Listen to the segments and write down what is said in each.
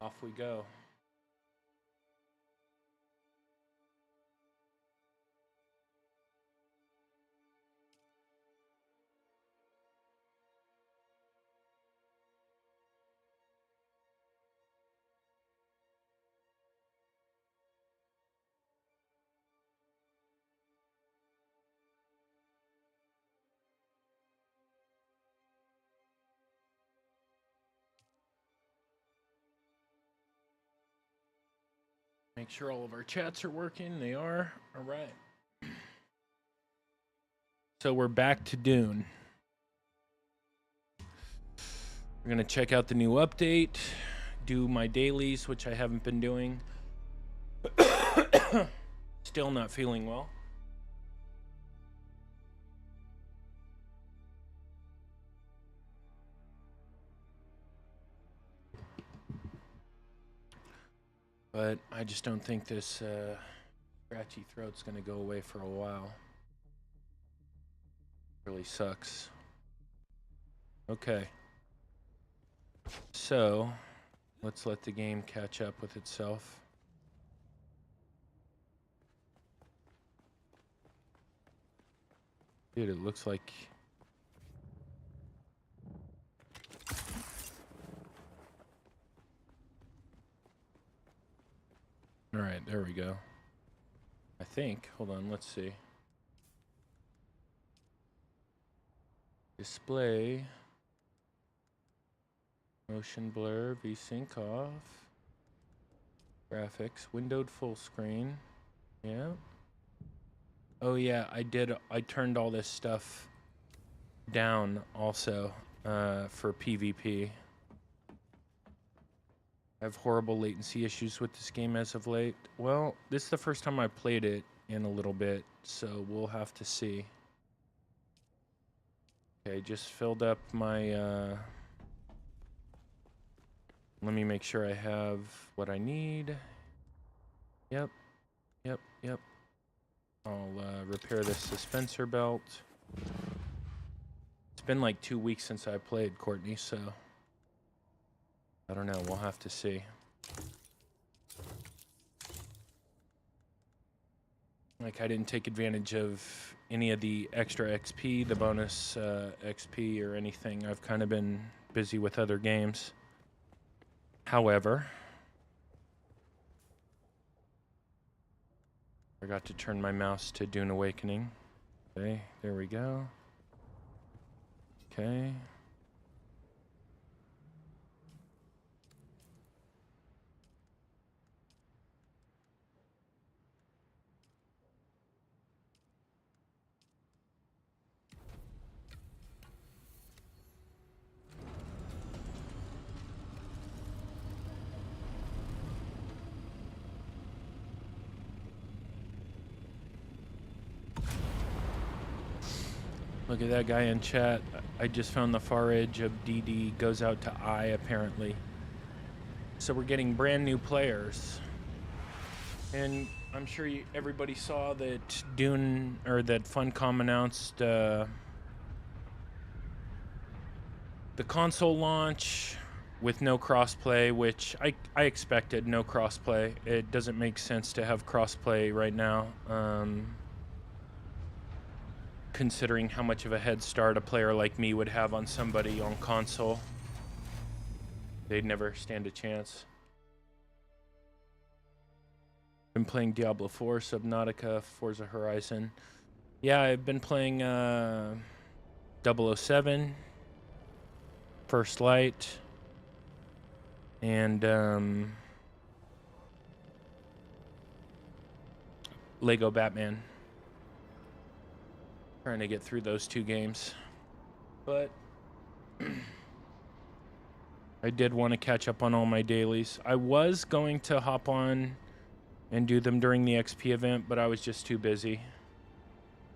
Off we go. Make sure all of our chats are working. They are. All right. So we're back to Dune. We're going to check out the new update, do my dailies, which I haven't been doing. Still not feeling well. But I just don't think this scratchy throat's going to go away for a while. Really sucks. Okay. So, let's let the game catch up with itself. Dude, it looks like... All right, there we go. I think. Hold on, let's see. Display. Motion blur, VSync off. Graphics, windowed full screen. Yeah. Oh yeah, I turned all this stuff down also for PvP. I have horrible latency issues with this game as of late. Well, this is the first time I played it in a little bit, so we'll have to see. Okay, just filled up my... Let me make sure I have what I need. Yep. I'll repair this suspensor belt. It's been like 2 weeks since I played, Courtney, so... I don't know, we'll have to see. Like, I didn't take advantage of any of the extra XP, the bonus XP or anything. I've kind of been busy with other games. However, I forgot to turn my mouse to Dune Awakening. Okay, there we go. Okay. Look at that guy in chat. I just found the far edge of DD goes out to I, apparently. So we're getting brand new players. And I'm sure everybody saw that Dune, or that Funcom announced the console launch with no crossplay, which I expected no crossplay. It doesn't make sense to have crossplay right now. Considering how much of a head start a player like me would have on somebody on console. They'd never stand a chance. Been playing Diablo 4, Subnautica, Forza Horizon. Yeah, I've been playing 007, First Light, and Lego Batman. Trying to get through those 2 games. But I did want to catch up on all my dailies. I was going to hop on and do them during the XP event, but I was just too busy.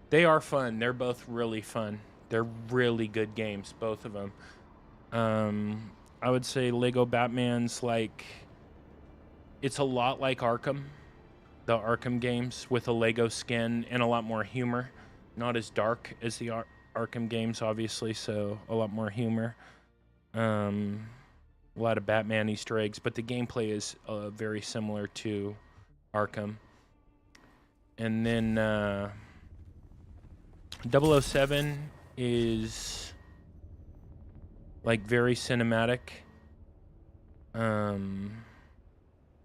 They are fun. They're both really fun. They're really good games, both of them. I would say Lego Batman's like... It's a lot like Arkham. The Arkham games with a Lego skin and a lot more humor. Not as dark as the Arkham games, obviously, so a lot more humor. a lot of Batman Easter eggs, but the gameplay is very similar to Arkham. And then 007 is like very cinematic,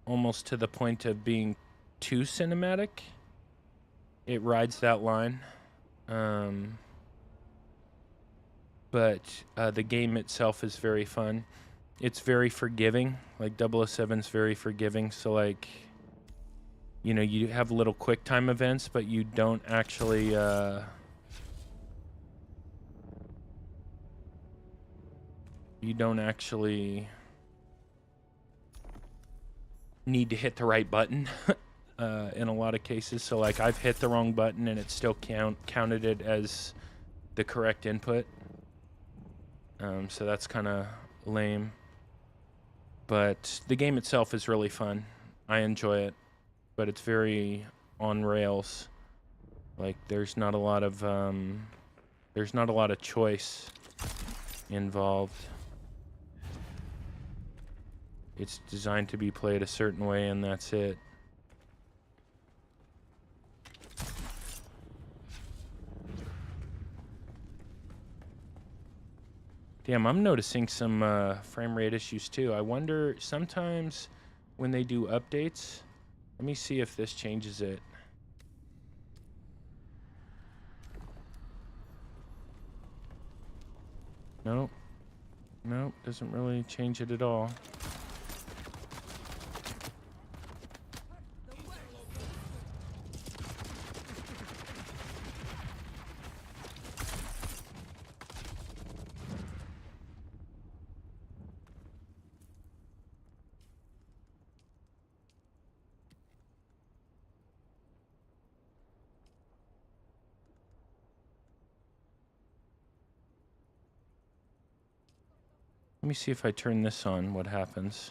almost to the point of being too cinematic. It rides that line. But the game itself is very fun. It's very forgiving. Like 007's very forgiving. So like, you know, you have little quick time events, but you don't actually need to hit the right button in a lot of cases. So like I've hit the wrong button and it still counted it as the correct input. So that's kind of lame. But the game itself is really fun. I enjoy it, but it's very on rails. Like there's not a lot of choice involved. It's designed to be played a certain way, and that's it. Damn, I'm noticing some frame rate issues too. I wonder, sometimes when they do updates, let me see if this changes it. Nope. Nope, doesn't really change it at all. Let me see if I turn this on, what happens.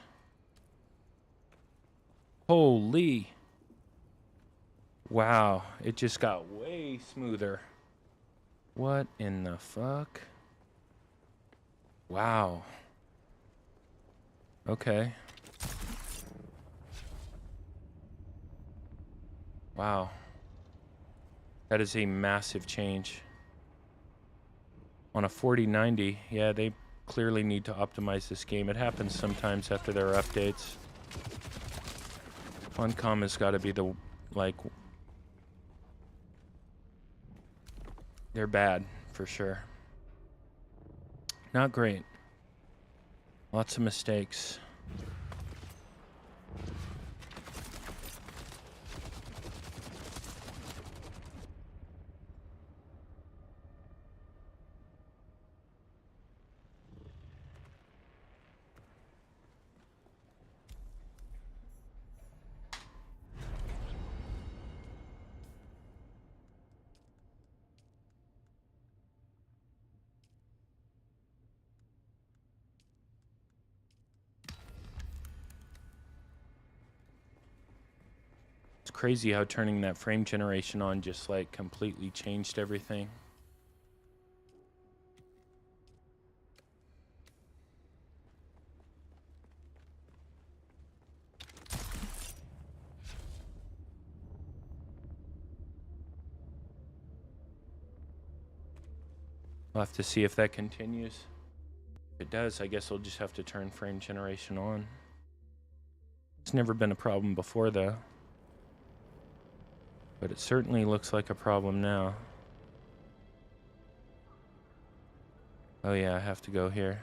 Holy. Wow, it just got way smoother. What in the fuck? Wow. Okay. Wow. That is a massive change. On a 4090, yeah, they clearly need to optimize this game. It happens sometimes after their updates. Funcom has got to be the, like, they're bad, for sure. Not great. Lots of mistakes. It's crazy how turning that frame generation on just like completely changed everything. We'll have to see if that continues. If it does, I guess I'll just have to turn frame generation on. It's never been a problem before though. But it certainly looks like a problem now. Oh yeah, I have to go here.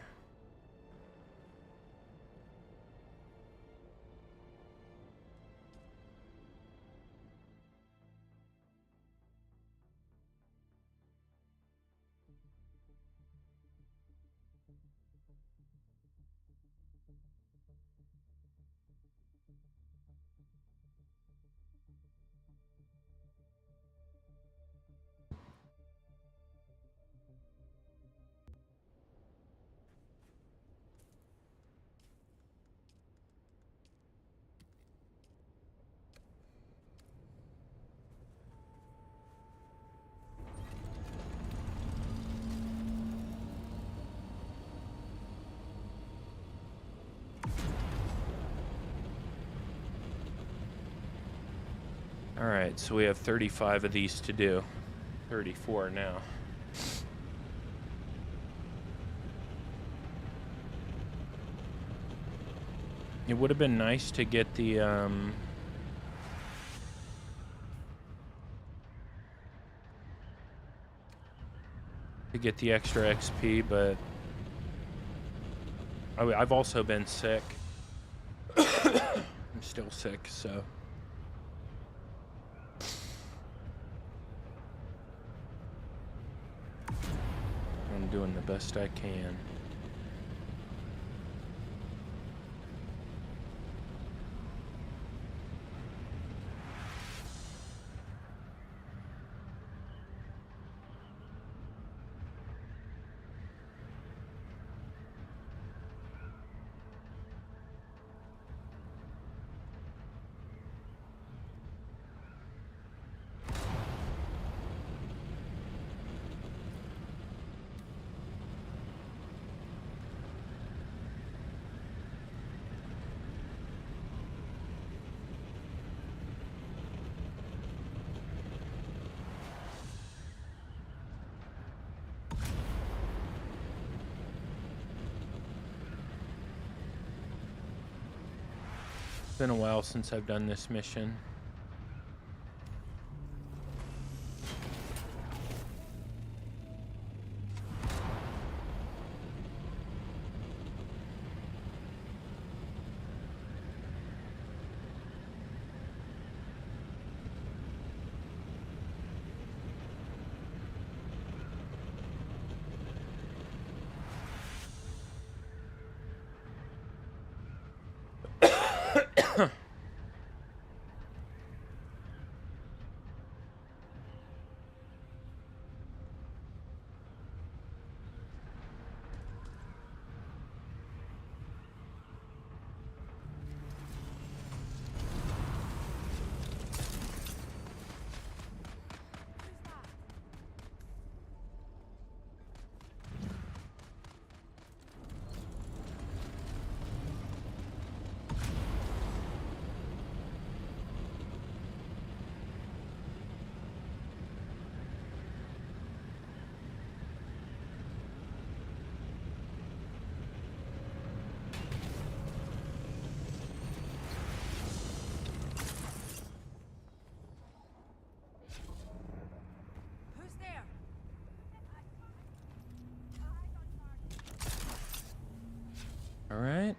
All right, so we have 35 of these to do. 34 now. It would have been nice to get the extra XP, but I've also been sick. I'm still sick, so I'm doing the best I can. It's been a while since I've done this mission. All right.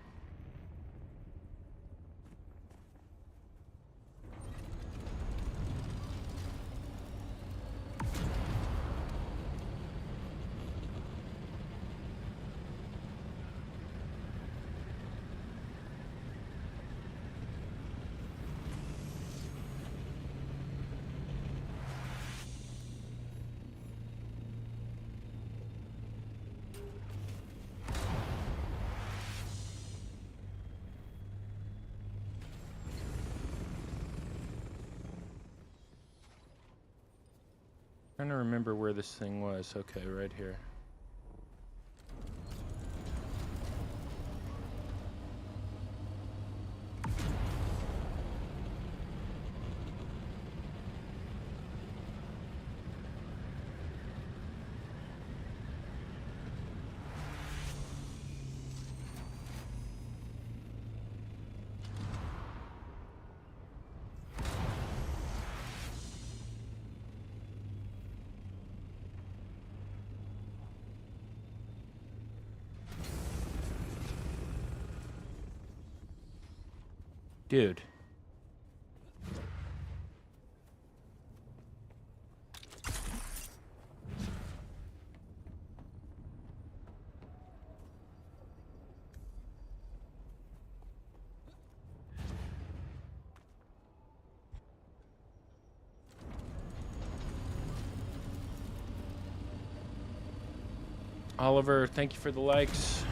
Trying to remember where this thing was. Okay, right here. Dude. Oliver, thank you for the likes.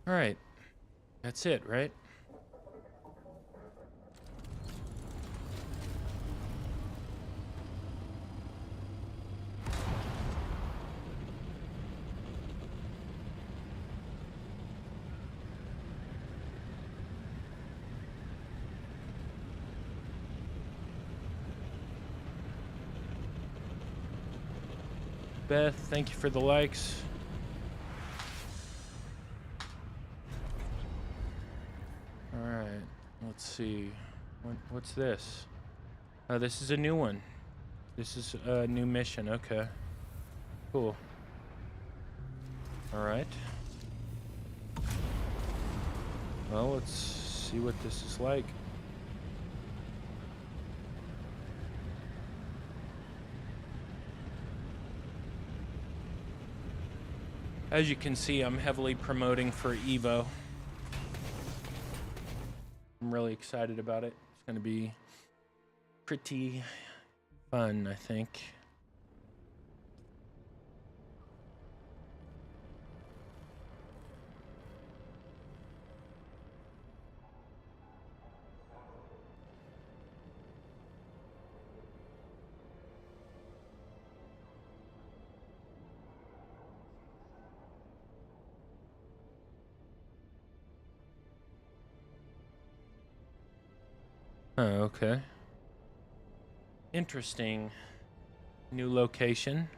All right. That's it, right? Beth, thank you for the likes. All right, let's see. What's this? Oh, this is a new one. This is a new mission. Okay, cool. All right. Well, let's see what this is like. As you can see, I'm heavily promoting for Evo. I'm really excited about it. It's going to be pretty fun, I think. Oh, okay. Interesting. New location.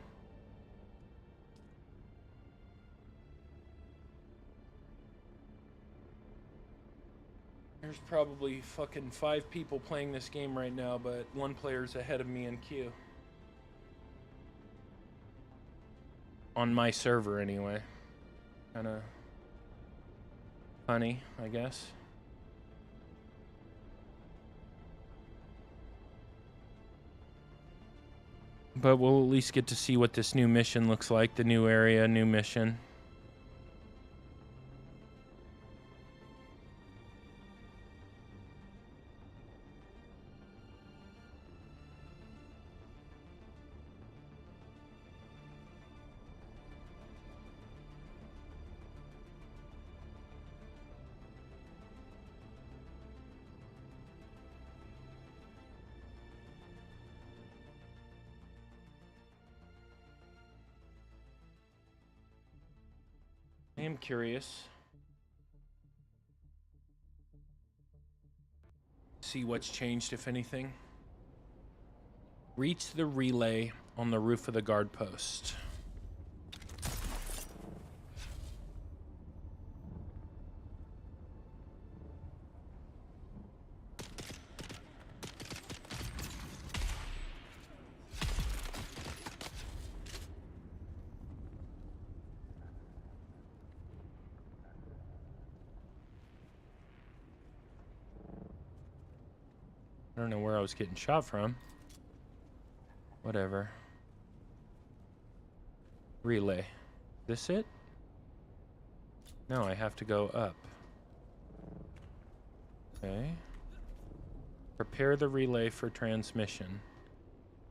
There's probably fucking 5 people playing this game right now, but 1 player's ahead of me in queue. On my server, anyway. Kinda funny, I guess. But we'll at least get to see what this new mission looks like. The new area, new mission. I am curious. See what's changed, if anything. Reach the relay on the roof of the guard post. I don't know where I was getting shot from. Whatever. Relay. This it? No, I have to go up. Okay. Prepare the relay for transmission.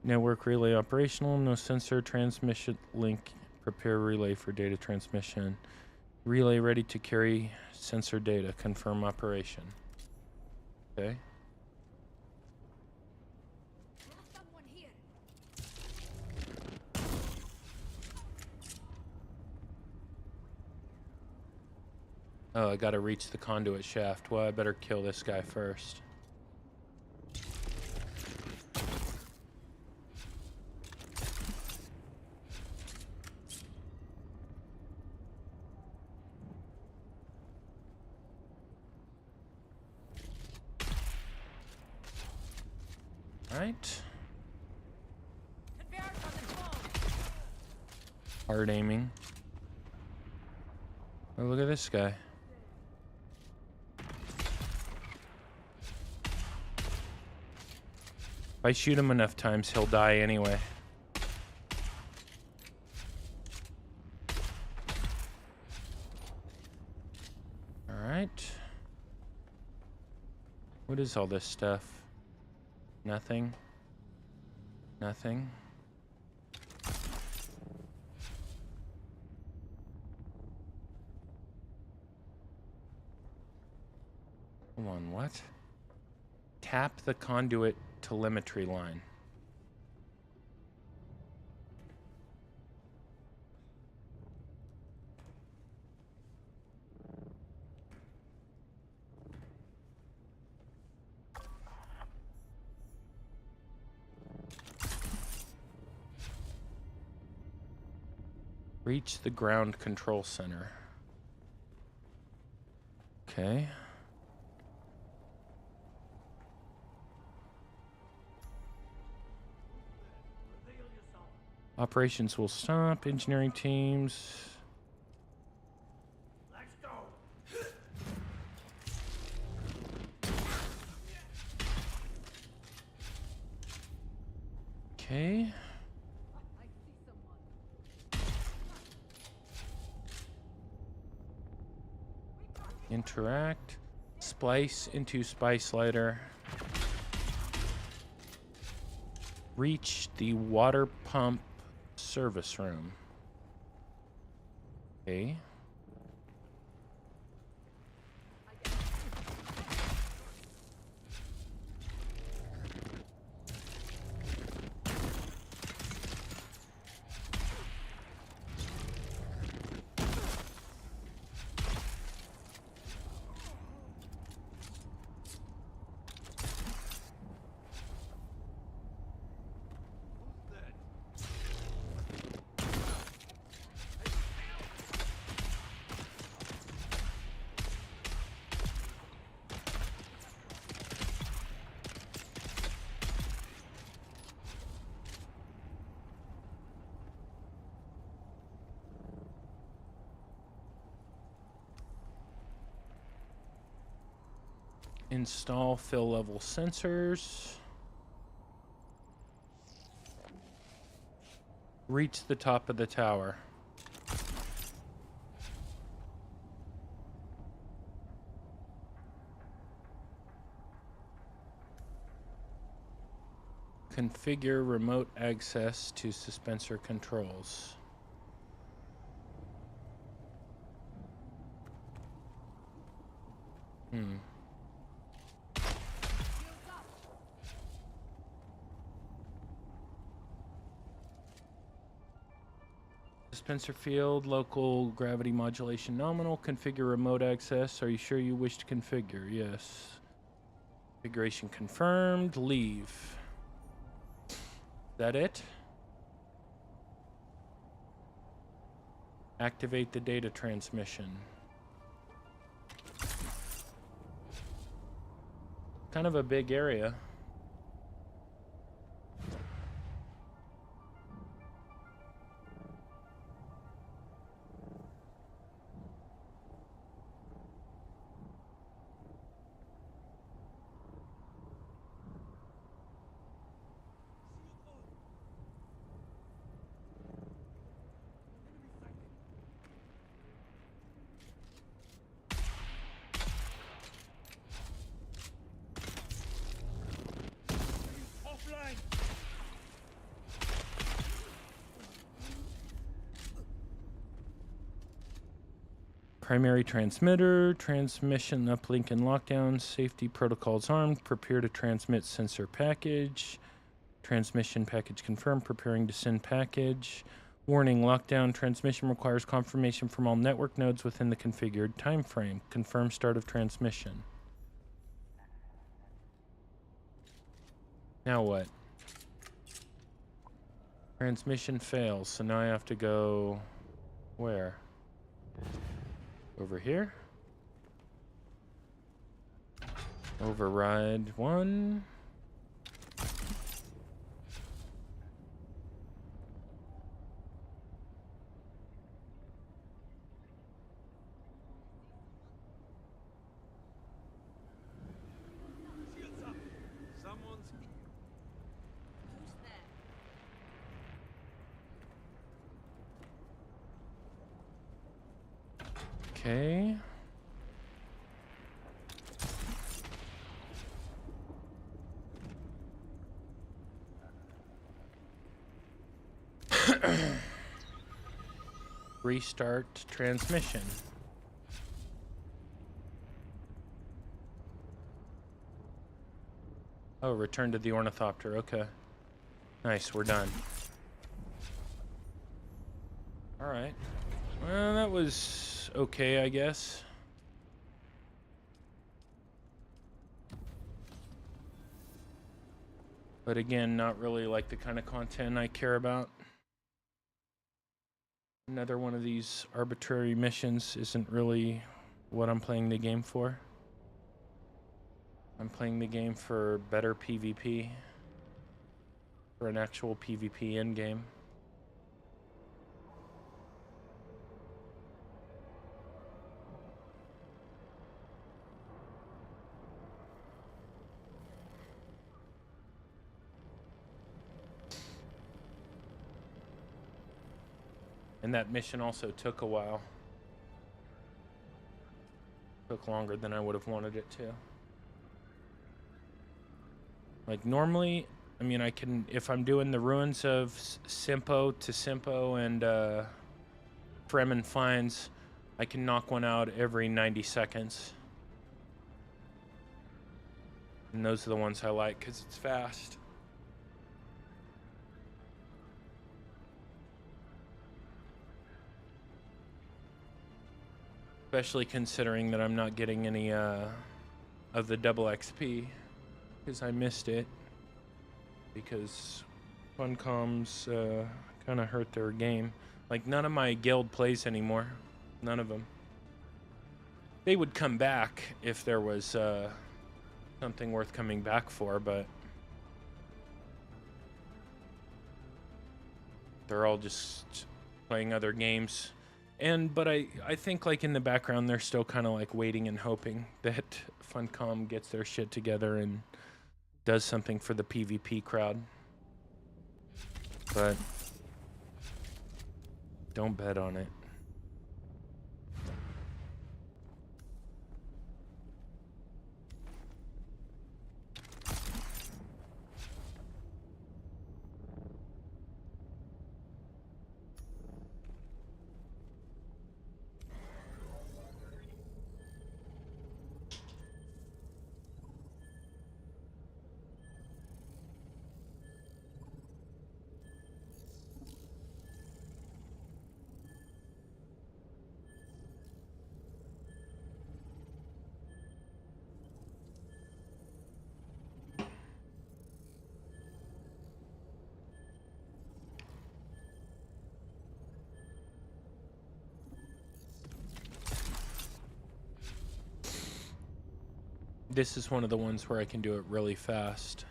Network relay operational. No sensor transmission link. Prepare relay for data transmission. Relay ready to carry sensor data. Confirm operation. Okay. Oh, I gotta reach the conduit shaft. Well, I better kill this guy first. Right. Hard aiming. Oh, look at this guy. If I shoot him enough times, he'll die anyway. All right. What is all this stuff? Nothing. Nothing. Hold on, what? Tap the conduit telemetry line. Reach the ground control center. Okay. Operations will stop. Engineering teams. Let's go. Okay. Interact. Splice into spice lighter. Reach the water pump service room. Okay. Install fill level sensors. Reach the top of the tower. Configure remote access to suspensor controls. Dispenser field, local gravity modulation nominal. Configure remote access. Are you sure you wish to configure? Yes. Configuration confirmed. Leave. Is that it? Activate the data transmission. Kind of a big area. Primary transmitter, transmission uplink and lockdown, safety protocols armed, prepare to transmit sensor package, transmission package confirmed, preparing to send package. Warning, lockdown transmission requires confirmation from all network nodes within the configured time frame. Confirm start of transmission. Now what? Transmission fails, so now I have to go where? Over here. Override 1. Okay. Restart transmission. Oh, return to the ornithopter. Okay. Nice, we're done. Alright. Well, that was okay, I guess. But again, not really like the kind of content I care about. Another one of these arbitrary missions isn't really what I'm playing the game for. I'm playing the game for better PvP. For an actual PvP endgame. And that mission also took a while. Took longer than I would have wanted it to. Like normally, I mean, I can, if I'm doing the ruins of Simpo to Simpo and Fremen Finds, I can knock one out every 90 seconds. And those are the ones I like because it's fast. Especially considering that I'm not getting any of the double XP because I missed it. Because Funcom's kind of hurt their game. Like none of my guild plays anymore. None of them. They would come back if there was something worth coming back for, but they're all just playing other games. But I think like in the background they're still kind of like waiting and hoping that Funcom gets their shit together and does something for the PvP crowd. But don't bet on it. This is one of the ones where I can do it really fast.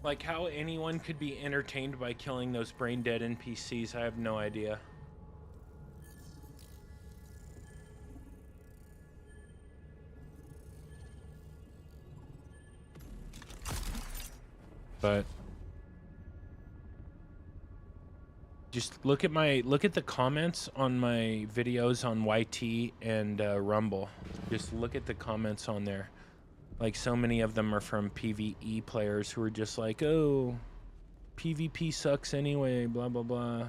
Like how anyone could be entertained by killing those brain dead NPCs, I have no idea. But just look at the comments on my videos on YT and Rumble. Just look at the comments on there. Like so many of them are from PvE players who are just like, oh, PvP sucks anyway, blah, blah, blah.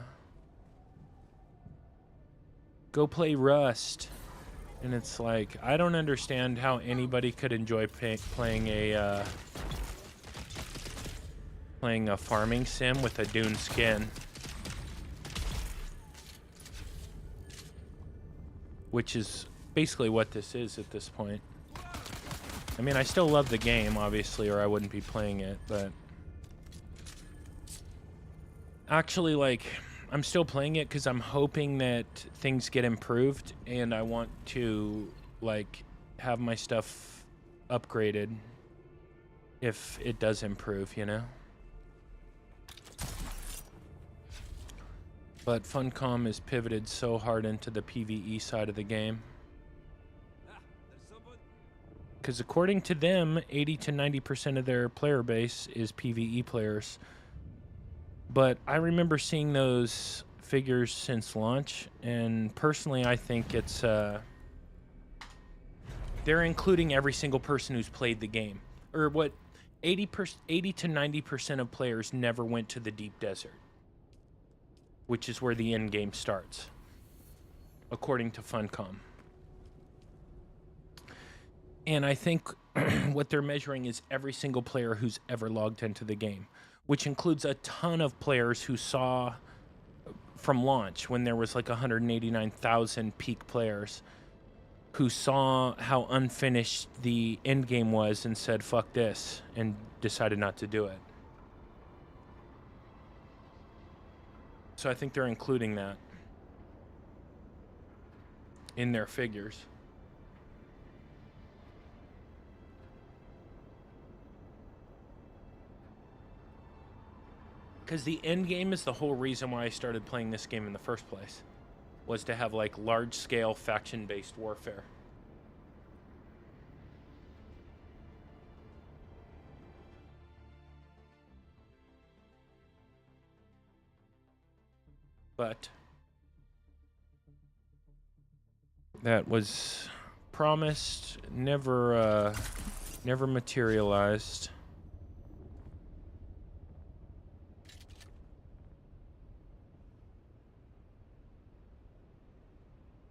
Go play Rust. And it's like, I don't understand how anybody could enjoy playing a farming sim with a Dune skin. Which is basically what this is at this point. I mean, I still love the game, obviously, or I wouldn't be playing it, but actually, like, I'm still playing it because I'm hoping that things get improved, and I want to, like, have my stuff upgraded if it does improve, you know? But Funcom has pivoted so hard into the PvE side of the game. Because according to them, 80 to 90% of their player base is PvE players. But I remember seeing those figures since launch, and personally I think it's they're including every single person who's played the game. Or what, 80 to 90% of players never went to the deep desert, which is where the end game starts, according to Funcom. And I think what they're measuring is every single player who's ever logged into the game, which includes a ton of players who saw from launch, when there was like 189,000 peak players, who saw how unfinished the end game was and said, fuck this, and decided not to do it. So I think they're including that in their figures. Because the end game is the whole reason why I started playing this game in the first place, was to have like large-scale faction-based warfare. But that was promised, never materialized.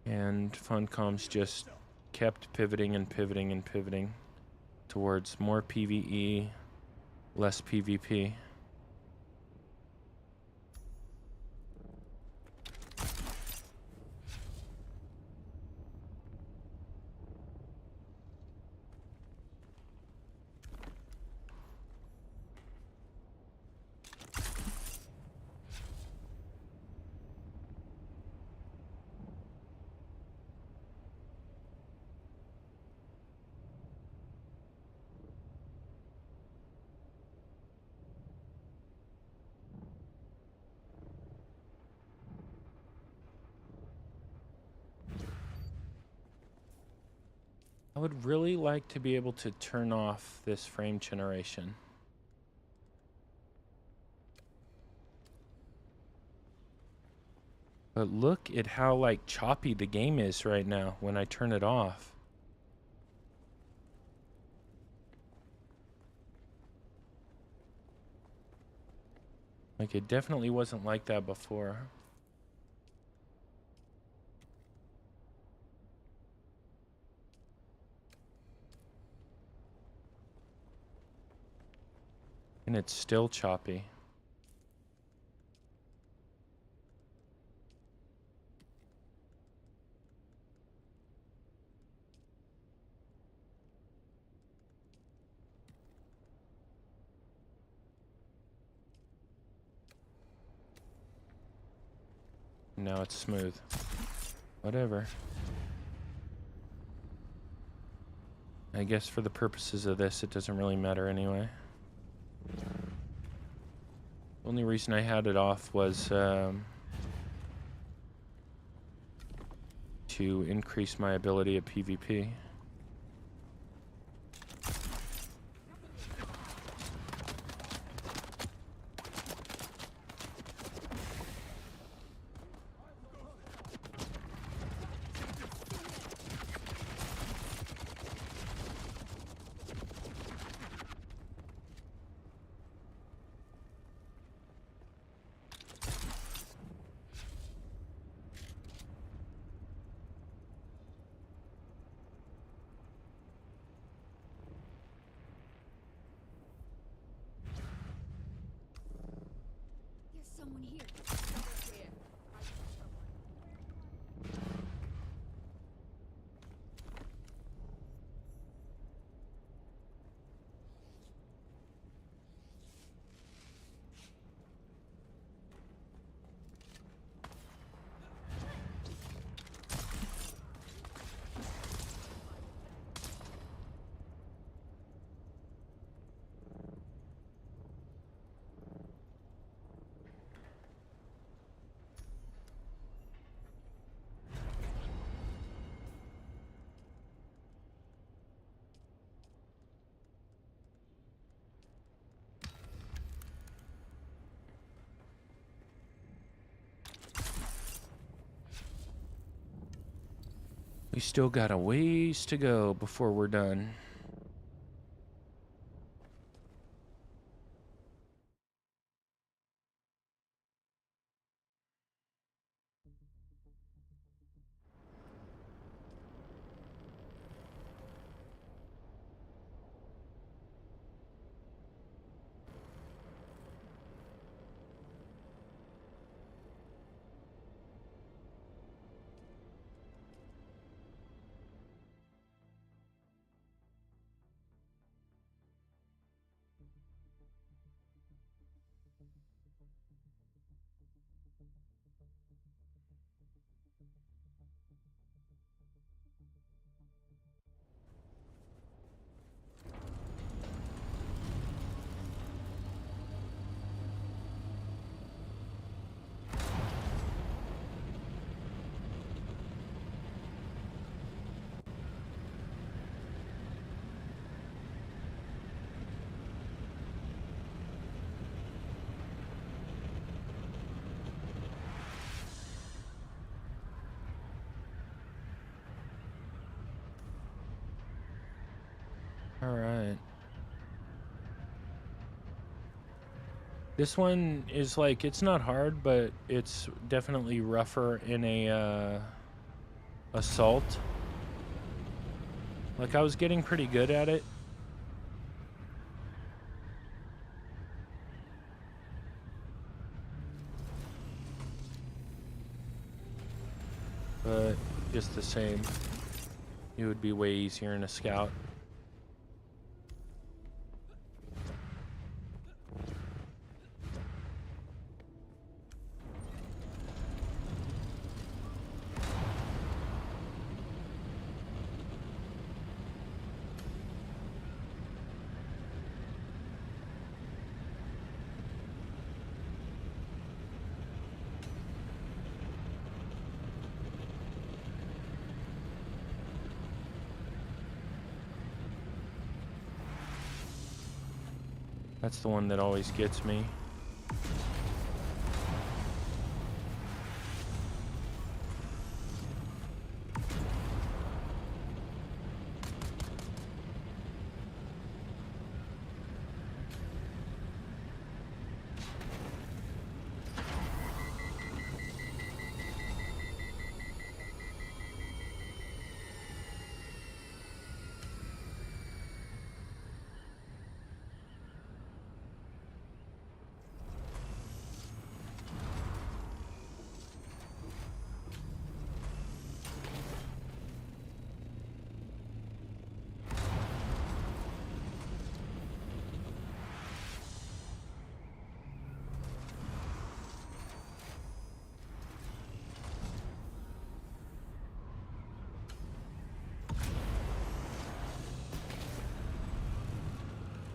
And Funcom's just kept pivoting and pivoting and pivoting towards more PvE, less PvP. I would really like to be able to turn off this frame generation. But look at how like choppy the game is right now when I turn it off. Like it definitely wasn't like that before. And it's still choppy. Now it's smooth. Whatever. I guess for the purposes of this, it doesn't really matter anyway. The only reason I had it off was to increase my ability at PvP. We still got a ways to go before we're done. All right. This one is like, it's not hard, but it's definitely rougher in a assault. Like, I was getting pretty good at it. But just the same, it would be way easier in a scout. That's the one that always gets me.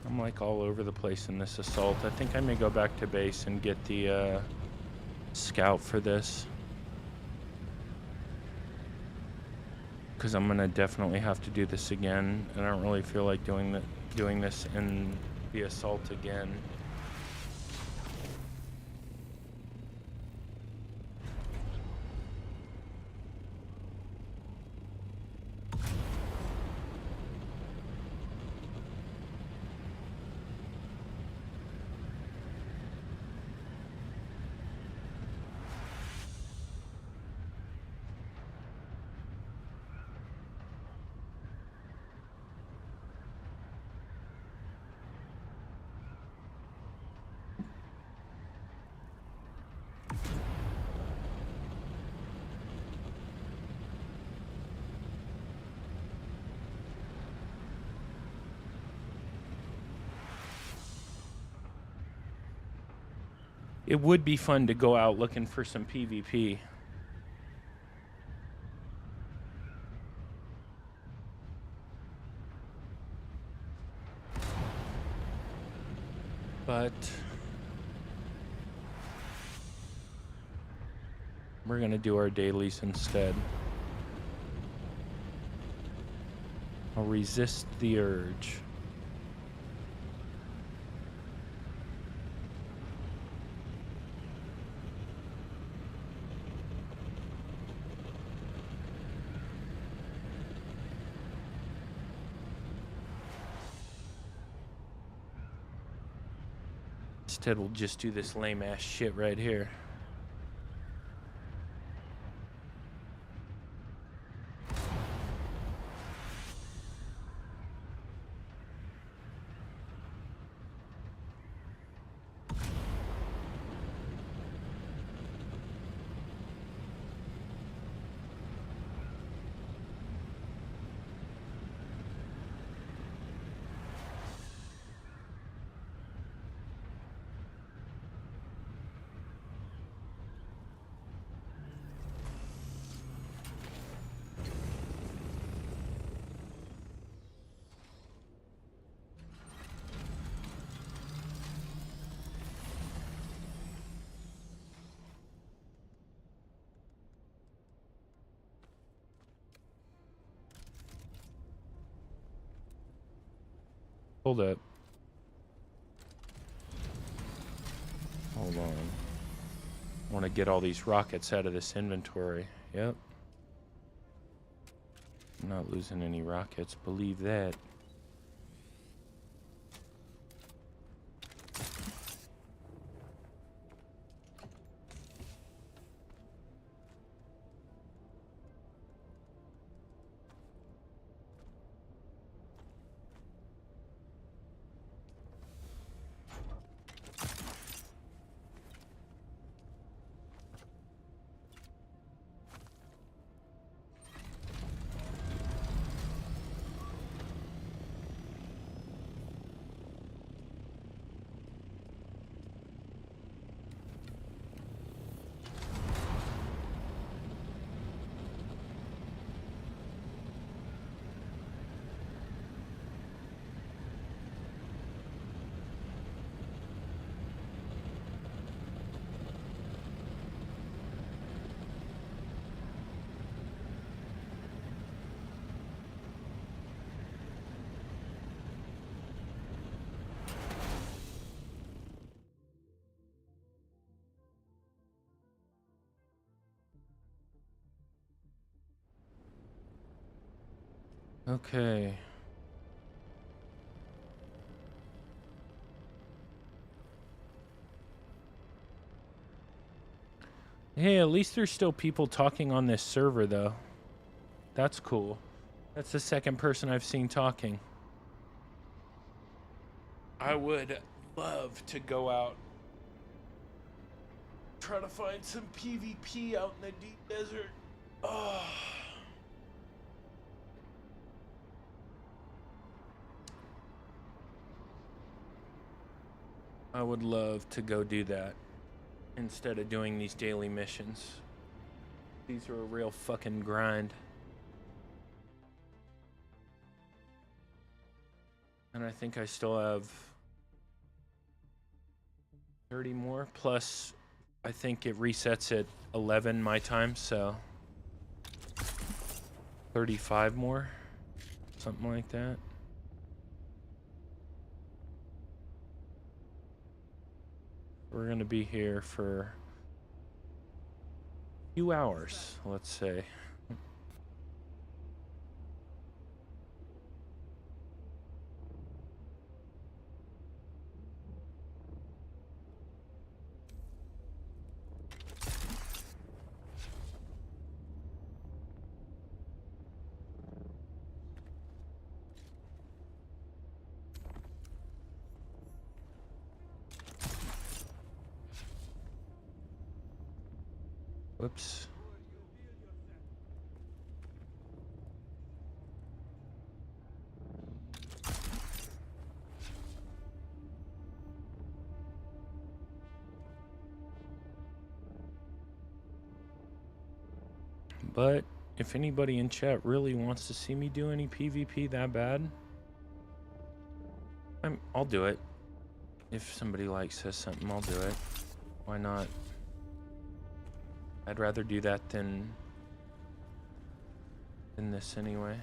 I'm like all over the place in this assault. I think I may go back to base and get the scout for this, because I'm gonna definitely have to do this again, and I don't really feel like doing this in the assault again. It would be fun to go out looking for some PvP. But we're gonna do our dailies instead. I'll resist the urge. Instead, we'll just do this lame ass shit right here. Hold up. Hold on. I want to get all these rockets out of this inventory. Yep. I'm not losing any rockets, believe that. Okay. Hey, at least there's still people talking on this server, though. That's cool. That's the second person I've seen talking. I would love to go out, try to find some PvP out in the deep desert. Oh. I would love to go do that instead of doing these daily missions. These are a real fucking grind. And I think I still have 30 more, plus I think it resets at 11 my time, so 35 more, something like that. We're gonna be here for a few hours, let's say. Whoops. But if anybody in chat really wants to see me do any PvP that bad, I'll do it. If somebody says something, I'll do it. Why not? I'd rather do that than this anyway.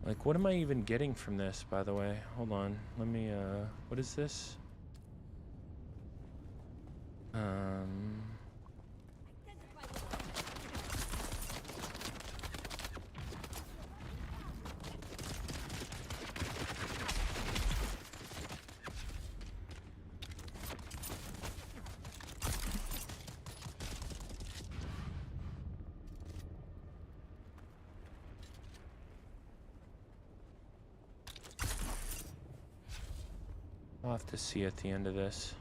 Like, what am I even getting from this, by the way? Hold on. Let me, what is this? have to see at the end of this.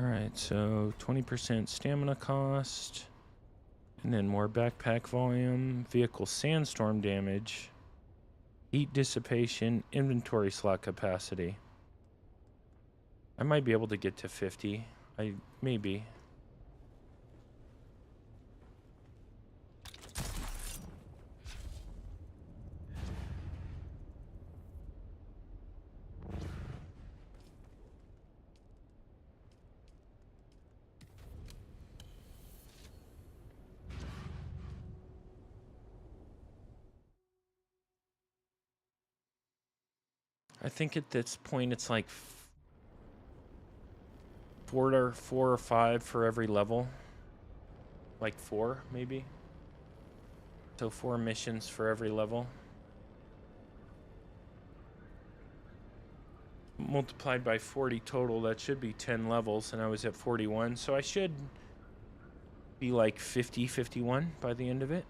Alright, so 20% stamina cost, and then more backpack volume, vehicle sandstorm damage, heat dissipation, inventory slot capacity. I might be able to get to 50. Maybe. I think at this point it's like 4 or 5 for every level. Like 4, maybe. So 4 missions for every level. Multiplied by 40 total, that should be 10 levels, and I was at 41. So I should be like 50, 51 by the end of it.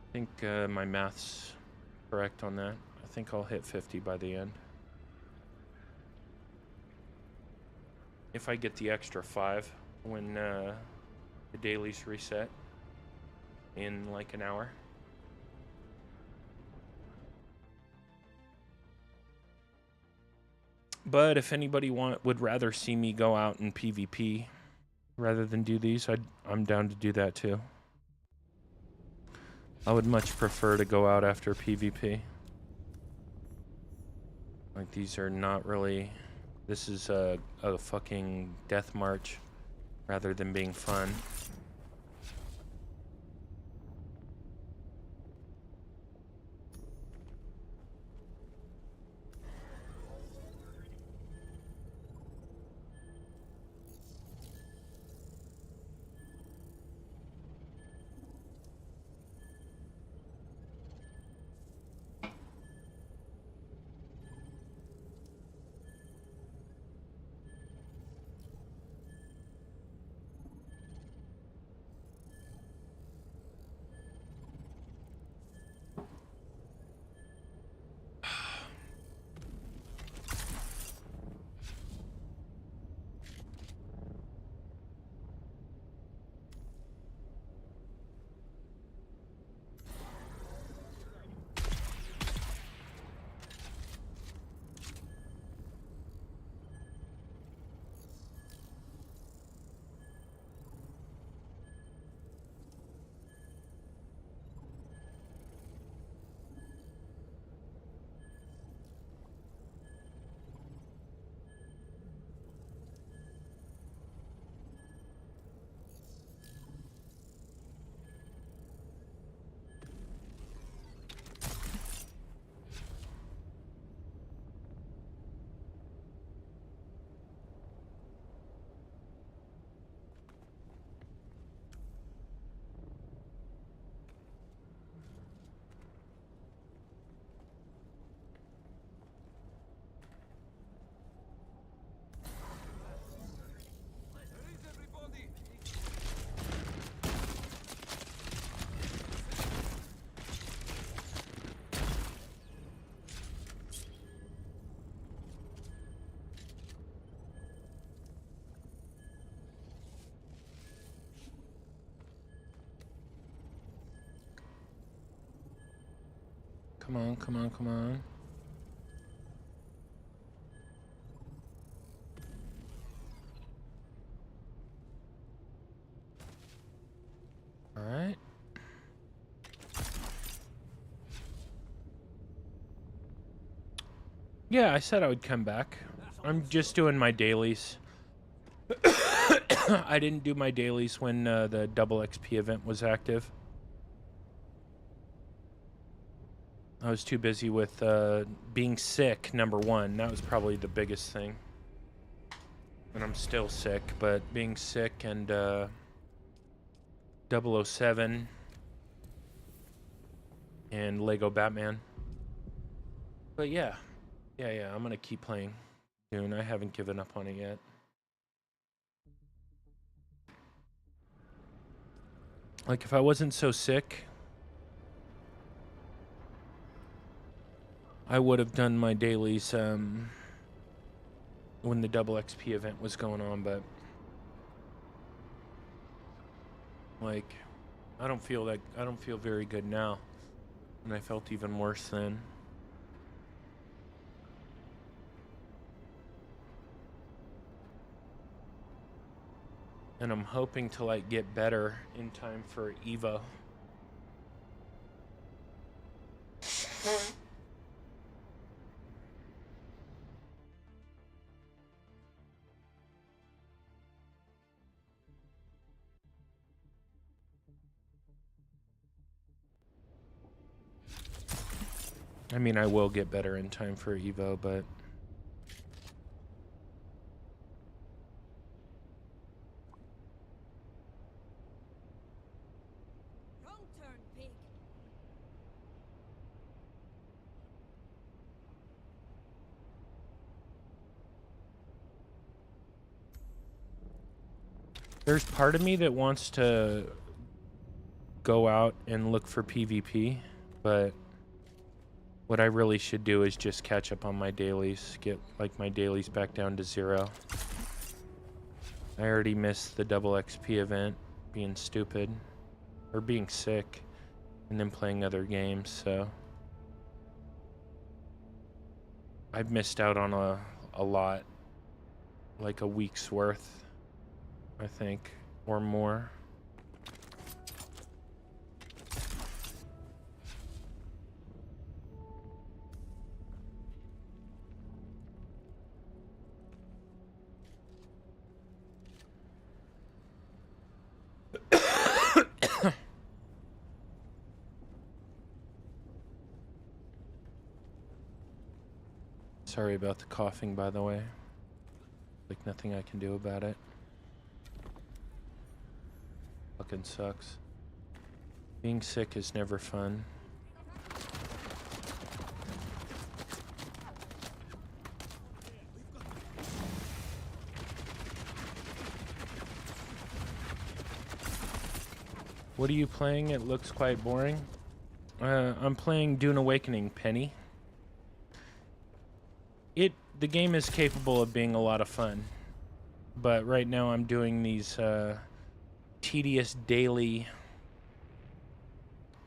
I think my math's correct on that. I think I'll hit 50 by the end. If I get the extra 5 when the dailies reset in like an hour. But if anybody would rather see me go out in PvP rather than do these, I'm down to do that too. I would much prefer to go out after PvP. Like, these are not really... This is a fucking death march rather than being fun. Come on, come on, come on. Yeah, I said I would come back. I'm just doing my dailies. I didn't do my dailies when the double XP event was active. I was too busy with being sick, number one. That was probably the biggest thing. And I'm still sick, but being sick and 007 and Lego Batman. But yeah, I'm gonna keep playing DUNE. I haven't given up on it yet. Like, if I wasn't so sick, I would have done my dailies when the double XP event was going on, but like, I don't feel very good now, and I felt even worse then. And I'm hoping to like get better in time for Evo. I mean, I will get better in time for Evo, but Wrong turn, pig. there's part of me that wants to go out and look for PvP, but what I really should do is just catch up on my dailies, get like my dailies back down to 0. I already missed the double XP event, being stupid, or being sick, and then playing other games, so I've missed out on a lot, like a week's worth, I think, or more. Sorry about the coughing, by the way. Like, nothing I can do about it. Fucking sucks. Being sick is never fun. What are you playing? It looks quite boring. I'm playing Dune Awakening, Penny. The game is capable of being a lot of fun, but right now I'm doing these tedious daily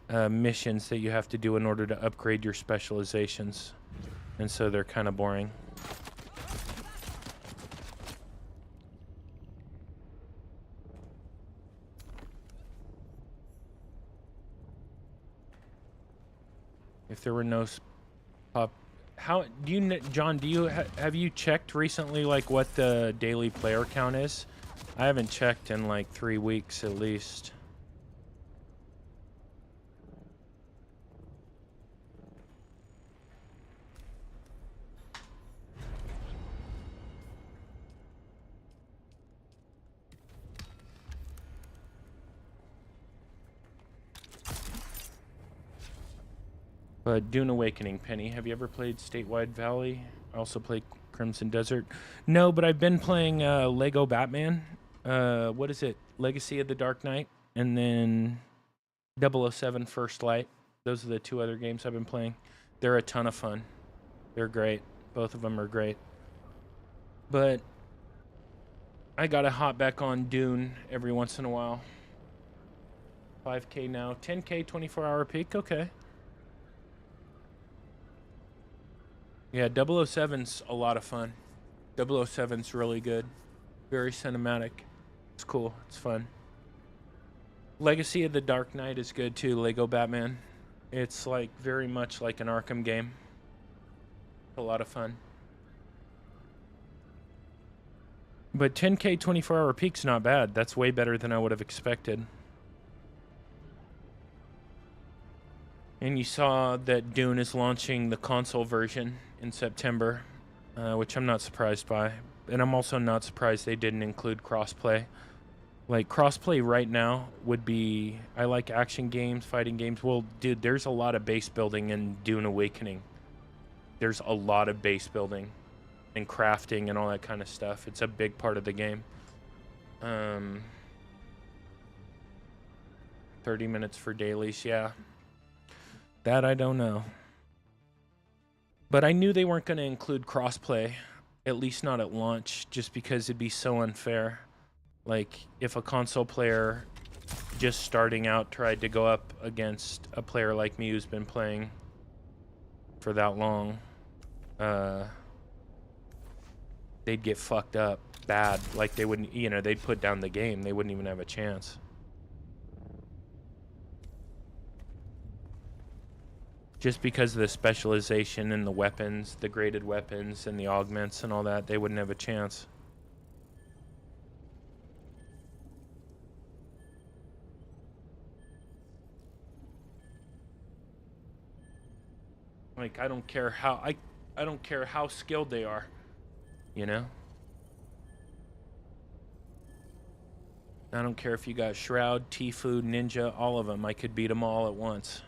missions that you have to do in order to upgrade your specializations, and so they're kind of boring. If there were no how do you, John, do you have you checked recently like what the daily player count is? I haven't checked in like 3 weeks at least. But Dune Awakening, Penny. Have you ever played Statewide Valley? I also played Crimson Desert. No, but I've been playing Lego Batman. What is it? Legacy of the Dark Knight, and then 007 First Light. Those are the 2 other games I've been playing. They're a ton of fun. They're great. Both of them are great. But I gotta hop back on Dune every once in a while. 5K now. 10K 24-hour peak. Okay. Yeah, 007's a lot of fun. 007's really good. Very cinematic. It's cool. It's fun. Legacy of the Dark Knight is good too, Lego Batman. It's like very much like an Arkham game. A lot of fun. But 10K 24-hour peak's not bad. That's way better than I would have expected. And you saw that DUNE is launching the console version in September, which I'm not surprised by. And I'm also not surprised they didn't include crossplay. Like, crossplay right now would be... I like action games, fighting games. Well, dude, there's a lot of base building in DUNE Awakening. There's a lot of base building and crafting and all that kind of stuff. It's a big part of the game. 30 minutes for dailies, yeah. That I don't know. But I knew they weren't going to include crossplay, at least not at launch, just because it'd be so unfair. Like, if a console player just starting out tried to go up against a player like me who's been playing for that long, they'd get fucked up bad. Like, they wouldn't, you know, they'd put down the game. They wouldn't even have a chance. Just because of the specialization and the weapons, the graded weapons and the augments and all that, they wouldn't have a chance. Like, I don't care how I don't care how skilled they are, you know? I don't care if you got Shroud, Tfue, Ninja, all of them. I could beat them all at once.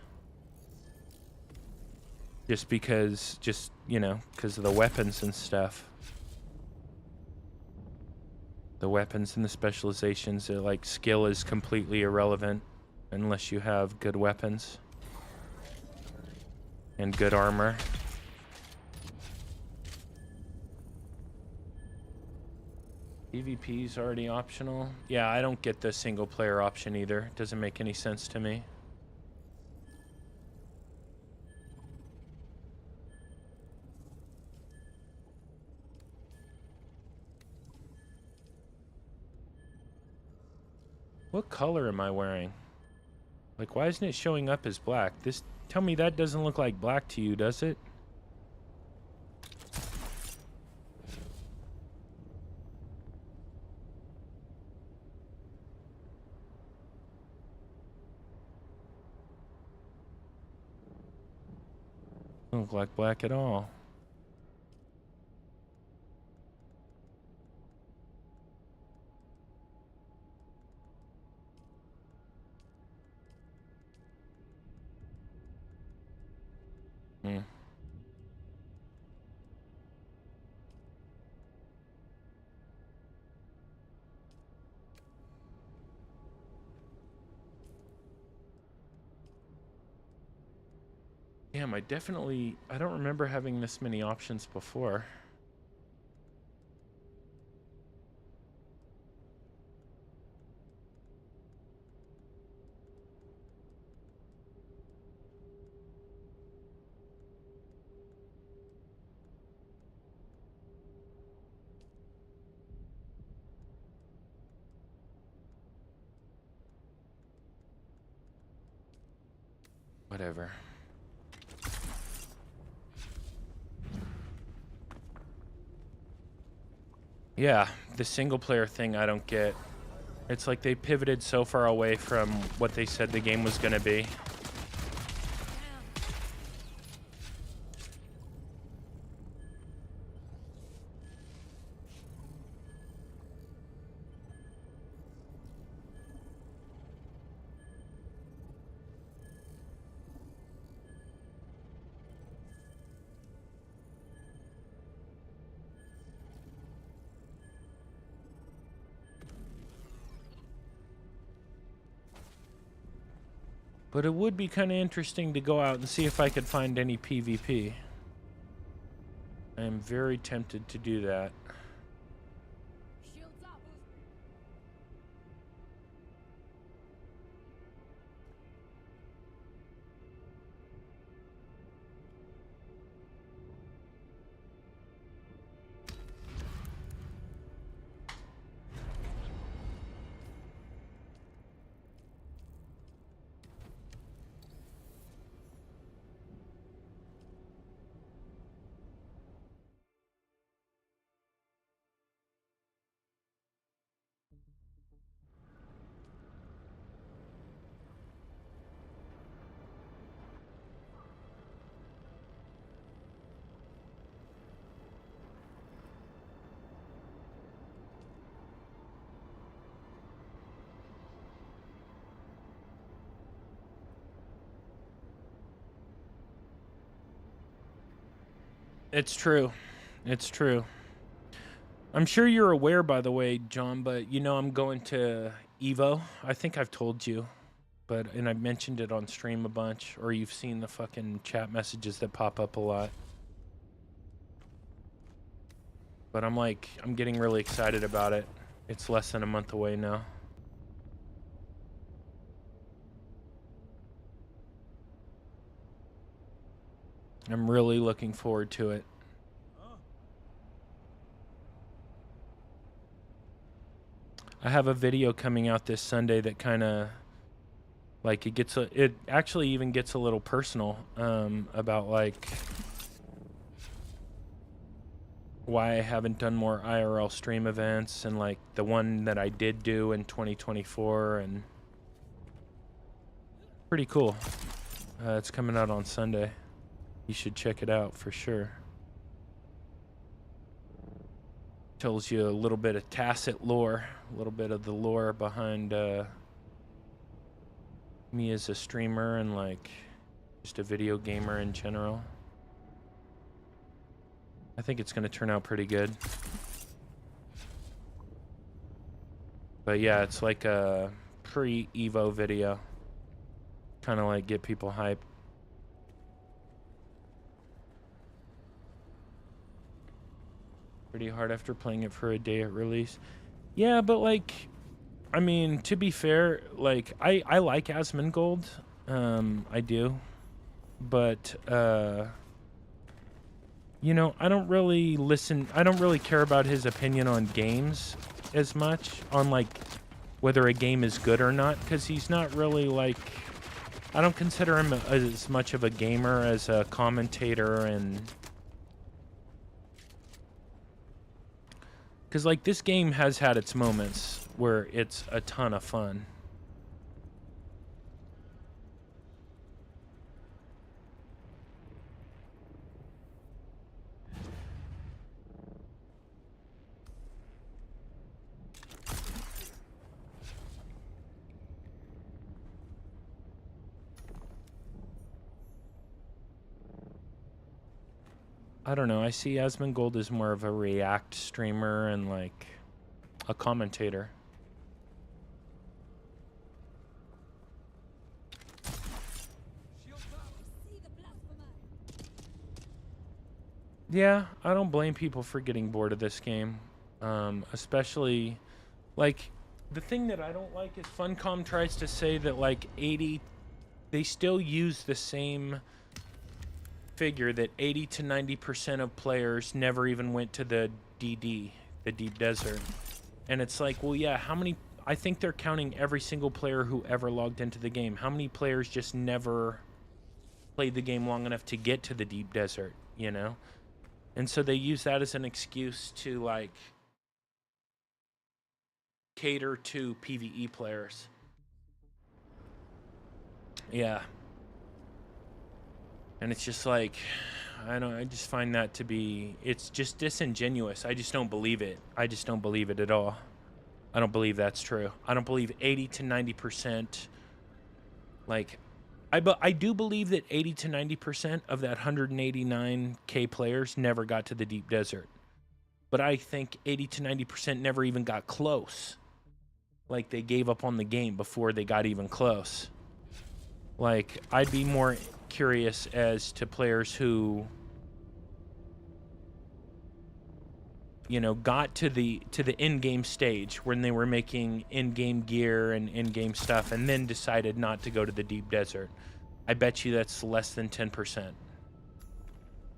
Just because, you know, because of the weapons and stuff. The weapons and the specializations, like, skill is completely irrelevant unless you have good weapons and good armor. PvP is already optional. Yeah, I don't get the single player option either. It doesn't make any sense to me. What color am I wearing? Like, why isn't it showing up as black? Tell me that doesn't look like black to you, does it? Doesn't look like black at all. Damn, I don't remember having this many options before. Whatever. Yeah, the single player thing I don't get. It's like they pivoted so far away from what they said the game was gonna be. But it would be kind of interesting to go out and see if I could find any PvP. I am very tempted to do that. Shields up. It's true. It's true. I'm sure you're aware, by the way, John, but you know I'm going to Evo. I think I've told you, and I mentioned it on stream a bunch, or you've seen the fucking chat messages that pop up a lot. But I'm getting really excited about it. It's less than a month away now. I'm really looking forward to it. I have a video coming out this Sunday that kind of like it actually even gets a little personal about like why I haven't done more IRL stream events, and like the one that I did do in 2024, and pretty cool. It's coming out on Sunday. You should check it out for sure. Tells you a little bit of tacit lore, a little bit of the lore behind me as a streamer and like just a video gamer in general. I think it's going to turn out pretty good. But yeah, it's like a pre-Evo video. Kind of like get people hyped. Pretty hard after playing it for a day at release. Yeah, but like, I mean, to be fair, like I like Asmongold. I do. But you know, I don't really care about his opinion on games as much, on like whether a game is good or not, because he's not really like, I don't consider him as much of a gamer as a commentator, and because like this game has had its moments where it's a ton of fun. I don't know. I see Asmongold as more of a React streamer and like a commentator. Yeah, I don't blame people for getting bored of this game. Especially, like, the thing that I don't like is Funcom tries to say that, like, they still use the same figure that 80 to 90% of players never even went to the DD, the Deep Desert. And it's like, well, yeah, I think they're counting every single player who ever logged into the game. How many players just never played the game long enough to get to the Deep Desert, you know? And so they use that as an excuse to, like, cater to PvE players. Yeah. And it's just like, I just find that to be, it's just disingenuous. I just don't believe it. I just don't believe it at all. I don't believe that's true. I don't believe 80 to 90%, like, I do believe that 80 to 90% of that 189K players never got to the Deep Desert. But I think 80 to 90% never even got close. Like, they gave up on the game before they got even close. Like, I'd be more curious as to players who, you know, got to the in-game stage when they were making in-game gear and in-game stuff, and then decided not to go to the Deep Desert. I bet you that's less than 10%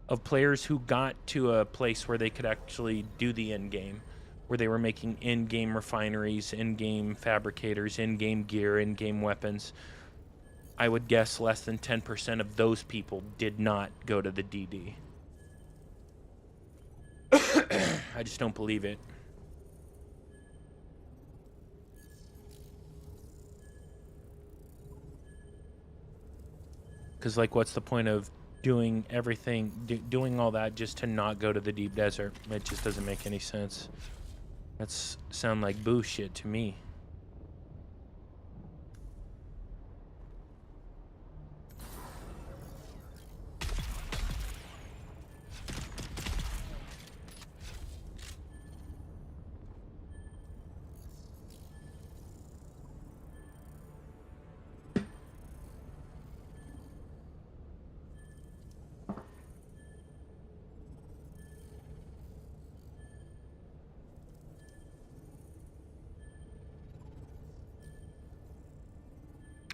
of players who got to a place where they could actually do the in-game, where they were making in-game refineries, in-game fabricators, in-game gear, in-game weapons. I would guess less than 10% of those people did not go to the DD. I just don't believe it. Because, like, what's the point of doing everything, doing all that just to not go to the Deep Desert? It just doesn't make any sense. That's sound like bullshit to me.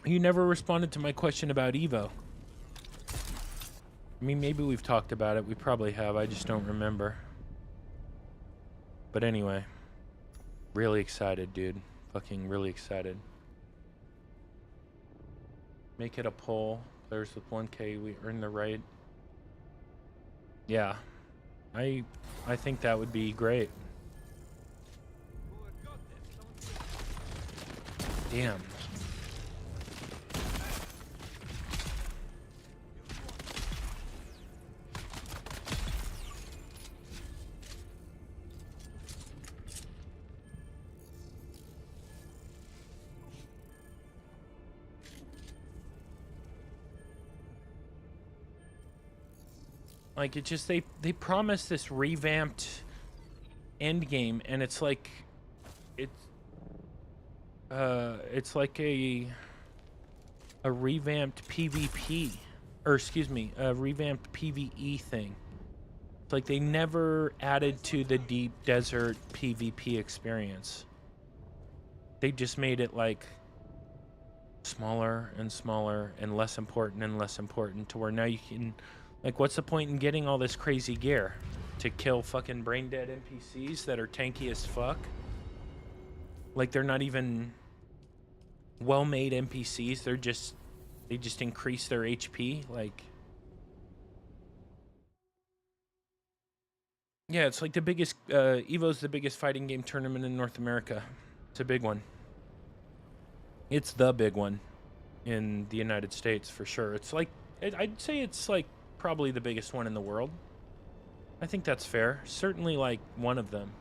You never responded to my question about Evo. I mean, maybe we've talked about it. We probably have. I just don't remember. But anyway, really excited, dude. Fucking really excited. Make it a poll. Players with 1K, we earn the right. Yeah. I think that would be great. Damn. Like, it just, they promise this revamped end game, and it's like, it's like a revamped PvP, or excuse me, a revamped PvE thing. It's like they never added to the deep desert PvP experience. They just made it like smaller and smaller and less important to where now you can, like, what's the point in getting all this crazy gear? To kill fucking brain dead NPCs that are tanky as fuck? Like, they're not even well-made NPCs. They just increase their HP. Like, yeah, it's like the biggest, Evo's the biggest fighting game tournament in North America. It's a big one. It's the big one in the United States for sure. It's like, I'd say it's like probably the biggest one in the world. I think that's fair. Certainly like one of them.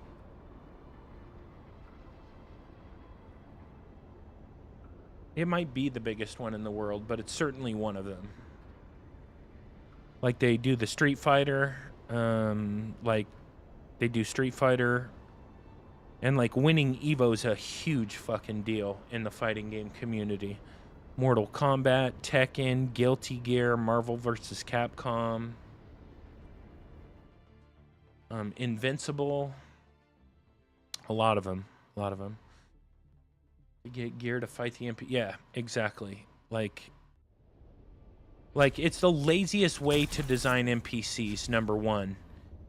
It might be the biggest one in the world, but it's certainly one of them. Like, they do the Street Fighter, like they do Street Fighter, and like winning Evo's a huge fucking deal in the fighting game community. Mortal Kombat, Tekken, Guilty Gear, Marvel vs. Capcom, Invincible, a lot of them. You get gear to fight the MP. Yeah, exactly. Like it's the laziest way to design NPCs. Number one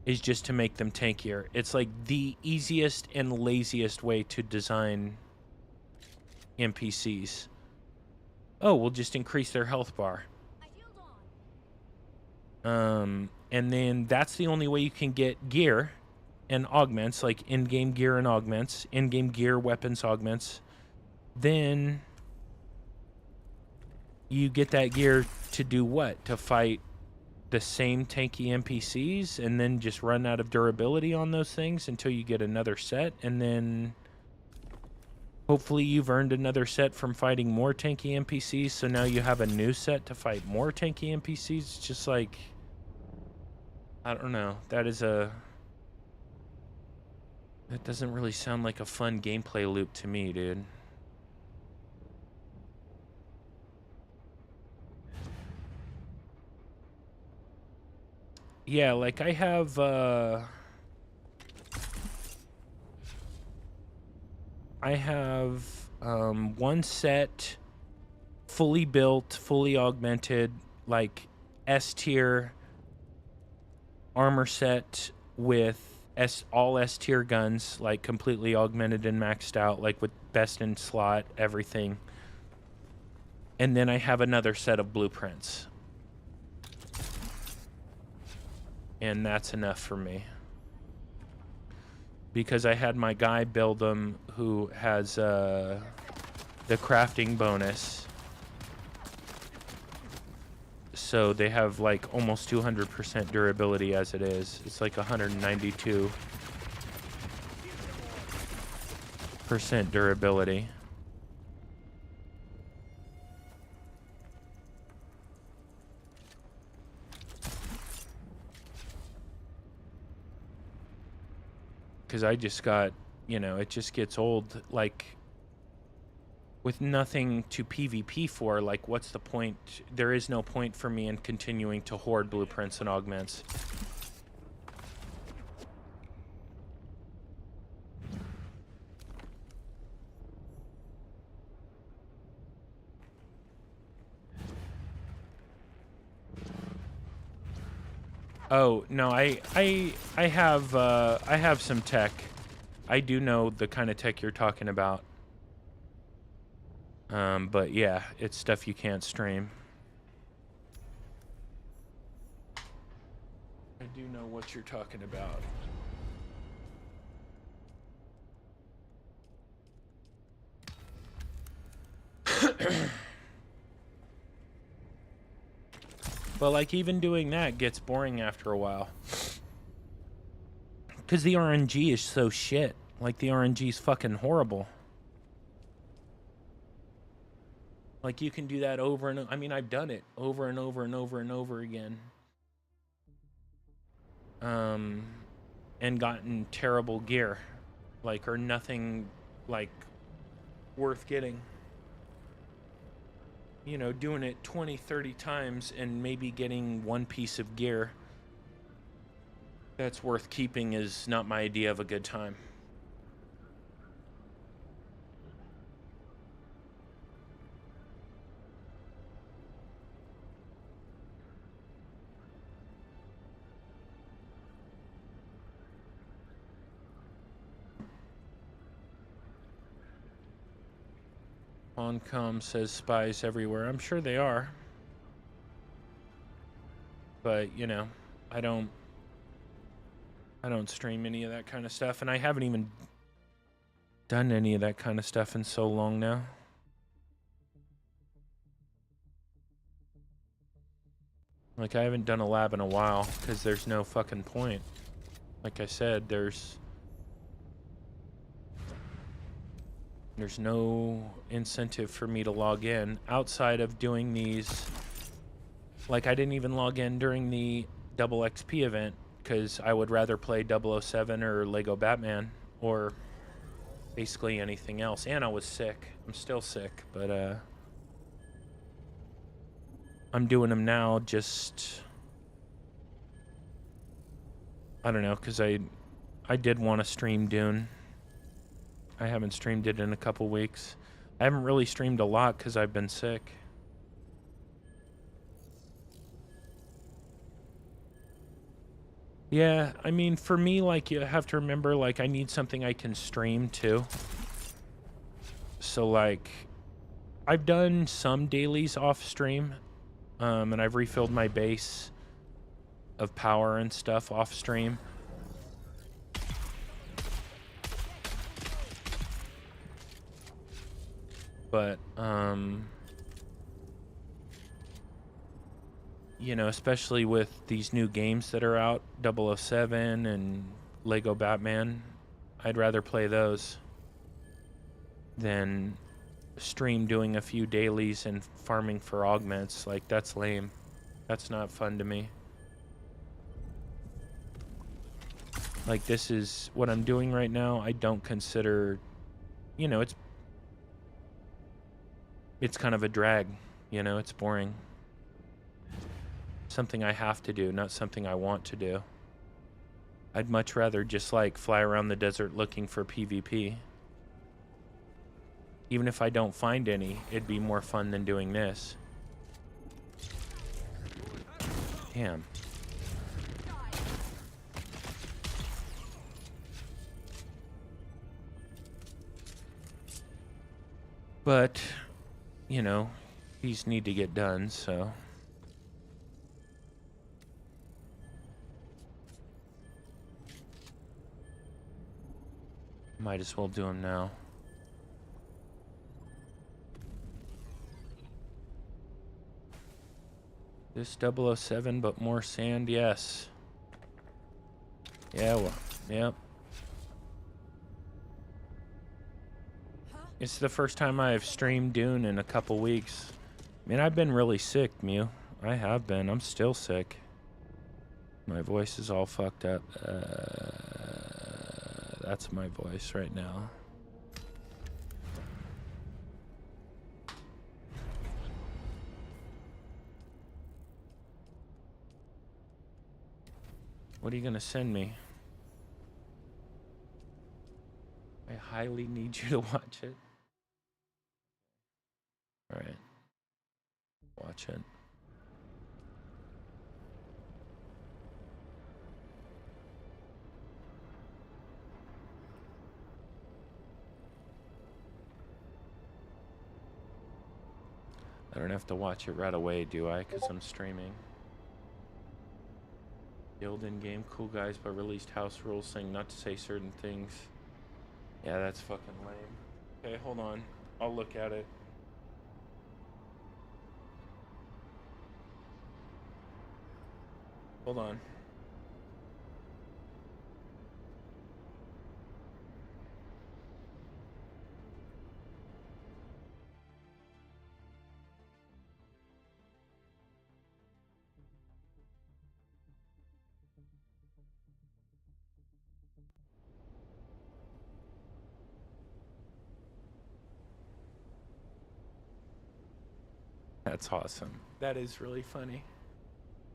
is just to make them tankier. It's like the easiest and laziest way to design NPCs. Oh, we'll just increase their health bar. And then that's the only way you can get gear and augments, like in-game gear and augments, in-game gear, weapons, augments. Then you get that gear to do what? To fight the same tanky NPCs and then just run out of durability on those things until you get another set, and then hopefully you've earned another set from fighting more tanky NPCs, so now you have a new set to fight more tanky NPCs. It's just like, I don't know. That doesn't really sound like a fun gameplay loop to me, dude. Yeah, like I have one set fully built, fully augmented, like S tier armor set with all S tier guns, like completely augmented and maxed out, like with best in slot, everything. And then I have another set of blueprints. And that's enough for me. Because I had my guy build them who has the crafting bonus. So they have like almost 200% durability as it is. It's like 192% durability. Because I just got, you know, it just gets old, like, with nothing to PvP for. Like, what's the point? There is no point for me in continuing to hoard blueprints and augments. Oh no, I have some tech. I do know the kind of tech you're talking about. But yeah, it's stuff you can't stream. I do know what you're talking about. But like even doing that gets boring after a while. Because the RNG is so shit. Like the RNG is fucking horrible. Like you can do that over and I mean I've done it over and over and over and over again. And gotten terrible gear. Like or nothing like worth getting. You know, doing it 20, 30 times and maybe getting one piece of gear that's worth keeping is not my idea of a good time. Oncom says spies everywhere. I'm sure they are. But, you know, I don't stream any of that kind of stuff, and I haven't even done any of that kind of stuff in so long now. Like, I haven't done a lab in a while, because there's no fucking point. Like I said, there's no incentive for me to log in outside of doing these. Like, I didn't even log in during the double XP event because I would rather play 007 or Lego Batman or basically anything else. And I was sick. I'm still sick, but I'm doing them now just, I don't know, because I did want to stream Dune. I haven't streamed it in a couple weeks. I haven't really streamed a lot because I've been sick. Yeah, I mean, for me, like, you have to remember, like, I need something I can stream, too. So, like, I've done some dailies off stream, and I've refilled my base of power and stuff off stream. But, you know, especially with these new games that are out, 007 and Lego Batman, I'd rather play those than stream doing a few dailies and farming for augments. Like, that's lame. That's not fun to me. Like, this is what I'm doing right now. I don't consider, you know, it's kind of a drag, you know, it's boring. Something I have to do, not something I want to do. I'd much rather just like fly around the desert looking for PvP. Even if I don't find any, it'd be more fun than doing this. Damn. But, you know, these need to get done, so. Might as well do them now. This 007, but more sand, yes. Yeah, well, yep. It's the first time I've streamed Dune in a couple weeks. I mean, I've been really sick, Mew. I have been. I'm still sick. My voice is all fucked up. That's my voice right now. What are you gonna send me? I highly need you to watch it. All right. Watch it. I don't have to watch it right away, do I? Because I'm streaming. Guild in game, cool guys, but released house rules saying not to say certain things. Yeah, that's fucking lame. Okay, hold on. I'll look at it. Hold on. That's awesome. That is really funny.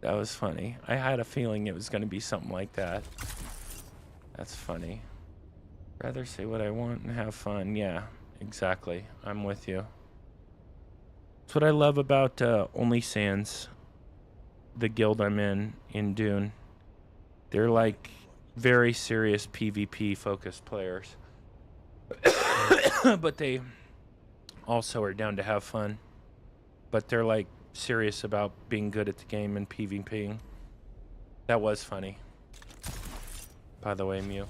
That was funny. I had a feeling it was going to be something like that. That's funny. Rather say what I want and have fun. Yeah, exactly. I'm with you. That's what I love about Only Sans, the guild I'm in DUNE. They're like very serious PvP focused players. But they also are down to have fun. But they're like serious about being good at the game and PvPing. That was funny. By the way, Mew.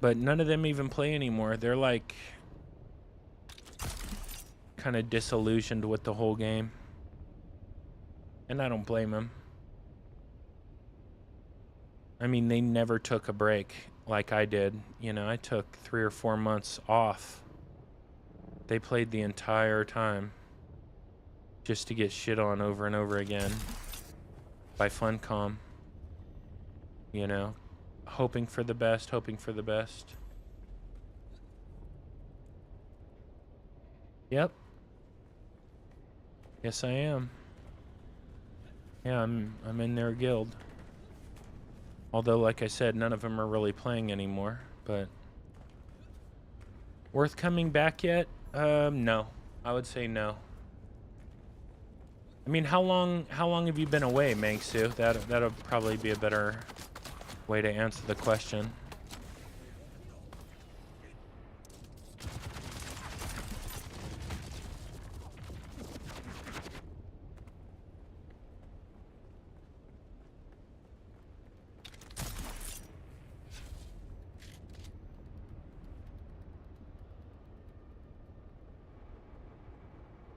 But none of them even play anymore. They're like kind of disillusioned with the whole game. And I don't blame them. I mean, they never took a break like I did. You know, I took 3 or 4 months off. They played the entire time just to get shit on over and over again by Funcom. You know, hoping for the best, hoping for the best. Yep. Yes, I am. Yeah, I'm in their guild. Although, like I said, none of them are really playing anymore, but worth coming back yet? No. I would say no. I mean, how long have you been away, Mangsu? That'll probably be a better way to answer the question.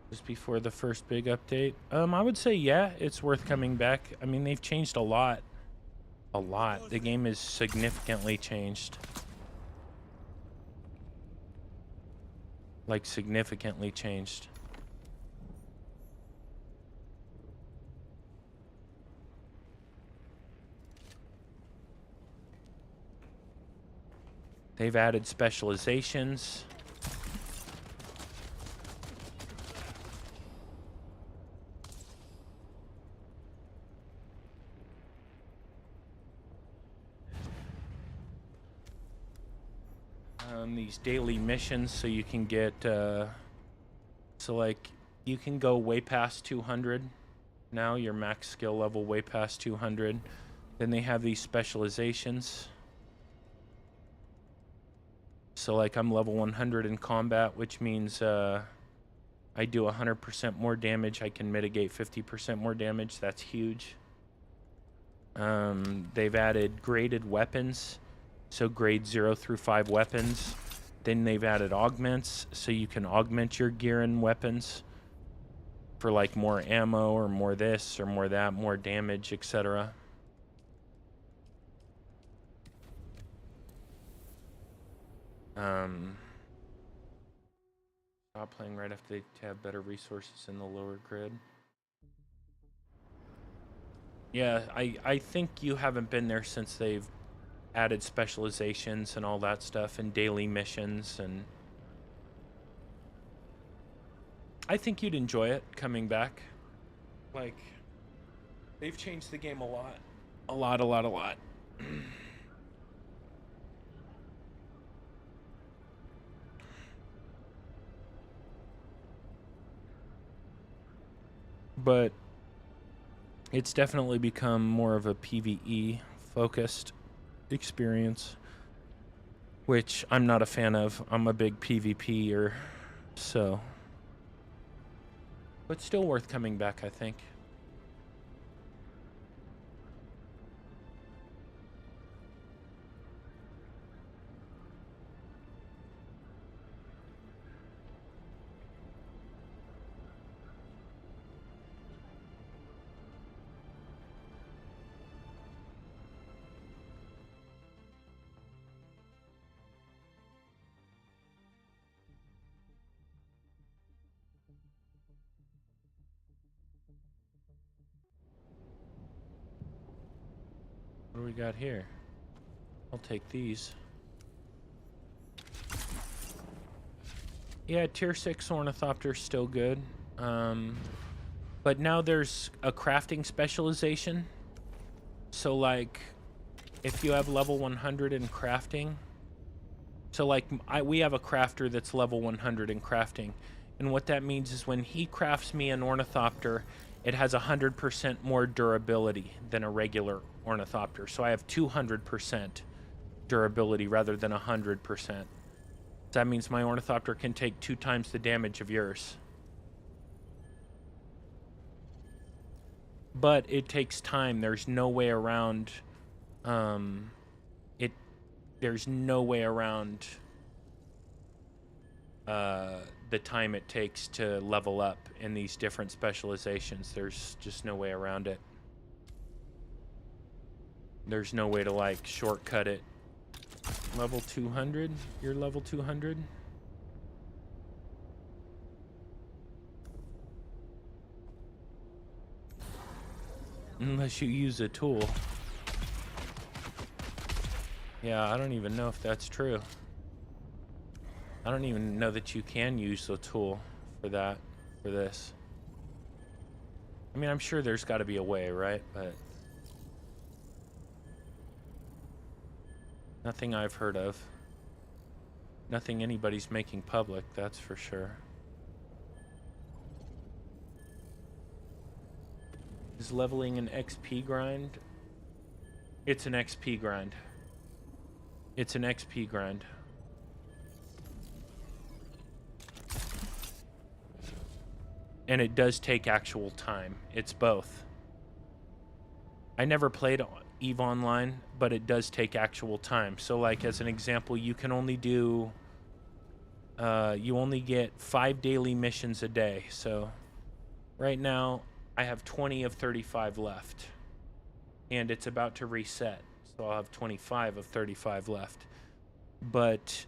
Just before the first big update. I would say yeah, it's worth coming back. I mean, they've changed a lot. A lot. The game is significantly changed. Like, significantly changed. They've added specializations. These daily missions, so you can get so like you can go way past 200 now, your max skill level way past 200. Then they have these specializations, so like I'm level 100 in combat, which means I do 100% more damage. I can mitigate 50% more damage. That's huge. They've added graded weapons, so grade 0 through 5 weapons. Then they've added augments, so you can augment your gear and weapons for like more ammo or more this or more that, more damage, etc. Stop playing right after they have better resources in the lower grid. Yeah, I think you haven't been there since they've added specializations and all that stuff and daily missions, and I think you'd enjoy it coming back. Like, they've changed the game a lot. A lot. But it's definitely become more of a PvE focused experience. which I'm not a fan of. I'm a big PvPer, so. But still worth coming back, I think. What do we got here? I'll take these. Yeah, tier 6 ornithopter's still good. But now there's a crafting specialization. So like, if you have level 100 in crafting, so like we have a crafter that's level 100 in crafting. And what that means is when he crafts me an ornithopter, it has 100% more durability than a regular ornithopter. So I have 200% durability rather than 100%. That means my ornithopter can take 2 times the damage of yours. But it takes time. There's no way around there's no way around the time it takes to level up in these different specializations. There's just no way around it. There's no way to like shortcut it. Level 200? You're level 200? Unless you use a tool. Yeah, I don't even know if that's true. I don't even know that you can use the tool for that, for this. I mean, I'm sure there's got to be a way, right? But nothing I've heard of. Nothing anybody's making public, that's for sure. Is leveling an XP grind? It's an XP grind. It's an XP grind. And it does take actual time. It's both. I never played EVE Online, but it does take actual time. So like as an example, you can only do you only get 5 daily missions a day. So right now I have 20 of 35 left. And it's about to reset. So I'll have 25 of 35 left. But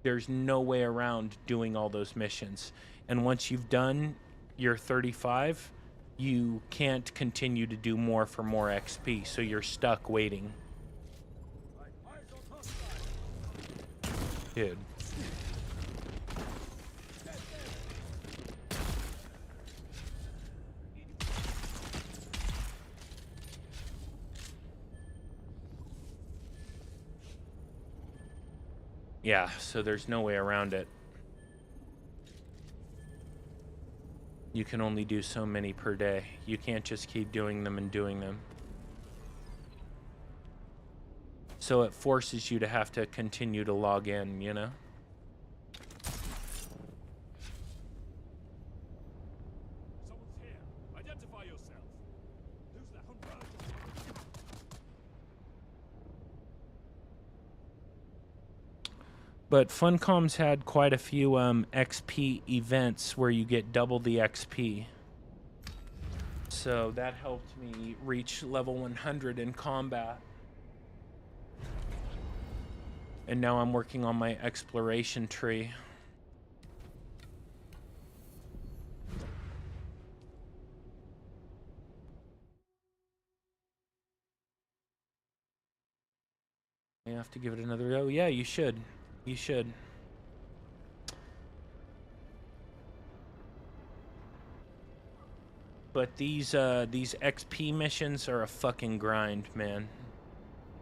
there's no way around doing all those missions. And once you've done your 35, you can't continue to do more for more XP, so you're stuck waiting. Dude. Yeah, so there's no way around it. You can only do so many per day. You can't just keep doing them and doing them. So it forces you to have to continue to log in, you know? Someone's here. Identify yourself. Who's the hunter? But Funcom's had quite a few XP events where you get double the XP. So that helped me reach level 100 in combat. And now I'm working on my exploration tree. I have to give it another go. Yeah, you should. You should. But these XP missions are a fucking grind, man.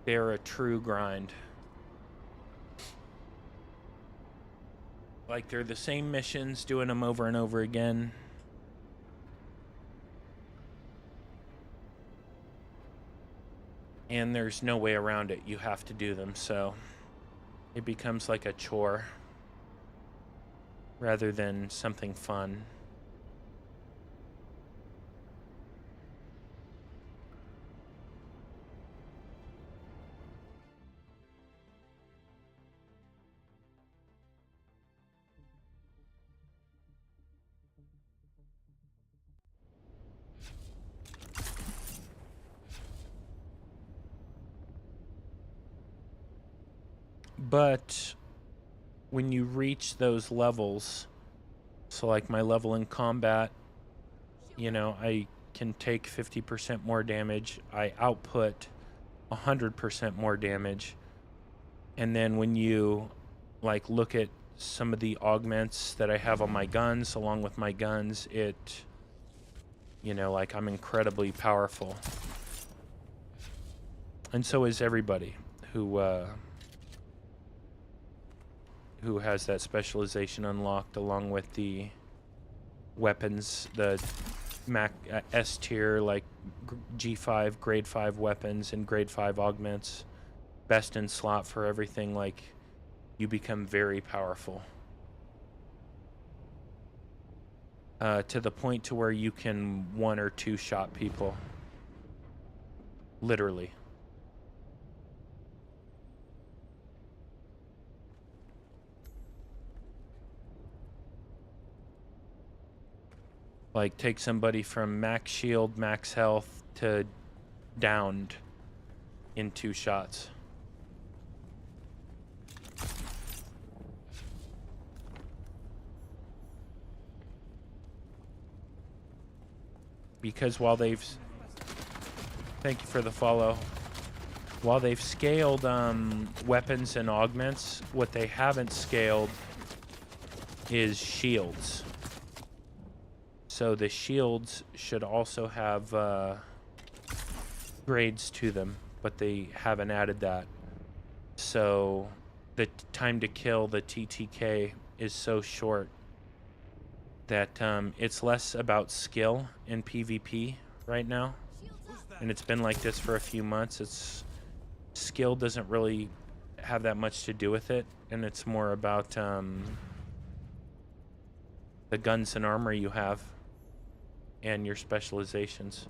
They're a true grind. Like, they're the same missions, doing them over and over again. And there's no way around it. You have to do them, so... It becomes like a chore rather than something fun. But when you reach those levels, so like my level in combat, you know, I can take 50% more damage. I output 100% more damage. And then when you like look at some of the augments that I have on my guns, along with my guns, it, you know, like I'm incredibly powerful. And so is everybody who has that specialization unlocked, along with the weapons, the S tier, like G5, grade 5 weapons and grade 5 augments, best in slot for everything. Like, you become very powerful. To the point to where you can 1 or 2 shot people. Literally. Like, take somebody from max shield, max health to downed in 2 shots. Because while they've... Thank you for the follow. While they've scaled weapons and augments, what they haven't scaled is shields. So the shields should also have grades to them, but they haven't added that. So the time to kill, the TTK, is so short that it's less about skill in PvP right now. And it's been like this for a few months. Skill doesn't really have that much to do with it, and it's more about the guns and armor you have and your specializations.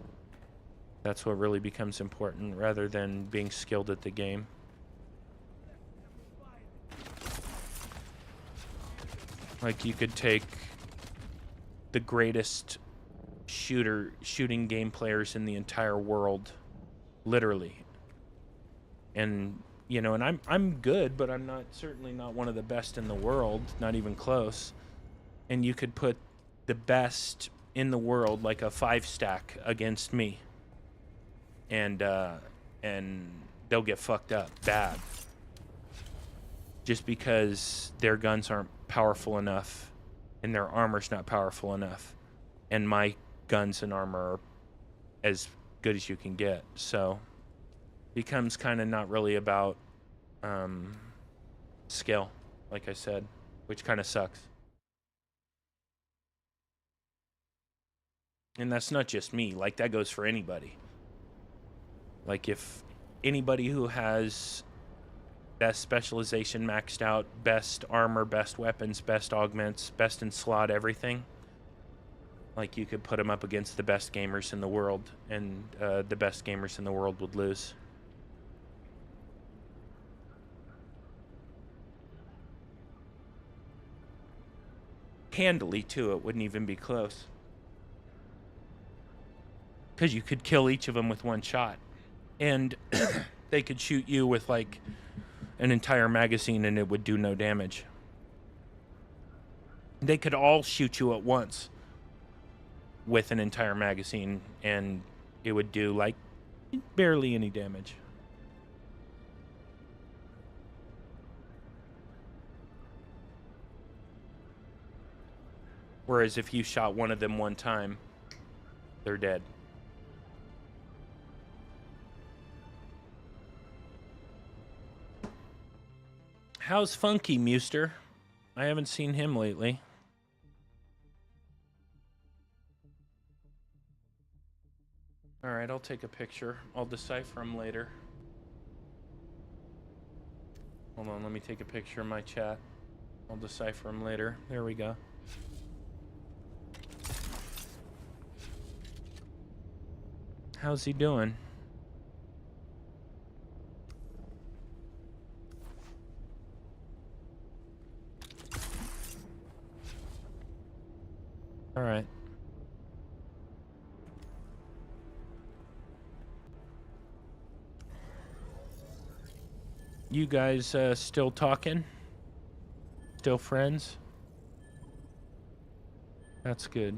That's what really becomes important, rather than being skilled at the game. Like, you could take the greatest shooting game players in the entire world, literally, and you know, and I'm good, but I'm certainly not one of the best in the world, not even close. And you could put the best in the world, like a 5-stack, against me, and they'll get fucked up bad, just because their guns aren't powerful enough and their armor's not powerful enough, and my guns and armor are as good as you can get. So becomes kind of not really about skill, like I said, which kind of sucks. And that's not just me, like that goes for anybody. Like, if anybody who has best specialization maxed out, best armor, best weapons, best augments, best in slot, everything, like, you could put them up against the best gamers in the world, and the best gamers in the world would lose. Handily, too. It wouldn't even be close. Because you could kill each of them with 1 shot. And they could shoot you with, like, an entire magazine and it would do no damage. They could all shoot you at once with an entire magazine and it would do, like, barely any damage. Whereas if you shot one of them 1 time, they're dead. How's Funky, Muster? I haven't seen him lately. Alright, I'll take a picture. I'll decipher him later. Hold on, let me take a picture of my chat. I'll decipher them later. There we go. How's he doing? All right. You guys still talking? Still friends? That's good.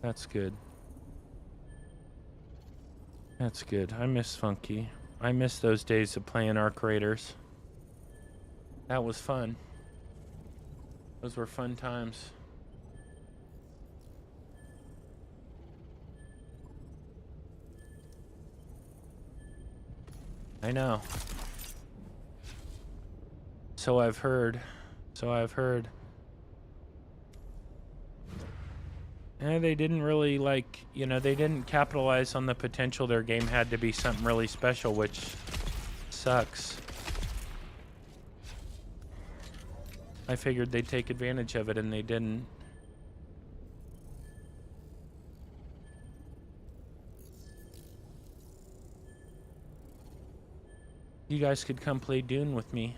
That's good. That's good. I miss Funky. I miss those days of playing Arc Raiders. That was fun. Those were fun times. I know. So I've heard. So I've heard. And they didn't really, like, you know, they didn't capitalize on the potential their game had to be something really special, which sucks. I figured they'd take advantage of it, and they didn't. You guys could come play Dune with me.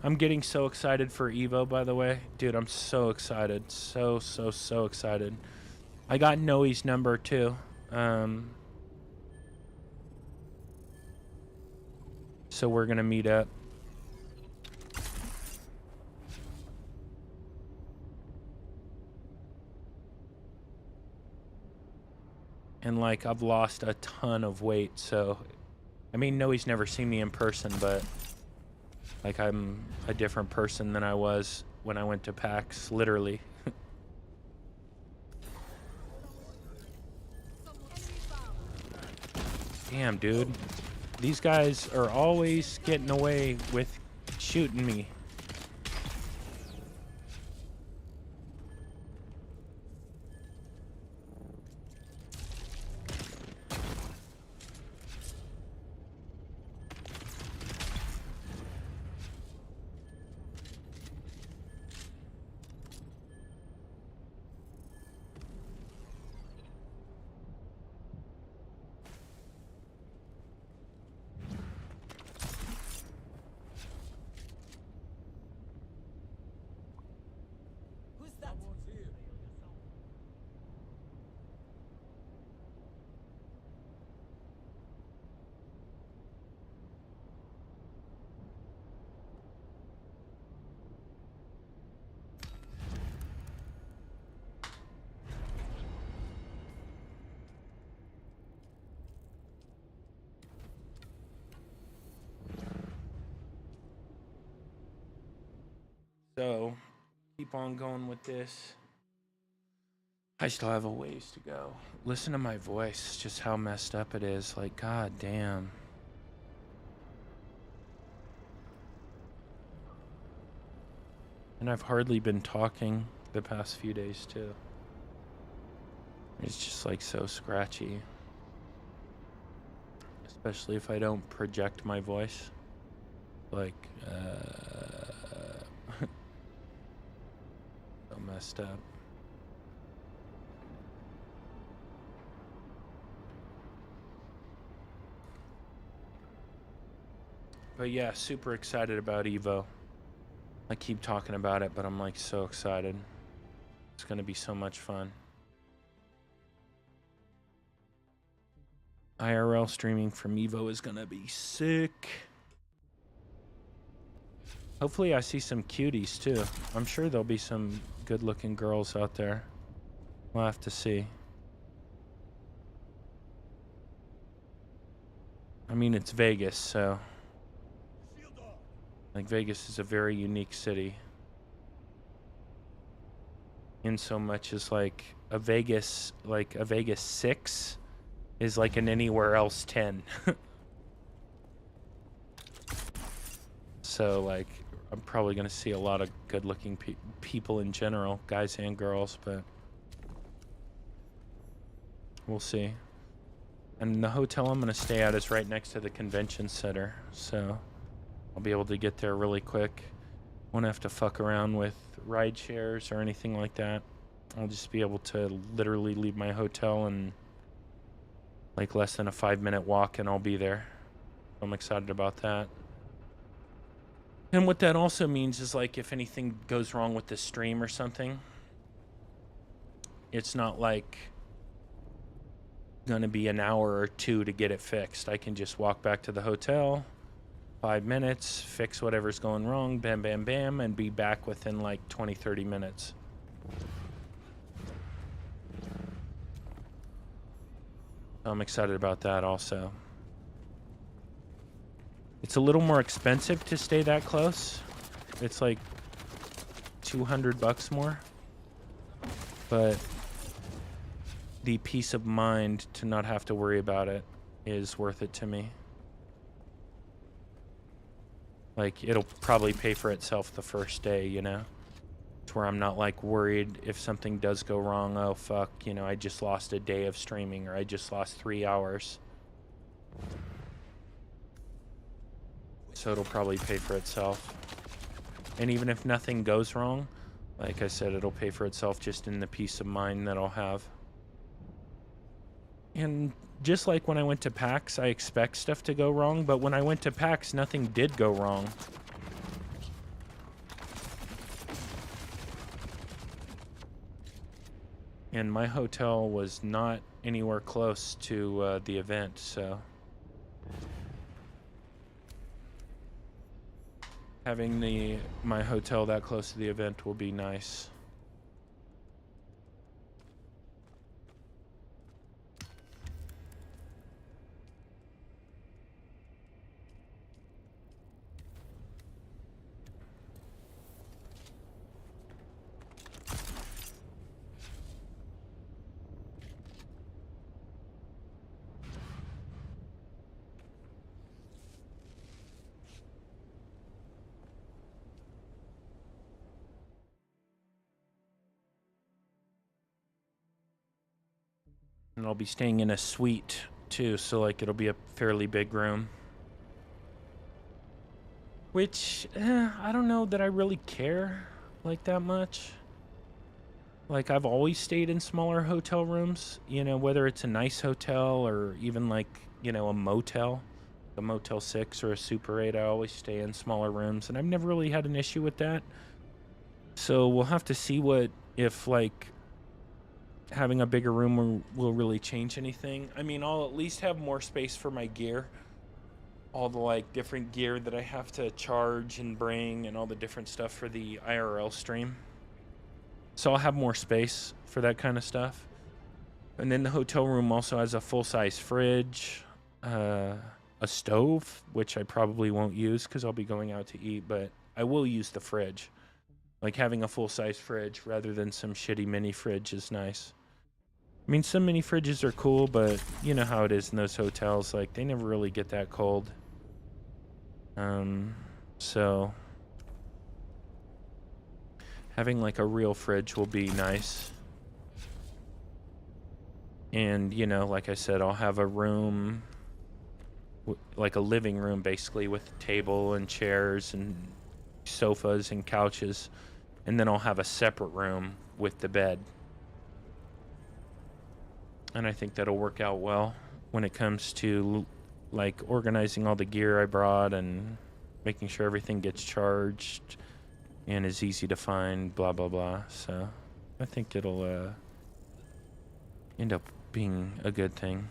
I'm getting so excited for Evo, by the way. Dude, I'm so excited. So excited. I got Noe's number, too. So we're going to meet up. And, like, I've lost a ton of weight, so... I mean, Noe's never seen me in person, but... Like, I'm a different person than I was when I went to PAX, literally. Damn, dude. These guys are always getting away with shooting me. So, keep on going with this. I still have a ways to go. Listen to my voice, just how messed up it is. Like, god damn. And I've hardly been talking the past few days, too. It's just, like, so scratchy. Especially if I don't project my voice. Like, so messed up. But yeah, super excited about Evo. I keep talking about it, but I'm like so excited. It's gonna be so much fun. IRL streaming from Evo is gonna be sick. Hopefully I see some cuties too. I'm sure there'll be some good looking girls out there. We'll have to see. I mean, it's Vegas, so... Like, Vegas is a very unique city. In so much as, like, a Vegas 6 is like an anywhere else 10. So, like, I'm probably going to see a lot of good-looking people in general, guys and girls, but we'll see. And the hotel I'm going to stay at is right next to the convention center, so I'll be able to get there really quick. Won't have to fuck around with ride shares or anything like that. I'll just be able to literally leave my hotel in like less than a 5-minute walk and I'll be there. I'm excited about that. And what that also means is, like, if anything goes wrong with the stream or something, it's not like gonna be an hour or two to get it fixed. I can just walk back to the hotel, 5 minutes, fix whatever's going wrong, bam, bam, bam, and be back within like 20-30 minutes. I'm excited about that also. It's a little more expensive to stay that close. It's like $200 more. But the peace of mind to not have to worry about it is worth it to me. Like, it'll probably pay for itself the first day, you know? It's where I'm not, like, worried if something does go wrong. Oh, fuck, you know, I just lost a day of streaming, or I just lost 3 hours. So it'll probably pay for itself. And even if nothing goes wrong, like I said, it'll pay for itself just in the peace of mind that I'll have. And just like when I went to PAX, I expect stuff to go wrong, but when I went to PAX, nothing did go wrong. And my hotel was not anywhere close to the event, so having my hotel that close to the event will be nice. And I'll be staying in a suite too, so like it'll be a fairly big room. Which, I don't know that I really care like that much. Like, I've always stayed in smaller hotel rooms, you know, whether it's a nice hotel or even like, you know, a motel, a Motel 6 or a Super 8. I always stay in smaller rooms, and I've never really had an issue with that. So we'll have to see if like having a bigger room will really change anything. I mean, I'll at least have more space for my gear. All the like different gear that I have to charge and bring and all the different stuff for the IRL stream. So I'll have more space for that kind of stuff. And then the hotel room also has a full-size fridge, a stove, which I probably won't use because I'll be going out to eat, but I will use the fridge. Like, having a full-size fridge rather than some shitty mini fridge is nice. I mean, some mini fridges are cool, but you know how it is in those hotels. Like, they never really get that cold. So having like a real fridge will be nice. And, you know, like I said, I'll have a room, like a living room basically, with a table and chairs and sofas and couches. And then I'll have a separate room with the bed. And I think that'll work out well when it comes to like organizing all the gear I brought and making sure everything gets charged and is easy to find, blah, blah, blah. So I think it'll end up being a good thing.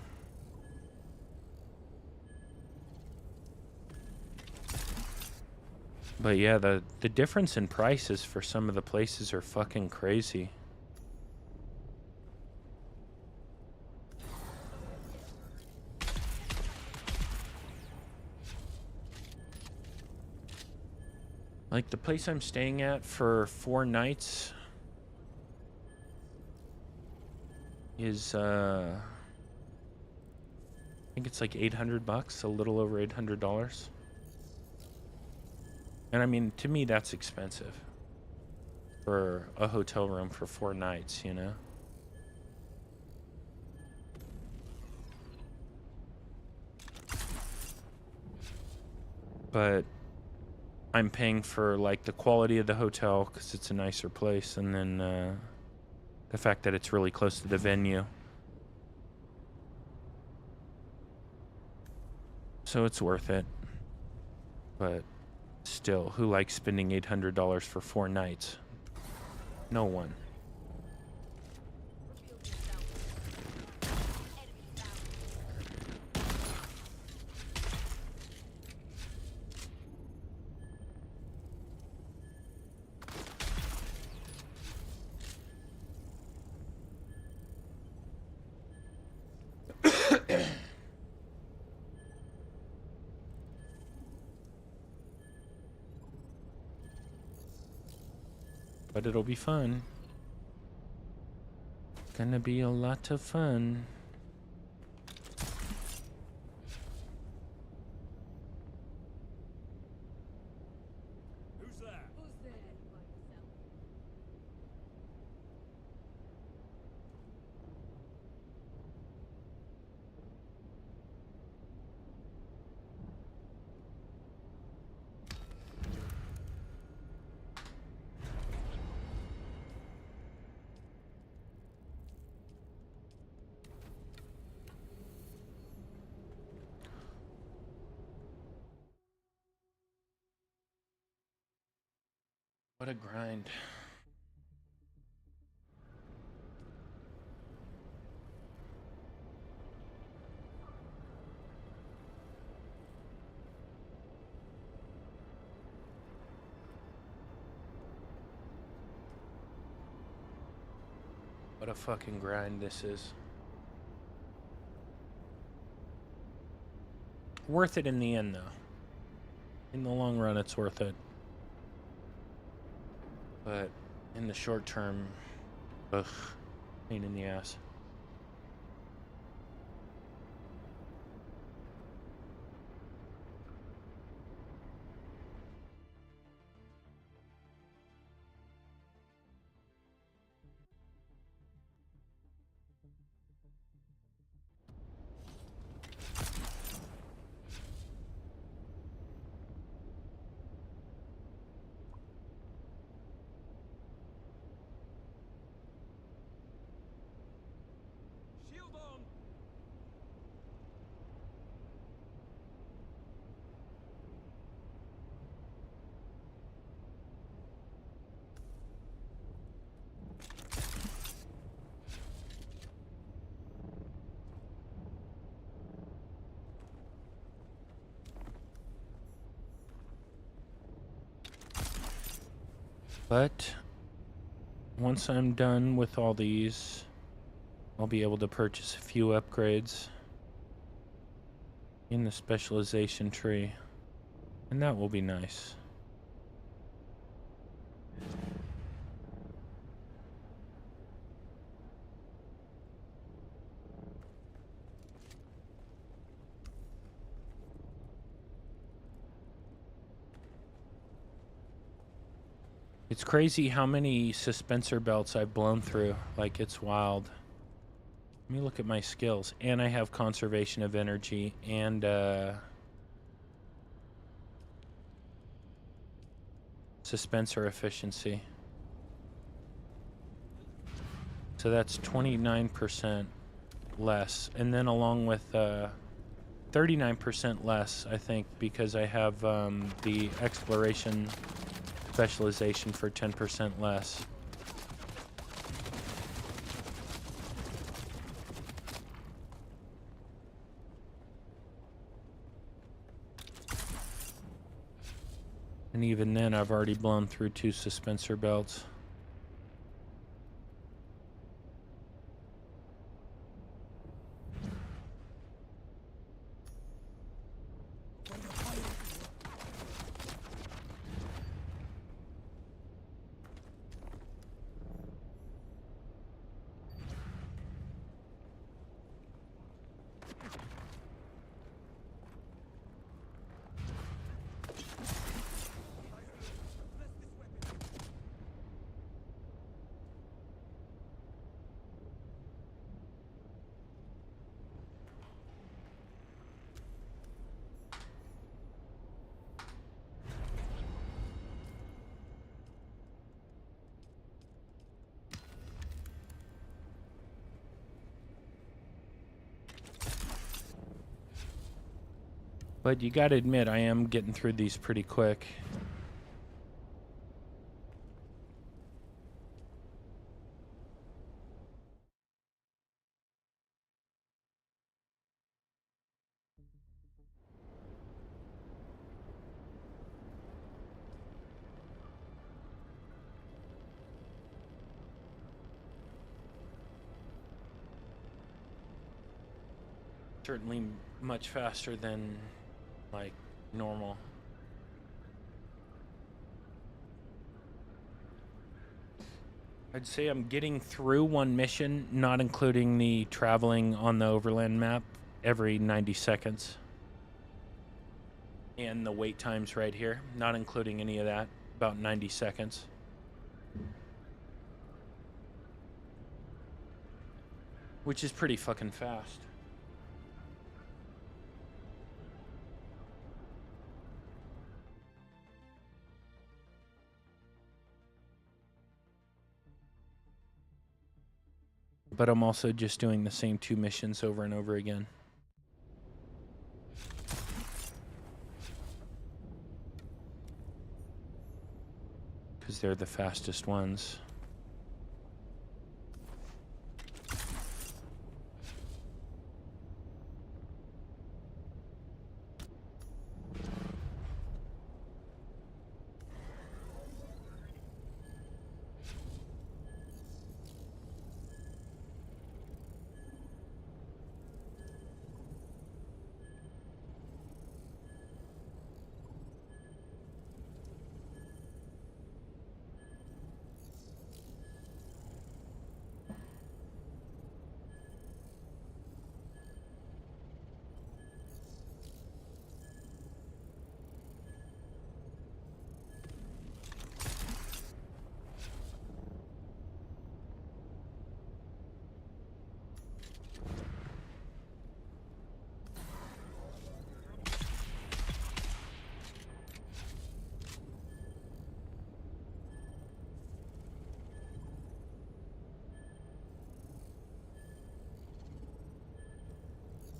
But yeah, the difference in prices for some of the places are fucking crazy. Like, the place I'm staying at for 4 nights is, I think it's like $800, a little over $800. And I mean, to me, that's expensive for a hotel room for 4 nights, you know? but I'm paying for like the quality of the hotel because it's a nicer place, and then the fact that it's really close to the venue. So it's worth it. But still, who likes spending $800 for 4 nights? No one. But it'll be fun. Gonna be a lot of fun. Who's there? Who's there by yourself? What a grind. What a fucking grind this is. Worth it in the end, though. In the long run, it's worth it. But in the short term, ugh, pain in the ass. Shield on! But once I'm done with all these, I'll be able to purchase a few upgrades in the specialization tree, and that will be nice. It's crazy how many suspensor belts I've blown through. Like, it's wild. Let me look at my skills. And I have conservation of energy and suspensor efficiency. So that's 29% less. And then along with 39% less, I think, because I have the exploration specialization for 10% less. And even then, I've already blown through 2 suspensor belts. But you gotta admit, I am getting through these pretty quick. Certainly much faster than, like, normal. I'd say I'm getting through one mission, not including the traveling on the overland map every 90 seconds. And the wait times right here, not including any of that, about 90 seconds. Which is pretty fucking fast. But I'm also just doing the same 2 missions over and over again. Because they're the fastest ones.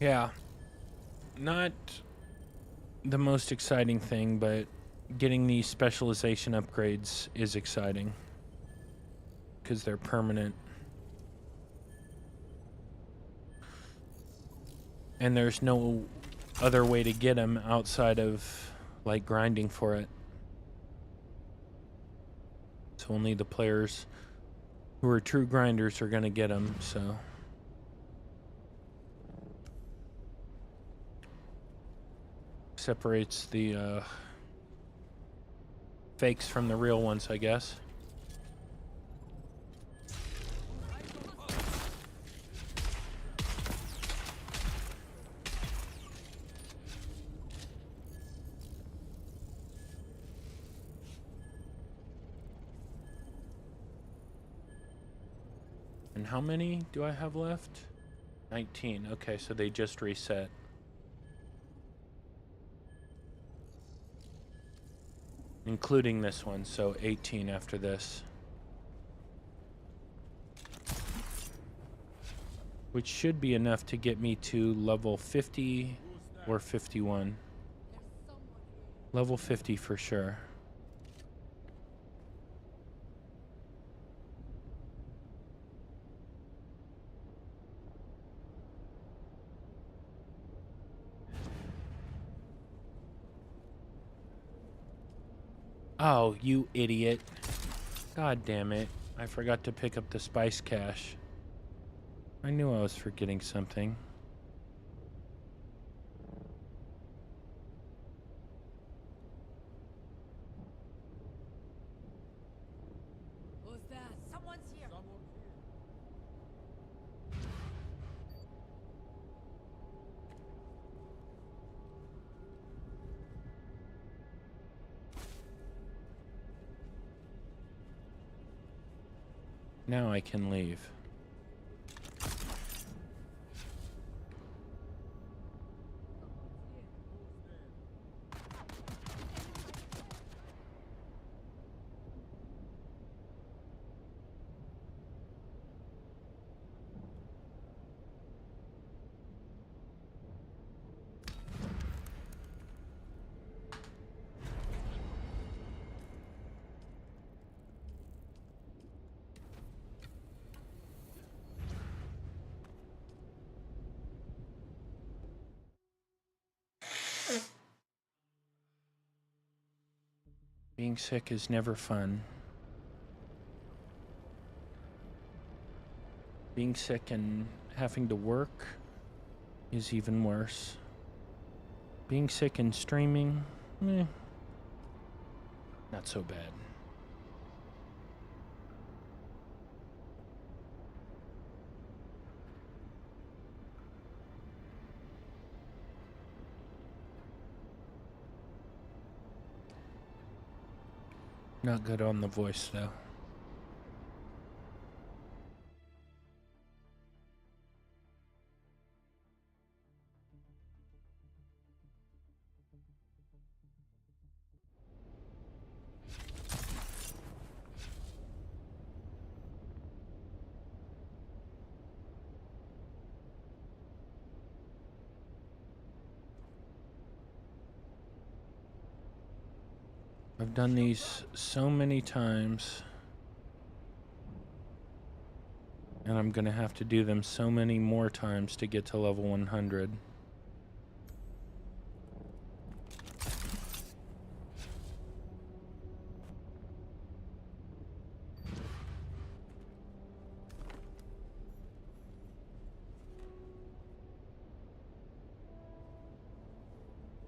Yeah. Not the most exciting thing, but getting these specialization upgrades is exciting. Because they're permanent. And there's no other way to get them outside of, like, grinding for it. So only the players who are true grinders are going to get them, so... separates the fakes from the real ones, I guess. And how many do I have left? 19. Okay, so they just reset. Including this one, so 18 after this. Which should be enough to get me to level 50 or 51. Level 50 for sure. Oh, you idiot. God damn it. I forgot to pick up the spice cache. I knew I was forgetting something. Who's that? Someone's here. Now I can leave. Being sick is never fun. Being sick and having to work is even worse. Being sick and streaming, not so bad. Not good on the voice, though. I've done these so many times, and I'm gonna have to do them so many more times to get to level 100.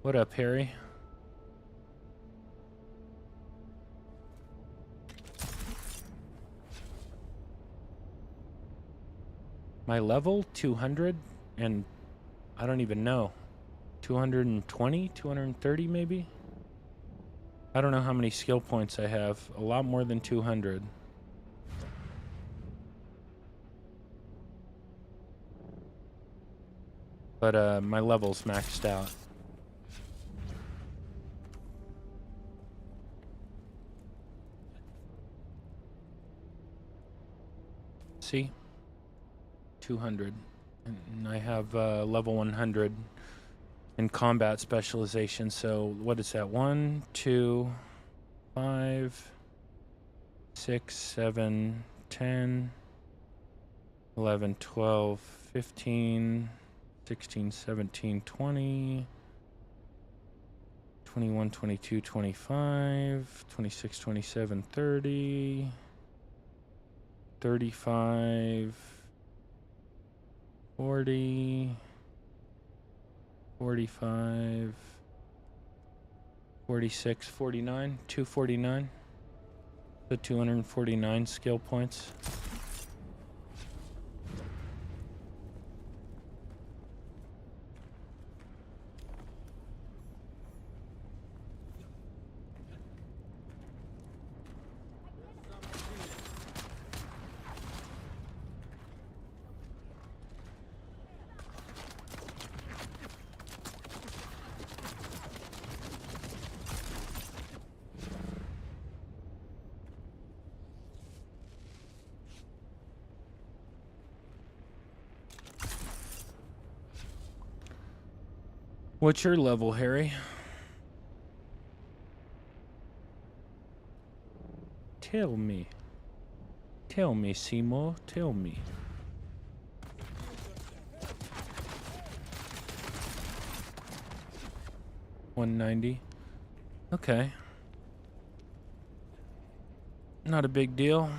What up, Harry? My level 200, and I don't even know, 220, 230 maybe? I don't know how many skill points I have. A lot more than 200. But my level's maxed out. See? 200. And I have level 100 in combat specialization. So what is that? 1, 2, 5, 6, 7, 10, 11, 12, 15, 16, 17, 20, 21, 22, 25, 26, 27, 30, 35, 40, 45, 46, 49, 249. The 249 skill points. What's your level, Harry? Tell me. Tell me, Seymour. Tell me. $190. Okay. Not a big deal.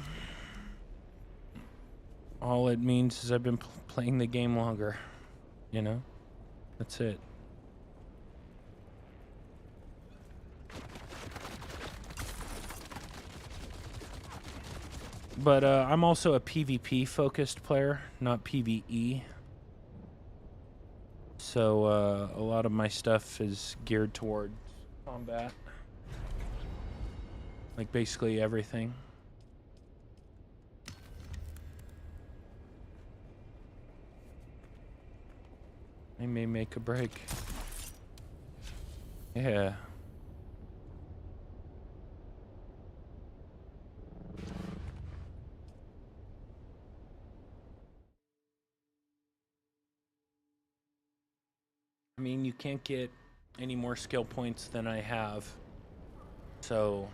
All it means is I've been playing the game longer. You know? That's it. But I'm also a PvP focused player, not PvE. So a lot of my stuff is geared towards combat. Like basically everything. I may make a break. Yeah. I mean, you can't get any more skill points than I have. So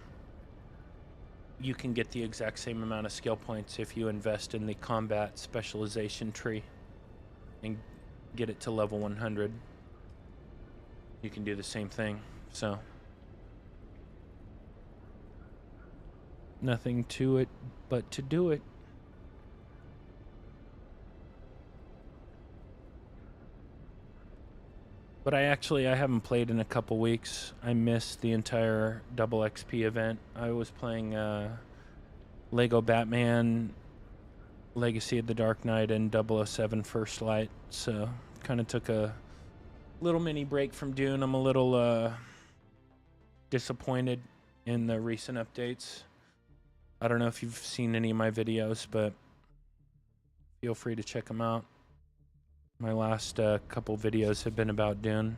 you can get the exact same amount of skill points if you invest in the combat specialization tree and get it to level 100. You can do the same thing. So nothing to it but to do it. But I haven't played in a couple weeks. I missed the entire double XP event. I was playing Lego Batman, Legacy of the Dark Knight, and 007 First Light. So kind of took a little mini break from Dune. I'm a little disappointed in the recent updates. I don't know if you've seen any of my videos, but feel free to check them out. My last couple videos have been about Dune.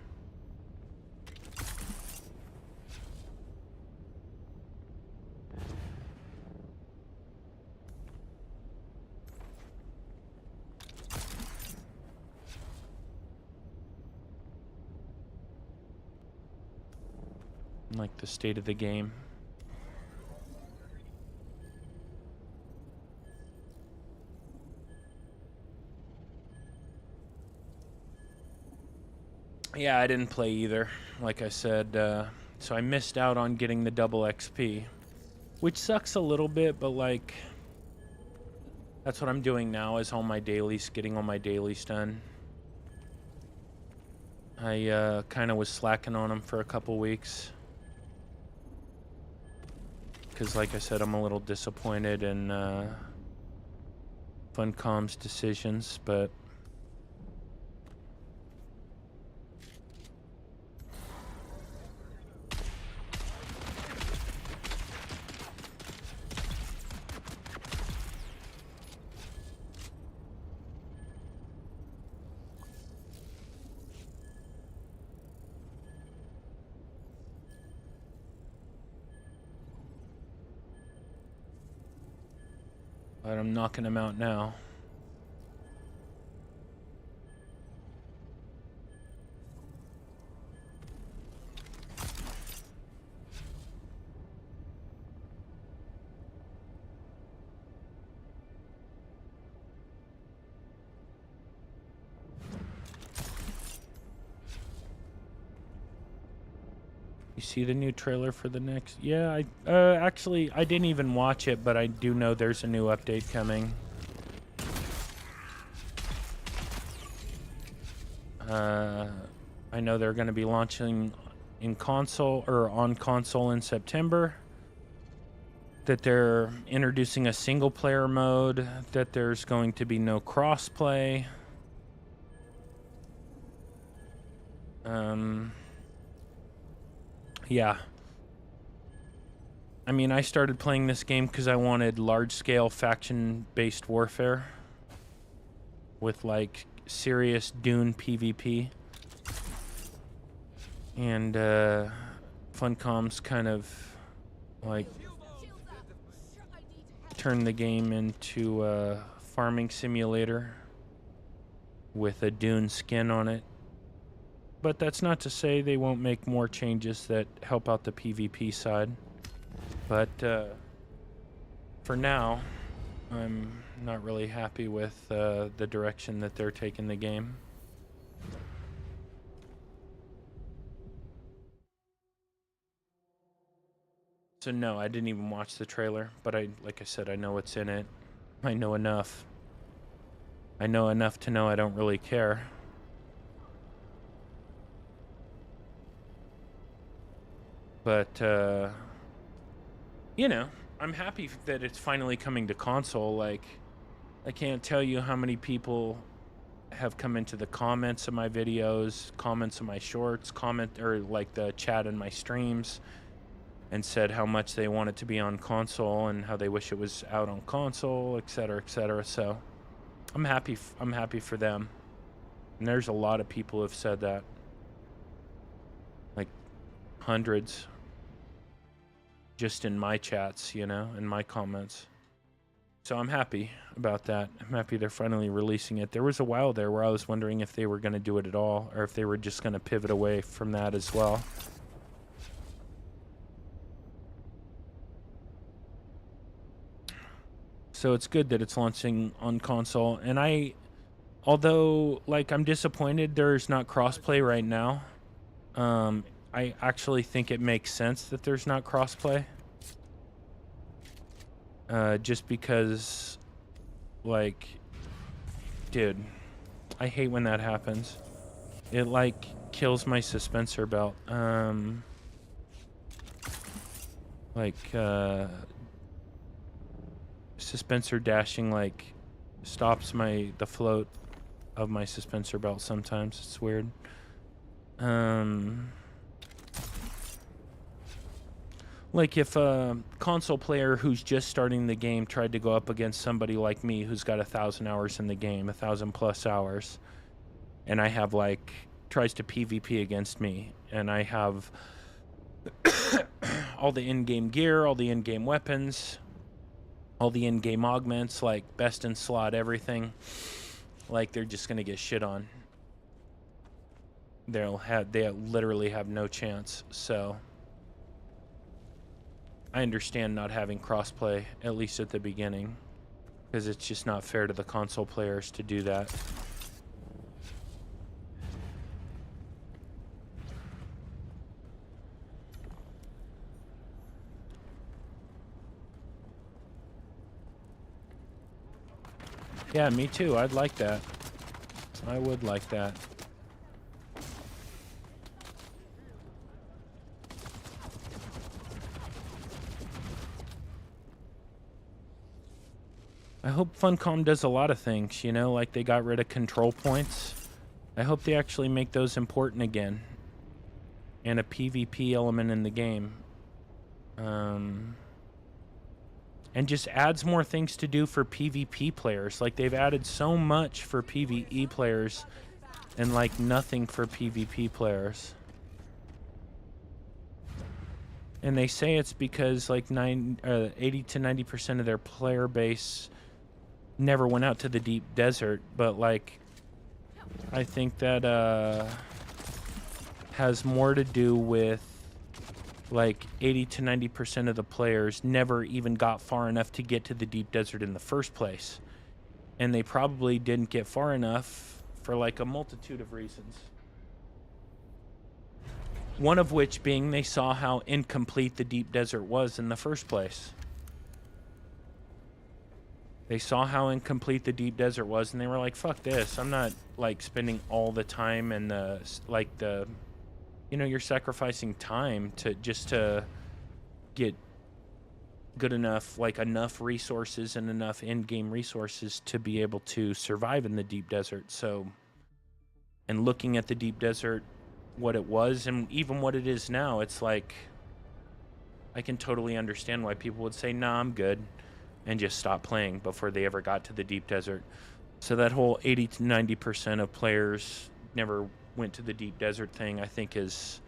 Like the state of the game. Yeah, I didn't play either, like I said, so I missed out on getting the double XP, which sucks a little bit, but like, that's what I'm doing now, is all my dailies, getting all my dailies done. I kind of was slacking on them for a couple weeks, because like I said, I'm a little disappointed in Funcom's decisions, but I'm knocking him out now. You see the new trailer for the next? Yeah, actually, I didn't even watch it, but I do know there's a new update coming. I know they're going to be launching in console, or on console, in September. That they're introducing a single player mode, that there's going to be no crossplay. Yeah. I mean, I started playing this game because I wanted large-scale faction-based warfare with, like, serious Dune PvP. And, Funcom's kind of, like, turned the game into a farming simulator with a Dune skin on it. But that's not to say they won't make more changes that help out the PvP side. But for now, I'm not really happy with the direction that they're taking the game. So no, I didn't even watch the trailer, but like I said, I know what's in it. I know enough. I know enough to know I don't really care. But, you know, I'm happy that it's finally coming to console. Like, I can't tell you how many people have come into the comments of my videos, comments of my shorts, or like the chat in my streams, and said how much they want it to be on console and how they wish it was out on console, etc., etc. So, I'm happy for them. And there's a lot of people who have said that. Like, hundreds. Just in my chats, you know, in my comments. So I'm happy about that. I'm happy they're finally releasing it. There was a while there where I was wondering if they were going to do it at all, or if they were just going to pivot away from that as well. So it's good that it's launching on console. And although, like, I'm disappointed there's not crossplay right now. I actually think it makes sense that there's not crossplay. just because, like, dude, I hate when that happens. It, like, kills my suspensor belt. Suspensor dashing, like, stops the float of my suspensor belt sometimes. It's weird. Like if a console player who's just starting the game tried to go up against somebody like me who's got 1,000 hours in the game, 1,000+ hours, and I have, like, tries to PvP against me, and I have all the in-game gear, all the in-game weapons, all the in-game augments, like best in slot, everything, like, they're just gonna get shit on. They literally have no chance. So I understand not having crossplay, at least at the beginning, because it's just not fair to the console players to do that. Yeah, me too. I'd like that. I would like that. I hope Funcom does a lot of things, you know, like they got rid of control points. I hope they actually make those important again. And a PvP element in the game. And just adds more things to do for PvP players. Like, they've added so much for PvE players and, like, nothing for PvP players. And they say it's because, like, 80 to 90% of their player base never went out to the deep desert, but, like, I think that has more to do with, like, 80 to 90% of the players never even got far enough to get to the deep desert in the first place, and they probably didn't get far enough for, like, a multitude of reasons, one of which being they saw how incomplete the deep desert was in the first place. They saw how incomplete the deep desert was, and they were like, fuck this. I'm not, like, spending all the time and you know, you're sacrificing time to get good enough, like, enough resources and enough in-game resources to be able to survive in the deep desert. So, and looking at the deep desert, what it was and even what it is now, it's like, I can totally understand why people would say, nah, I'm good, and just stop playing before they ever got to the deep desert. So that whole 80 to 90% of players never went to the deep desert thing, I think, is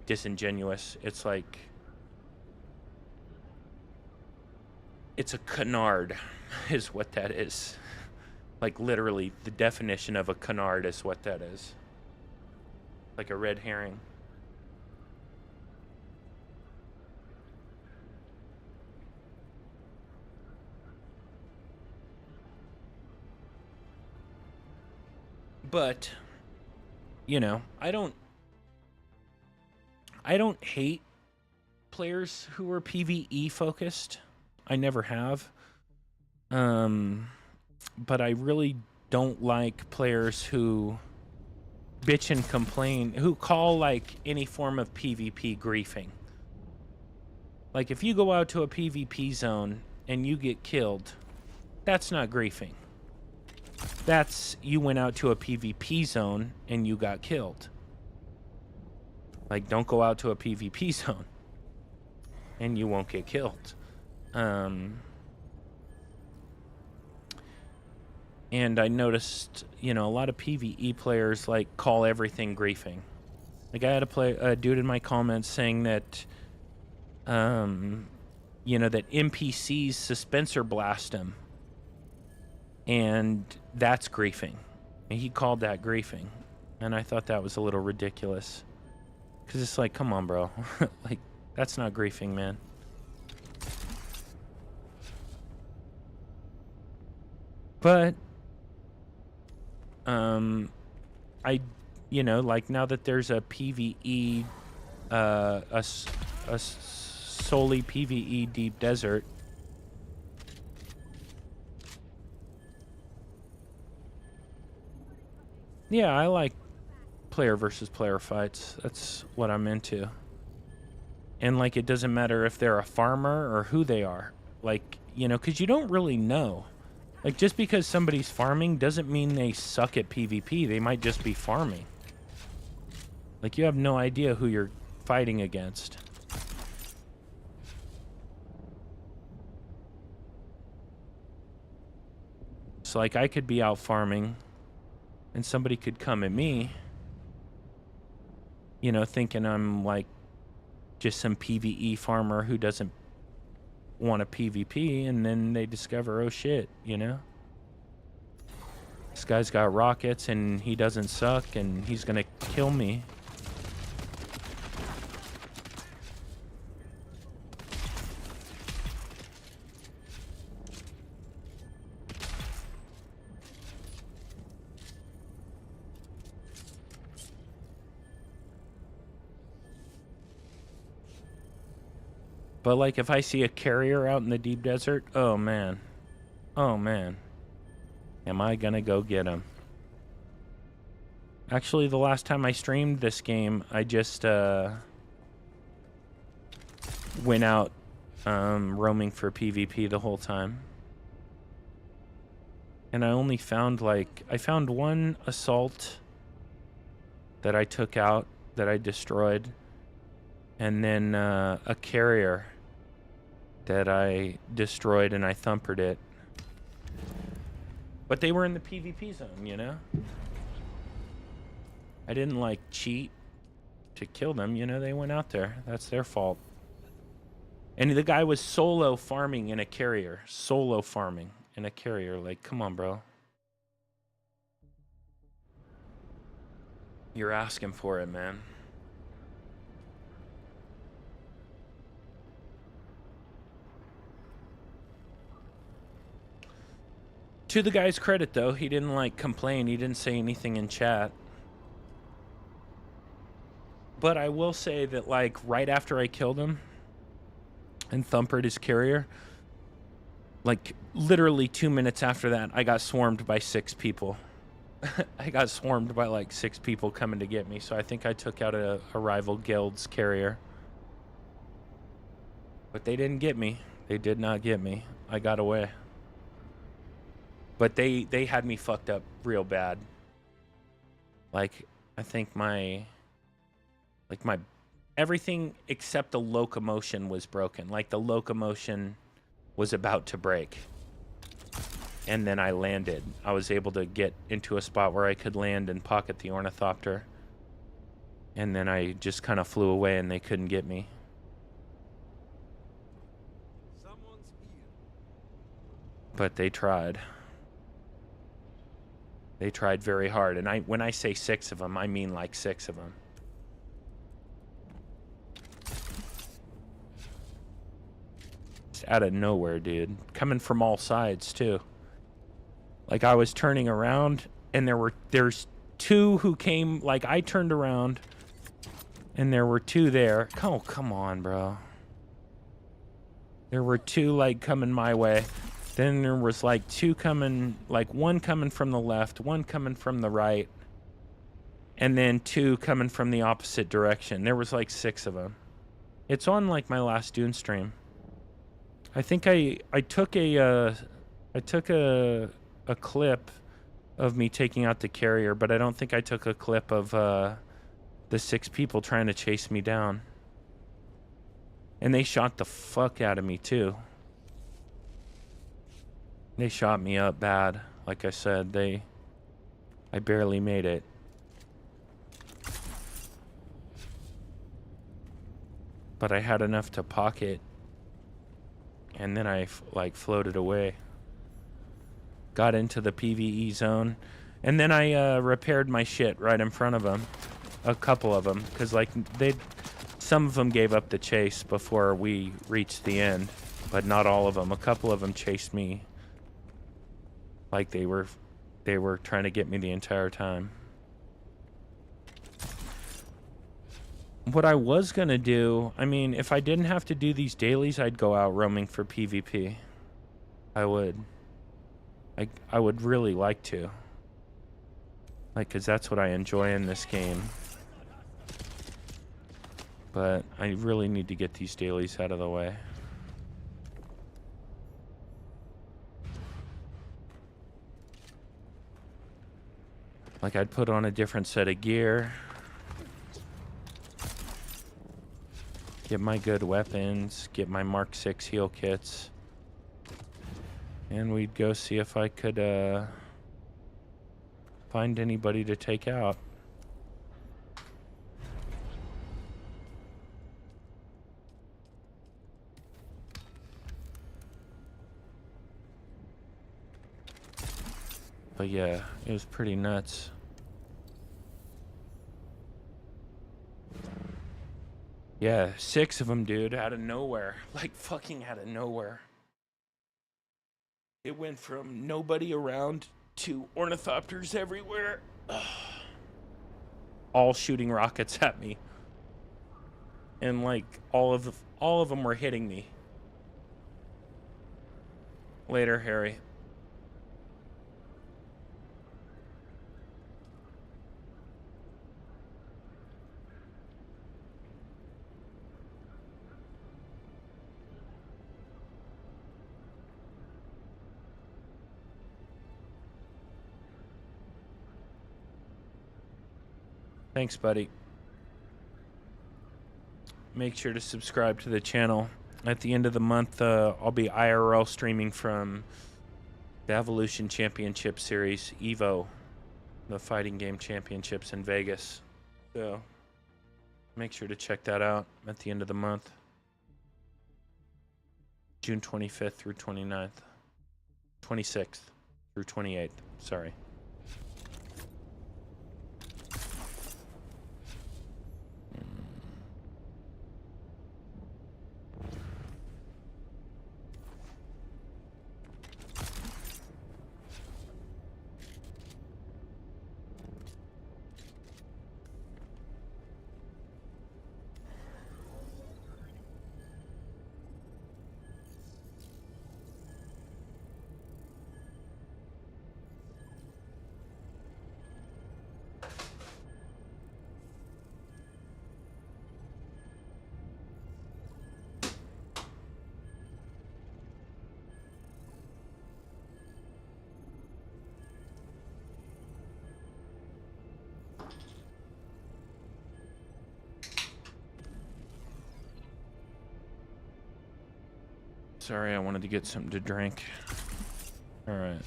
disingenuous. It's like, it's a canard is what that is. Like, literally, the definition of a canard is what that is. Like a red herring. But, you know, I don't hate players who are PvE focused. I never have. But I really don't like players who bitch and complain, who call, like, any form of PvP griefing. Like, if you go out to a PvP zone and you get killed, that's not griefing. That's, you went out to a PvP zone and you got killed. Like, don't go out to a PvP zone and you won't get killed. And I noticed, you know, a lot of PvE players, like, call everything griefing. Like, I had a dude in my comments saying that, you know, that NPCs suspensor blast him. And that's griefing. And he called that griefing. And I thought that was a little ridiculous. Because it's like, come on, bro. Like, that's not griefing, man. But, you know, like, now that there's a PvE, a solely PvE deep desert, Yeah, I like player versus player fights. That's what I'm into. And, like, it doesn't matter if they're a farmer or who they are. Like, you know, because you don't really know. Like, just because somebody's farming doesn't mean they suck at PvP. They might just be farming. Like, you have no idea who you're fighting against. So, like, I could be out farming, and somebody could come at me, you know, thinking I'm, like, just some PvE farmer who doesn't want a PvP, and then they discover, oh shit, you know? This guy's got rockets, and he doesn't suck, and he's gonna kill me. But, like, if I see a carrier out in the deep desert, oh, man. Oh, man. Am I gonna go get him? Actually, the last time I streamed this game, I just, went out, roaming for PvP the whole time. And I only found, like, I found one assault that I took out, that I destroyed. And then, a carrier that I destroyed, and I thumpered it. But they were in the PvP zone, you know? I didn't, like, cheat to kill them, you know? They went out there. That's their fault. And the guy was solo farming in a carrier. Solo farming in a carrier. Like, come on, bro. You're asking for it, man. To the guy's credit, though, he didn't, like, complain. He didn't say anything in chat. But I will say that, like, right after I killed him and thumpered his carrier, like, literally 2 minutes after that, I got swarmed by 6 people. I got swarmed by, like, 6 people coming to get me. So I think I took out a rival guild's carrier. But they didn't get me. They did not get me. I got away. But they had me fucked up real bad. Like, I think my everything except the locomotion was broken. Like, the locomotion was about to break. And then I landed. I was able to get into a spot where I could land and pocket the ornithopter. And then I just kind of flew away, and they couldn't get me. Someone's here. But they tried. They tried very hard, and when I say 6 of them, I mean like 6 of them. Just out of nowhere, dude. Coming from all sides, too. Like, I was turning around, and there's 2 who came, like, I turned around, and there were 2 there. Oh, come on, bro. There were 2, like, coming my way. Then there was, like, 2 coming, like, 1 coming from the left, 1 coming from the right, and then 2 coming from the opposite direction. There was, like, 6 of them. It's on, like, my last Dune stream. I think I took a clip of me taking out the carrier, but I don't think I took a clip of the 6 people trying to chase me down. And they shot the fuck out of me, too. They shot me up bad. Like I said, I barely made it. But I had enough to pocket. And then I, like, floated away. Got into the PvE zone. And then I repaired my shit right in front of them. A couple of them. Because, like, some of them gave up the chase before we reached the end. But not all of them. A couple of them chased me. Like they were trying to get me the entire time. What I was gonna do, I mean, if I didn't have to do these dailies, I'd go out roaming for PvP. I would. I would really like to. Like, 'cause that's what I enjoy in this game. But I really need to get these dailies out of the way. Like, I'd put on a different set of gear. Get my good weapons. Get my Mark 6 heal kits. And we'd go see if I could find anybody to take out. But yeah, it was pretty nuts. Yeah, 6 of them, dude, out of nowhere. Like, fucking out of nowhere. It went from nobody around to ornithopters everywhere. Ugh. All shooting rockets at me. And, like, all of them were hitting me. Later, Harry. Thanks, buddy. Make sure to subscribe to the channel. At the end of the month, I'll be IRL streaming from the Evolution Championship Series, EVO, the fighting game championships in Vegas. So make sure to check that out at the end of the month. June 25th through 29th. 26th through 28th. Sorry. Sorry, I wanted to get something to drink. All right.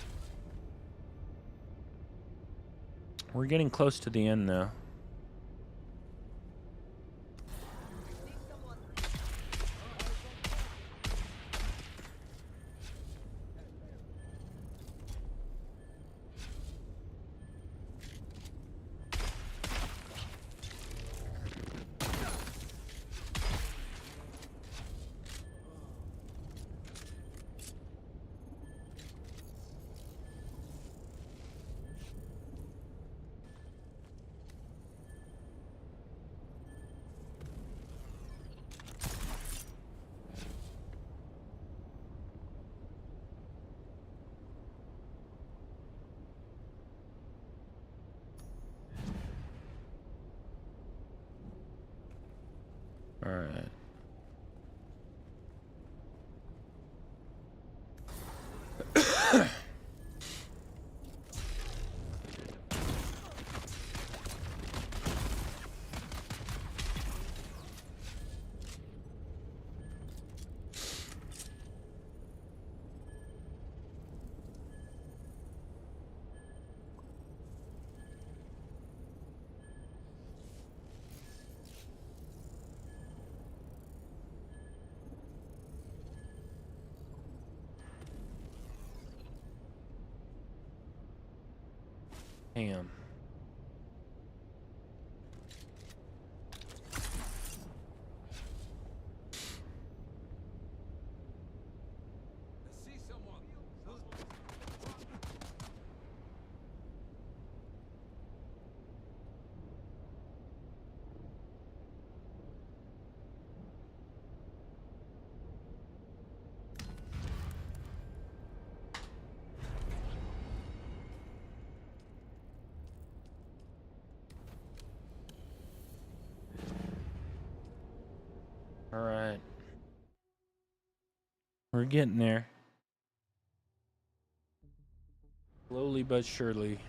We're getting close to the end, though. All right. Damn. See someone. We're getting there. Slowly but surely.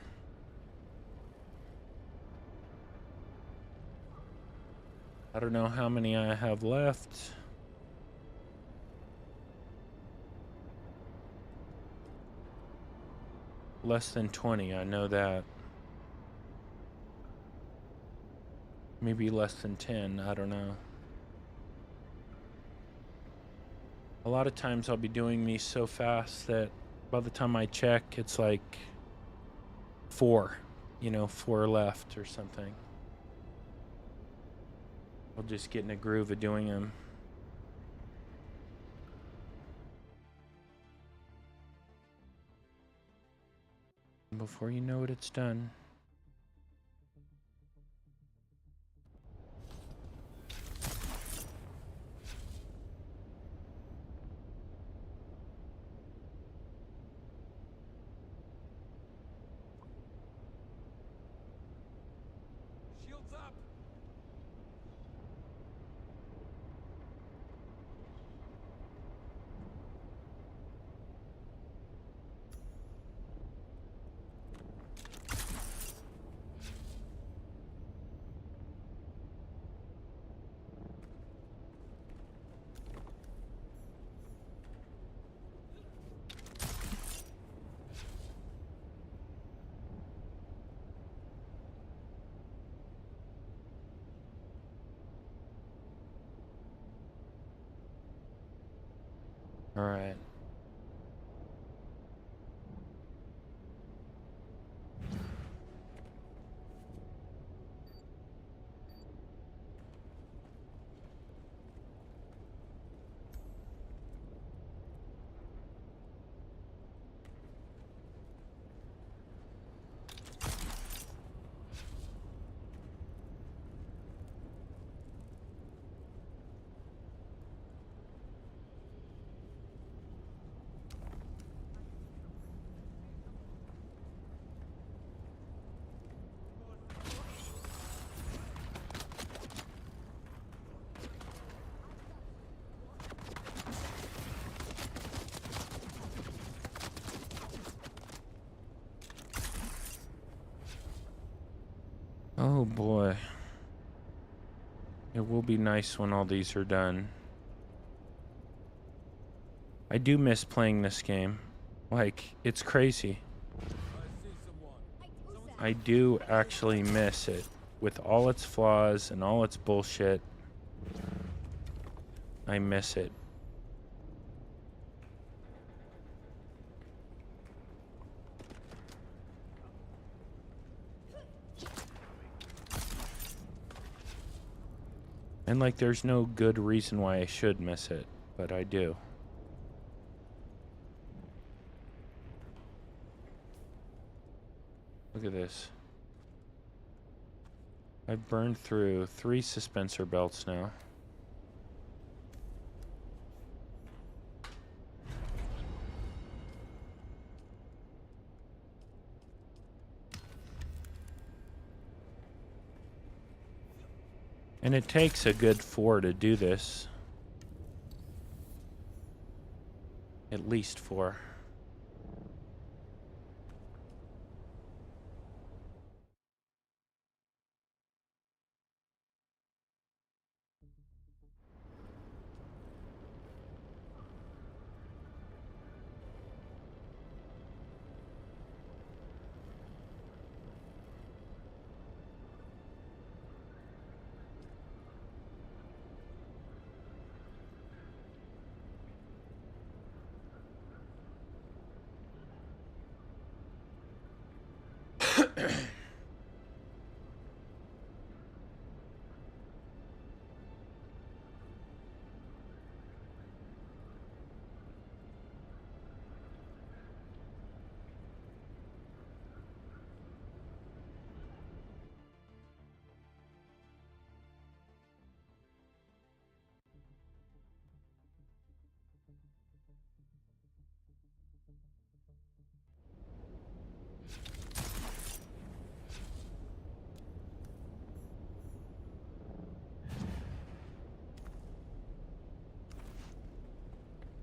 I don't know how many I have left. Less than 20, I know that. Maybe less than 10, I don't know. A lot of times I'll be doing these so fast that by the time I check, it's like 4, 4 left or something. I'll just get in a groove of doing them. And before you know it, it's done. Shields up! All right. Oh boy. It will be nice when all these are done. I do miss playing this game. Like, it's crazy. I see someone. I do actually miss it. With all its flaws and all its bullshit, I miss it. And like, there's no good reason why I should miss it, but I do. Look at this. I've burned through 3 suspensor belts now. And it takes a good 4 to do this. At least 4.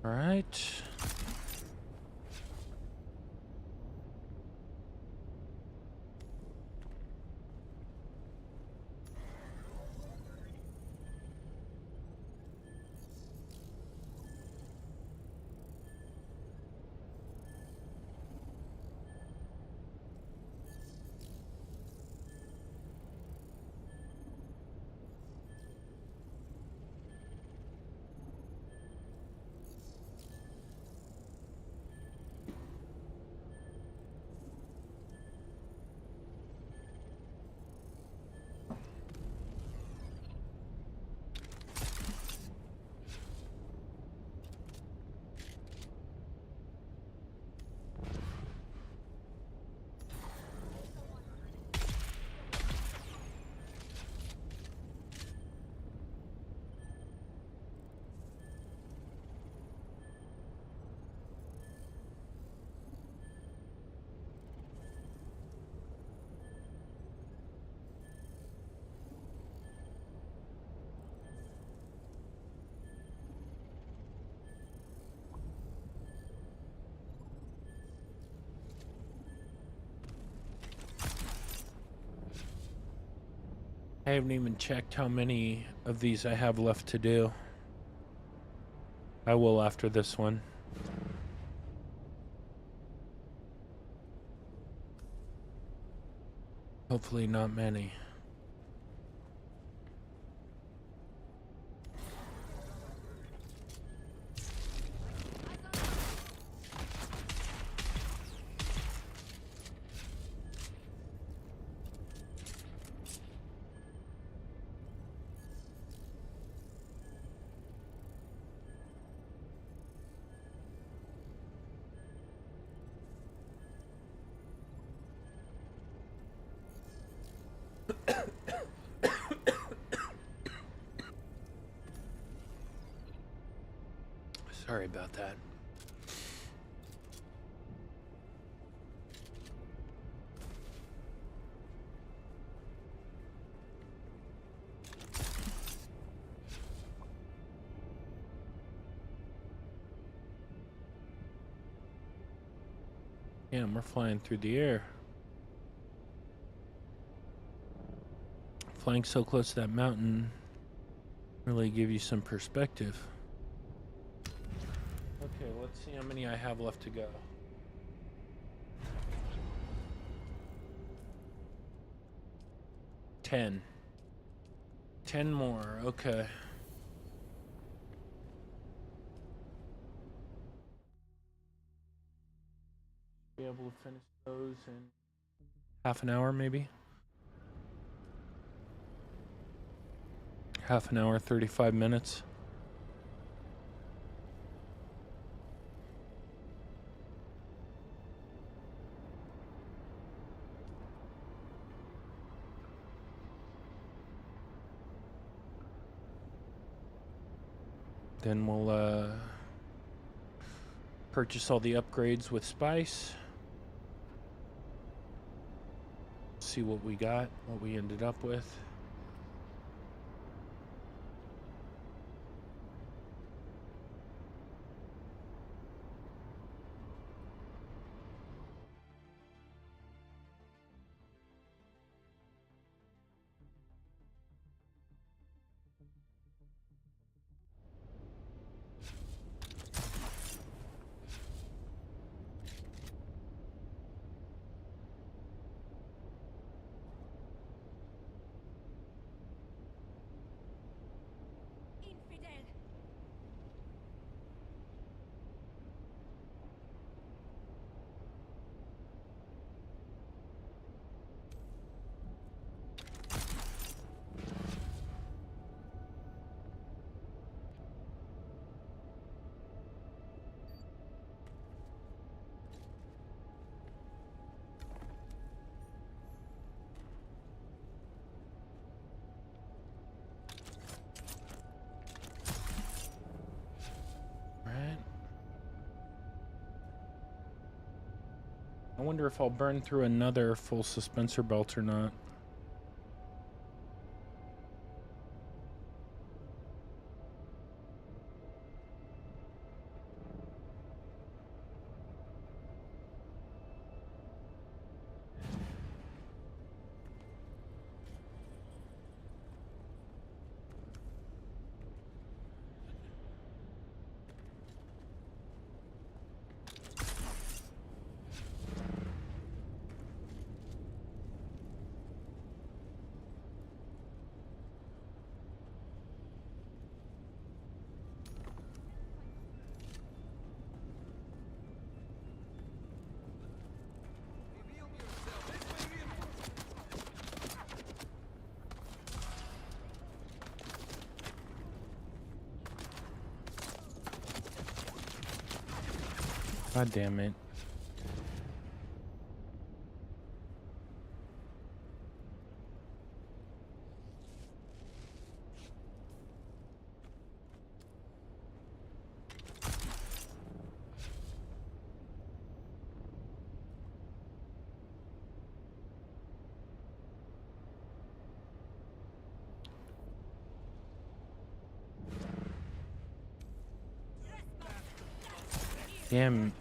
All right. I haven't even checked how many of these I have left to do. I will after this one. Hopefully not many. Sorry about that. Yeah, we're flying through the air. Flying so close to that mountain really give you some perspective. Okay, let's see how many I have left to go. Ten more, okay. Be able to finish those in half an hour, maybe? Half an hour, 35 minutes. Then we'll purchase all the upgrades with Spice. See what we got, what we ended up with. Infidel! Right. I wonder if I'll burn through another full suspensor belt or not. God damn it. Damn.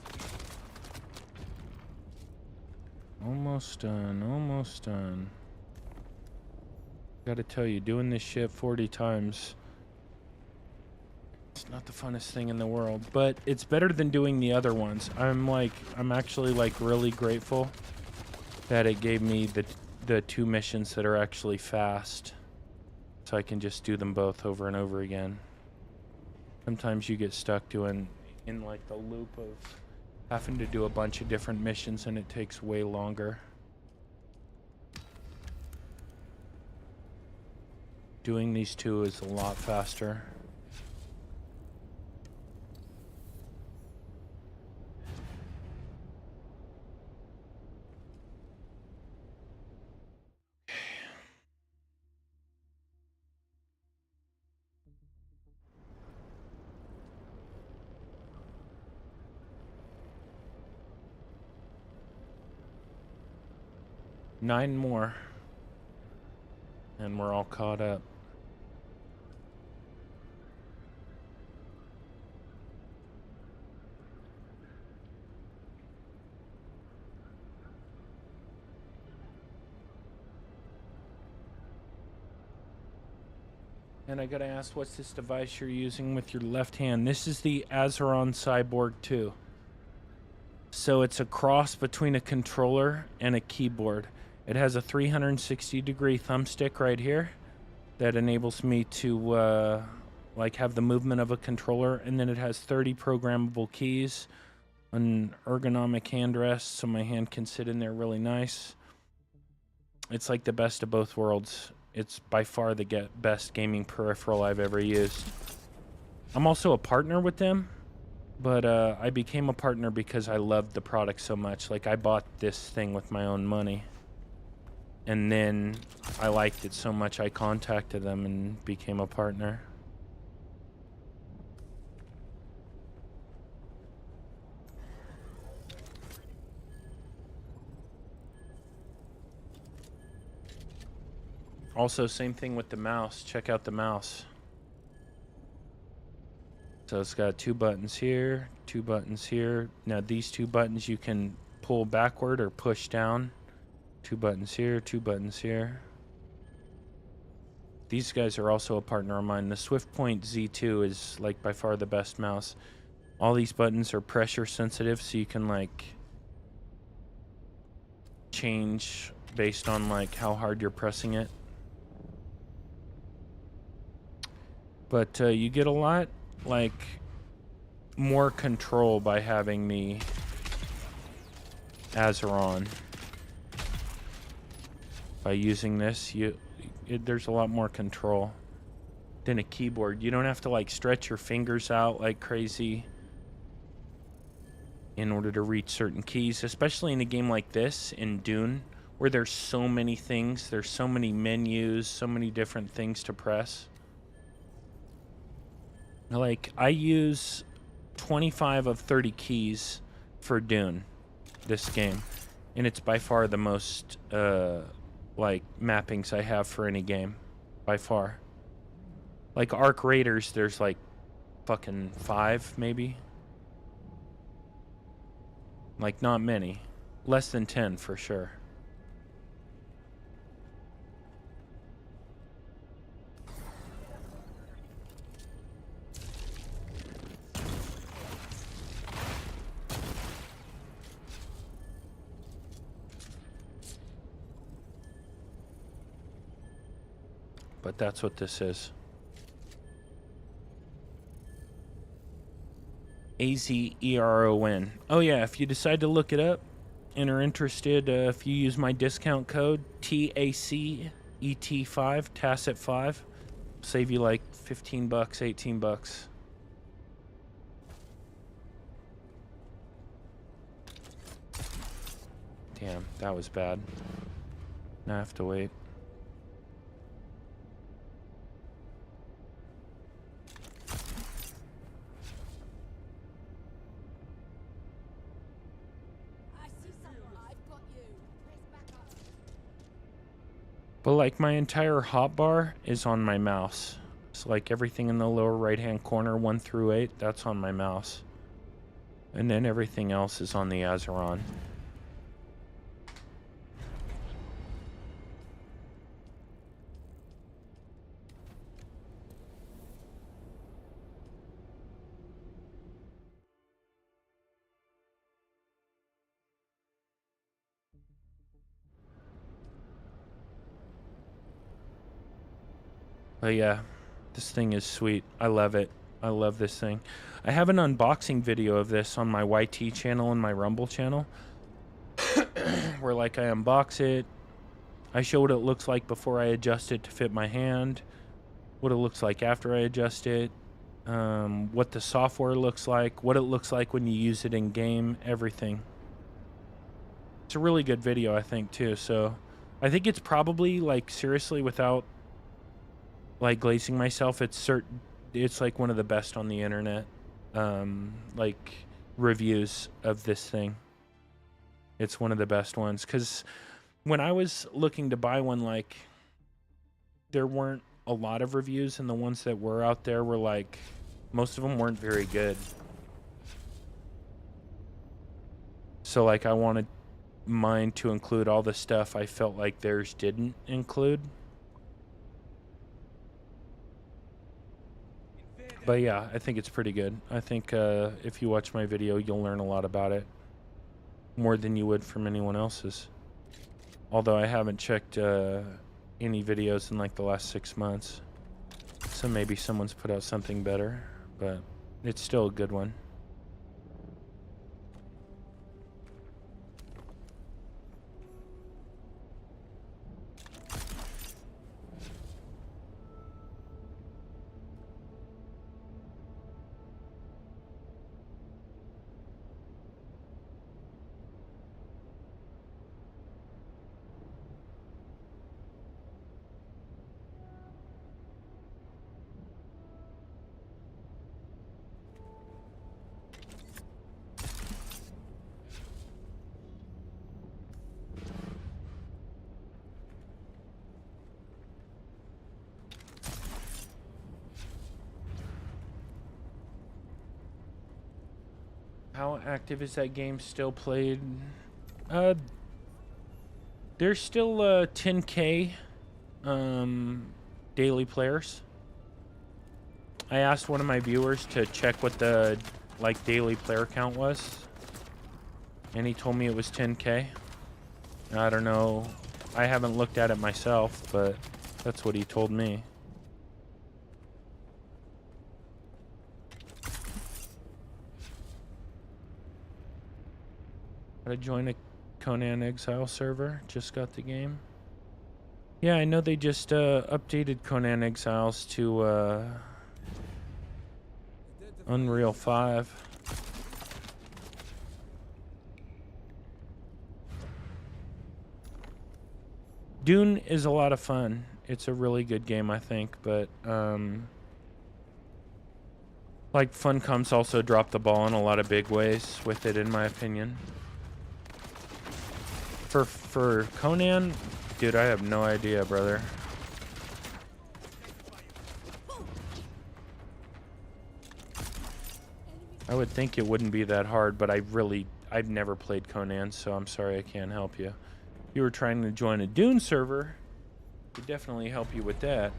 Almost done, almost done. Gotta tell you, doing this shit 40 times, it's not the funnest thing in the world, but it's better than doing the other ones. I'm actually like really grateful that it gave me the 2 missions that are actually fast, so I can just do them both over and over again. Sometimes you get stuck doing in like the loop of having to do a bunch of different missions, and it takes way longer. Doing these 2 is a lot faster. Nine more, and we're all caught up. And I gotta ask, what's this device you're using with your left hand? This is the Azeron Cyborg 2. So it's a cross between a controller and a keyboard. It has a 360-degree thumbstick right here that enables me to like have the movement of a controller, and then it has 30 programmable keys, an ergonomic hand rest so my hand can sit in there really nice. It's like the best of both worlds. It's by far the best gaming peripheral I've ever used. I'm also a partner with them, but I became a partner because I loved the product so much. Like, I bought this thing with my own money, and then I liked it so much I contacted them and became a partner. Also, same thing with the mouse. Check out the mouse. So it's got 2 buttons here, 2 buttons here. Now these 2 buttons you can pull backward or push down. 2 buttons here, 2 buttons here. These guys are also a partner of mine. The SwiftPoint Z2 is like by far the best mouse. All these buttons are pressure sensitive, so you can like change based on like how hard you're pressing it. But you get a lot like more control by having the Azeron. By using this, there's a lot more control than a keyboard. You don't have to like stretch your fingers out like crazy in order to reach certain keys, especially in a game like this, in DUNE, where there's so many things, there's so many menus, so many different things to press. Like, I use 25 of 30 keys for DUNE, this game, and it's by far the most like mappings I have for any game, by far. Like Arc Raiders, there's like fucking 5 maybe. Like, not many. Less than 10 for sure. But that's what this is. AZERON. Oh yeah, if you decide to look it up and are interested, if you use my discount code TACET5, TACET5, save you like 15 bucks, 18 bucks. Damn, that was bad. Now I have to wait. I see someone. I've got you. Press back up. But like my entire hotbar is on my mouse. So like everything in the lower right hand corner 1 through 8, that's on my mouse. And then everything else is on the Azeron. But yeah, this thing is sweet. I love it. I love this thing. I have an unboxing video of this on my YT channel and my Rumble channel. Where like I unbox it. I show what it looks like before I adjust it to fit my hand. What it looks like after I adjust it. What the software looks like. What it looks like when you use it in game. Everything. It's a really good video, I think, too. So I think it's probably, like, seriously, without like glazing myself, it's like one of the best on the internet, like reviews of this thing. It's one of the best ones, because when I was looking to buy one, like, there weren't a lot of reviews, and the ones that were out there were like, most of them weren't very good. So like I wanted mine to include all the stuff I felt like theirs didn't include. But yeah, I think it's pretty good. I think if you watch my video, you'll learn a lot about it. More than you would from anyone else's. Although I haven't checked any videos in like the last 6 months. So maybe someone's put out something better. But it's still a good one. How active is that game still played? There's still 10K daily players. I asked one of my viewers to check what the like daily player count was, and he told me it was 10K. I don't know. I haven't looked at it myself, but that's what he told me. Gotta join a Conan Exile server. Just got the game. Yeah, I know they just updated Conan Exiles to Unreal 5. Dune is a lot of fun. It's a really good game, I think, but like Funcom's also dropped the ball in a lot of big ways with it, in my opinion. For Conan, dude, I have no idea, brother. I would think it wouldn't be that hard, but I've never played Conan, so I'm sorry I can't help you. If you were trying to join a Dune server, I could definitely help you with that.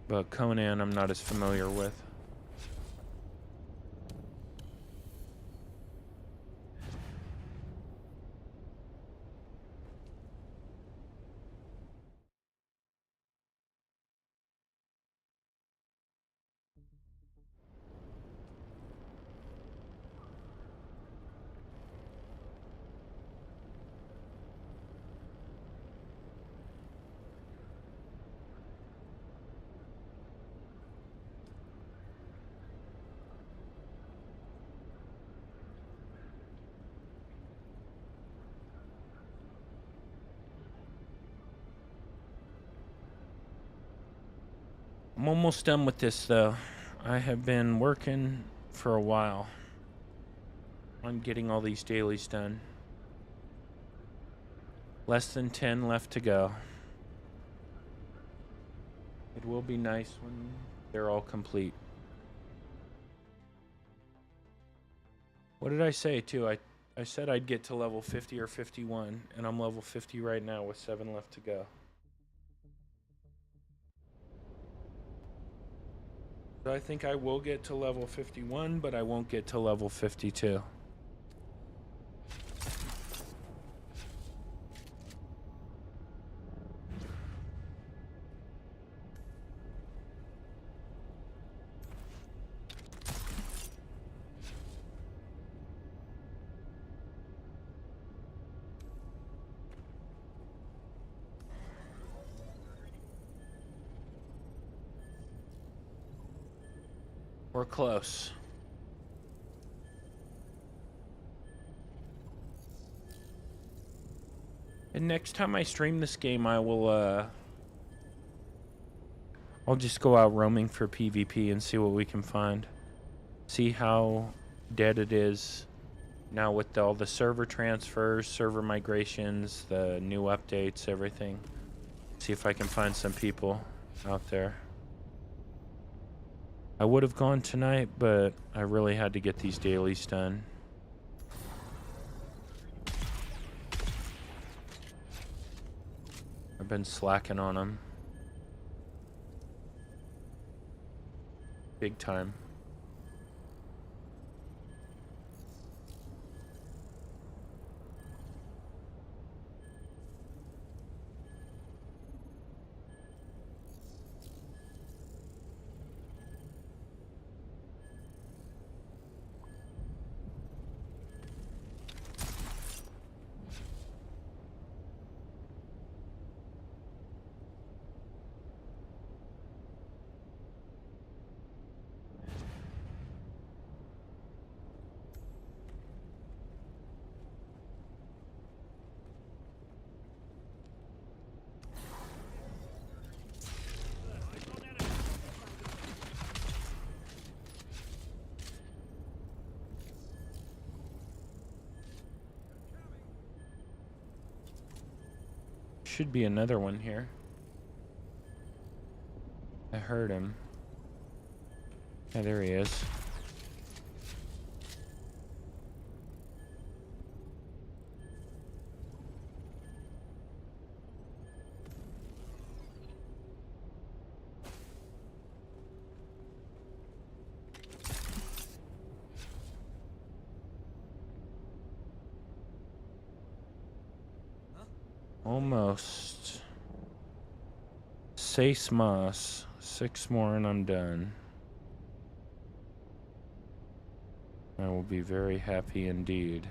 But Conan, I'm not as familiar with. I'm almost done with this, though. I have been working for a while on getting all these dailies done. Less than 10 left to go. It will be nice when they're all complete. What did I say, too? I said I'd get to level 50 or 51, and I'm level 50 right now with 7 left to go. So I think I will get to level 51, but I won't get to level 52. We're close. And next time I stream this game, I will, I'll just go out roaming for PvP and see what we can find. See how dead it is now with all the server transfers, server migrations, the new updates, everything. See if I can find some people out there. I would have gone tonight, but I really had to get these dailies done. I've been slacking on them. Big time. Should be another one here. I heard him. Yeah, there he is. Almost. 6 más. 6 more and I'm done. I will be very happy indeed.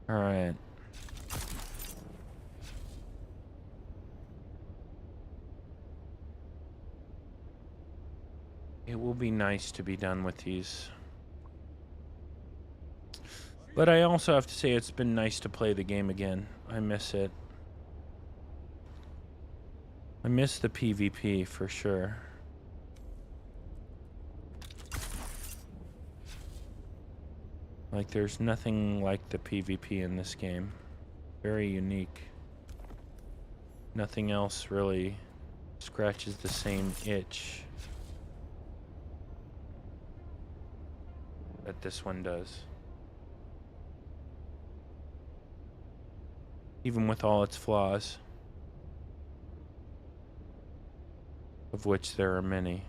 All right. It will be nice to be done with these. But I also have to say it's been nice to play the game again. I miss it. I miss the PvP for sure. Like, there's nothing like the PvP in this game. Very unique. Nothing else really scratches the same itch that this one does. Even with all its flaws, of which there are many.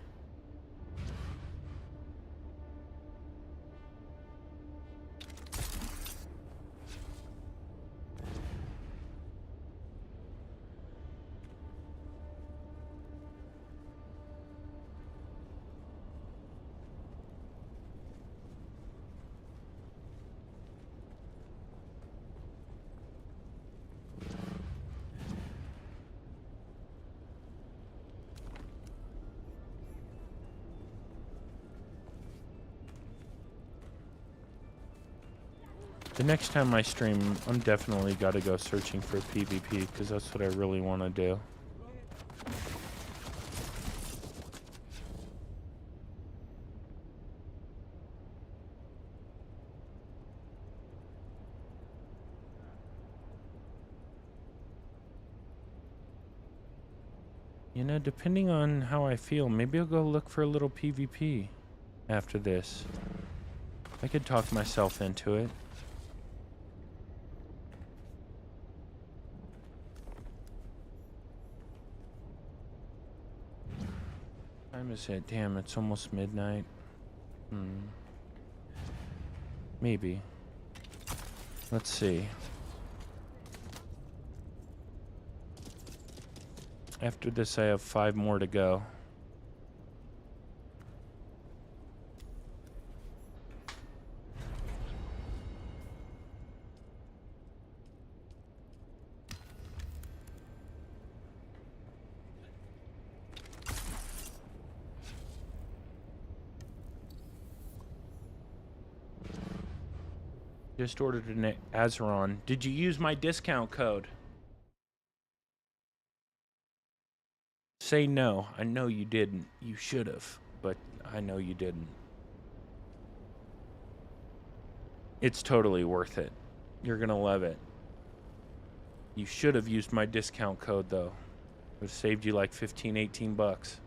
The next time I stream, I'm definitely got to go searching for PvP, because that's what I really want to do. You know, depending on how I feel, maybe I'll go look for a little PvP after this. I could talk myself into it. Time is it? Damn, it's almost midnight. Maybe. Let's see. After this, I have 5 more to go. Just ordered an Azeron. Did you use my discount code? Say no. I know you didn't. You should have, but I know you didn't. It's totally worth it. You're gonna love it. You should have used my discount code though. It would have saved you like 15, 18 bucks.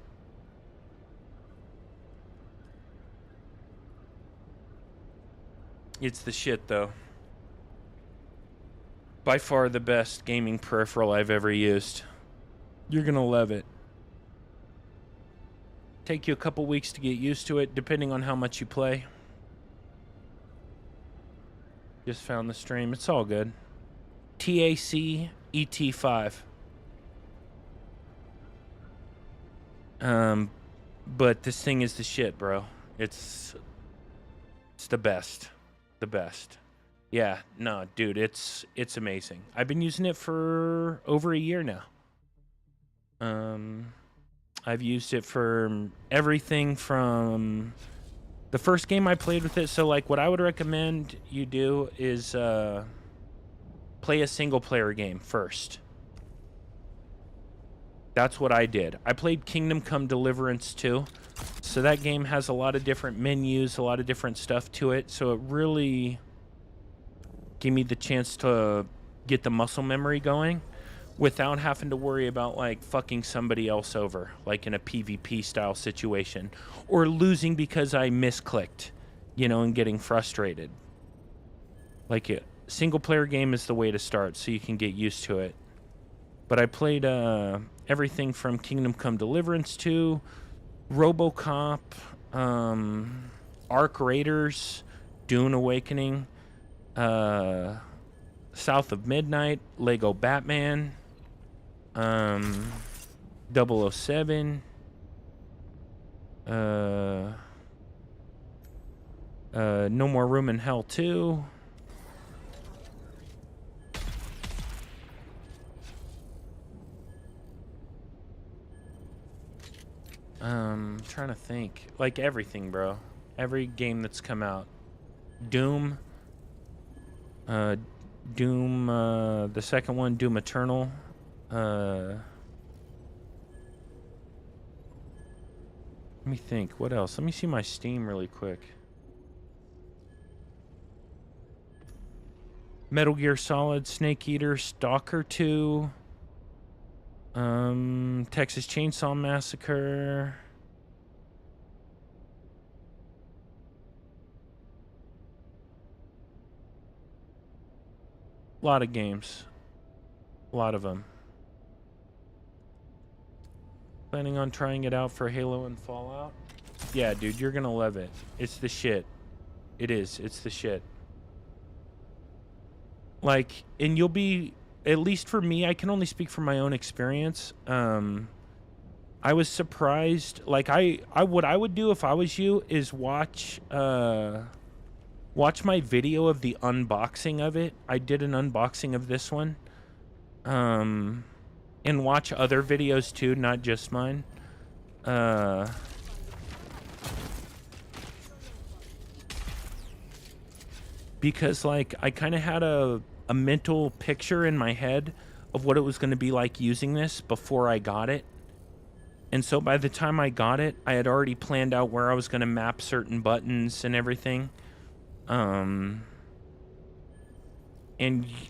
It's the shit though. By far the best gaming peripheral I've ever used. You're gonna love it. Take you a couple weeks to get used to it, depending on how much you play. Just found the stream. It's all good. TAC ET5. But this thing is the shit, bro. It's the best. The best. Yeah, no, dude, it's amazing. I've been using it for over a year now. I've used it for everything from the first game I played with it. So, like, what I would recommend you do is play a single-player game first. That's what I did. I played Kingdom Come Deliverance 2. So that game has a lot of different menus, a lot of different stuff to it. So it really gave me the chance to get the muscle memory going without having to worry about, like, fucking somebody else over, like in a PvP style situation, or losing because I misclicked, you know, and getting frustrated. Like, a single player game is the way to start so you can get used to it. But I played everything from Kingdom Come Deliverance 2, RoboCop, Arc Raiders, Dune Awakening, South of Midnight, Lego Batman, 007, No More Room in Hell 2. Trying to think. Like everything, bro. Every game that's come out. Doom. Doom, the second one, Doom Eternal. Let me think. What else? Let me see my Steam really quick. Metal Gear Solid, Snake Eater, Stalker 2, Texas Chainsaw Massacre. A lot of games. A lot of them. Planning on trying it out for Halo and Fallout? Yeah, dude, you're gonna love it. It's the shit. It is. It's the shit. Like, and you'll be, at least for me, I can only speak from my own experience. I was surprised. Like, what I would do if I was you is watch my video of the unboxing of it. I did an unboxing of this one. And watch other videos too, not just mine. Because, like, I kind of had a mental picture in my head of what it was going to be like using this before I got it. And so by the time I got it, I had already planned out where I was going to map certain buttons and everything. And,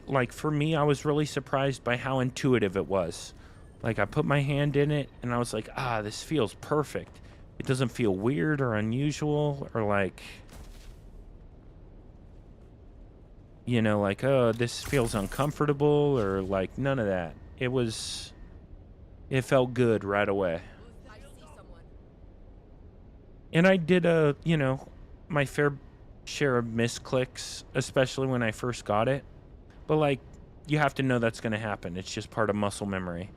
like, for me, I was really surprised by how intuitive it was. Like, I put my hand in it, and I was like, ah, this feels perfect. It doesn't feel weird or unusual or, like, you know, like, oh, this feels uncomfortable or, like, none of that. It felt good right away. I see someone. And I did, you know, my fair share of misclicks, especially when I first got it. But, like, you have to know that's going to happen. It's just part of muscle memory.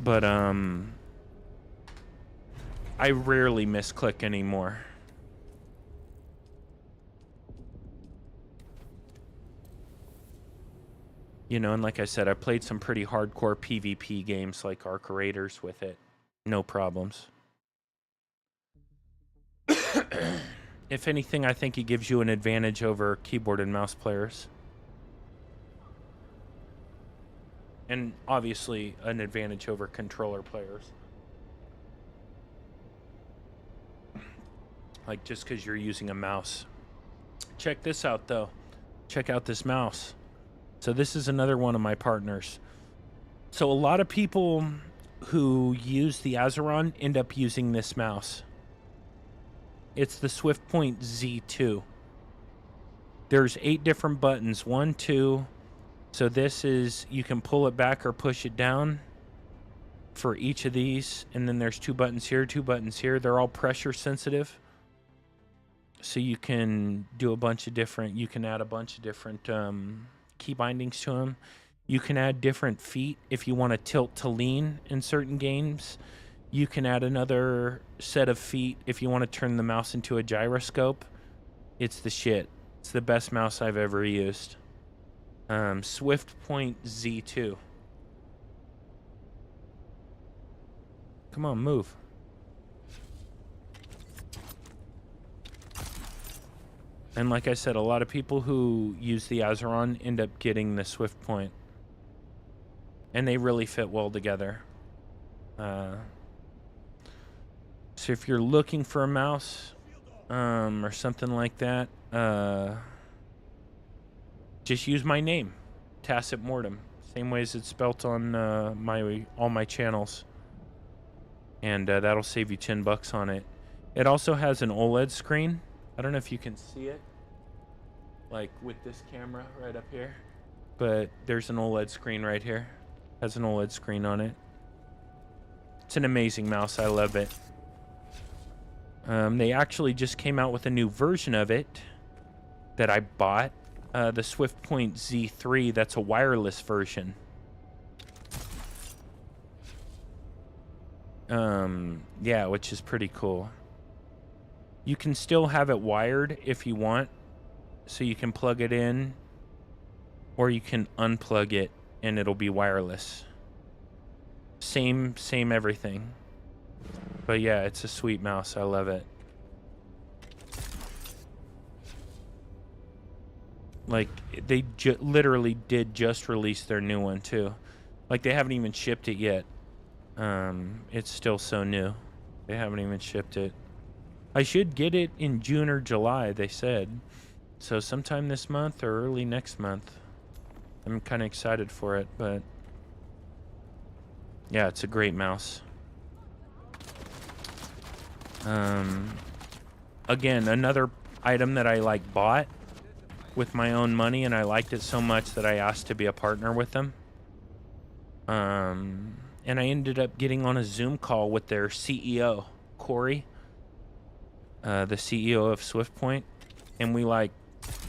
But, I rarely misclick anymore. You know, and like I said, I played some pretty hardcore PvP games like Arc Raiders with it. No problems. If anything, I think it gives you an advantage over keyboard and mouse players. And obviously an advantage over controller players. Like, just because you're using a mouse. Check this out, though. Check out this mouse. So this is another one of my partners. So a lot of people who use the Azeron end up using this mouse. It's the SwiftPoint Z2. There's 8 different buttons. 1, 2. So this is, you can pull it back or push it down for each of these. And then there's 2 buttons here, 2 buttons here. They're all pressure sensitive. So you can do a bunch of different, you can add a bunch of different key bindings to them. You can add different feet if you want to tilt to lean in certain games. You can add another set of feet if you want to turn the mouse into a gyroscope. It's the shit. It's the best mouse I've ever used. SwiftPoint Z2. Come on, move. And like I said, a lot of people who use the Azeron end up getting the SwiftPoint. And they really fit well together. So if you're looking for a mouse, or something like that, just use my name, Tacit Mortem. Same way as it's spelt on all my channels. And that'll save you $10 on it. It also has an OLED screen. I don't know if you can see it, like with this camera right up here, but there's an OLED screen right here. Has an OLED screen on it. It's an amazing mouse. I love it. They actually just came out with a new version of it that I bought, the SwiftPoint Z3. That's a wireless version. Yeah, which is pretty cool. You can still have it wired if you want, so you can plug it in, or you can unplug it and it'll be wireless. Same everything. But yeah, it's a sweet mouse. I love it. Like, they literally did just release their new one too. Like, they haven't even shipped it yet. It's still so new. They haven't even shipped it. I should get it in June or July, they said. So sometime this month or early next month. I'm kind of excited for it, but yeah, it's a great mouse. Again, another item that I like bought with my own money, and I liked it so much that I asked to be a partner with them. And I ended up getting on a Zoom call with their CEO, Corey, the CEO of SwiftPoint, and we like,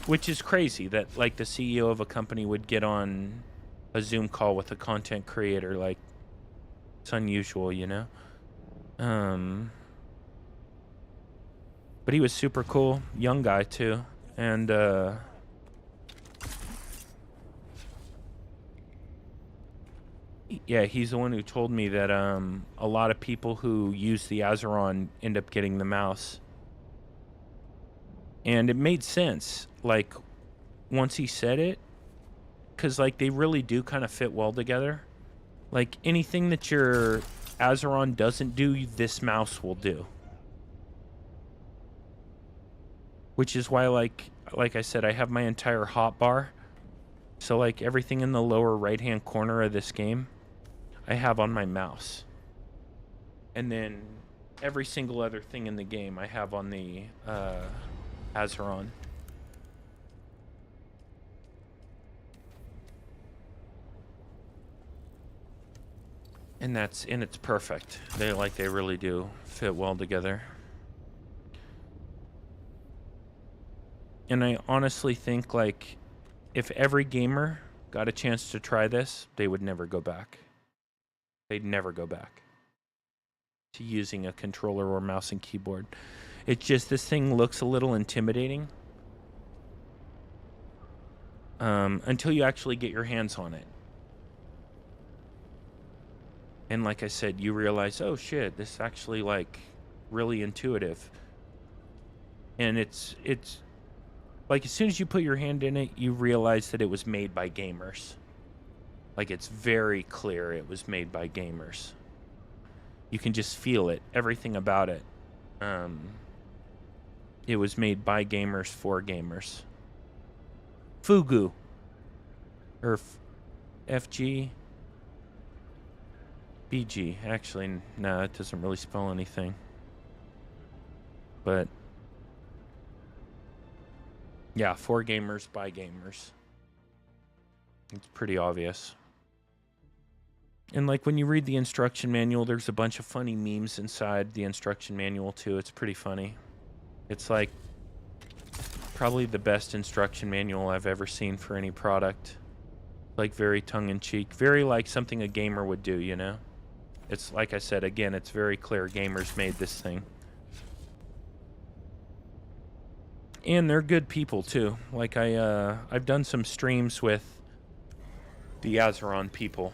which is crazy that like the CEO of a company would get on a Zoom call with a content creator. Like, it's unusual, you know? But he was super cool, young guy too, and yeah, he's the one who told me that a lot of people who use the Azeron end up getting the mouse. And it made sense, like, once he said it, because, like, they really do kind of fit well together. Like, anything that your Azeron doesn't do, this mouse will do. Which is why, like I said, I have my entire hotbar. So, like, everything in the lower right-hand corner of this game, I have on my mouse. And then every single other thing in the game, I have on the Azeron. And it's perfect. They really do fit well together. And I honestly think, like, if every gamer got a chance to try this, they would never go back. They'd never go back to using a controller or mouse and keyboard. It's just, this thing looks a little intimidating until you actually get your hands on it. And like I said, you realize, oh shit, this is actually, like, really intuitive. And it's like, as soon as you put your hand in it, you realize that it was made by gamers. Like, it's very clear it was made by gamers. You can just feel it, everything about it. It was made by gamers for gamers. Fugu. Or FG. BG. Actually, no, it doesn't really spell anything. But yeah, for gamers, by gamers. It's pretty obvious. And like, when you read the instruction manual, there's a bunch of funny memes inside the instruction manual too. It's pretty funny. It's like probably the best instruction manual I've ever seen for any product. Like, very tongue-in-cheek. Very like something a gamer would do, you know? It's like I said, again, it's very clear gamers made this thing. And they're good people too. Like, I've done some streams with the Azeron people.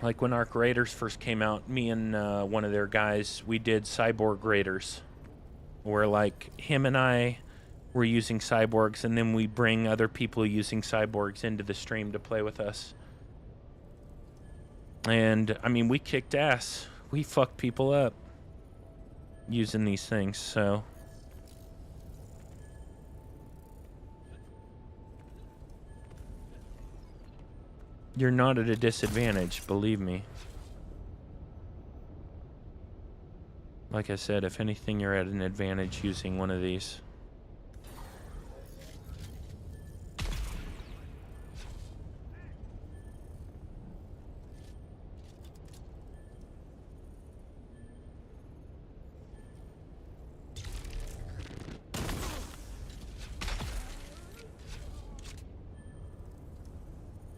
Like, when Arc Raiders first came out, me and one of their guys, we did Cyborg Raiders. Where, like, him and I were using cyborgs, and then we bring other people using cyborgs into the stream to play with us. And, I mean, we kicked ass. We fucked people up using these things, so... You're not at a disadvantage, believe me. Like I said, if anything, you're at an advantage using one of these.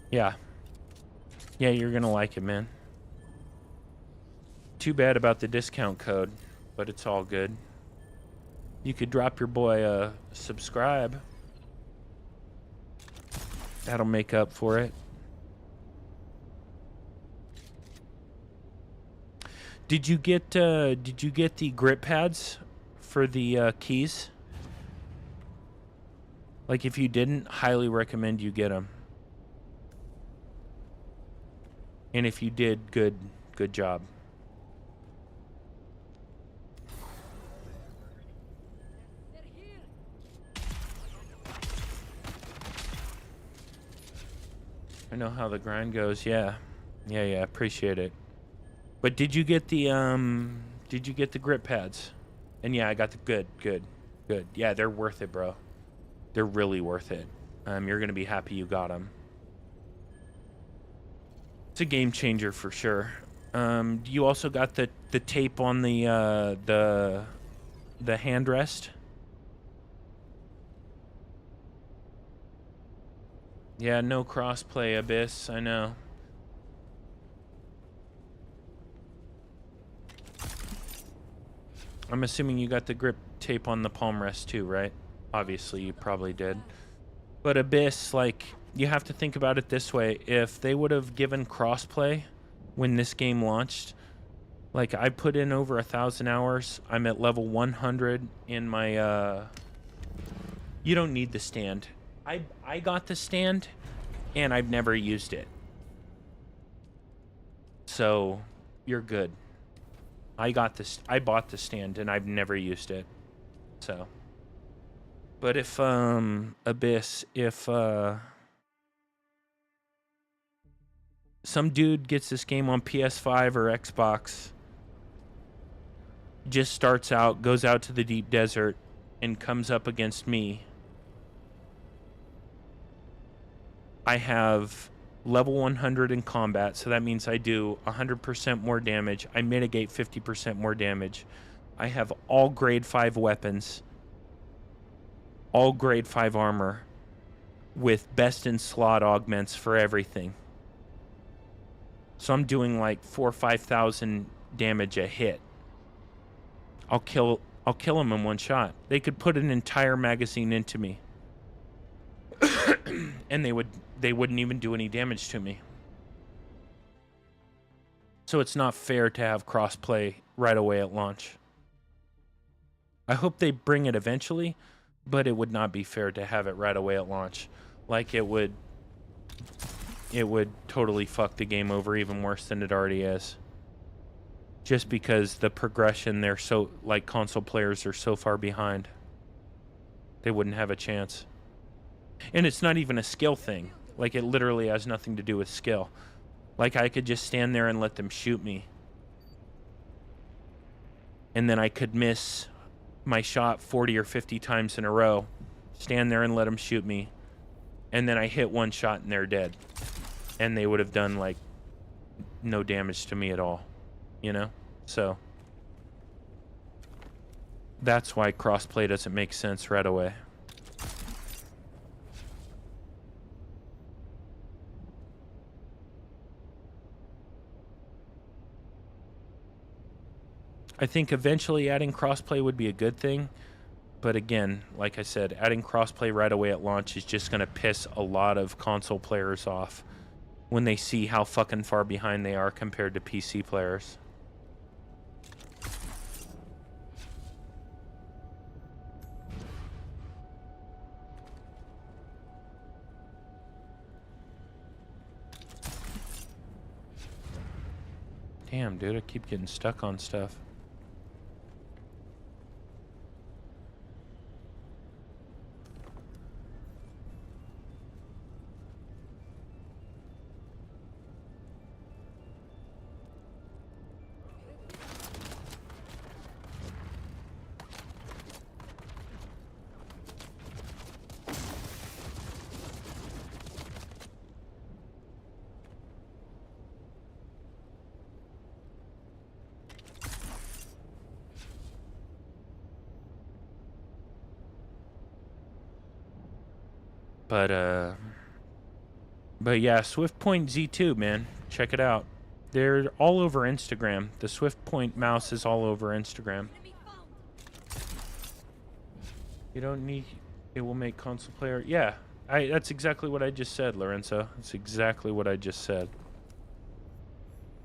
Yeah. Yeah, you're gonna like it, man. Too bad about the discount code, but it's all good. You could drop your boy a subscribe. That'll make up for it. Did you get the grip pads for the keys? Like, if you didn't, highly recommend you get them. And if you did, good job. I know how the grind goes. Yeah. Yeah, appreciate it. But did you get the grip pads? And yeah, I got the good. Yeah, they're worth it, bro. They're really worth it. You're going to be happy you got them. It's a game changer for sure. You also got the tape on the handrest. Yeah, no crossplay, Abyss. I know. I'm assuming you got the grip tape on the palm rest too, right? Obviously, you probably did. But Abyss, like, you have to think about it this way. If they would have given crossplay when this game launched, like, I put in over 1,000 hours. I'm at level 100 in my, You don't need the stand. I got the stand, and I've never used it. So, you're good. I bought the stand, and I've never used it. So. But if, Abyss, if, some dude gets this game on PS5 or Xbox, just starts out, goes out to the deep desert, and comes up against me, I have level 100 in combat, so that means I do 100% more damage. I mitigate 50% more damage. I have all grade 5 weapons, all grade 5 armor, with best in slot augments for everything. So I'm doing like 4,000 or 5,000 damage a hit. I'll kill him in one shot. They could put an entire magazine into me, and they wouldn't even do any damage to me. So it's not fair to have crossplay right away at launch. I hope they bring it eventually, but it would not be fair to have it right away at launch. Like, it would totally fuck the game over even worse than it already is. Just because the progression, they're so, like, console players are so far behind. They wouldn't have a chance. And it's not even a skill thing. Like, it literally has nothing to do with skill. Like, I could just stand there and let them shoot me. And then I could miss my shot 40 or 50 times in a row. Stand there and let them shoot me. And then I hit one shot and they're dead. And they would have done, like, no damage to me at all. You know? So that's why crossplay doesn't make sense right away. I think eventually adding crossplay would be a good thing. But again, like I said, adding crossplay right away at launch is just going to piss a lot of console players off when they see how fucking far behind they are compared to PC players. Damn, dude, I keep getting stuck on stuff. But yeah, SwiftPoint Z2, man. Check it out. They're all over Instagram. The SwiftPoint mouse is all over Instagram. You don't need... It will make console player... Yeah, that's exactly what I just said, Lorenzo. That's exactly what I just said.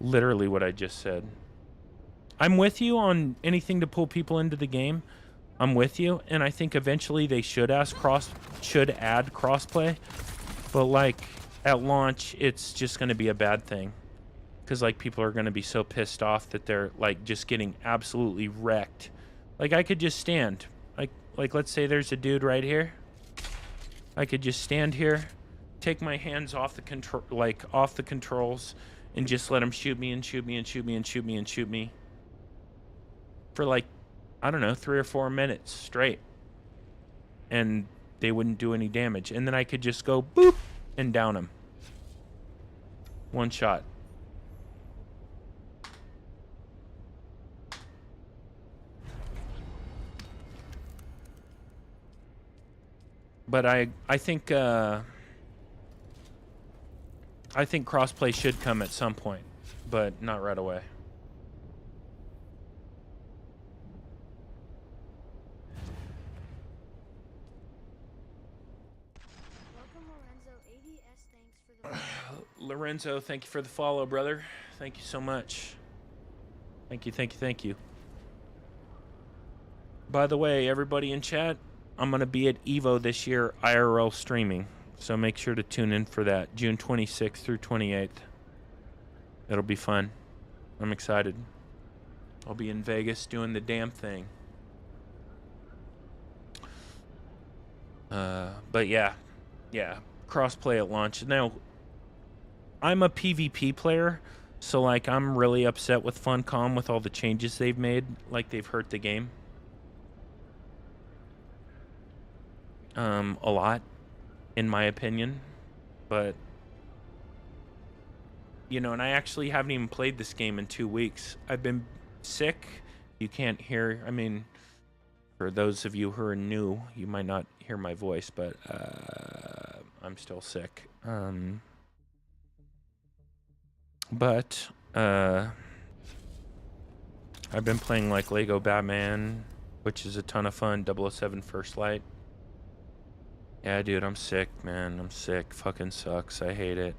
Literally what I just said. I'm with you on anything to pull people into the game. I'm with you, and I think eventually they should add crossplay. But, like, at launch, it's just going to be a bad thing. Because, like, people are going to be so pissed off that they're, like, just getting absolutely wrecked. Like, I could just stand. Like let's say there's a dude right here. I could just stand here, take my hands off the control, like off the controls, and just let them shoot me and shoot me and shoot me and shoot me and shoot me for like, I don't know, 3 or 4 minutes straight, and they wouldn't do any damage, and then I could just go boop and down them. One shot. But I think crossplay should come at some point, but not right away. Welcome, Lorenzo. ADS, thanks for the Lorenzo, thank you for the follow, brother. Thank you so much. Thank you, thank you, thank you. By the way, everybody in chat, I'm going to be at EVO this year, IRL streaming. So make sure to tune in for that, June 26th through 28th. It'll be fun. I'm excited. I'll be in Vegas doing the damn thing. But yeah, crossplay at launch. Now, I'm a PvP player, so like I'm really upset with Funcom with all the changes they've made. Like they've hurt the game. A lot, in my opinion, but you know, and I actually haven't even played this game in 2 weeks. I've been sick. You can't hear, I mean, for those of you who are new, you might not hear my voice, but I'm still sick. But I've been playing like Lego Batman, which is a ton of fun. 007 First Light. Yeah, dude, I'm sick, man. I'm sick. Fucking sucks. I hate it.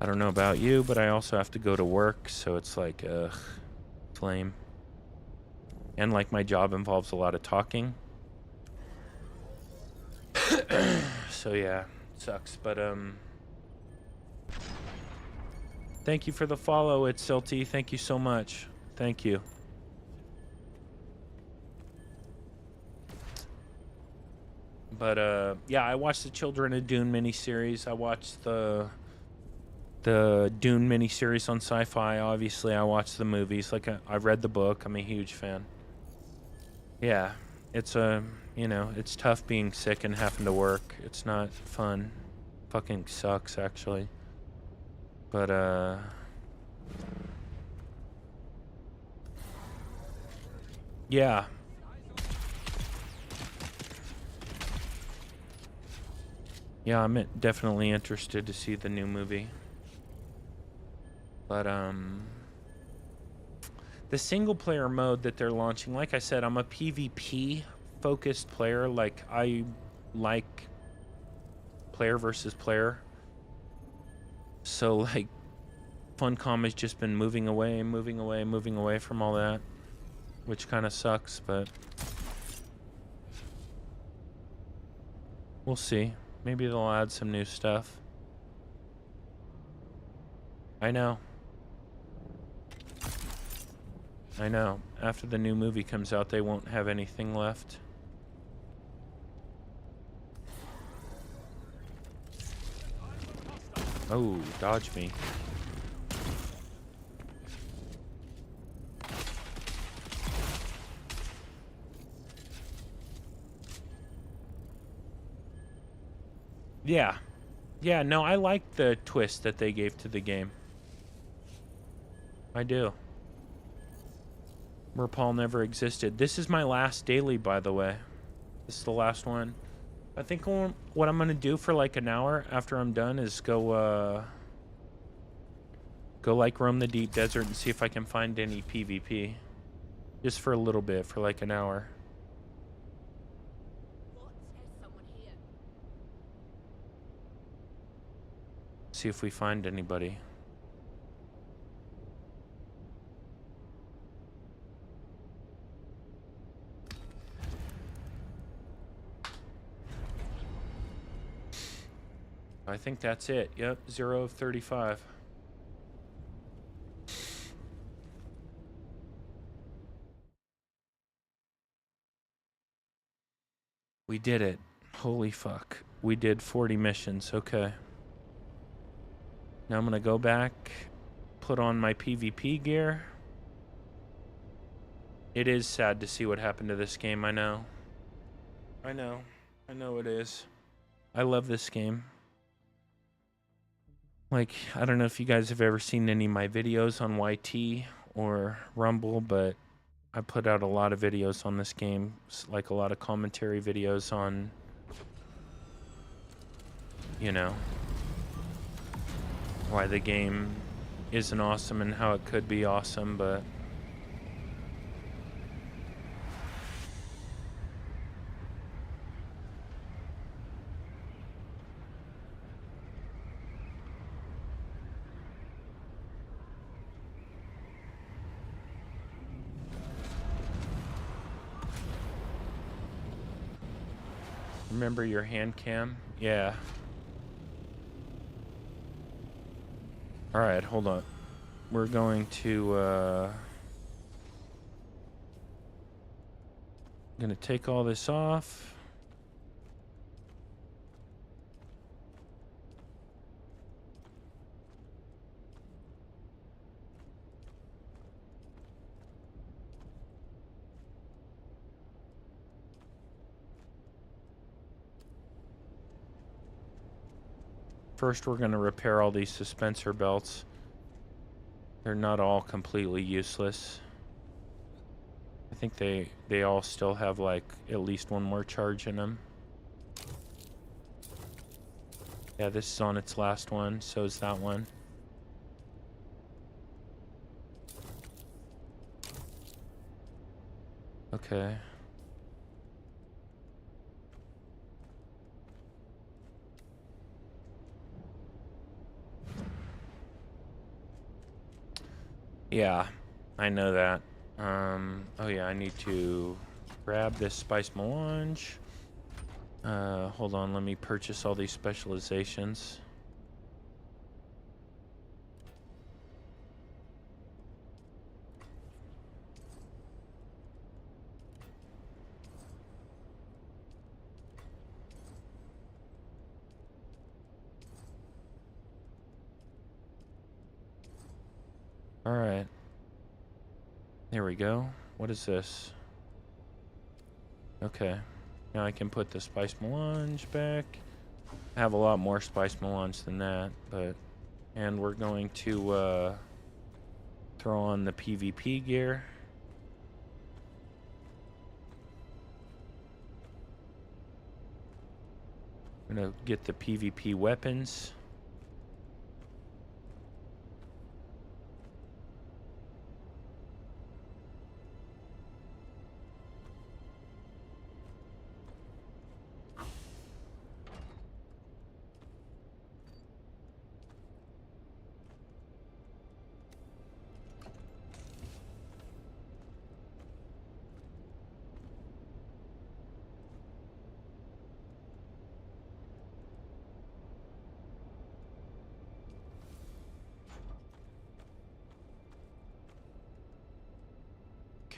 I don't know about you, but I also have to go to work, so it's like, ugh, flame. And like my job involves a lot of talking. So yeah, sucks. But thank you for the follow, it's Silty. Thank you so much. Thank you. But yeah, I watched the Children of Dune miniseries. I watched the Dune miniseries on Sci-Fi. Obviously, I watched the movies. Like I've read the book. I'm a huge fan. Yeah, it's you know, it's tough being sick and having to work. It's not fun. Fucking sucks, actually. But yeah. Yeah, I'm definitely interested to see the new movie. But the single player mode that they're launching, like I said, I'm a PvP focused player. Like I like player versus player. So like Funcom has just been moving away from all that, which kind of sucks, but we'll see. Maybe they'll add some new stuff. I know. After the new movie comes out, they won't have anything left. Oh, dodge me. Yeah. Yeah, no, I like the twist that they gave to the game. I do. Where Paul never existed. This is my last daily, by the way. This is the last one. I think what I'm going to do for like an hour after I'm done is go like roam the deep desert and see if I can find any PvP. Just for a little bit, for like an hour. See if we find anybody. I think that's it. Yep, 0 of 35. We did it. Holy fuck. We did 40 missions. Okay. Now I'm gonna go back, put on my PvP gear. It is sad to see what happened to this game, I know. I know it is. I love this game. Like, I don't know if you guys have ever seen any of my videos on YT or Rumble, but I put out a lot of videos on this game, like a lot of commentary videos on, you know, why the game isn't awesome and how it could be awesome, but remember your hand cam? Yeah. All right, hold on. We're going to gonna take all this off. First, we're gonna repair all these suspensor belts. They're not all completely useless. I think they all still have like at least one more charge in them. Yeah, this is on its last one, so is that one. Okay. Yeah, I know that. Oh yeah, I need to grab this spice melange. Hold on, let me purchase all these specializations. All right. There we go. What is this? Okay. Now I can put the spice melange back. I have a lot more spice melange than that, but... And we're going to, throw on the PvP gear. I'm gonna get the PvP weapons.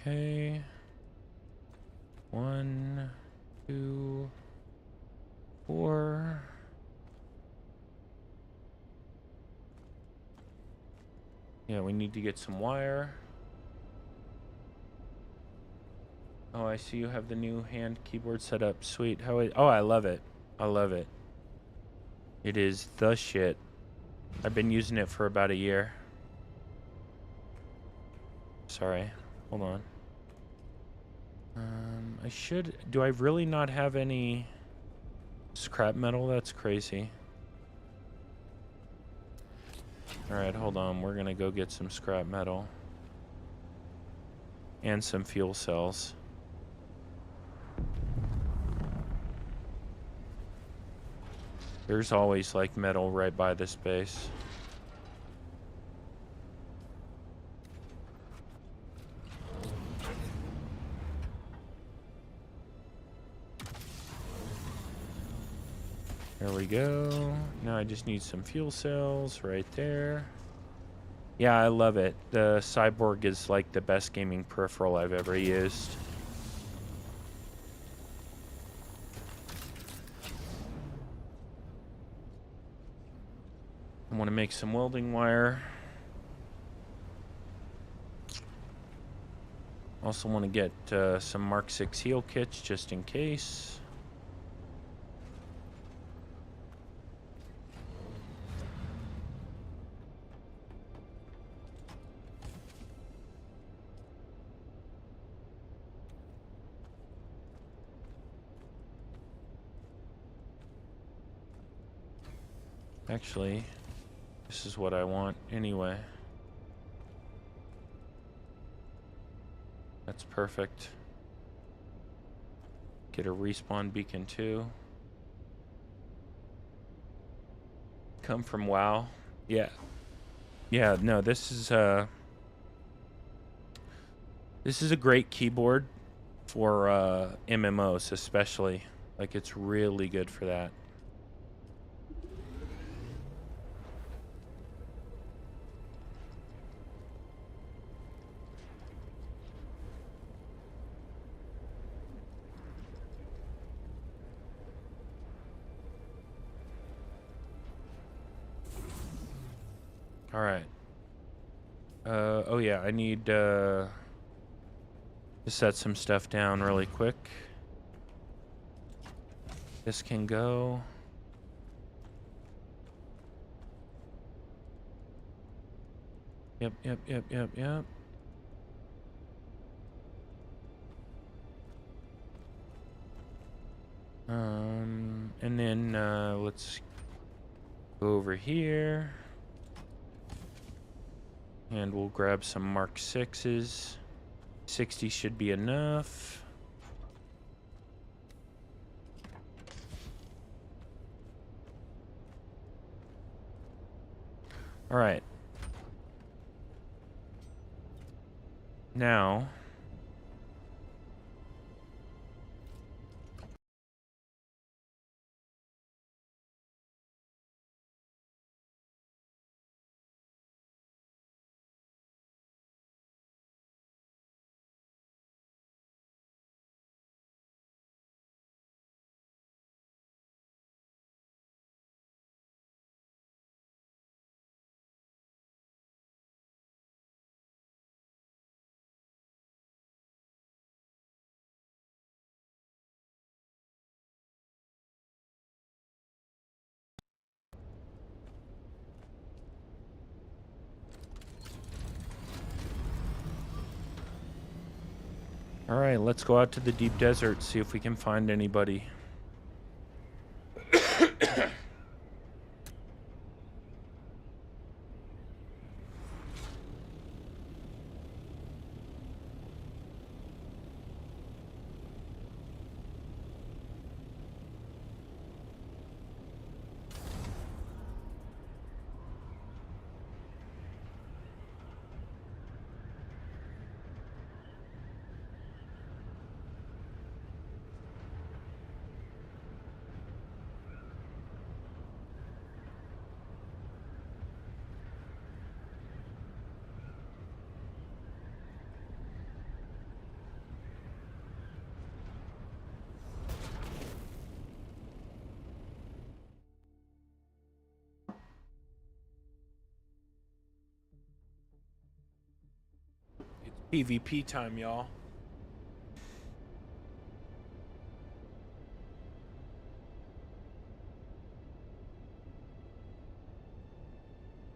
Okay. 1, 2, 4. Yeah, we need to get some wire. Oh, I see you have the new hand keyboard set up. Sweet. Oh, I love it. I love it. It is the shit. I've been using it for about a year. Sorry. Hold on. Do I really not have any scrap metal? That's crazy. Alright, hold on. We're gonna go get some scrap metal. And some fuel cells. There's always, like, metal right by this base. There we go. Now I just need some fuel cells right there. Yeah, I love it. The Cyborg is like the best gaming peripheral I've ever used. want to make some welding wire. Also want to get some Mark 6 heel kits just in case. Actually, this is what I want anyway. That's perfect. Get a respawn beacon too. Come from WoW. Yeah. Yeah, no, this is a great keyboard for MMOs especially. Like, it's really good for that. All right. Oh yeah, I need to set some stuff down really quick. This can go. Yep. And then let's go over here. And we'll grab some Mark 6s. 60 should be enough. All right. Now, all right, let's go out to the deep desert, see if we can find anybody. It's PvP time, y'all.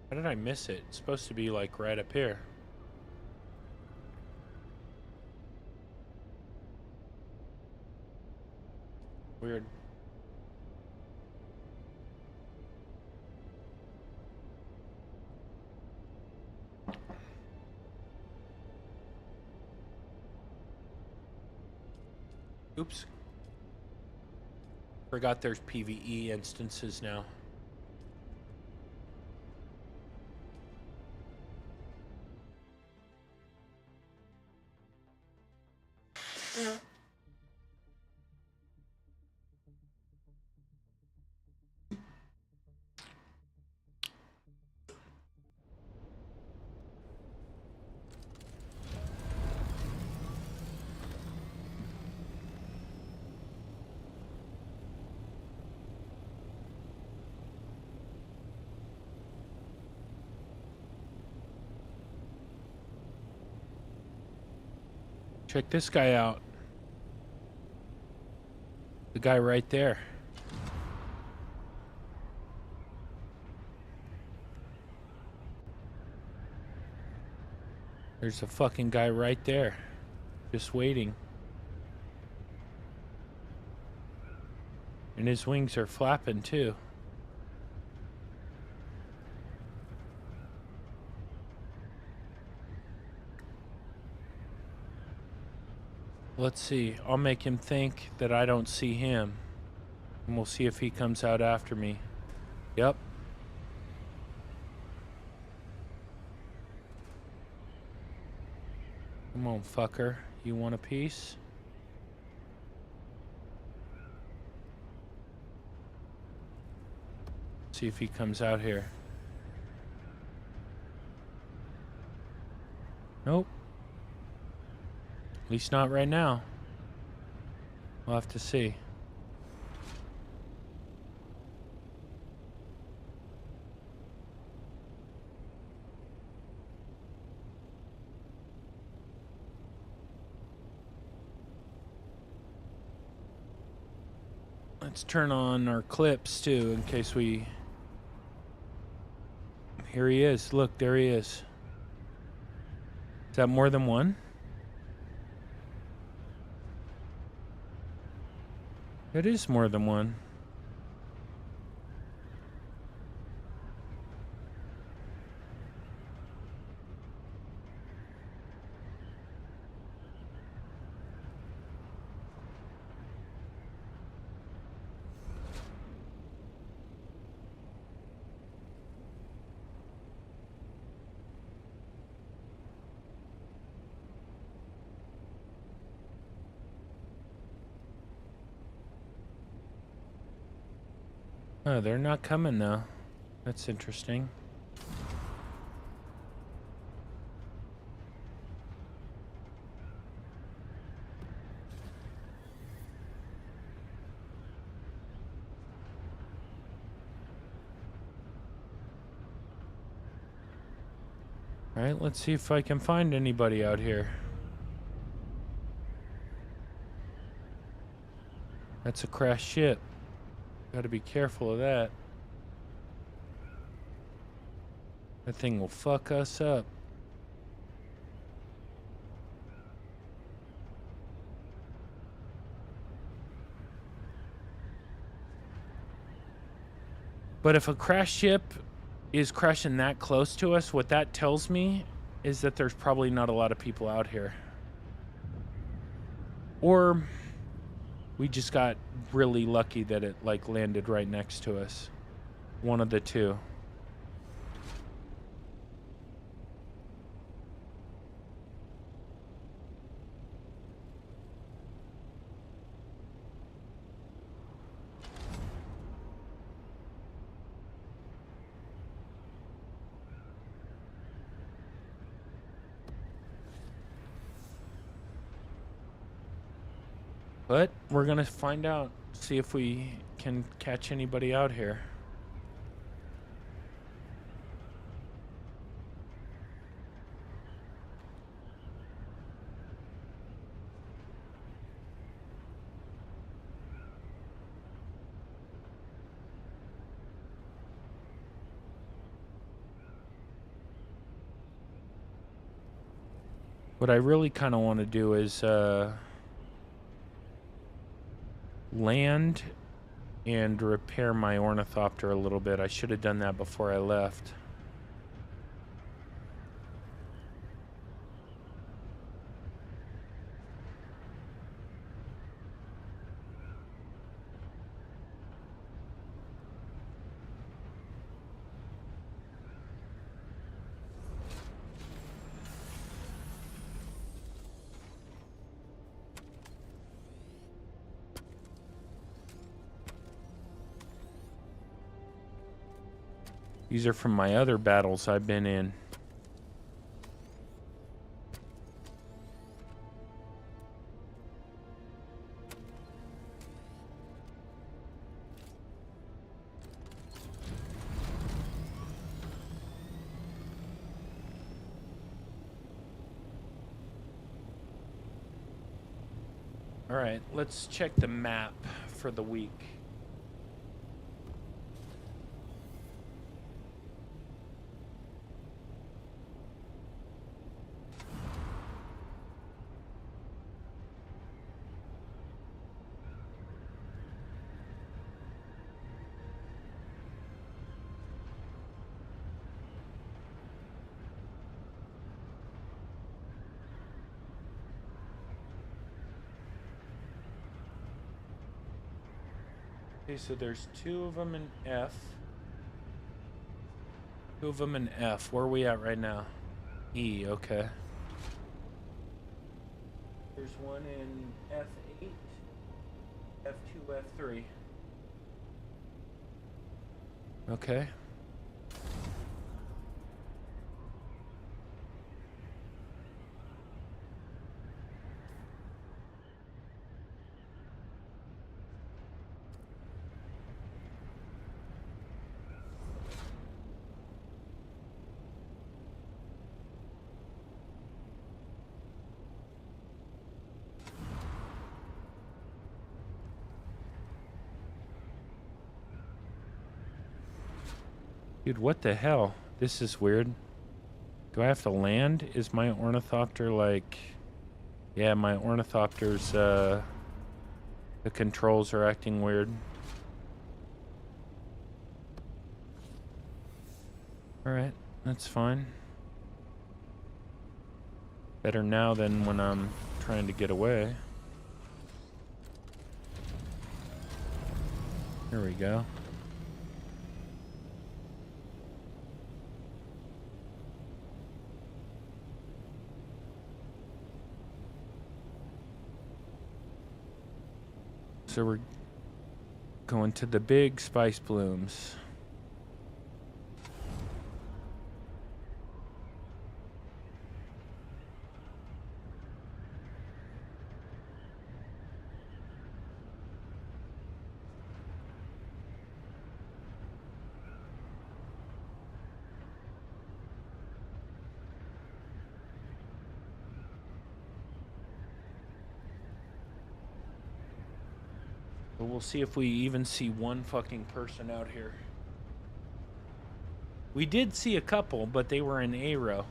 How did I miss it? It's supposed to be like right up here. Weird. Oops. Forgot there's PvE instances now. Check this guy out. The guy right there. There's a fucking guy right there. Just waiting. And his wings are flapping too. Let's see. I'll make him think that I don't see him. And we'll see if he comes out after me. Yep. Come on, fucker. You want a piece? See if he comes out here. Nope. At least not right now. We'll have to see. Let's turn on our clips too in case we... Here he is. Look, there he is. Is that more than one? It is more than one. Oh, they're not coming now. That's interesting. All right, let's see if I can find anybody out here. That's a crashed ship. Gotta be careful of that. That thing will fuck us up. But if a crash ship is crashing that close to us, what that tells me is that there's probably not a lot of people out here. Or we just got really lucky that it like landed right next to us. One of the two. But we're gonna find out, see if we can catch anybody out here. What I really kind of want to do is land and repair my ornithopter a little bit. I should have done that before I left. These are from my other battles I've been in. All right, let's check the map for the week. Okay, so there's two of them in F. Two of them in F. Where are we at right now? E, okay. There's one in F8, F2, F3. Okay. Dude, what the hell? This is weird. Do I have to land? Is my ornithopter like... Yeah, my ornithopter's, the controls are acting weird. Alright, that's fine. Better now than when I'm trying to get away. Here we go. So we're going to the big spice blooms. But we'll see if we even see one fucking person out here. We did see a couple, but they were in AIRO.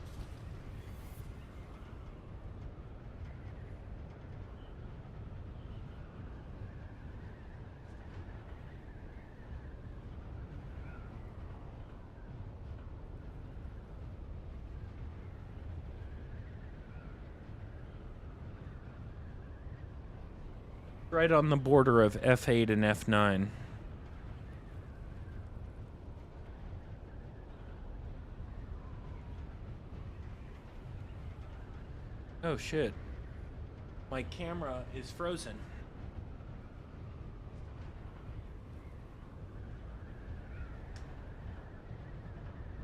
Right on the border of F8 and F9. Oh shit. My camera is frozen.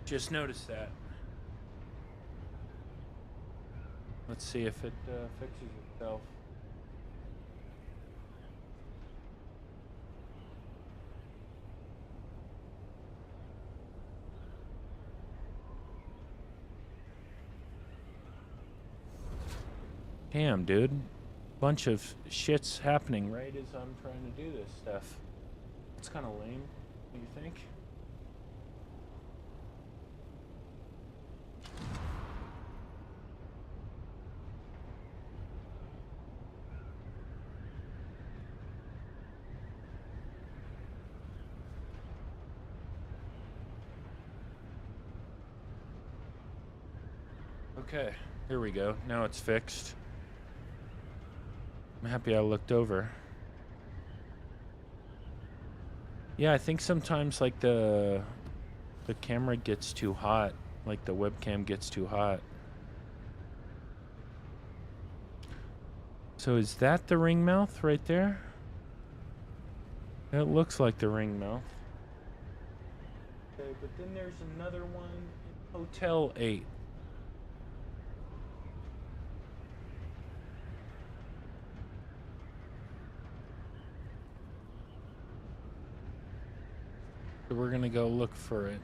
Just noticed that. Let's see if it fixes itself. Damn, dude. Bunch of shit's happening right as I'm trying to do this stuff. It's kind of lame, do you think? Okay, here we go. Now it's fixed. I'm happy I looked over. Yeah, I think sometimes like the camera gets too hot, like the webcam gets too hot. So is that the ring mouth right there? It looks like the ring mouth. Okay, but then there's another one in Hotel 8. So we're gonna go look for it.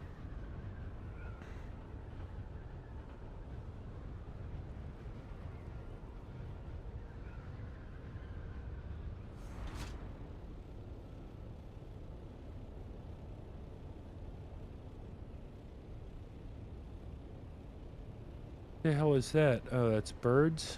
The hell is that? Oh, that's birds.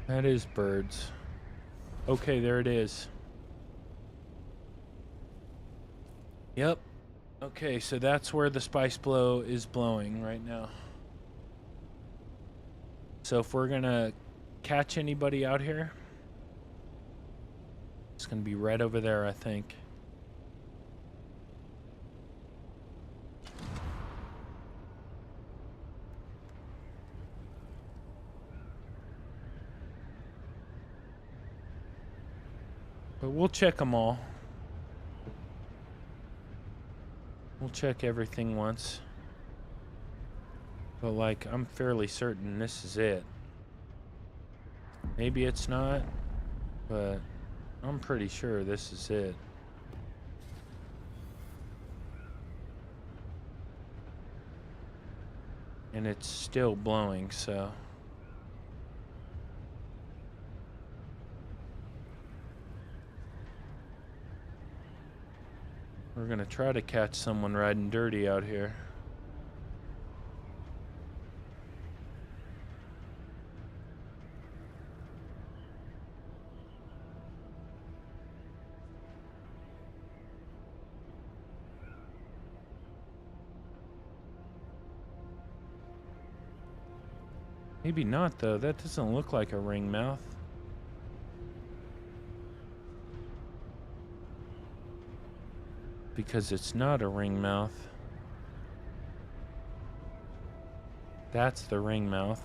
That is birds. Okay, there it is. Yep. Okay, so that's where the spice blow is blowing right now. So if we're gonna catch anybody out here, it's gonna be right over there, I think. But we'll check them all. We'll check everything once. But like, I'm fairly certain this is it. Maybe it's not, but I'm pretty sure this is it. And it's still blowing, so. We're gonna try to catch someone riding dirty out here. Maybe not, though. That doesn't look like a ring mouth. Because it's not a ring mouth. That's the ring mouth.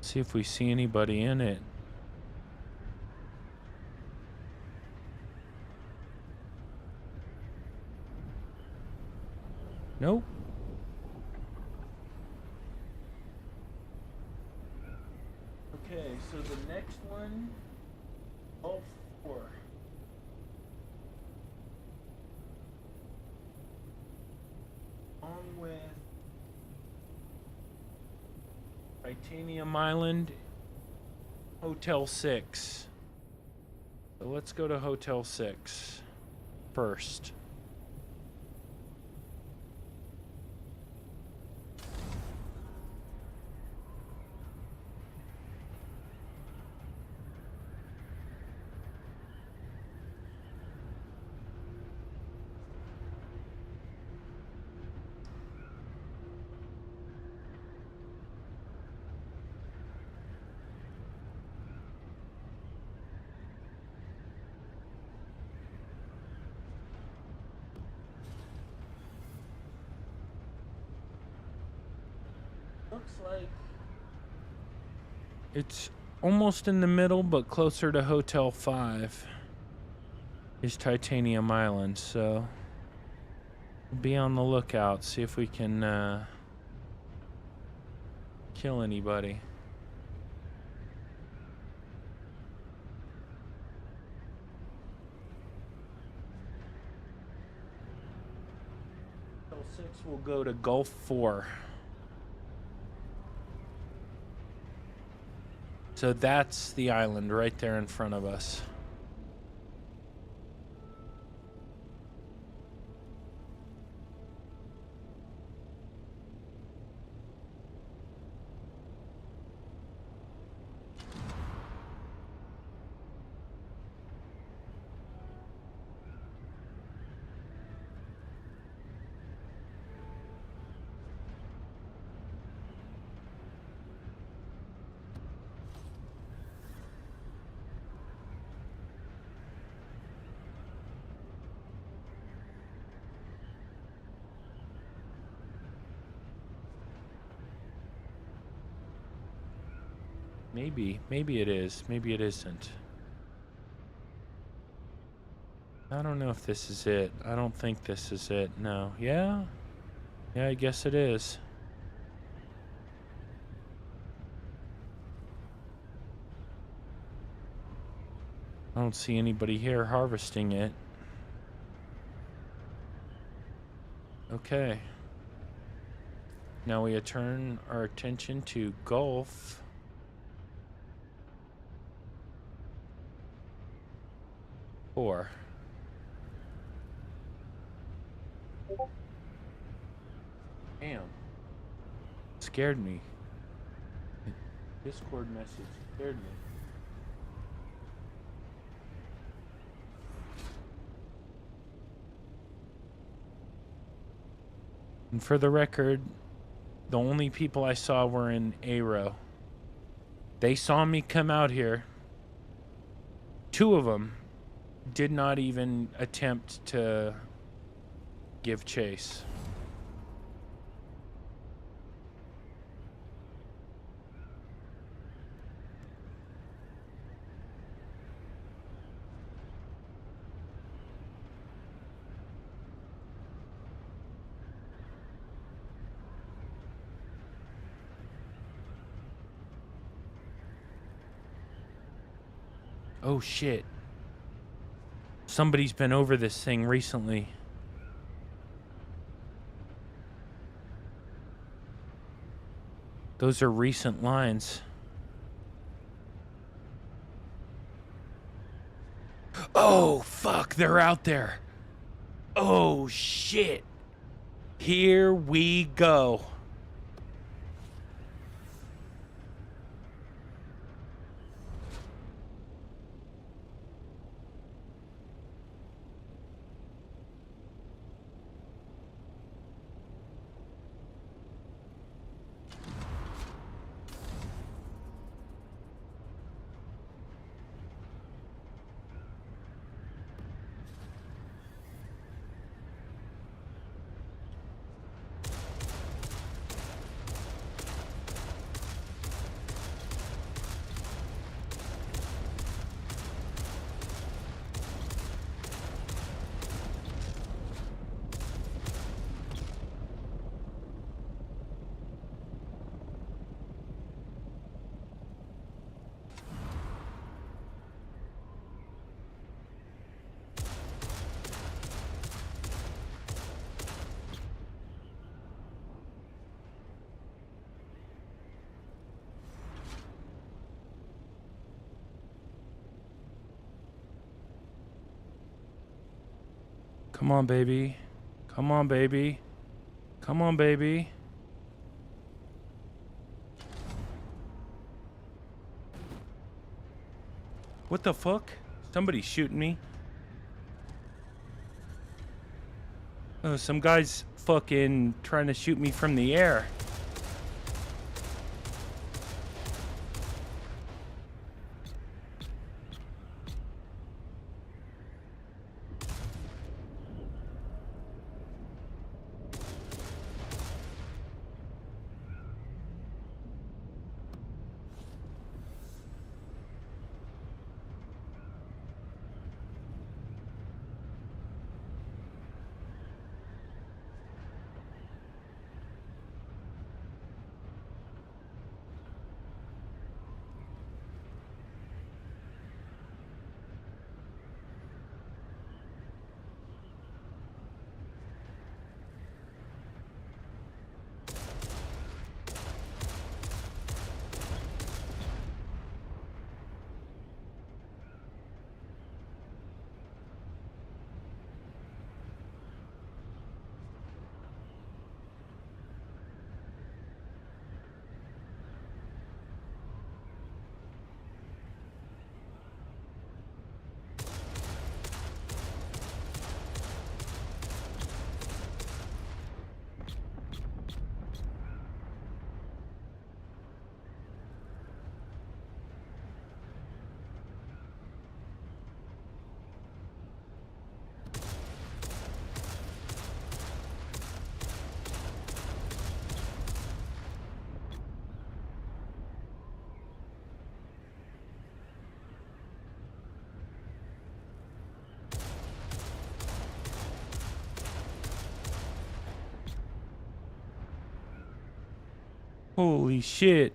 See if we see anybody in it. Nope. Okay, so the next one, all four. On with Titanium Island, Hotel 6. So let's go to Hotel 6 first. Looks like it's almost in the middle, but closer to Hotel 5 is Titanium Island, so be on the lookout, see if we can kill anybody. Hotel 6 will go to Gulf 4. So that's the island right there in front of us. Maybe it is. Maybe it isn't. I don't know if this is it. I don't think this is it. No. Yeah? Yeah, I guess it is. I don't see anybody here harvesting it. Okay. Now we turn our attention to Gulf. Four. Damn. Scared me. Discord message scared me. And for the record, the only people I saw were in AIRO. They saw me come out here. Two of them did not even attempt to give chase. Oh shit. Somebody's been over this thing recently. Those are recent lines. Oh fuck, they're out there. Oh shit. Here we go. Come on, baby. Come on, baby. Come on, baby. What the fuck? Somebody's shooting me. Oh, some guy's fucking trying to shoot me from the air. Holy shit.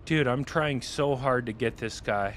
Dude, I'm trying so hard to get this guy.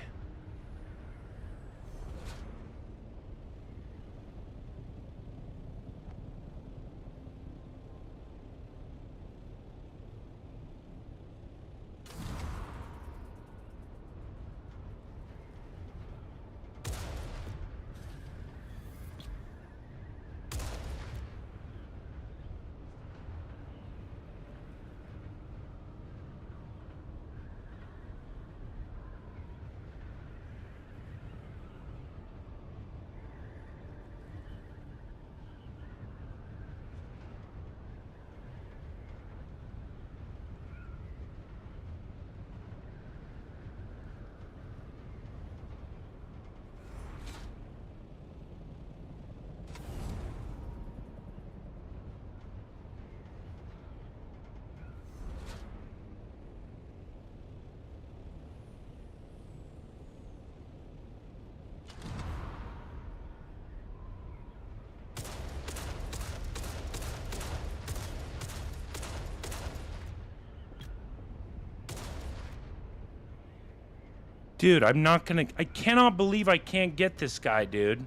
Dude, I'm not gonna... I cannot believe I can't get this guy, dude.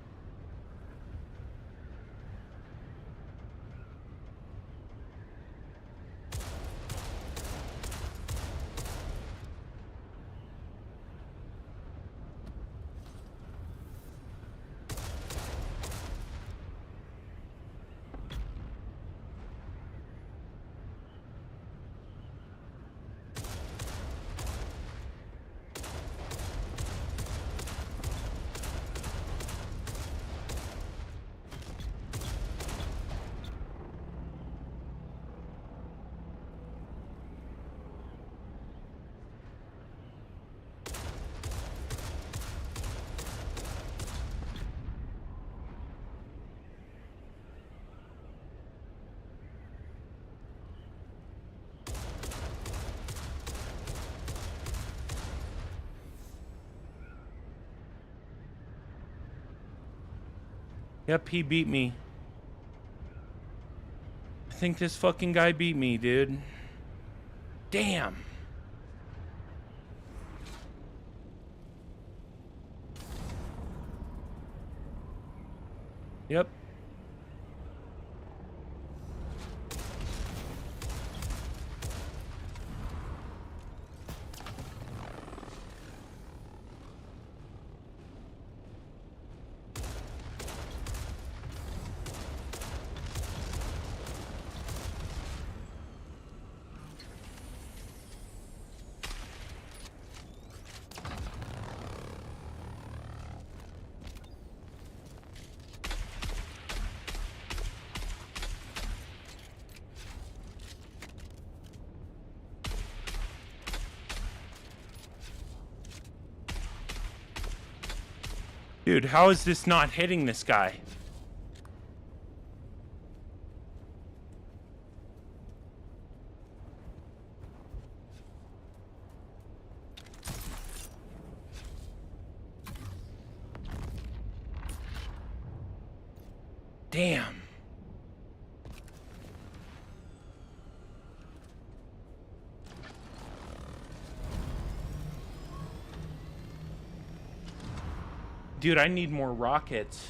Yep, he beat me. I think this fucking guy beat me, dude. Damn. Yep. Dude, how is this not hitting this guy? Damn. Dude, I need more rockets.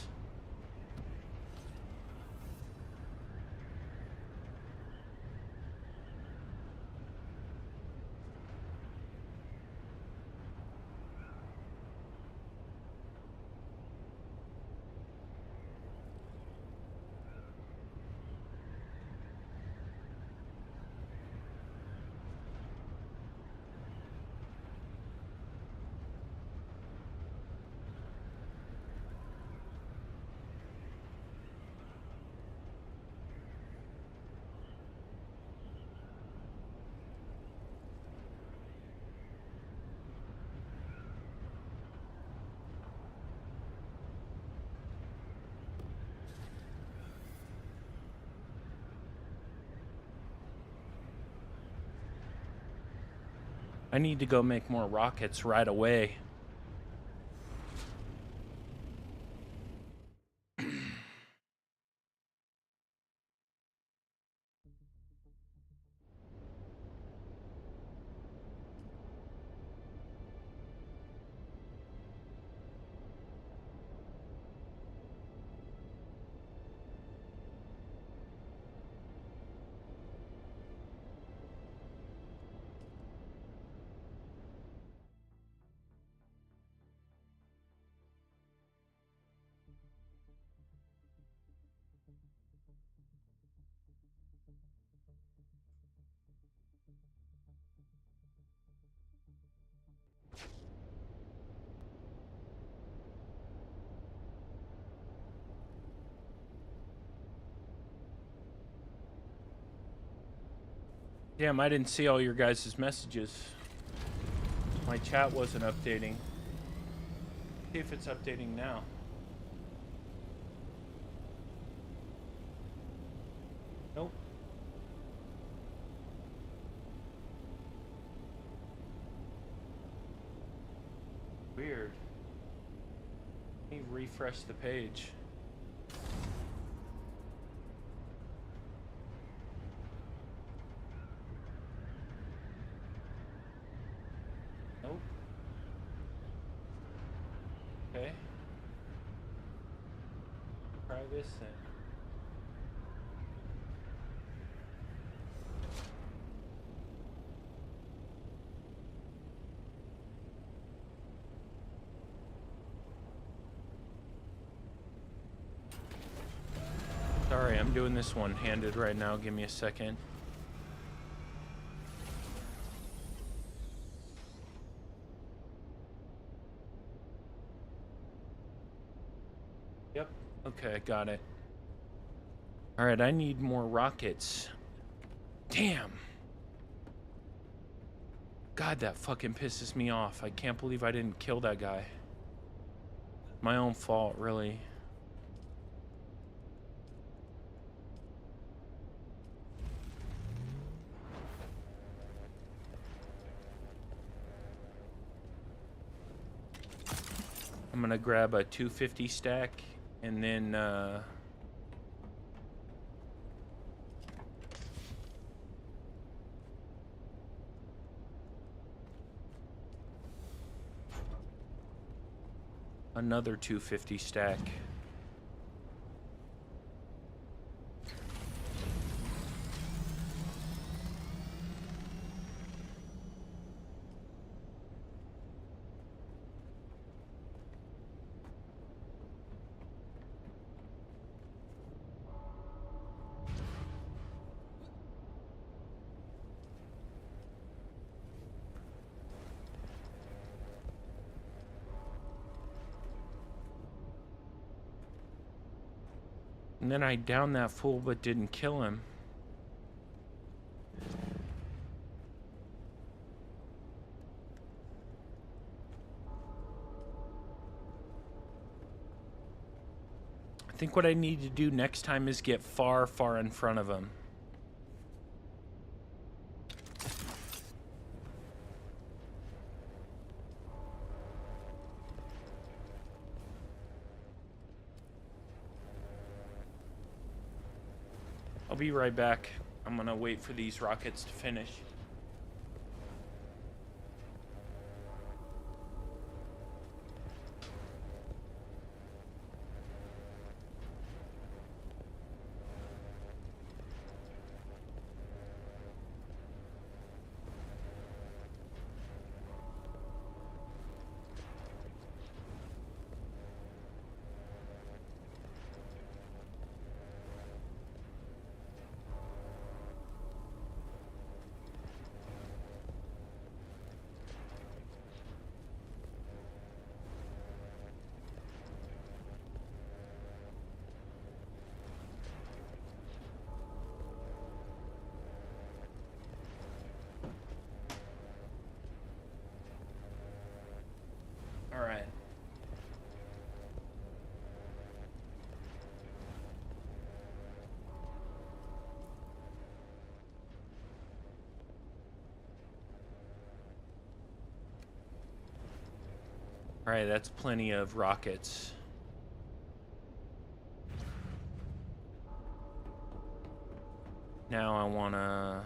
I need to go make more rockets right away. Damn, I didn't see all your guys' messages. My chat wasn't updating. See if it's updating now. Nope. Weird. Let me refresh the page. Nope. Okay. Try this then. Sorry, I'm doing this one-handed right now. Give me a second. Yep. Okay, got it. All right, I need more rockets. Damn. God, that fucking pisses me off. I can't believe I didn't kill that guy. My own fault, really. I'm gonna grab a 250 stack and then another 250 stack. And then I downed that fool but didn't kill him. think what I need to do next time is get far, far in front of them. I'll be right back. I'm gonna wait for these rockets to finish. All right. All right, that's plenty of rockets. Now I wanna...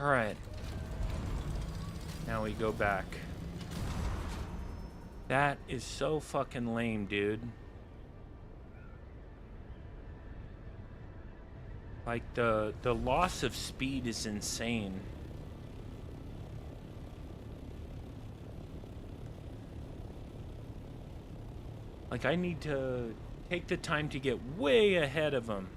All right. Now we go back. That is so fucking lame, dude. Like, the loss of speed is insane. Like, I need to take the time to get way ahead of them.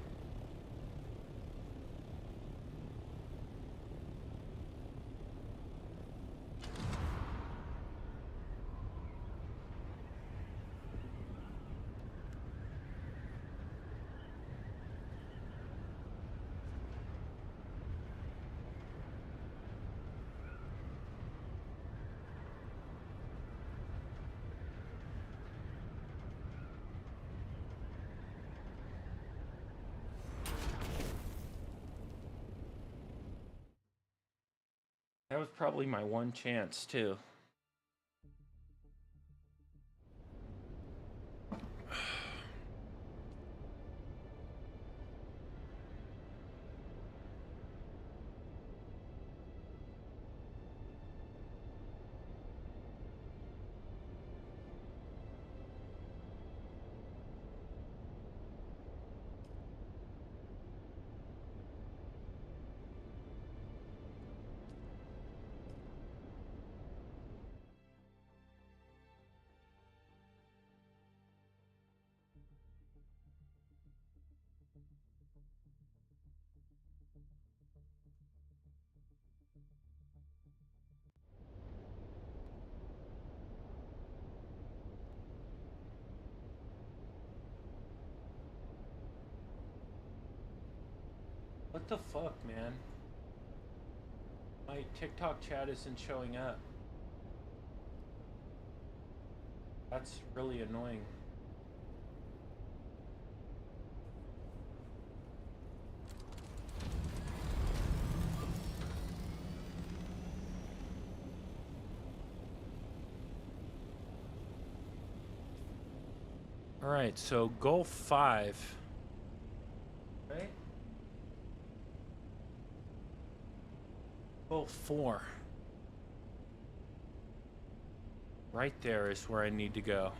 That was probably my one chance, too. What the fuck, man? My TikTok chat isn't showing up. That's really annoying. All right, so goal 5. Right? Goal 4. Right there is where I need to go.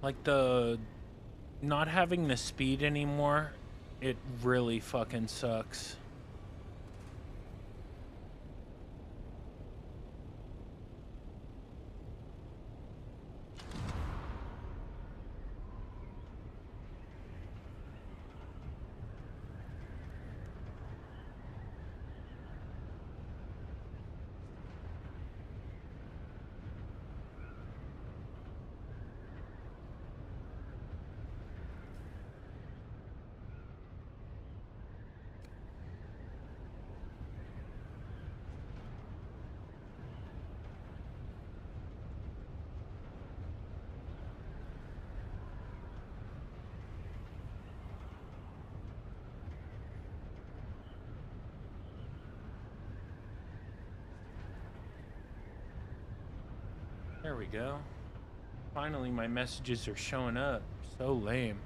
Like the not having the speed anymore, it really fucking sucks. There we go. Finally, my messages are showing up. So lame.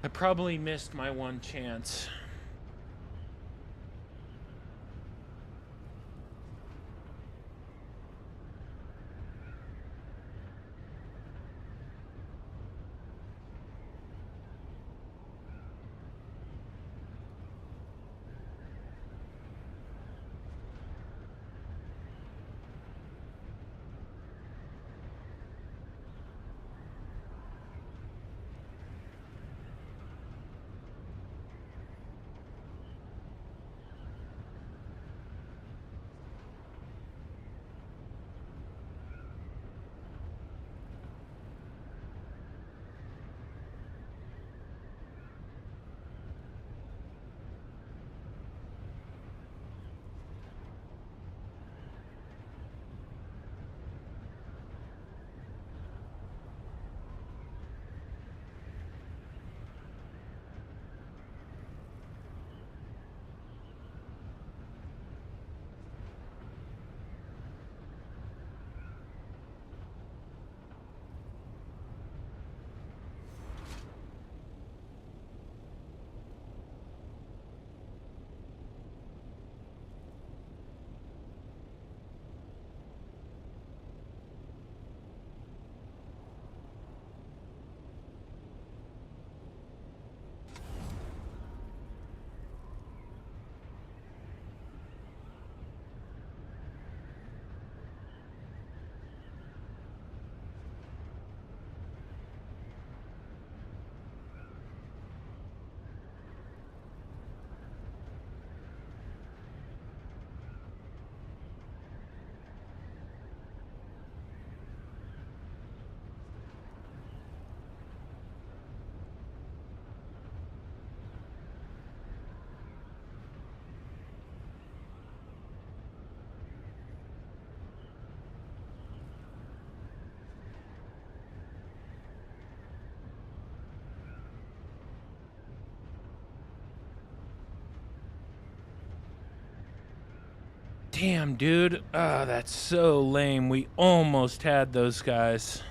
I probably missed my one chance. Damn, dude. Ah, that's so lame. We almost had those guys.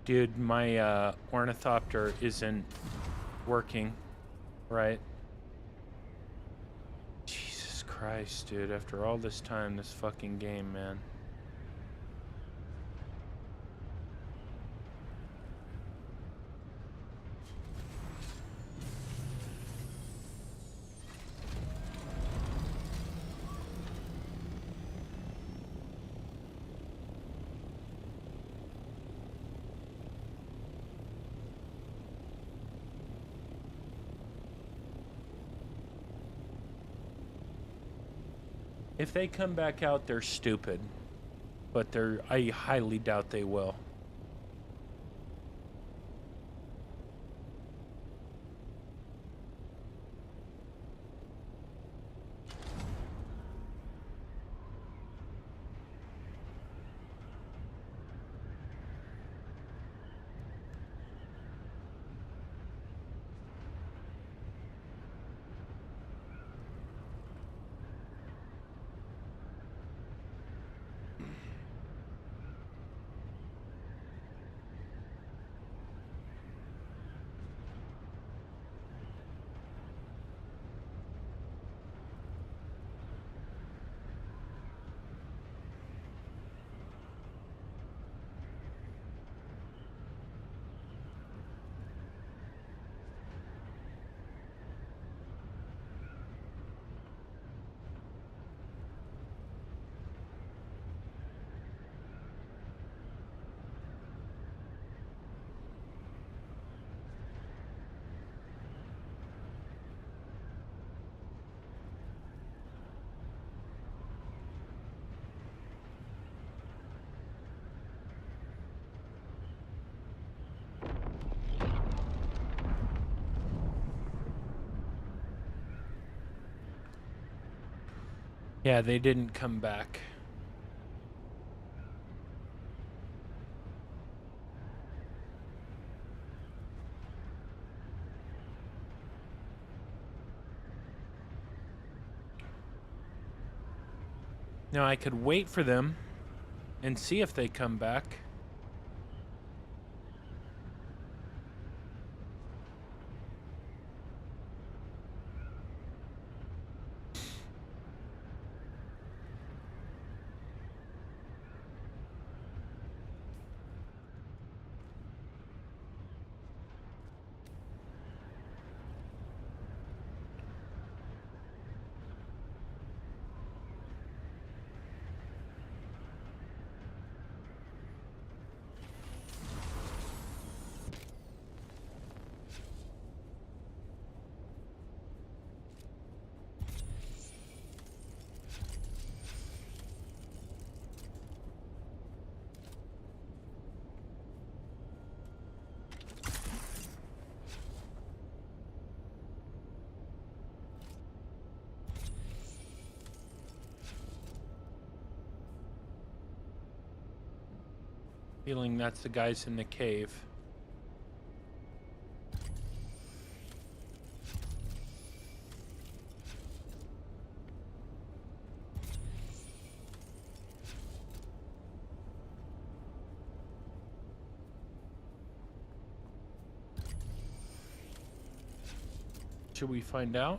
Dude, my ornithopter isn't working, right? Jesus Christ, dude. After all this time, this fucking game, man. If they come back out, they're stupid. But I highly doubt they will. Yeah, they didn't come back. Now I could wait for them and see if they come back. Feeling that's the guys in the cave. Should we find out?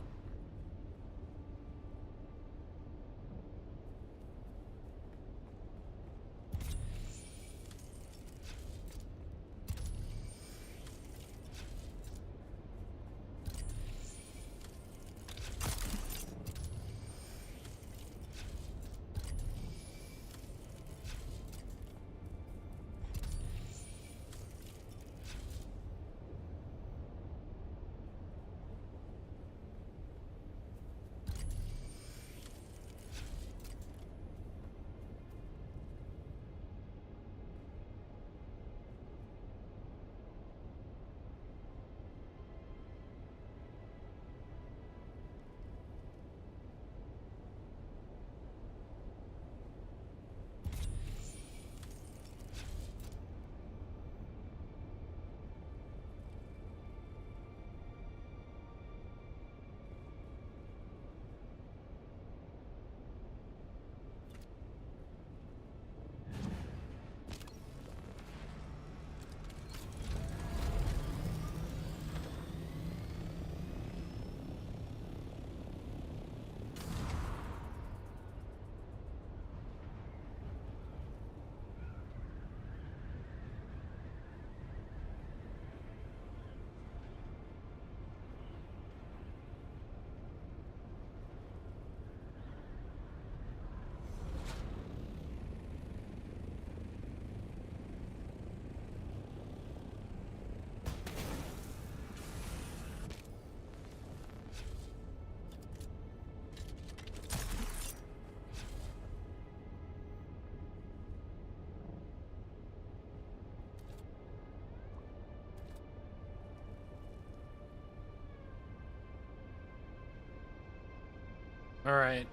All right.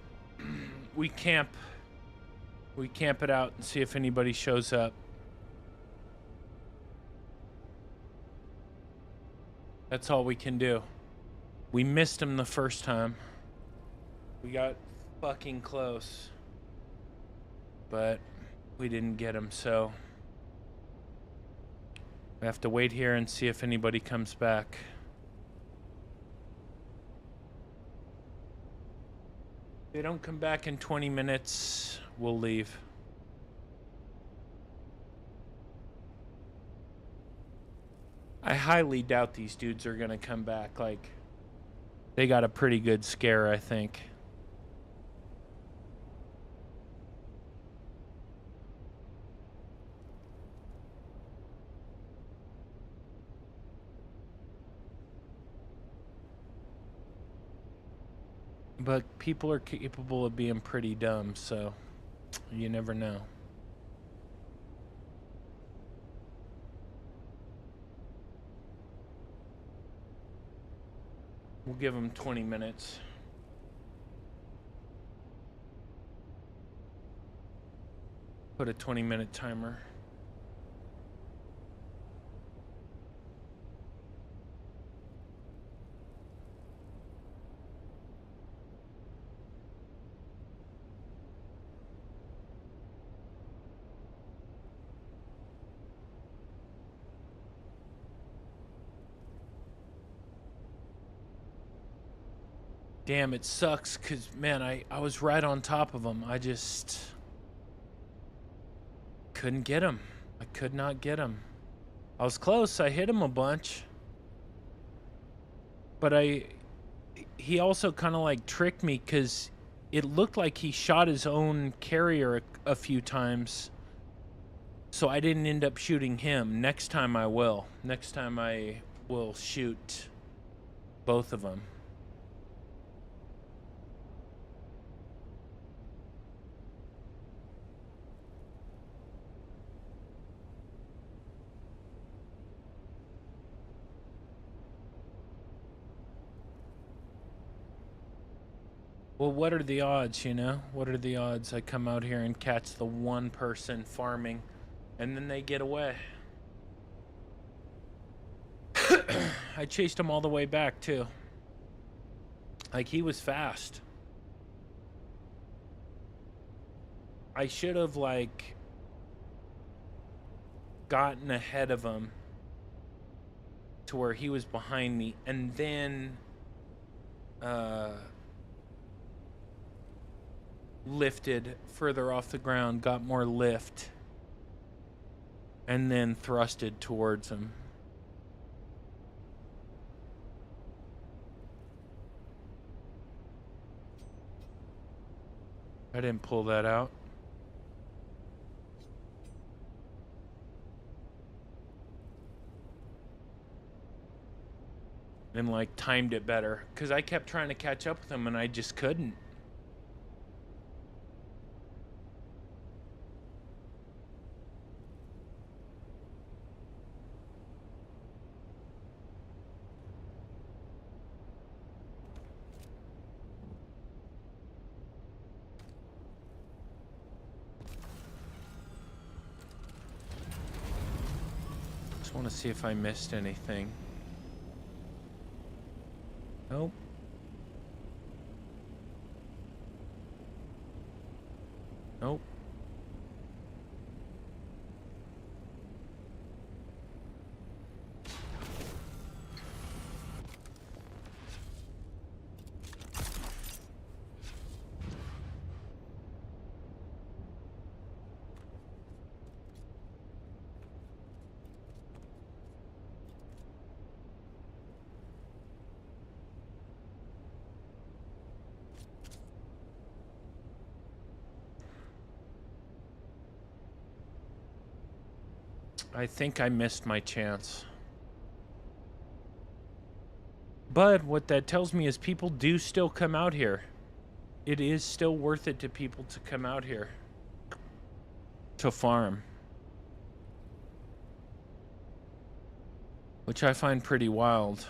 We camp. We camp it out and see if anybody shows up. That's all we can do. We missed him the first time. We got fucking close. But we didn't get him, so we have to wait here and see if anybody comes back. If they don't come back in 20 minutes, we'll leave. I highly doubt these dudes are gonna come back. Like, they got a pretty good scare, I think. But people are capable of being pretty dumb, so you never know. We'll give them 20 minutes. Put a 20-minute timer. Damn, it sucks, because, man, I was right on top of him. I just couldn't get him. I could not get him. I was close. I hit him a bunch. But he also kind of, like, tricked me, because it looked like he shot his own carrier a few times. So I didn't end up shooting him. Next time I will. Next time I will shoot both of them. Well, what are the odds, you know? What are the odds I come out here and catch the one person farming and then they get away? I chased him all the way back, too. Like, he was fast. I should have, like, gotten ahead of him to where he was behind me and then lifted further off the ground, got more lift, and then thrusted towards him. I didn't pull that out. And like timed it better, because I kept trying to catch up with him and I just couldn't. Just want to see if I missed anything. Nope. Nope. I think I missed my chance. But what that tells me is people do still come out here. It is still worth it to people to come out here to farm. Which I find pretty wild.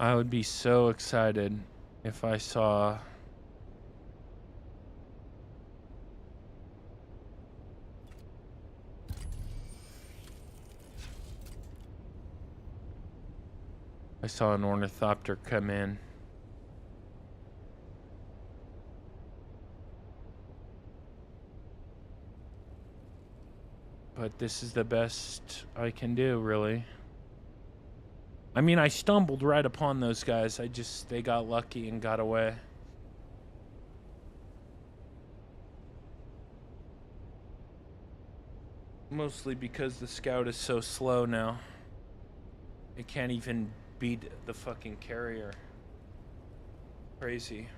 I would be so excited if I saw... I saw an ornithopter come in. But this is the best I can do, really. I mean, I stumbled right upon those guys. They got lucky and got away. Mostly because the scout is so slow now. It can't even beat the fucking carrier. Crazy.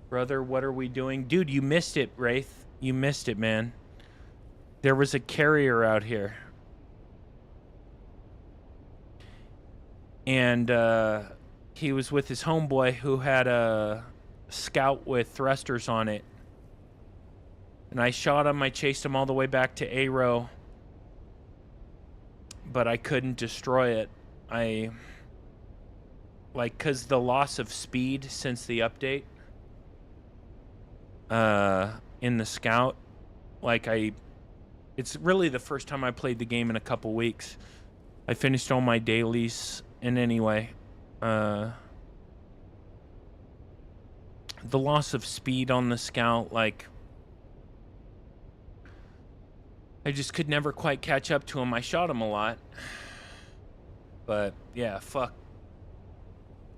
Brother, what are we doing? Dude, you missed it, Wraith. You missed it, man. There was a carrier out here. And he was with his homeboy who had a scout with thrusters on it. And I shot him. I chased him all the way back to AIRO. But I couldn't destroy it. Because the loss of speed since the update in the scout, it's really the first time I played the game in a couple weeks. I finished all my dailies, and anyway, the loss of speed on the scout, I just could never quite catch up to him. I shot him a lot. But, yeah, fuck.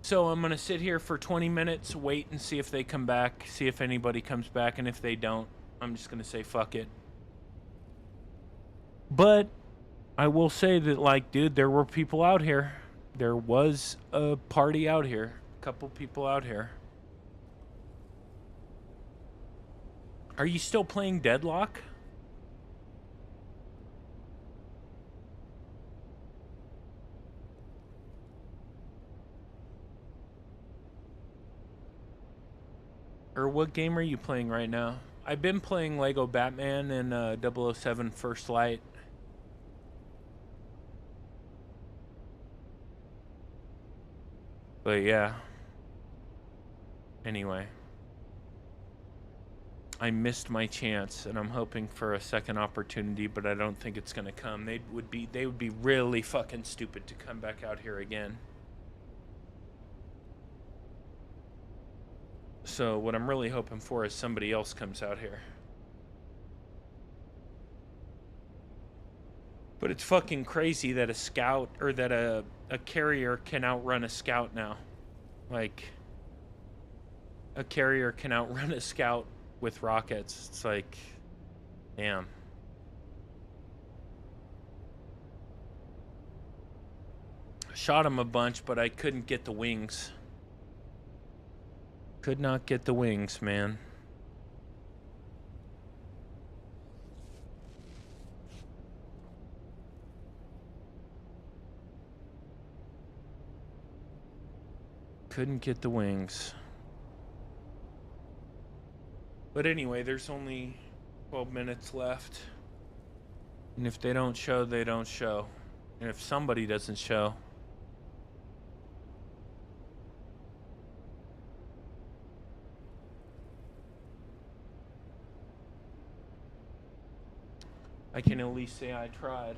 So I'm going to sit here for 20 minutes, wait and see if they come back, see if anybody comes back, and if they don't, I'm just going to say fuck it. But I will say that, dude, there were people out here. There was a party out here. A couple people out here. Are you still playing Deadlock? Or what game are you playing right now? I've been playing Lego Batman and 007 First Light. But yeah. Anyway. I missed my chance, and I'm hoping for a second opportunity, but I don't think it's gonna come. They would be really fucking stupid to come back out here again. So what I'm really hoping for is somebody else comes out here. But it's fucking crazy that a scout, or that a carrier can outrun a scout now. A carrier can outrun a scout with rockets. It's like, damn. Shot him a bunch, but I couldn't get the wings. Could not get the wings, man. Couldn't get the wings. But anyway, there's only 12 minutes left. And if they don't show, they don't show. And if somebody doesn't show, I can at least say I tried.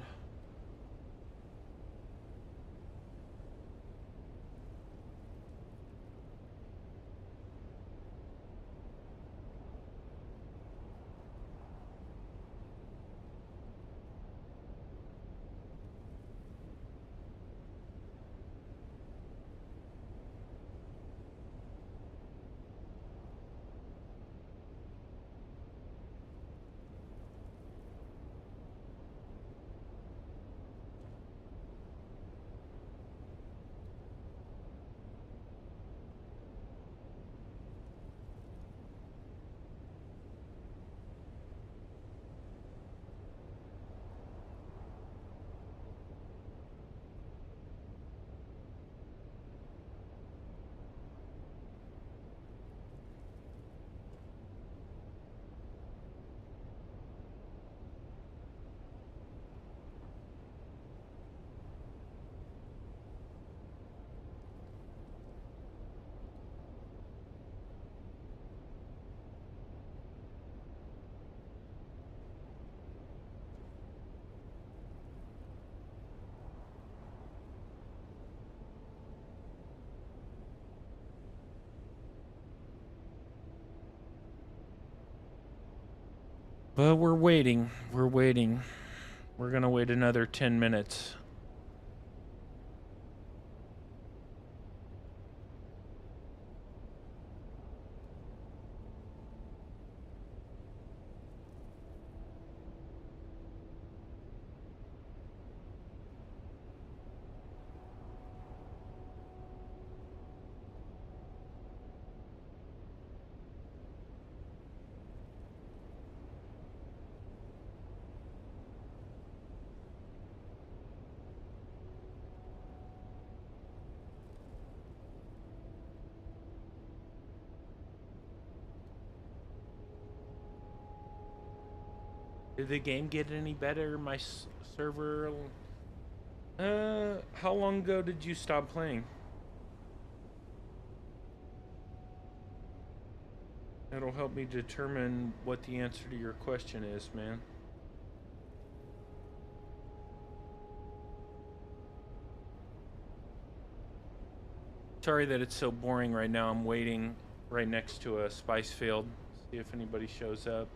But we're waiting. We're waiting. We're gonna wait another 10 minutes. Did the game get any better? My server. How long ago did you stop playing? That'll help me determine what the answer to your question is, man. Sorry that it's so boring right now. I'm waiting right next to a spice field. See if anybody shows up.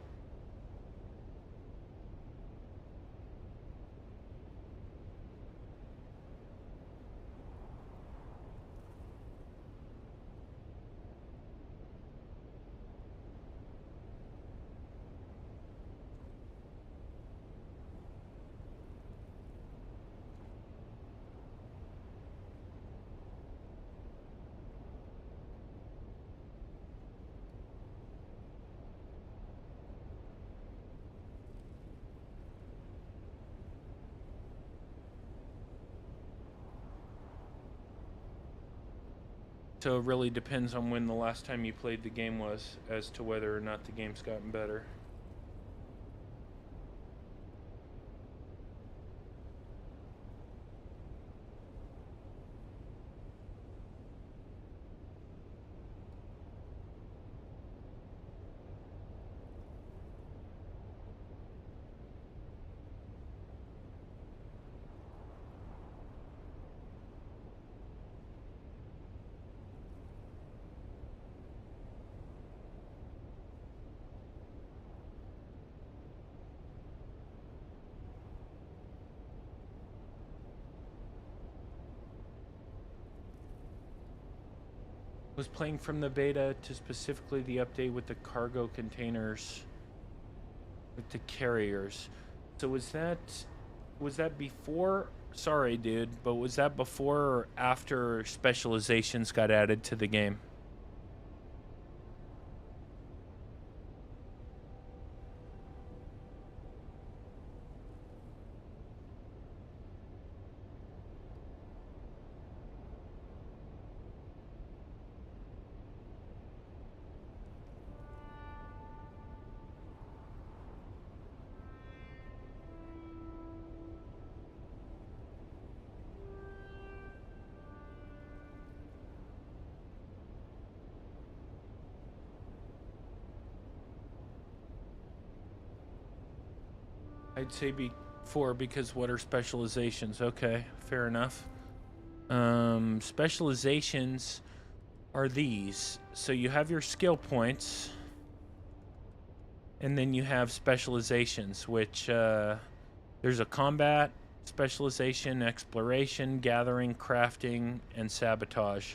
So it really depends on when the last time you played the game was as to whether or not the game's gotten better. Was playing from the beta to specifically the update with the cargo containers with the carriers. So was that before? Sorry, dude, but was that before or after specializations got added to the game? I'd say before, because what are specializations? Okay, fair enough. Specializations are these. So you have your skill points, and then you have specializations, which there's a combat specialization, exploration, gathering, crafting, and sabotage.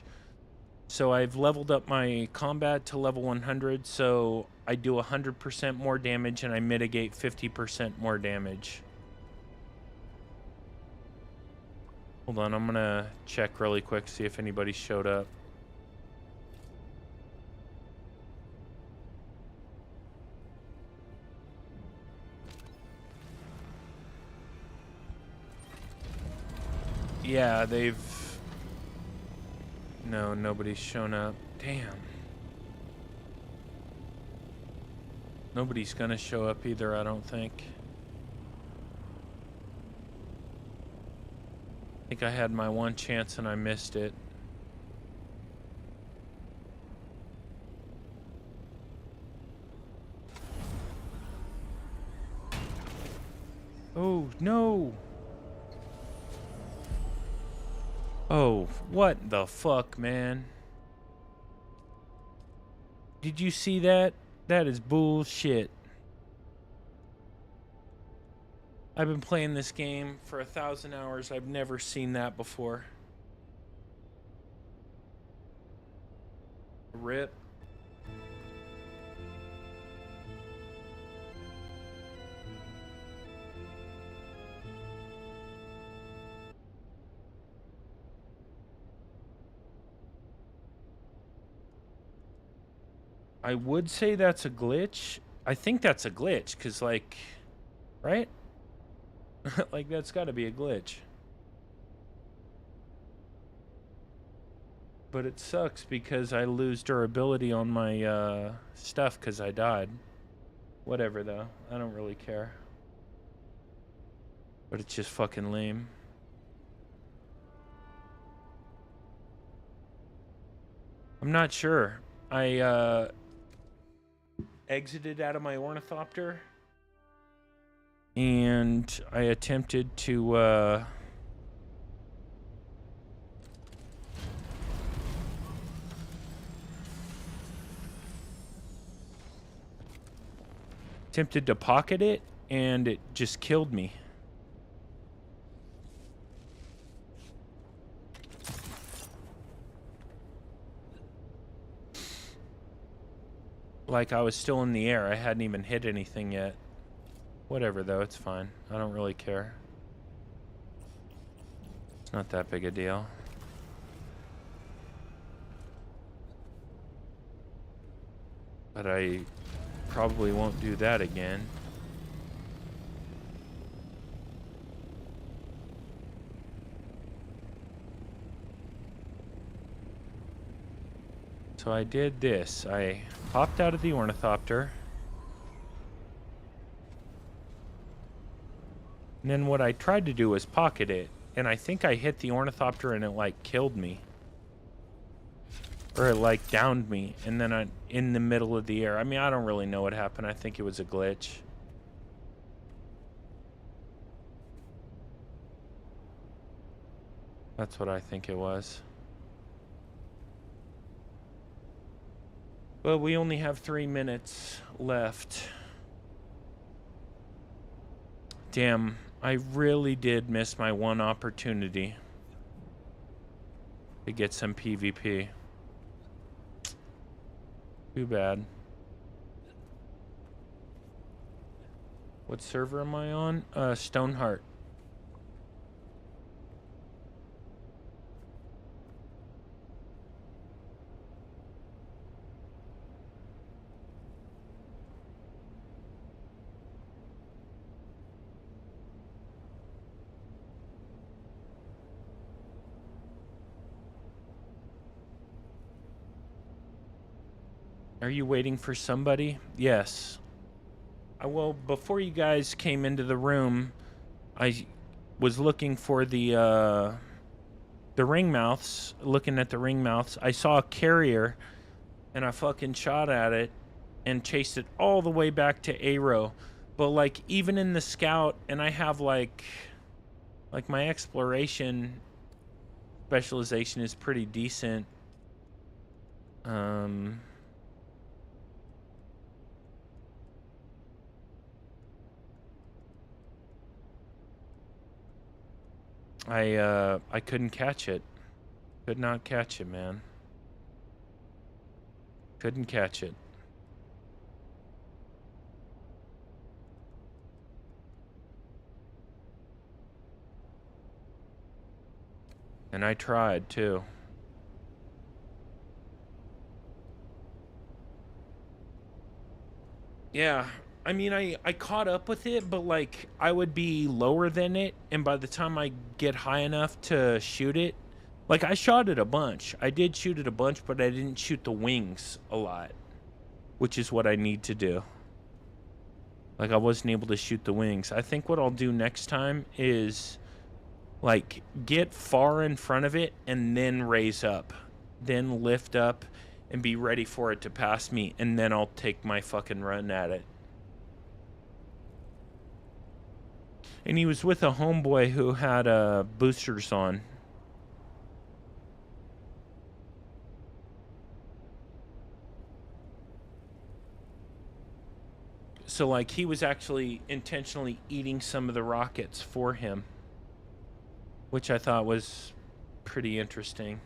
So I've leveled up my combat to level 100, so I do 100% more damage and I mitigate 50% more damage. Hold on, I'm gonna check really quick, see if anybody showed up. Yeah, No, nobody's shown up. Damn. Nobody's gonna show up either, I don't think. I think I had my one chance and I missed it. Oh, no! Oh, what the fuck, man? Did you see that? That is bullshit. I've been playing this game for 1,000 hours. I've never seen that before. Rip. I would say that's a glitch. I think that's a glitch, because, like, right? Like, that's got to be a glitch. But it sucks because I lose durability on my stuff because I died. Whatever, though. I don't really care. But it's just fucking lame. I'm not sure. I exited out of my ornithopter. And I attempted to pocket it, and it just killed me. Like I was still in the air. I hadn't even hit anything yet. Whatever, though. It's fine. I don't really care. It's not that big a deal. But I probably won't do that again. So I did this. I hopped out of the ornithopter. And then what I tried to do was pocket it. And I think I hit the ornithopter and it, like, killed me. Or it, like, downed me. And then I'm in the middle of the air. I mean, I don't really know what happened. I think it was a glitch. That's what I think it was. But we only have 3 minutes left. Damn, I really did miss my one opportunity to get some PvP. Too bad. What server am I on? Stoneheart. Are you waiting for somebody? Yes. Well, before you guys came into the room, I was looking for the ring mouths, looking at the ring mouths. I saw a carrier, and I fucking shot at it and chased it all the way back to AIRO. But, like, even in the scout, and I have, like my exploration specialization is pretty decent. I couldn't catch it. Could not catch it, man. Couldn't catch it. And I tried, too. Yeah, I mean, I caught up with it, but, like, I would be lower than it, and by the time I get high enough to shoot it, like, I shot it a bunch. I did shoot it a bunch, but I didn't shoot the wings a lot, which is what I need to do. Like, I wasn't able to shoot the wings. I think what I'll do next time is, like, get far in front of it and then raise up. Then lift up and be ready for it to pass me, and then I'll take my fucking run at it. And he was with a homeboy who had boosters on. So, like, he was actually intentionally eating some of the rockets for him, which I thought was pretty interesting.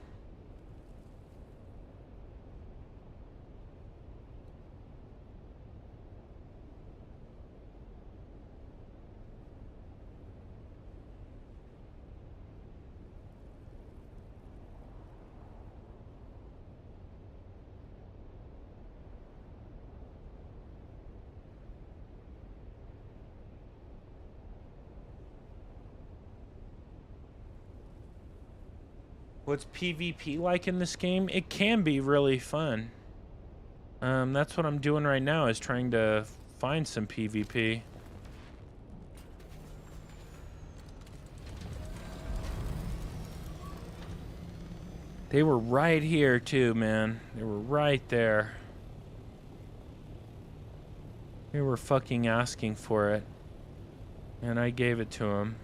What's PvP like in this game? It can be really fun. That's what I'm doing right now, is trying to find some PvP. They were right here too, man. They were right there. They were fucking asking for it. And I gave it to them.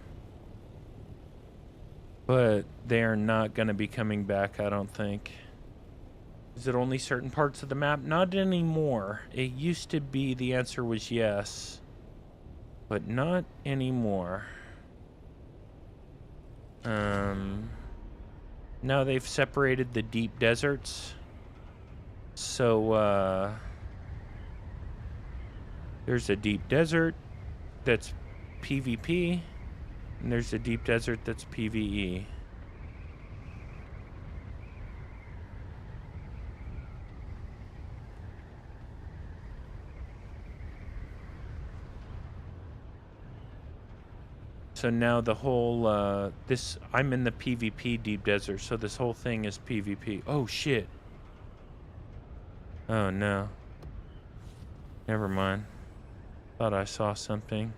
But they are not going to be coming back, I don't think. Is it only certain parts of the map? Not anymore. It used to be the answer was yes. But not anymore. Now they've separated the deep deserts. So, there's a deep desert that's PvP. And there's a deep desert that's PvE. So now the whole, I'm in the PvP deep desert, so this whole thing is PvP. Oh, shit. Oh, no. Never mind. Thought I saw something.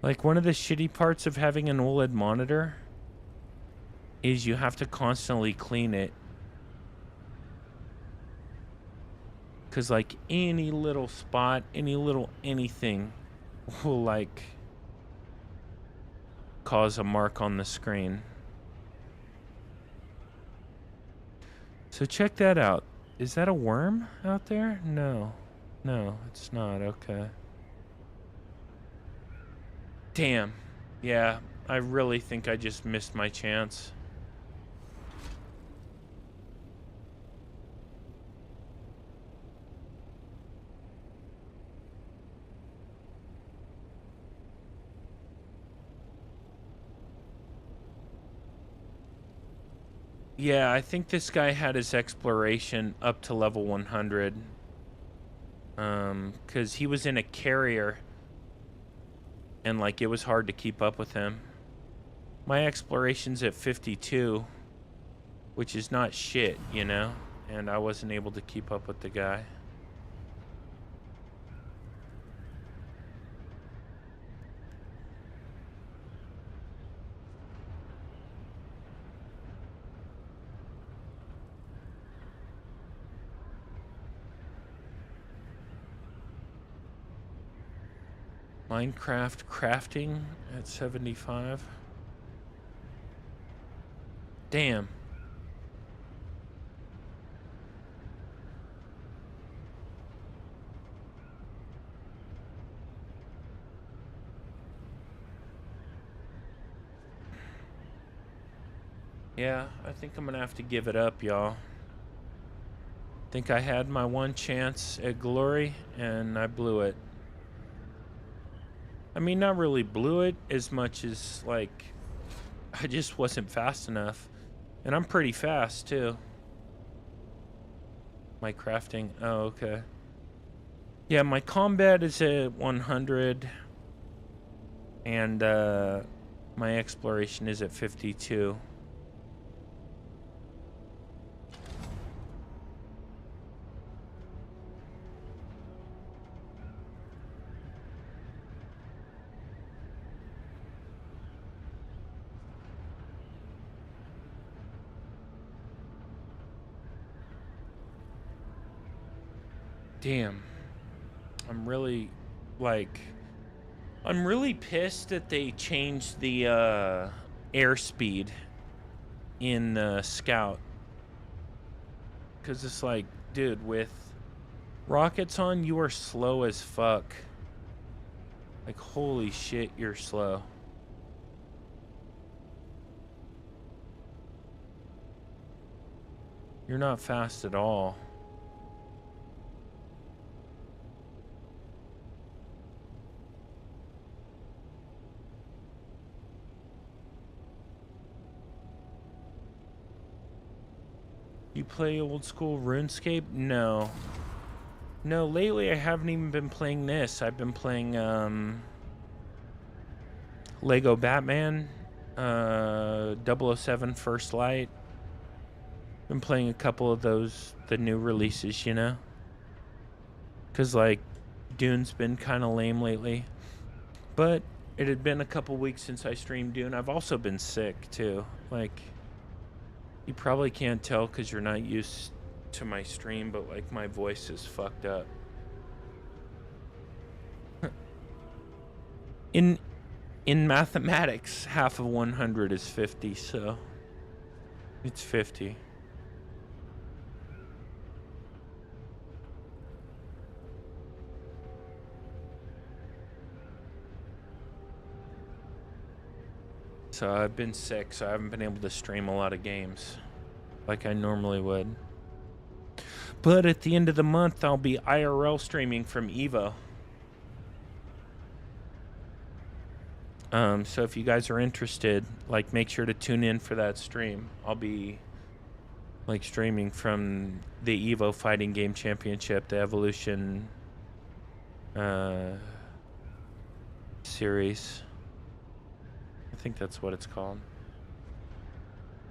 Like, one of the shitty parts of having an OLED monitor is you have to constantly clean it. Because, like, any little spot, any little anything will, like, cause a mark on the screen. So check that out. Is that a worm out there? No. No, it's not. Okay. Damn. Yeah, I really think I just missed my chance. Yeah, I think this guy had his exploration up to level 100. 'Cause he was in a carrier. And, like, it was hard to keep up with him. My exploration's at 52, which is not shit, you know? And I wasn't able to keep up with the guy. Minecraft crafting at 75. Damn. Yeah, I think I'm gonna have to give it up, y'all. Think I had my one chance at glory, and I blew it. I mean, not really blew it as much as, like, I just wasn't fast enough. And I'm pretty fast, too. My crafting. Oh, okay. Yeah, my combat is at 100. And, my exploration is at 52. Damn. I'm really, like, I'm really pissed that they changed the airspeed in Scout. Because it's like, dude, with Rockets on, you are slow as fuck. Like, holy shit, you're slow. You're not fast at all. You play old school RuneScape? No. No, lately I haven't even been playing this. I've been playing Lego Batman, 007 First Light. Been playing a couple of those, the new releases, you know? Because, like, Dune's been kind of lame lately. But it had been a couple weeks since I streamed Dune. I've also been sick, too. Like, you probably can't tell because you're not used to my stream, but, like, my voice is fucked up. In mathematics, half of 100 is 50, so it's 50. So I've been sick, so I haven't been able to stream a lot of games like I normally would. But at the end of the month, I'll be IRL streaming from Evo. So if you guys are interested, like, make sure to tune in for that stream. I'll be, like, streaming from the Evo Fighting Game Championship, the Evolution series. I think that's what it's called.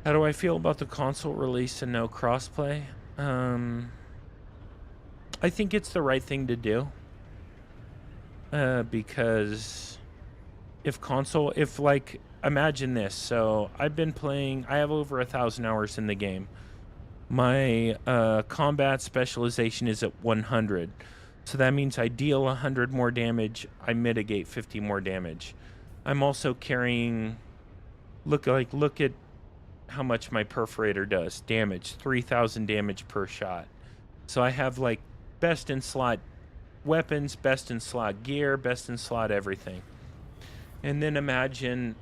How do I feel about the console release and no crossplay? I think it's the right thing to do. Because if like, imagine this. So I've been playing, I have over 1,000 hours in the game. My combat specialization is at 100. So that means I deal 100 more damage, I mitigate 50 more damage. I'm also carrying, look at how much my perforator does. Damage, 3,000 damage per shot. So I have, like, best in slot weapons, best in slot gear, best in slot everything. And then imagine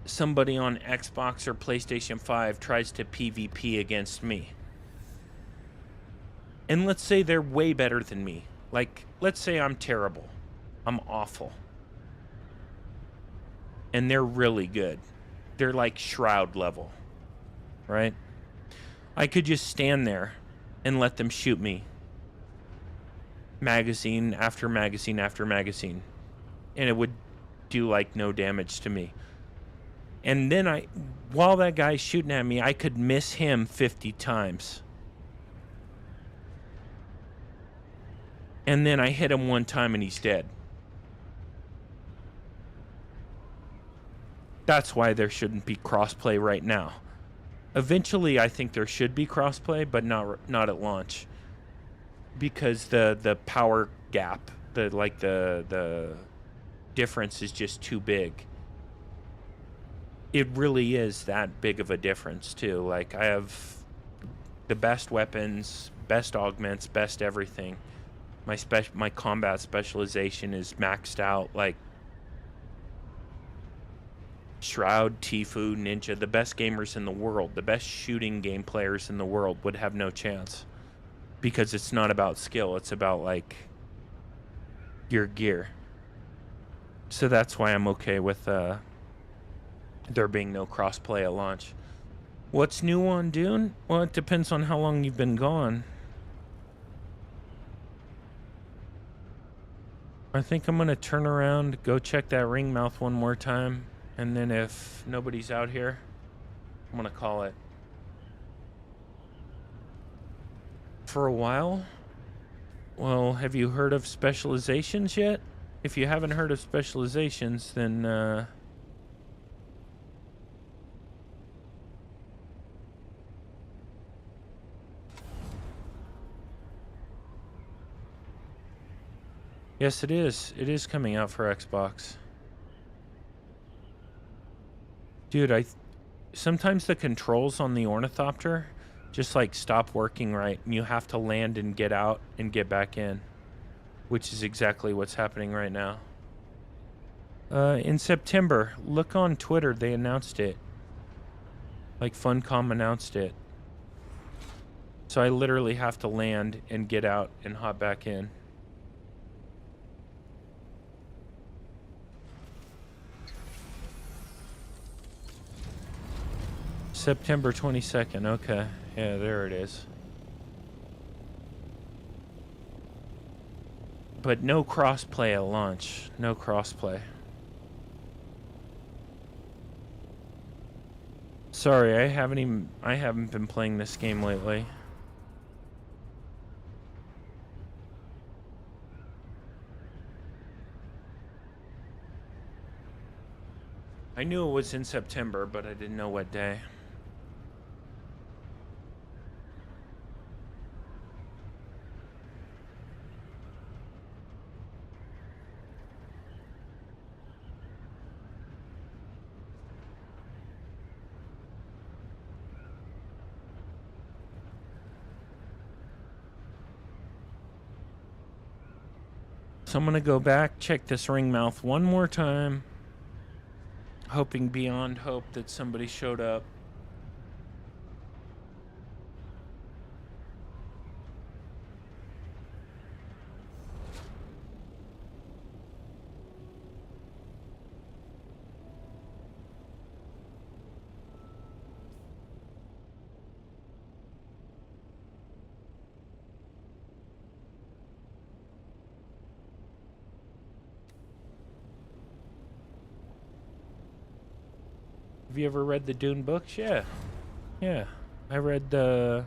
somebody on Xbox or PlayStation 5 tries to PvP against me. And let's say they're way better than me. Like, let's say I'm terrible. I'm awful. And they're really good. They're like Shroud level. Right? I could just stand there and let them shoot me. Magazine after magazine after magazine. And it would do, like, no damage to me. And then while that guy's shooting at me, I could miss him 50 times. And then I hit him one time and he's dead. That's why there shouldn't be crossplay right now. Eventually, I think there should be crossplay, but not at launch. Because the power gap, the difference is just too big. It really is that big of a difference, too. Like, I have the best weapons, best augments, best everything. My combat specialization is maxed out. Like, Shroud, Tfue, Ninja, the best gamers in the world, the best shooting game players in the world would have no chance. Because it's not about skill, it's about, like, your gear. So that's why I'm okay with there being no crossplay at launch. What's new on Dune? Well, it depends on how long you've been gone. I think I'm gonna turn around, go check that ring mouth one more time, and then if nobody's out here, I'm gonna call it. For a while? Well, have you heard of specializations yet? If you haven't heard of specializations, then yes, it is. It is coming out for Xbox. Dude, sometimes the controls on the ornithopter just like stop working right, and you have to land and get out and get back in, which is exactly what's happening right now. In September, look on Twitter, they announced it. Like Funcom announced it. So I literally have to land and get out and hop back in. September 22nd, okay. Yeah, there it is. But no crossplay at launch. No crossplay. Sorry, I haven't been playing this game lately. I knew it was in September, but I didn't know what day. So I'm gonna go back, check this ring mouth one more time, hoping beyond hope that somebody showed up. Have you ever read the Dune books? Yeah. Yeah. I read the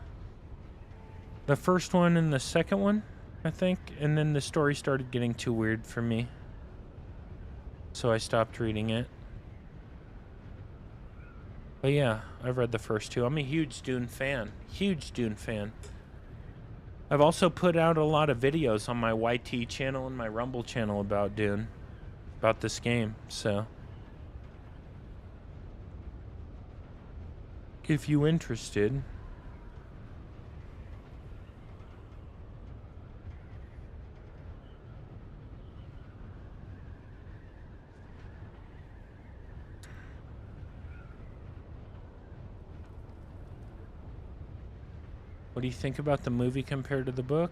first one and the second one, I think, and then the story started getting too weird for me. So I stopped reading it. But yeah, I've read the first two. I'm a huge Dune fan. Huge Dune fan. I've also put out a lot of videos on my YT channel and my Rumble channel about Dune. About this game, so if you interested. What do you think about the movie compared to the book?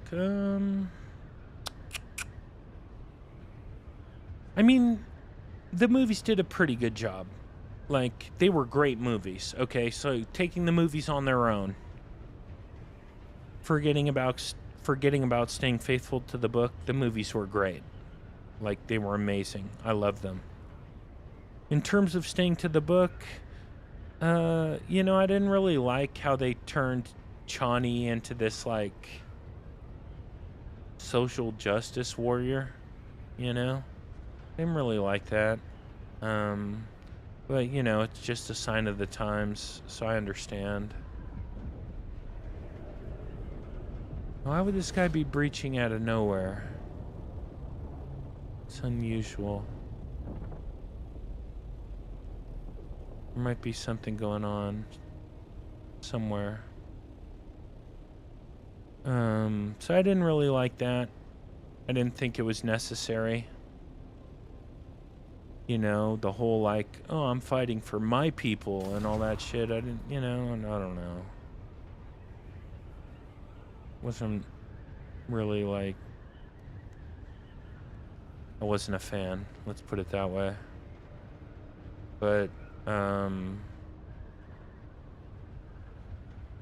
I mean, the movies did a pretty good job. Like, they were great movies, okay? So taking the movies on their own, forgetting about staying faithful to the book, the movies were great. Like, they were amazing. I love them. In terms of staying to the book, you know, I didn't really like how they turned Chani into this, like, social justice warrior, you know? Didn't really like that. But, you know, it's just a sign of the times, so I understand. Why would this guy be breaching out of nowhere? It's unusual. There might be something going on somewhere. So I didn't really like that. I didn't think it was necessary. You know, the whole like, oh, I'm fighting for my people and all that shit. I didn't, you know, and I don't know. Wasn't really like, I wasn't a fan, let's put it that way. But,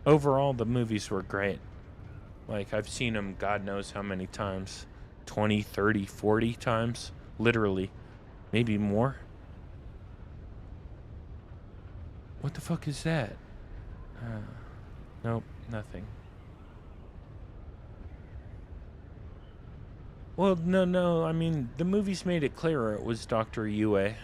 overall, the movies were great. Like, I've seen them God knows how many times. 20, 30, 40 times. Literally. Maybe more. What the fuck is that? Nope, nothing. Well, no, I mean, the movies made it clearer it was Dr. Yue.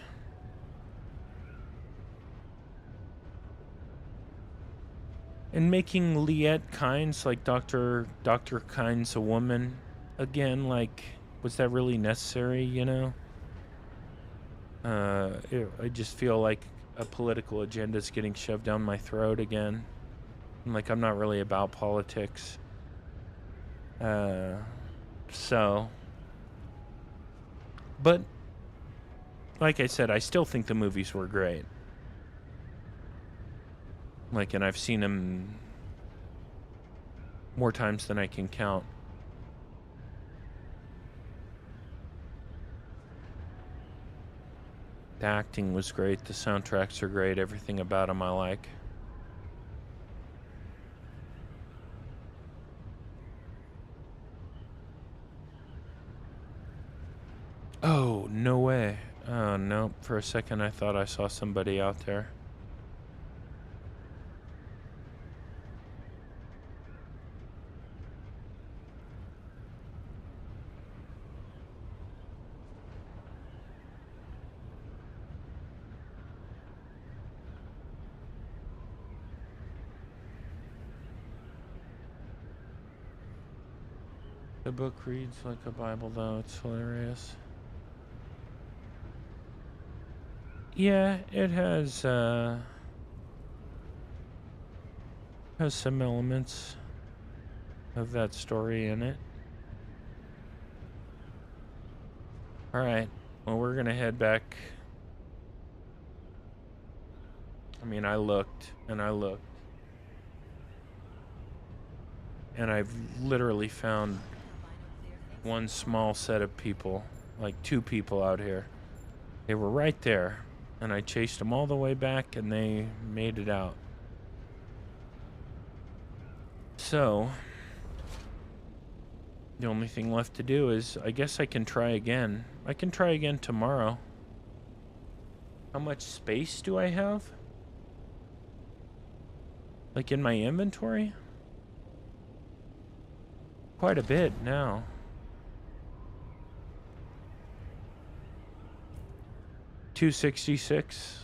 And making Liette Kynes, like Dr. Kynes a woman, again, like, was that really necessary, you know? I just feel like a political agenda is getting shoved down my throat again. I'm like, I'm not really about politics. So, but like I said, I still think the movies were great. Like, and I've seen them more times than I can count. The acting was great, the soundtracks are great, everything about them I like. Oh, no way. Oh, no. For a second, I thought I saw somebody out there. The book reads like a Bible, though. It's hilarious. Yeah, it has some elements of that story in it. All right. Well, we're going to head back. I mean, I looked and I looked. And I've literally found one small set of people, like 2 people out here. They were right there. And I chased them all the way back, and they made it out. So, the only thing left to do is, I guess I can try again. I can try again tomorrow. How much space do I have? Like in my inventory? Quite a bit now. $266.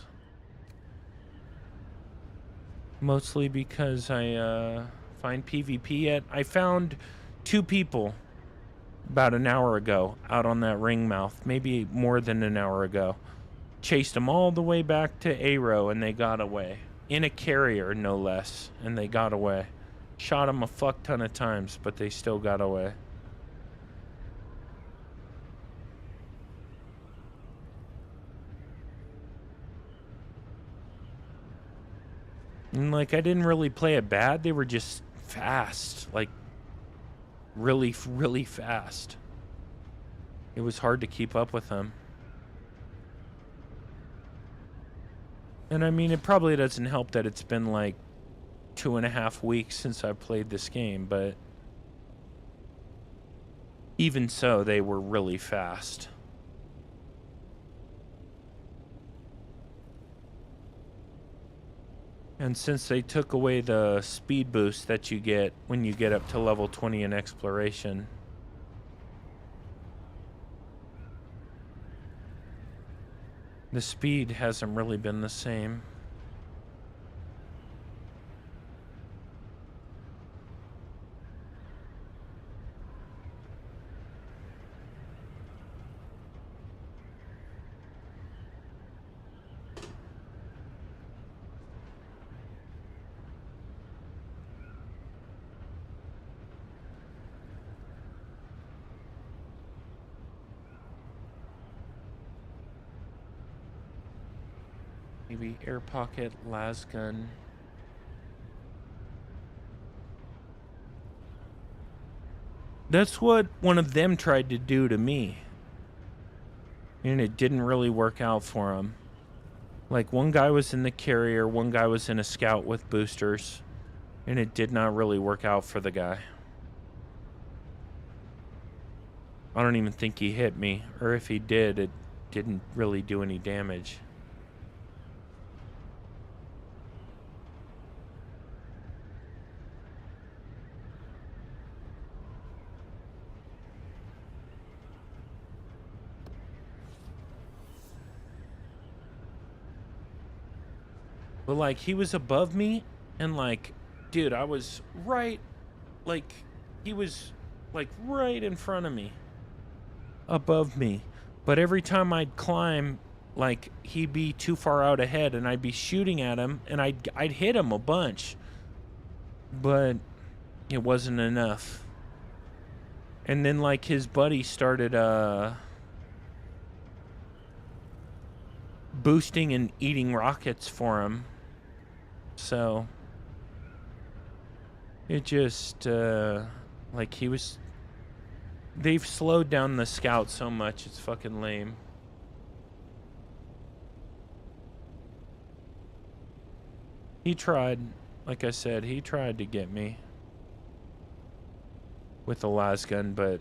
Mostly because I find PvP yet. I found 2 people about an hour ago out on that ring mouth. Maybe more than an hour ago. Chased them all the way back to AIRO and they got away. In a carrier, no less. And they got away. Shot them a fuck ton of times, but they still got away. And, like, I didn't really play it bad. They were just fast. Like, really, really fast. It was hard to keep up with them. And, I mean, it probably doesn't help that it's been, like, 2.5 weeks since I played this game, but even so, they were really fast. And since they took away the speed boost that you get when you get up to level 20 in exploration, the speed hasn't really been the same. Maybe air pocket, las gun. That's what one of them tried to do to me. And it didn't really work out for him. Like, one guy was in the carrier, one guy was in a scout with boosters. And it did not really work out for the guy. I don't even think he hit me. Or if he did, it didn't really do any damage. But, like, he was above me, and, like, dude, I was right, like, he was, like, right in front of me, above me. But every time I'd climb like he'd be too far out ahead, and I'd be shooting at him, and I'd hit him a bunch, but it wasn't enough. And then like his buddy started boosting and eating rockets for him, so it just like they've slowed down the scout so much, it's fucking lame. He tried, like I said, he tried to get me with the las gun, but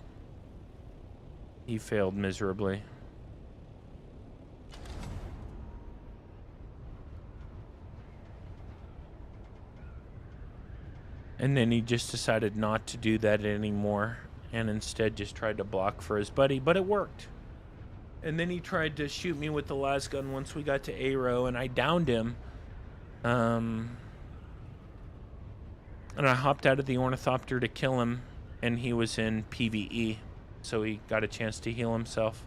he failed miserably. And then he just decided not to do that anymore, and instead just tried to block for his buddy, but it worked. And then he tried to shoot me with the las gun once we got to AIRO, and I downed him. And I hopped out of the ornithopter to kill him, and he was in PvE, so he got a chance to heal himself.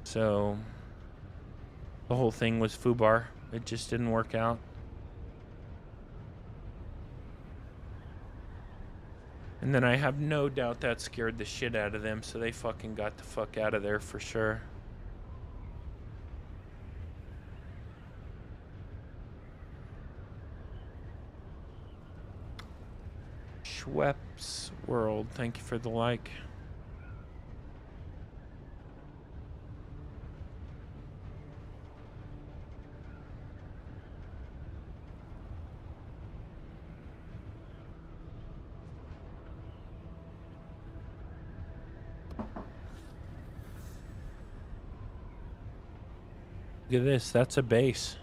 So the whole thing was foobar. It just didn't work out. And then I have no doubt that scared the shit out of them, so they fucking got the fuck out of there for sure. Schweppes World, thank you for the like. Look at this, that's a base.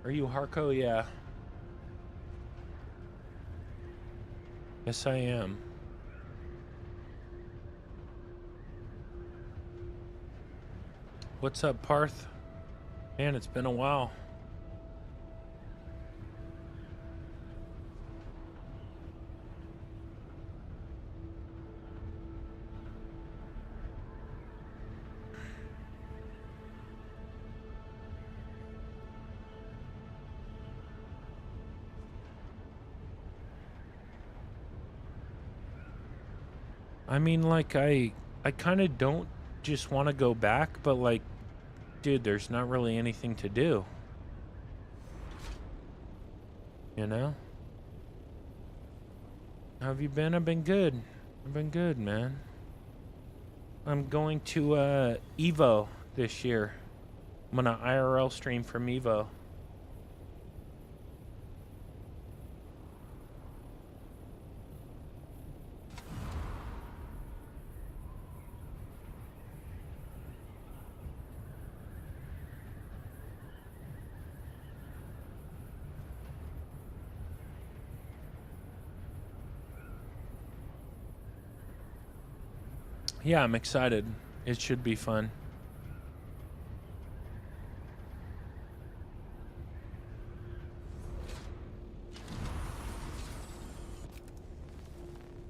Are you Harco? Yeah. Yes, I am. What's up, Parth? Man, it's been a while. I mean, like, I kind of don't just want to go back, but, like, dude, there's not really anything to do. You know? How have you been? I've been good. I've been good, man. I'm going to, EVO this year. I'm gonna IRL stream from EVO. Yeah, I'm excited. It should be fun.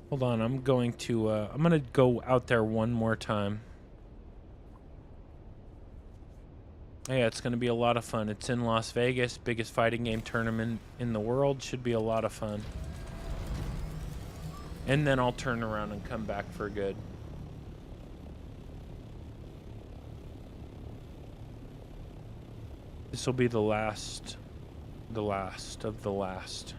Hold on, I'm going to go out there one more time. Yeah, it's gonna be a lot of fun. It's in Las Vegas, biggest fighting game tournament in the world. Should be a lot of fun. And then I'll turn around and come back for good. This will be the last of the last.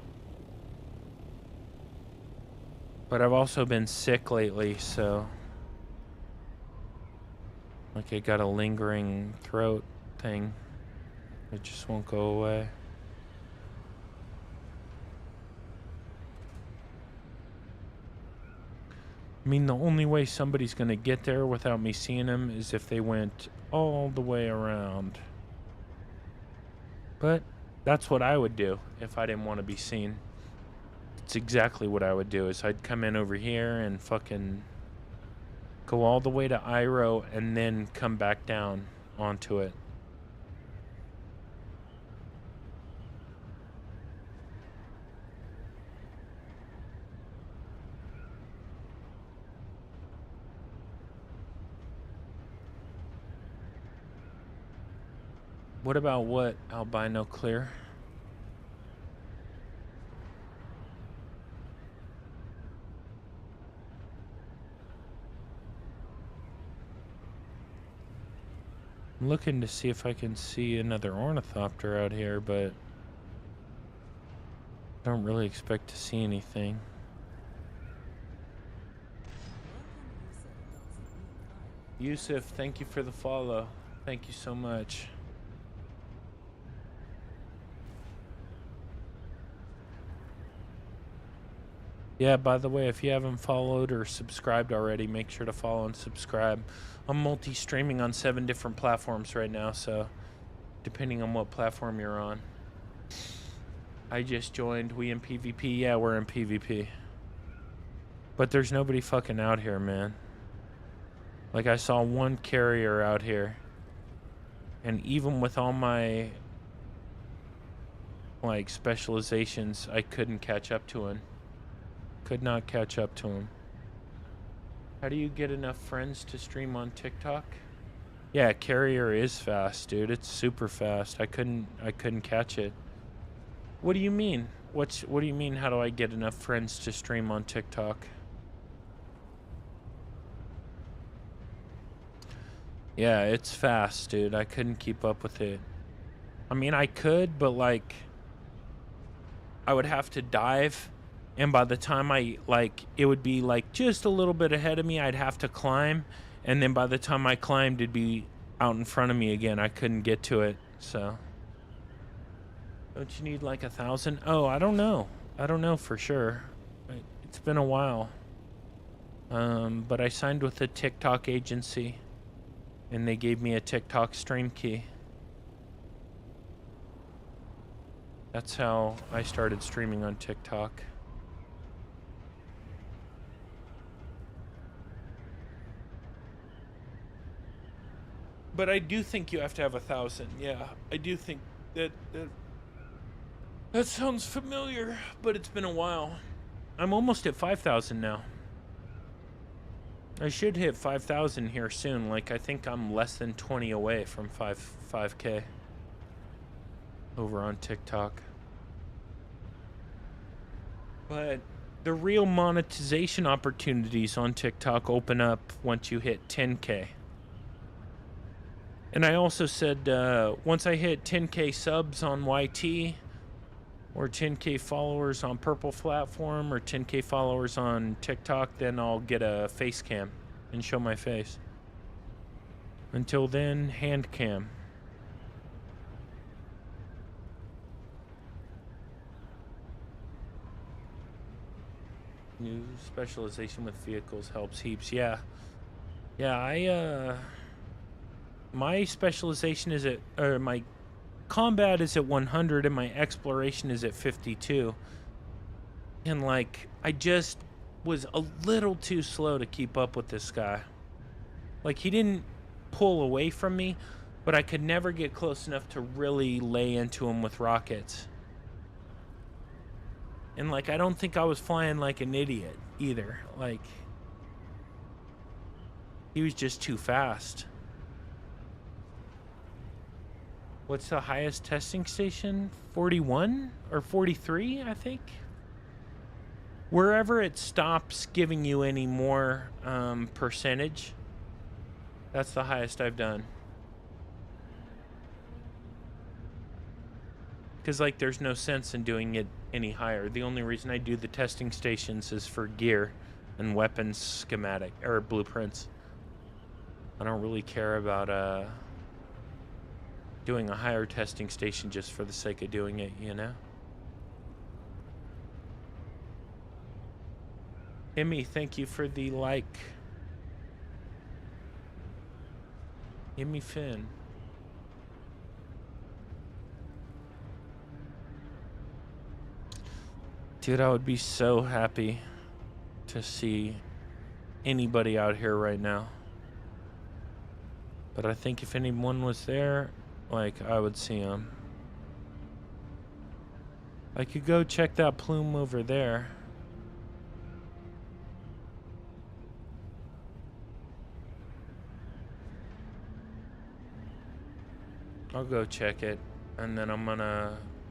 But I've also been sick lately, so like I got a lingering throat thing. It just won't go away. I mean, the only way somebody's gonna get there without me seeing them is if they went all the way around. But that's what I would do if I didn't want to be seen. It's exactly what I would do. Is I'd come in over here and fucking go all the way to AIRO and then come back down onto it. What about what? Albino clear. I'm looking to see if I can see another ornithopter out here, but I don't really expect to see anything. Yusuf, thank you for the follow. Thank you so much. Yeah, by the way, if you haven't followed or subscribed already, make sure to follow and subscribe. I'm multi-streaming on 7 different platforms right now, so depending on what platform you're on. I just joined. We in PvP? Yeah, we're in PvP. But there's nobody fucking out here, man. Like, I saw one carrier out here. And even with all my, like, specializations, I couldn't catch up to him. Could not catch up to him. How do you get enough friends to stream on TikTok? Yeah, carrier is fast, dude. It's super fast. I couldn't catch it. What do you mean? What do you mean, how do I get enough friends to stream on TikTok? Yeah, it's fast, dude. I couldn't keep up with it. I mean, I could, but like I would have to dive, and by the time it would be like just a little bit ahead of me. I'd have to climb, and then by the time I climbed, it'd be out in front of me again. I couldn't get to it. So don't you need like 1,000? Oh, I don't know. I don't know for sure. It's been a while. But I signed with a TikTok agency, and they gave me a TikTok stream key. That's how I started streaming on TikTok. But I do think you have to have 1,000. Yeah, I do think that sounds familiar, but it's been a while. I'm almost at 5,000 now. I should hit 5,000 here soon. Like, I think I'm less than 20 away from 5K over on TikTok. But the real monetization opportunities on TikTok open up once you hit 10K. And I also said once I hit 10K subs on YT, or 10K followers on Purple Platform, or 10K followers on TikTok, then I'll get a face cam and show my face. Until then, hand cam. New specialization with vehicles helps heaps. Yeah. Yeah, my specialization is my combat is at 100 and my exploration is at 52. And like, I just was a little too slow to keep up with this guy. Like, he didn't pull away from me, but I could never get close enough to really lay into him with rockets. And like, I don't think I was flying like an idiot either. Like, he was just too fast. What's the highest testing station? 41 or 43, I think. Wherever it stops giving you any more percentage, that's the highest I've done. Because like, there's no sense in doing it any higher. The only reason I do the testing stations is for gear and weapons schematic or blueprints. I don't really care about doing a higher testing station just for the sake of doing it, you know? Emmy, thank you for the like. Emmy Finn. Dude, I would be so happy to see anybody out here right now. But I think if anyone was there, like, I would see them. I could go check that plume over there. I'll go check it, and then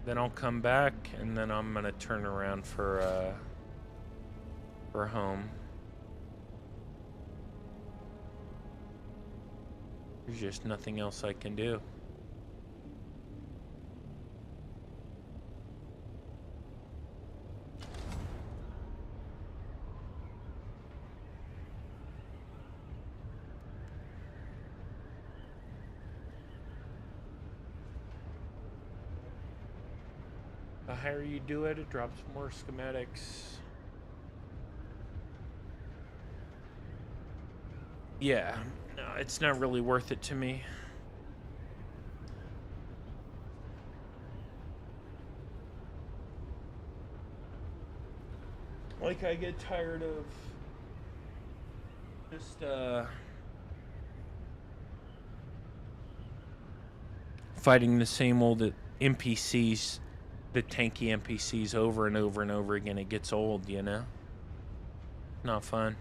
then I'll come back, and then I'm gonna turn around for home. There's just nothing else I can do. The higher you do it, it drops more schematics. Yeah, no, it's not really worth it to me. Like, I get tired of just, fighting the same old NPCs, the tanky NPCs over and over and over again. It gets old, you know? Not fun.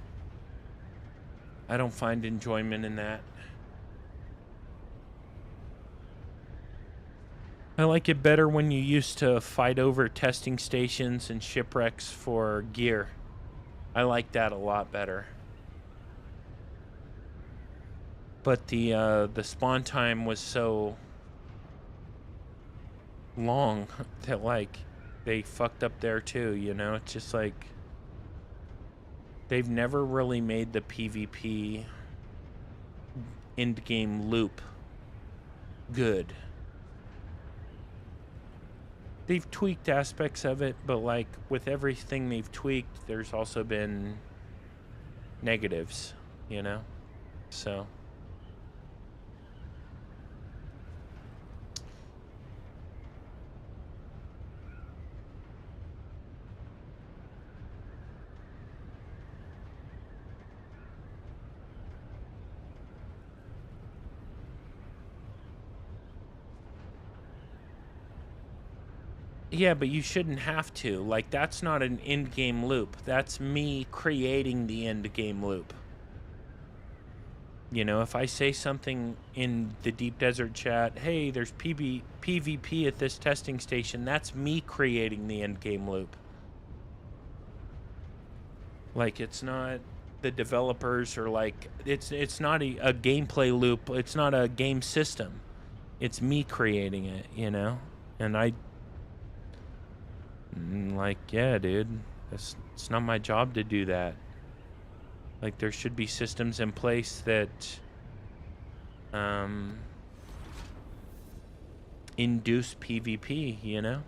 I don't find enjoyment in that. I like it better when you used to fight over testing stations and shipwrecks for gear. I like that a lot better. But the spawn time was so long that, like, they fucked up there too, you know? It's just like they've never really made the PvP end game loop good. They've tweaked aspects of it, but like with everything they've tweaked, there's also been negatives, you know? So yeah, but you shouldn't have to. Like, that's not an end game loop. That's me creating the end game loop. You know, if I say something in the Deep Desert chat, hey, there's PvP at this testing station, that's me creating the end game loop. Like, it's not the developers, or like, it's not a gameplay loop. It's not a game system. It's me creating it, you know? And like, yeah, dude, it's not my job to do that. Like, there should be systems in place that induce PvP, you know?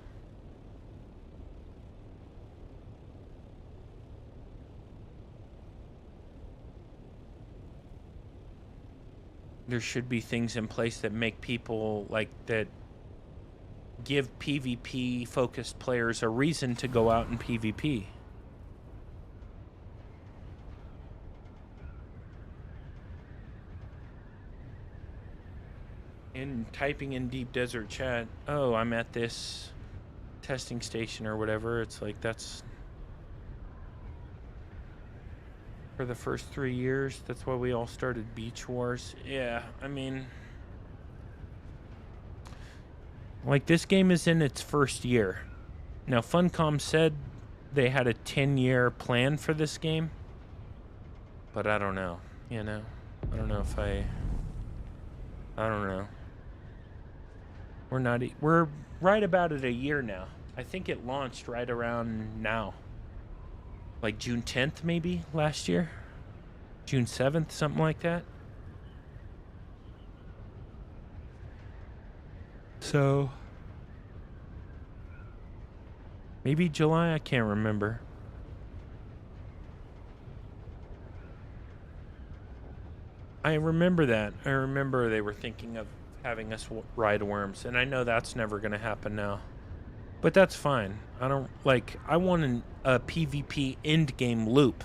There should be things in place that make people, like, that give PvP focused players a reason to go out and PvP. And typing in Deep Desert chat, oh, I'm at this testing station or whatever, it's like, that's for the first 3 years. That's why we all started Beach Wars. Yeah, I mean, like, this game is in its first year. Now, Funcom said they had a 10-year plan for this game, but I don't know, you know? I don't know if I don't know. We're right about at a year now. I think it launched right around now. Like June 10th, maybe, last year? June 7th, something like that? So maybe July, I can't remember. I remember that. I remember they were thinking of having us ride worms, and I know that's never going to happen now. But that's fine. I don't, like, I want a PvP end game loop.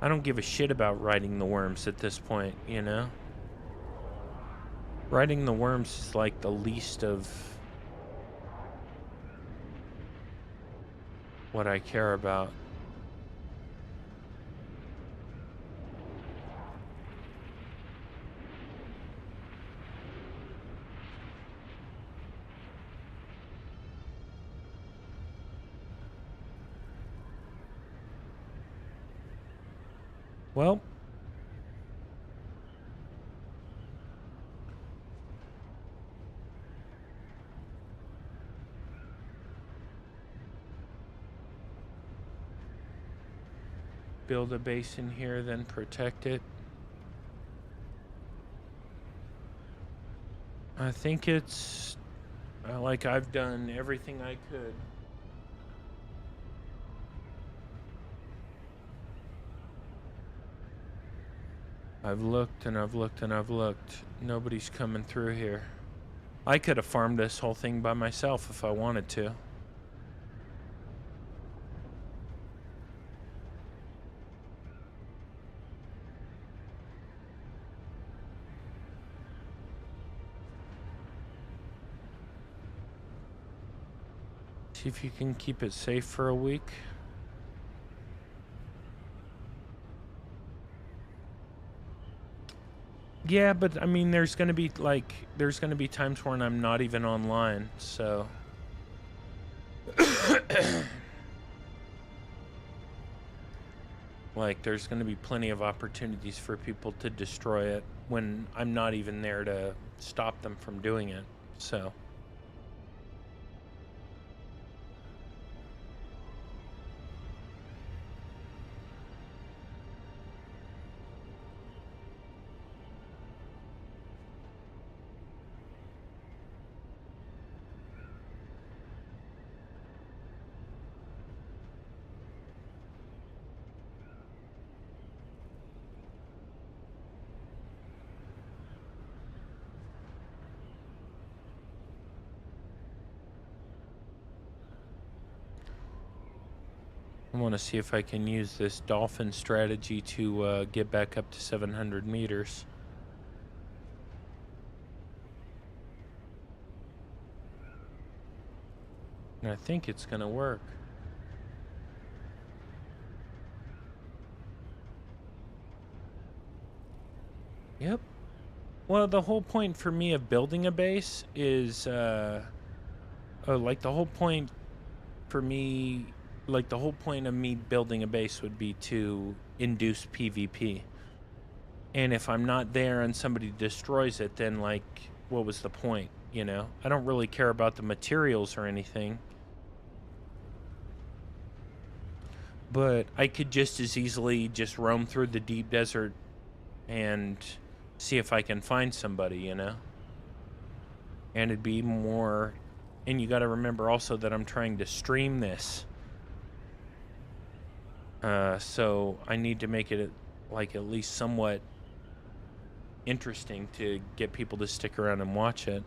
I don't give a shit about riding the worms at this point, you know? Riding the worms is like the least of what I care about. Well, build a base in here, then protect it. I think it's like I've done everything I could. I've looked and I've looked and I've looked. Nobody's coming through here. I could have farmed this whole thing by myself if I wanted to. See if you can keep it safe for a week. Yeah, but I mean, there's gonna be times when I'm not even online, so. Like, there's gonna be plenty of opportunities for people to destroy it when I'm not even there to stop them from doing it, so. I want to see if I can use this dolphin strategy to get back up to 700 meters. And I think it's going to work. Yep. Well, the whole point for me of building a base is, like the whole point for me... Like, the whole point of me building a base would be to induce PvP. And if I'm not there and somebody destroys it, then, like, what was the point, you know? I don't really care about the materials or anything. But I could just as easily just roam through the deep desert and see if I can find somebody, you know? And it'd be more... And you gotta remember also that I'm trying to stream this. So I need to make it like at least somewhat interesting to get people to stick around and watch it.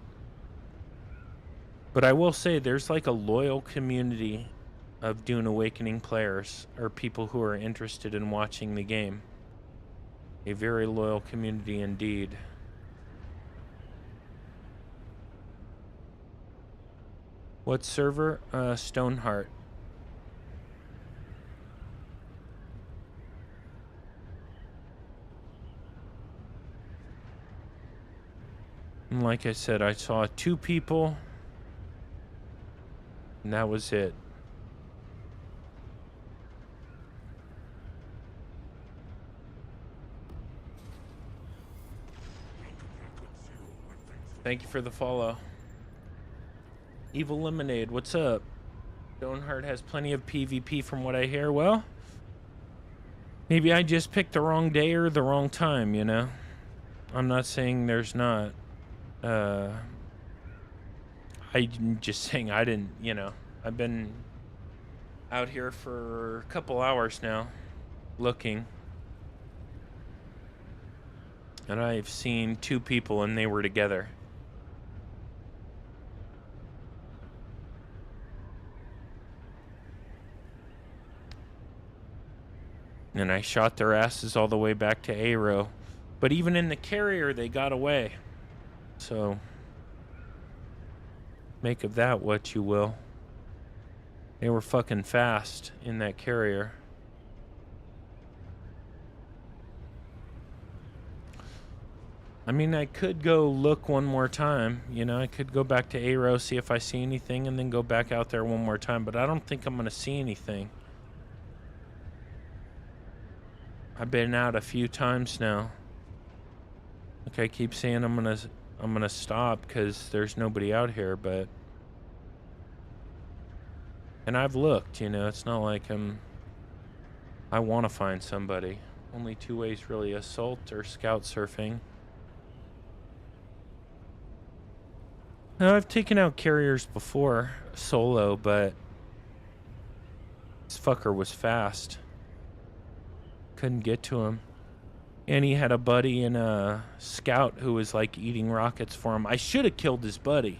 But I will say there's like a loyal community of Dune Awakening players or people who are interested in watching the game. A very loyal community indeed. What server? Stoneheart. And like I said, I saw 2 people, and that was it. Thank you for the follow. Evil Lemonade, what's up? Stoneheart has plenty of PvP from what I hear. Well, maybe I just picked the wrong day or the wrong time, you know? I'm not saying there's not. I'm just saying I didn't, you know, I've been out here for a couple hours now looking. And I've seen 2 people and they were together. And I shot their asses all the way back to AIRO. But even in the carrier, they got away. So, make of that what you will. They were fucking fast in that carrier. I mean, I could go look one more time. You know, I could go back to AIRO, see if I see anything, and then go back out there one more time. But I don't think I'm going to see anything. I've been out a few times now. Like I keep saying I'm gonna stop because there's nobody out here, but and I've looked, you know, it's not like I want to find somebody. Only two ways really: assault or scout surfing. Now, I've taken out carriers before solo, but this fucker was fast. Couldn't get to him. And he had a buddy in a scout who was like eating rockets for him. I should have killed his buddy.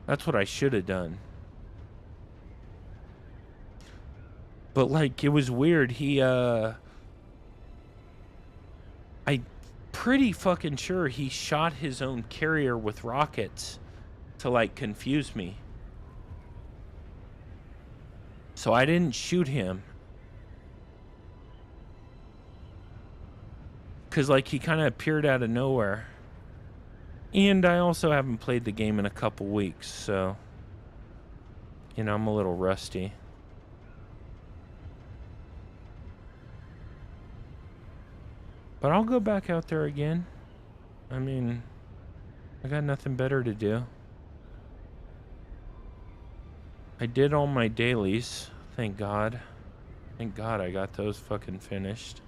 That's what I should have done. But like, it was weird. I'm pretty fucking sure he shot his own carrier with rockets to like confuse me. So I didn't shoot him. Because like he kind of appeared out of nowhere. And I also haven't played the game in a couple weeks, so you know, I'm a little rusty. But I'll go back out there again. I mean, I got nothing better to do. I did all my dailies, thank God. Thank God I got those fucking finished.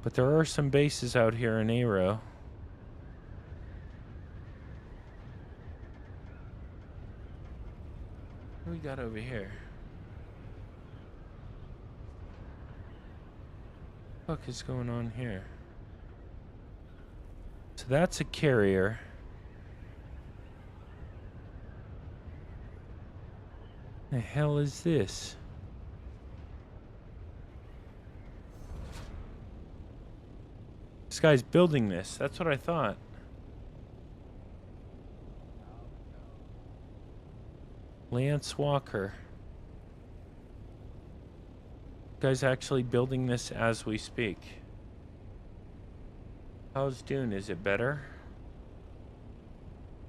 But there are some bases out here in AIRO. What do we got over here? What the fuck is going on here? So that's a carrier. The hell is this? This guy's building this. That's what I thought. Lance Walker. Guy's actually building this as we speak. How's Dune? Is it better?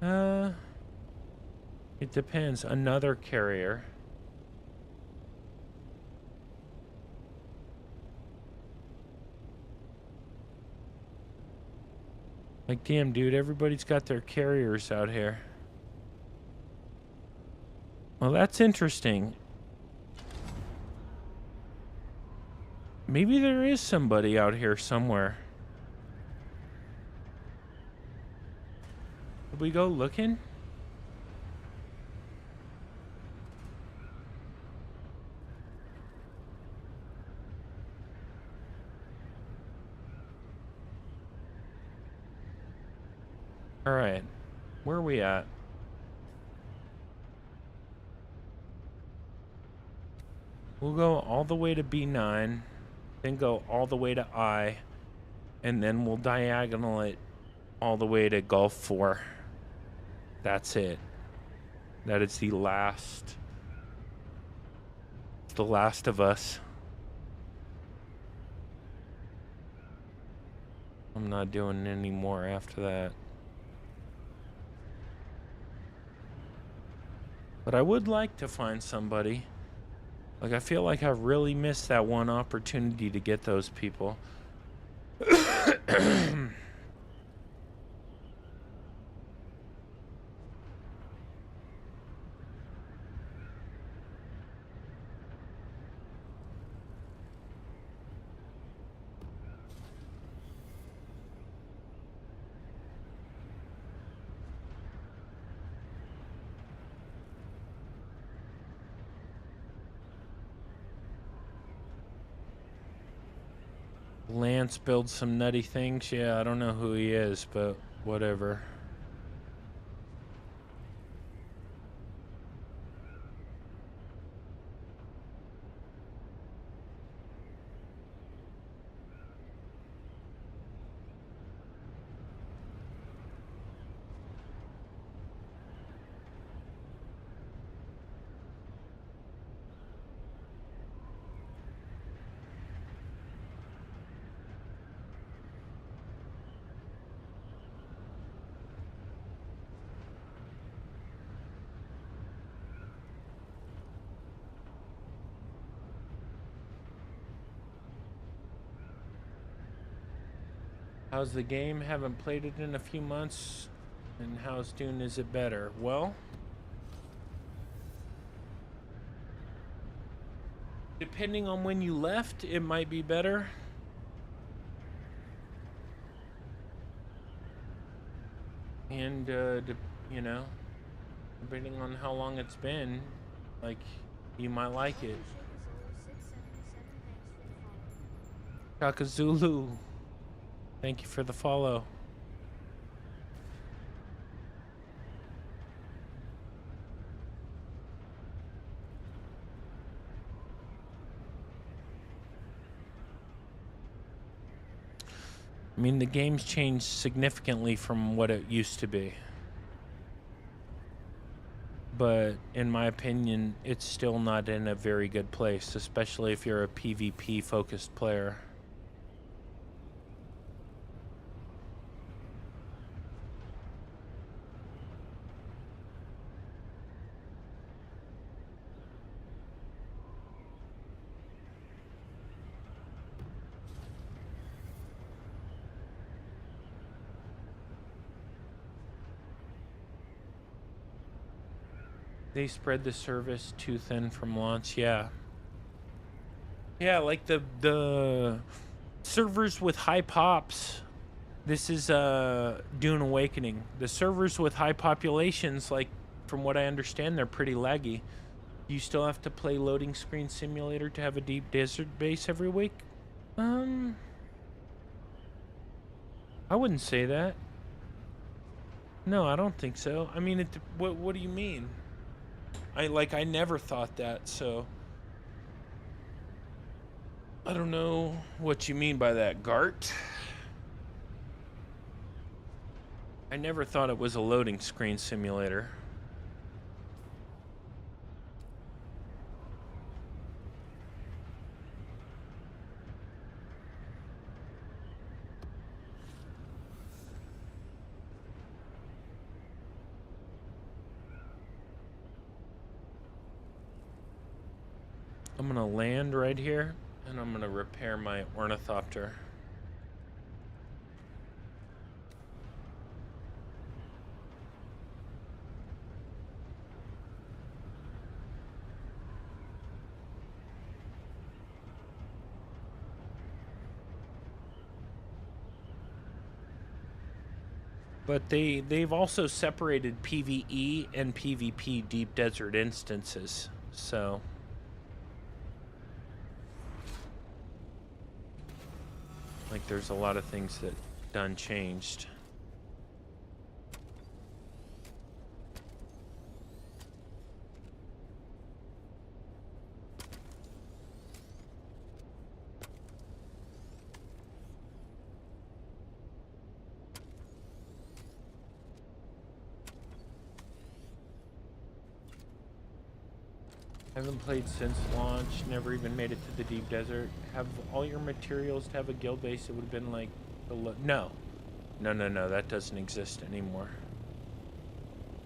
It depends. Another carrier. Like, damn, dude, everybody's got their carriers out here. Well, that's interesting. Maybe there is somebody out here somewhere. Did we go looking? All right, where are we at? We'll go all the way to B9, then go all the way to I, and then we'll diagonal it all the way to Gulf 4. That's it. That is the last of us. I'm not doing any more after that. But I would like to find somebody. Like, I feel like I really missed that one opportunity to get those people. Lance builds some nutty things. Yeah, I don't know who he is, but whatever. How's the game? Haven't played it in a few months. And how's Dune? Is it better? Well, depending on when you left, it might be better. And, you know, depending on how long it's been, like, you might like it. Kakazulu, thank you for the follow. I mean, the game's changed significantly from what it used to be. But in my opinion, it's still not in a very good place, especially if you're a PvP focused player. They spread the service too thin from launch, yeah. Yeah, like the servers with high pops. This is Dune Awakening. The servers with high populations, like from what I understand, they're pretty laggy. You still have to play Loading Screen Simulator to have a deep desert base every week? I wouldn't say that. No, I don't think so. I mean, what do you mean? I never thought that, so I don't know what you mean by that, Gart. I never thought it was a loading screen simulator. I'm gonna land right here, and I'm gonna repair my ornithopter. But they've also separated PvE and PvP deep desert instances, so like there's a lot of things that done changed. Haven't played since launch, never even made it to the deep desert. Have all your materials to have a guild base, it would have been like no, that doesn't exist anymore.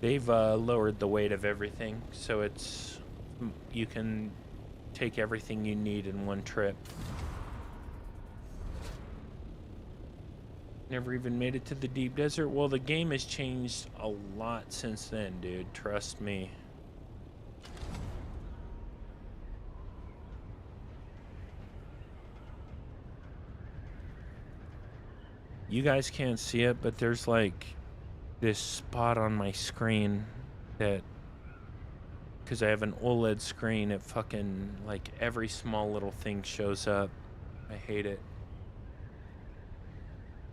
They've lowered the weight of everything, so it's you can take everything you need in one trip. Never even made it to the deep desert. Well, the game has changed a lot since then, dude. Trust me. You guys can't see it, but there's like this spot on my screen that, because I have an OLED screen, it fucking, like, every small little thing shows up. I hate it.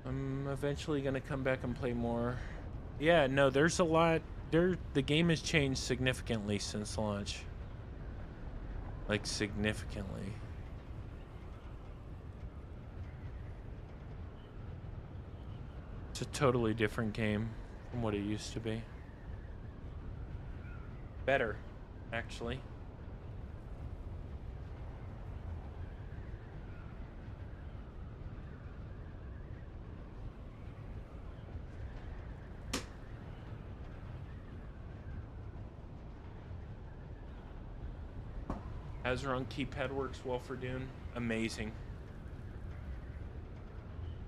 I'm eventually gonna come back and play more. Yeah, no, there's a lot. The game has changed significantly since launch. Like, significantly. It's a totally different game from what it used to be. Better, actually. Azeron keypad works well for Dune. Amazing.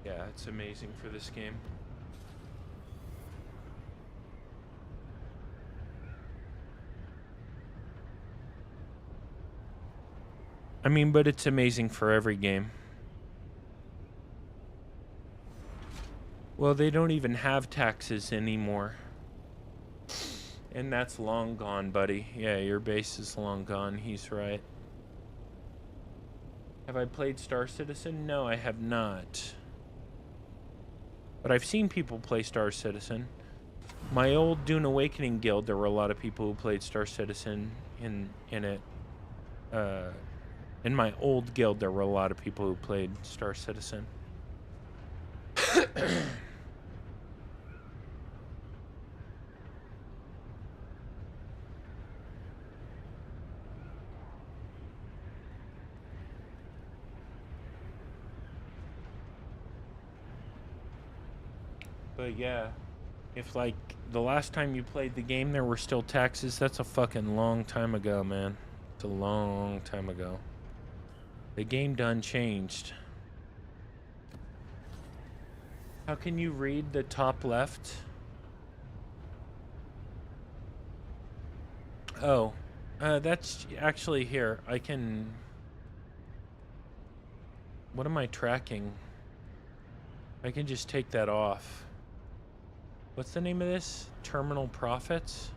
Yeah, it's amazing for this game. I mean, but it's amazing for every game. Well, they don't even have taxes anymore. And that's long gone, buddy. Yeah, your base is long gone. He's right. Have I played Star Citizen? No, I have not. But I've seen people play Star Citizen. My old Dune Awakening guild, there were a lot of people who played Star Citizen in it. In my old guild, there were a lot of people who played Star Citizen. But yeah, if like the last time you played the game there were still taxes, that's a fucking long time ago, man. It's a long time ago. The game done changed. How can you read the top left? Oh, that's actually here. I can... What am I tracking? I can just take that off. What's the name of this? Terminal profits?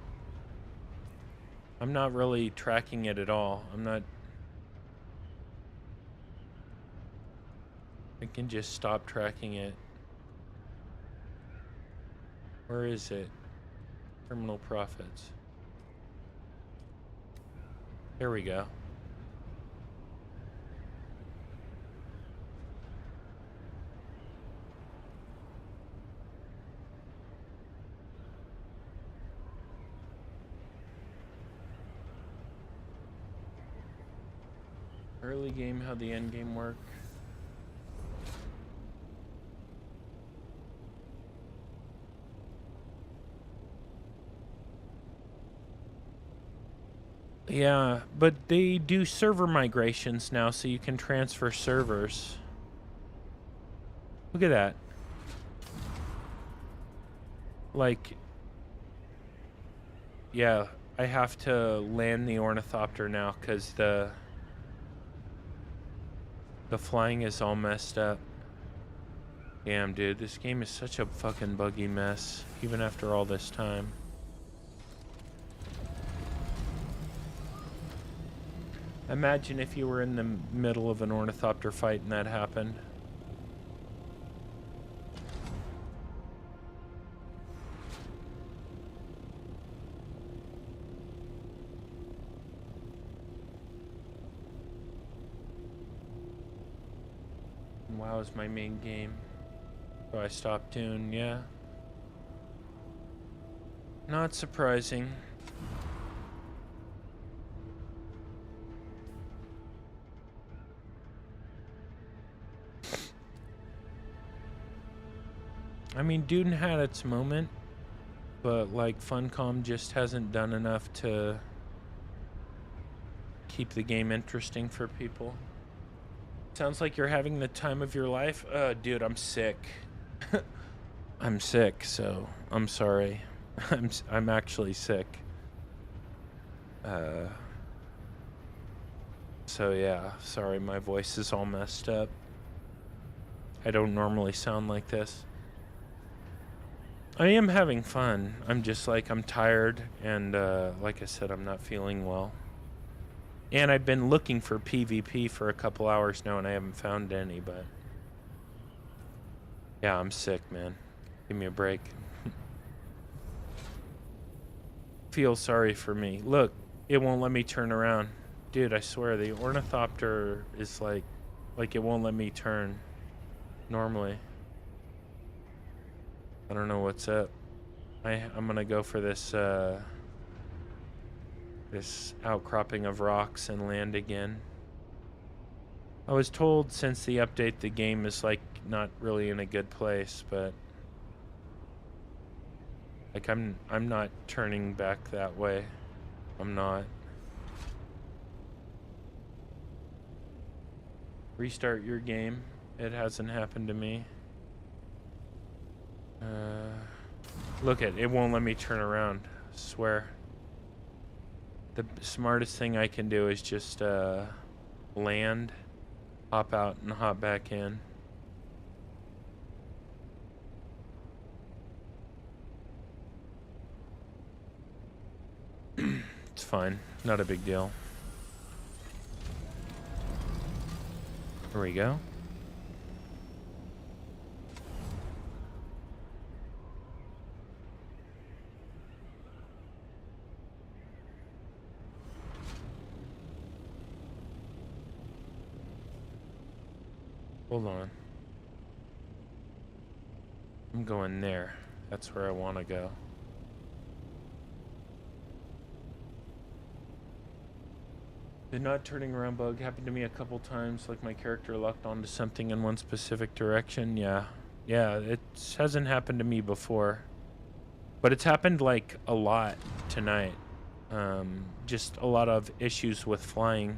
I'm not really tracking it at all. I'm not... I can just stop tracking it. Where is it? Terminal profits. There we go. Early game, how the end game work. Yeah, but they do server migrations now, so you can transfer servers. Look at that. Like, yeah, I have to land the ornithopter now because the flying is all messed up. Damn, dude, this game is such a fucking buggy mess, even after all this time. Imagine if you were in the middle of an ornithopter fight and that happened. WoW is my main game. So I stopped Dune, yeah. Not surprising. I mean, Dune had its moment, but like Funcom just hasn't done enough to keep the game interesting for people. Sounds like you're having the time of your life. Dude, I'm sick. I'm sick, so I'm sorry. I'm actually sick. So yeah, sorry, my voice is all messed up. I don't normally sound like this. I am having fun. I'm just like, I'm tired, and like I said, I'm not feeling well. And I've been looking for PvP for a couple hours now, and I haven't found any, but... Yeah, I'm sick, man. Give me a break. Feel sorry for me. Look, it won't let me turn around. Dude, I swear, the ornithopter is like it won't let me turn normally. I don't know what's up. I'm gonna go for this, this outcropping of rocks and land again. I was told since the update the game is like not really in a good place, but like I'm not turning back that way. I'm not. Restart your game. It hasn't happened to me. Look at it, won't let me turn around. I swear. The smartest thing I can do is just land, hop out, and hop back in. It's fine, not a big deal. Here we go. Hold on. I'm going there. That's where I want to go. The not turning around bug happened to me a couple times, like my character locked onto something in one specific direction. Yeah, it hasn't happened to me before. But it's happened like a lot tonight. Just a lot of issues with flying.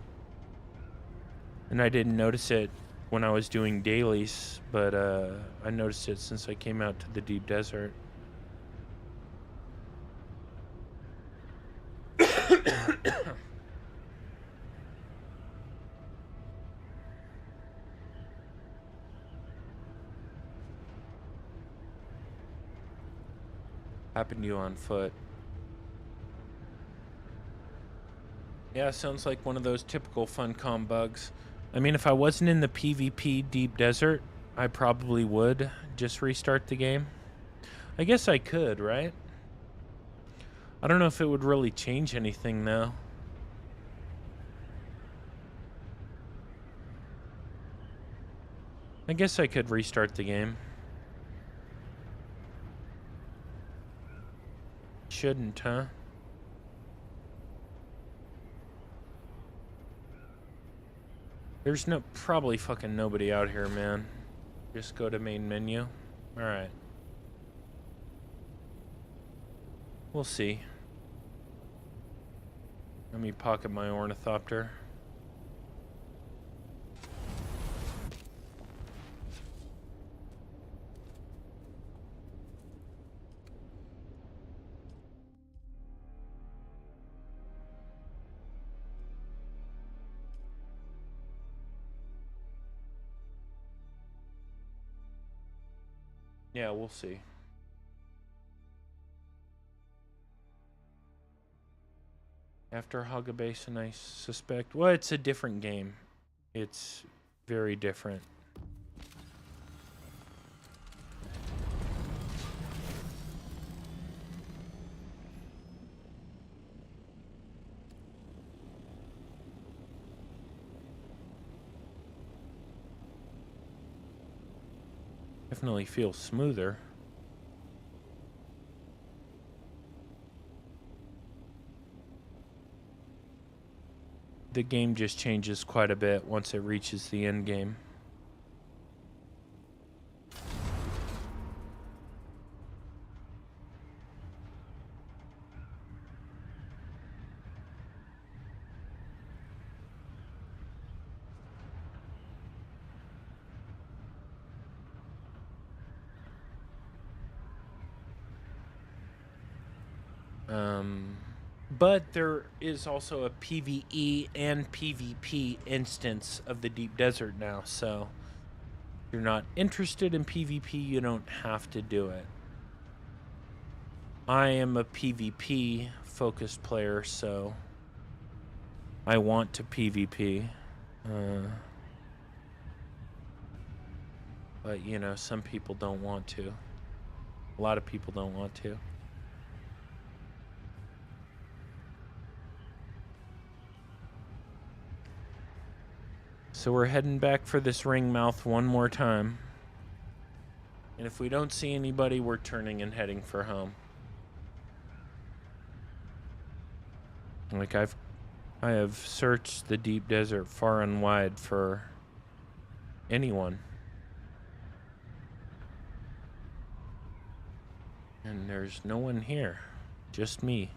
And I didn't notice it when I was doing dailies, but I noticed it since I came out to the deep desert. Happened to you on foot. Yeah, sounds like one of those typical Funcom bugs. I mean, if I wasn't in the PvP deep desert, I probably would just restart the game. I guess I could, right? I don't know if it would really change anything, though. I guess I could restart the game. Shouldn't, huh? There's probably fucking nobody out here, man. Just go to main menu. Alright. We'll see. Let me pocket my ornithopter. Yeah, we'll see. After Hogga Basin, I suspect... Well, it's a different game. It's very different. Definitely feels smoother. The game just changes quite a bit once it reaches the end game. But there is also a PvE and PvP instance of the Deep Desert now, so if you're not interested in PvP, you don't have to do it. I am a PvP focused player, so I want to PvP. But, you know, some people don't want to. A lot of people don't want to. So we're heading back for this ring mouth one more time. And if we don't see anybody, we're turning and heading for home. Like I have searched the deep desert far and wide for anyone. And there's no one here. Just me.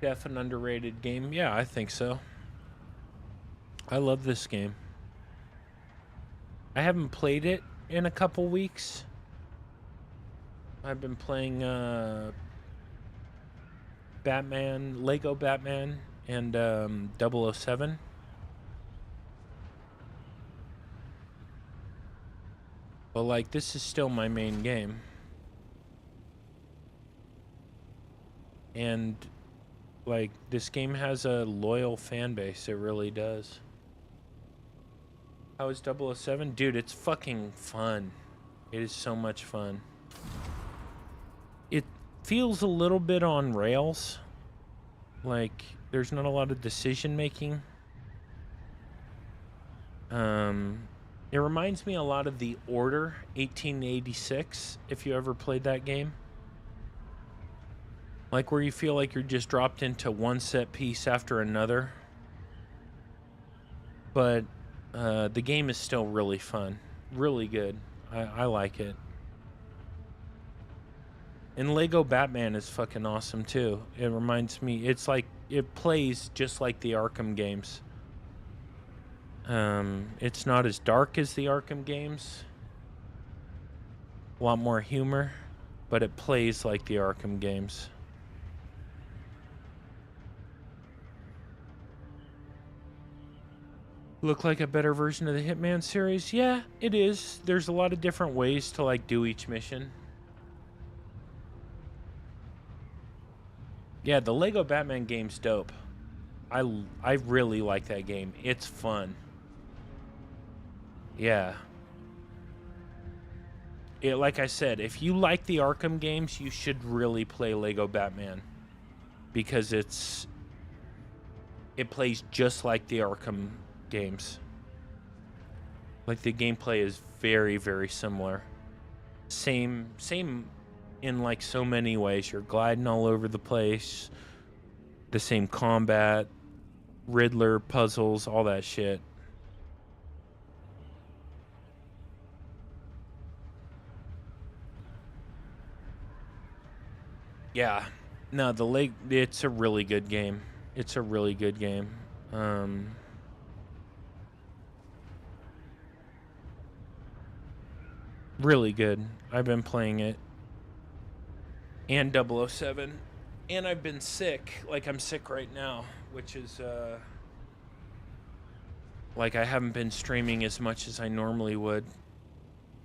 Def an underrated game. Yeah, I think so. I love this game. I haven't played it in a couple weeks. I've been playing Batman, Lego Batman, and 007. But like, this is still my main game. And like, this game has a loyal fan base. It really does. How is 007? Dude, it's fucking fun. It is so much fun. It feels a little bit on rails. Like, there's not a lot of decision making. It reminds me a lot of The Order 1886, if you ever played that game. Like, where you feel like you're just dropped into one set piece after another. But the game is still really fun. Really good. I like it. And Lego Batman is fucking awesome too. It reminds me, it's like, it plays just like the Arkham games. It's not as dark as the Arkham games. A lot more humor, but it plays like the Arkham games. Look like a better version of the Hitman series? Yeah, it is. There's a lot of different ways to like do each mission. Yeah, the Lego Batman game's dope. I really like that game. It's fun. Yeah. Like I said, if you like the Arkham games, you should really play Lego Batman. Because it plays just like the Arkham games. Like, the gameplay is very, very similar. Same in like so many ways. You're gliding all over the place. The same combat, Riddler, puzzles, all that shit. Yeah. No, it's a really good game. It's a really good game. Really good. I've been playing it. And 007. And I've been sick. Like, I'm sick right now, which is, like, I haven't been streaming as much as I normally would.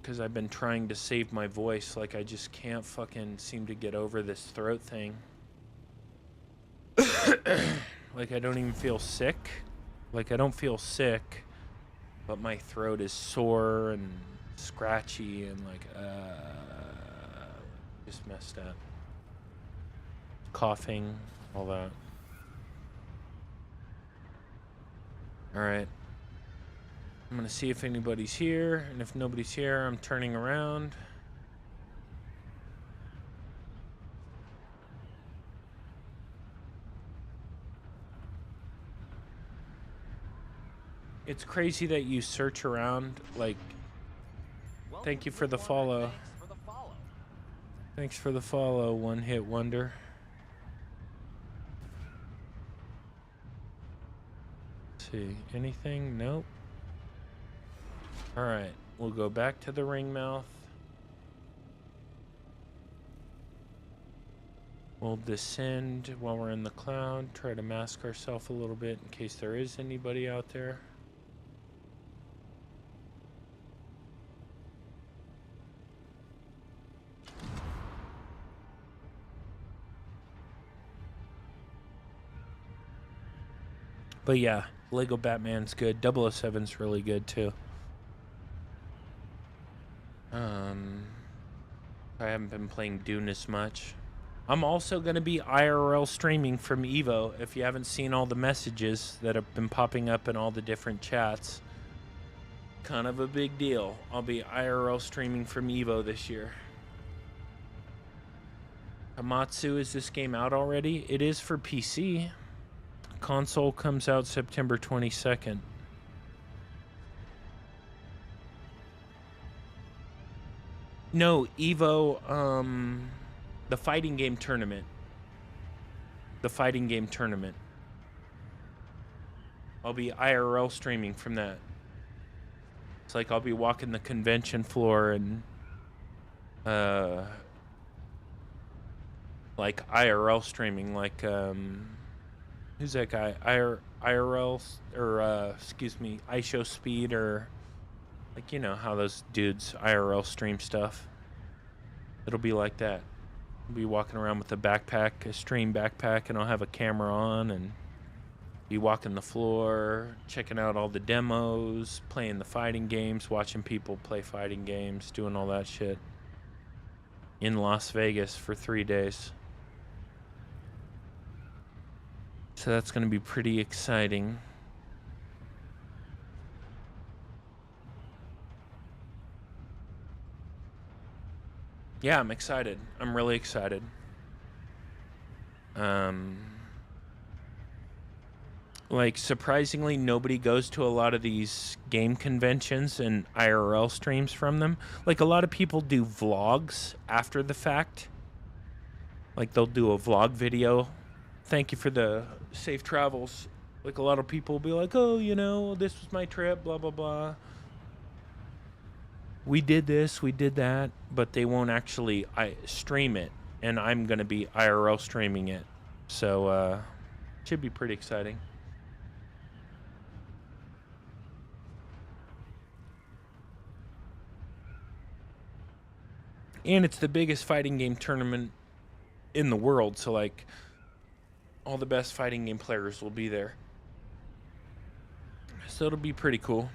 Because I've been trying to save my voice. Like, I just can't fucking seem to get over this throat thing. Like, I don't even feel sick. Like, I don't feel sick. But my throat is sore and scratchy and, like, just messed up. Coughing, all that. Alright. I'm gonna see if anybody's here, and if nobody's here, I'm turning around. It's crazy that you search around, like, thank you for the follow. Thanks for the follow, One Hit Wonder. See, anything? Nope. Alright, we'll go back to the ring mouth. We'll descend while we're in the cloud. Try to mask ourselves a little bit in case there is anybody out there. But yeah, Lego Batman's good. 007's really good too. I haven't been playing DUNE as much. I'm also going to be IRL streaming from Evo. If you haven't seen all the messages that have been popping up in all the different chats, kind of a big deal. I'll be IRL streaming from Evo this year. Hamatsu, is this game out already? It is for PC. Console comes out September 22nd. No, Evo, the fighting game tournament. the fighting game tournament. I'll be IRL streaming from that. It's like I'll be walking the convention floor and like IRL streaming, like who's that guy? IRL or excuse me, iShow Speed, or like, you know how those dudes IRL stream stuff. It'll be like that. I'll be walking around with a backpack, a stream backpack, and I'll have a camera on and be walking the floor, checking out all the demos, playing the fighting games, watching people play fighting games, doing all that shit in Las Vegas for 3 days. So that's going to be pretty exciting. Yeah, I'm excited. I'm really excited. Like, surprisingly, nobody goes to a lot of these game conventions and IRL streams from them. Like, a lot of people do vlogs after the fact. Like, they'll do a vlog video. Thank you for the safe travels. Like, a lot of people will be like, oh, you know, this was my trip, blah, blah, blah. We did this, we did that. But they won't actually stream it. And I'm going to be IRL streaming it. So, should be pretty exciting. And it's the biggest fighting game tournament in the world, so like all the best fighting game players will be there. So it'll be pretty cool.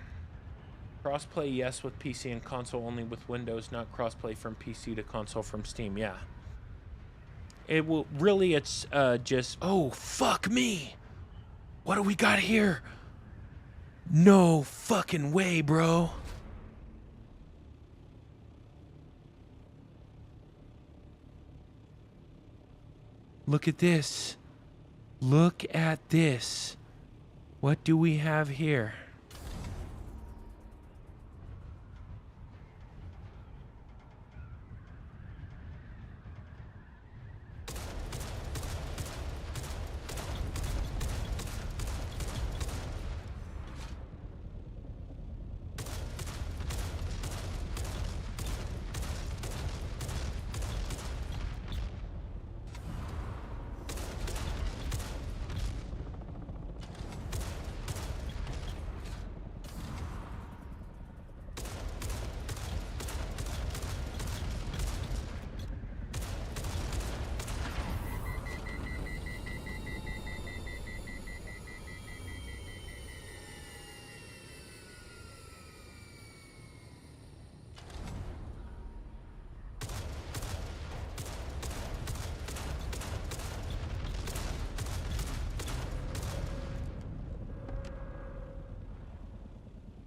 Crossplay, yes, with PC and console, only with Windows, not crossplay from PC to console from Steam. Yeah. It will really, it's just, oh, fuck me. What do we got here? No fucking way, bro. Look at this. Look at this. What do we have here?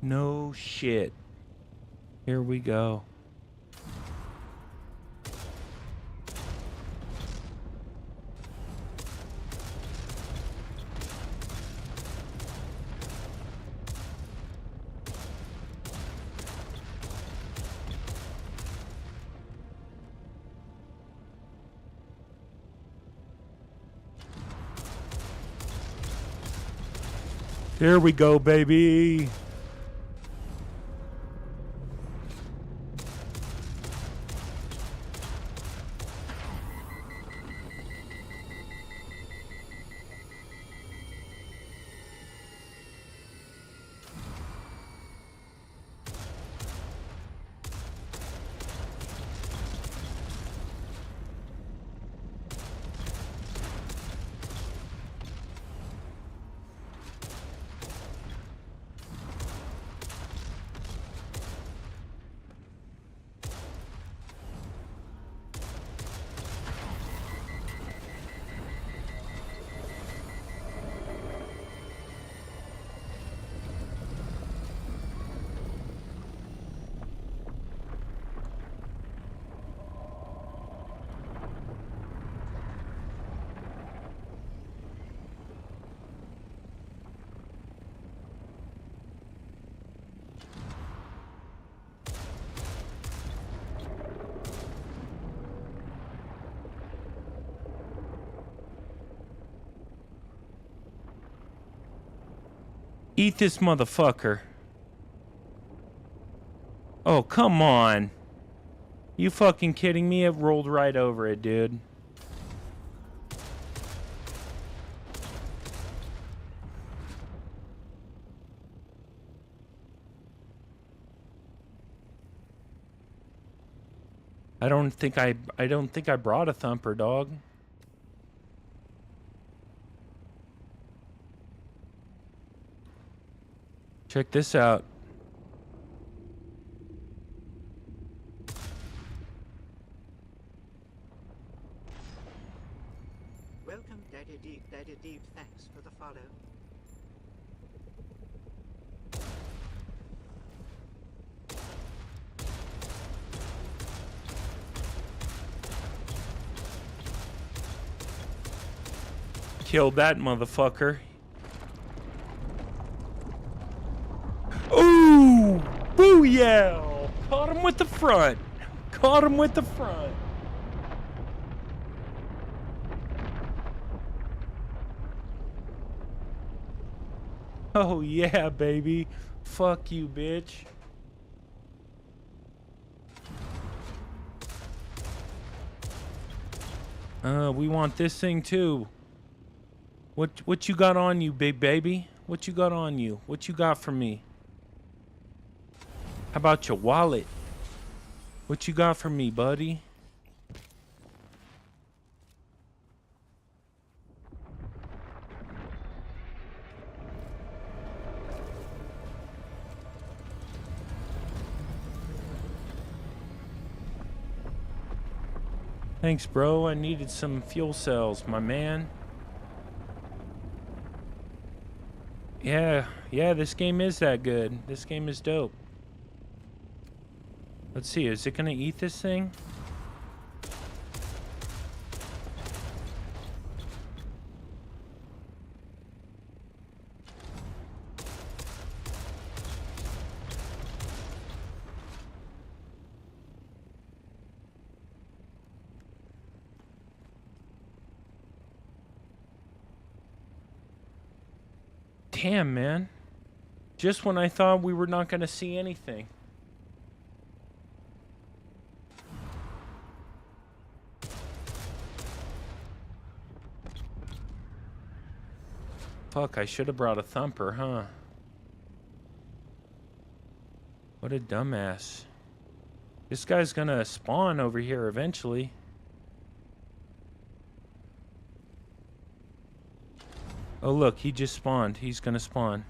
No shit. Here we go. Here we go, baby. Eat this motherfucker. Oh, come on. You fucking kidding me? It rolled right over it, dude. I don't think I brought a thumper, dog. Check this out. Welcome, Daddy Deep. Daddy Deep, thanks for the follow. Killed that motherfucker. Ooh! Booyah! Caught him with the front. Caught him with the front. Oh yeah, baby. Fuck you, bitch. We want this thing too. What you got on you, big baby? What you got on you? What you got for me? How about your wallet? What you got for me, buddy? Thanks, bro. I needed some fuel cells, my man. Yeah, this game is that good. This game is dope. Let's see, is it gonna eat this thing? Damn, man. Just when I thought we were not gonna see anything. Fuck, I should have brought a thumper, huh? What a dumbass. This guy's gonna spawn over here eventually. Oh look, he just spawned. He's gonna spawn.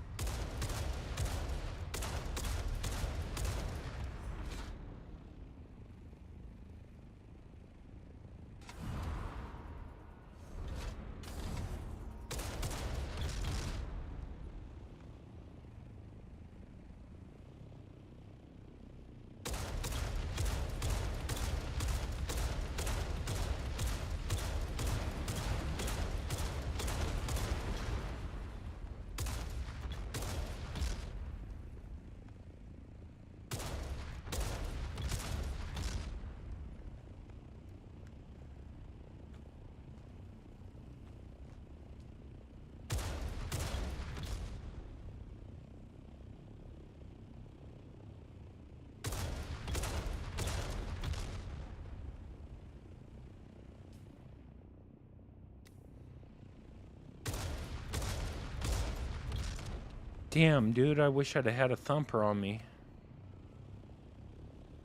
Damn, dude, I wish I'd have had a thumper on me.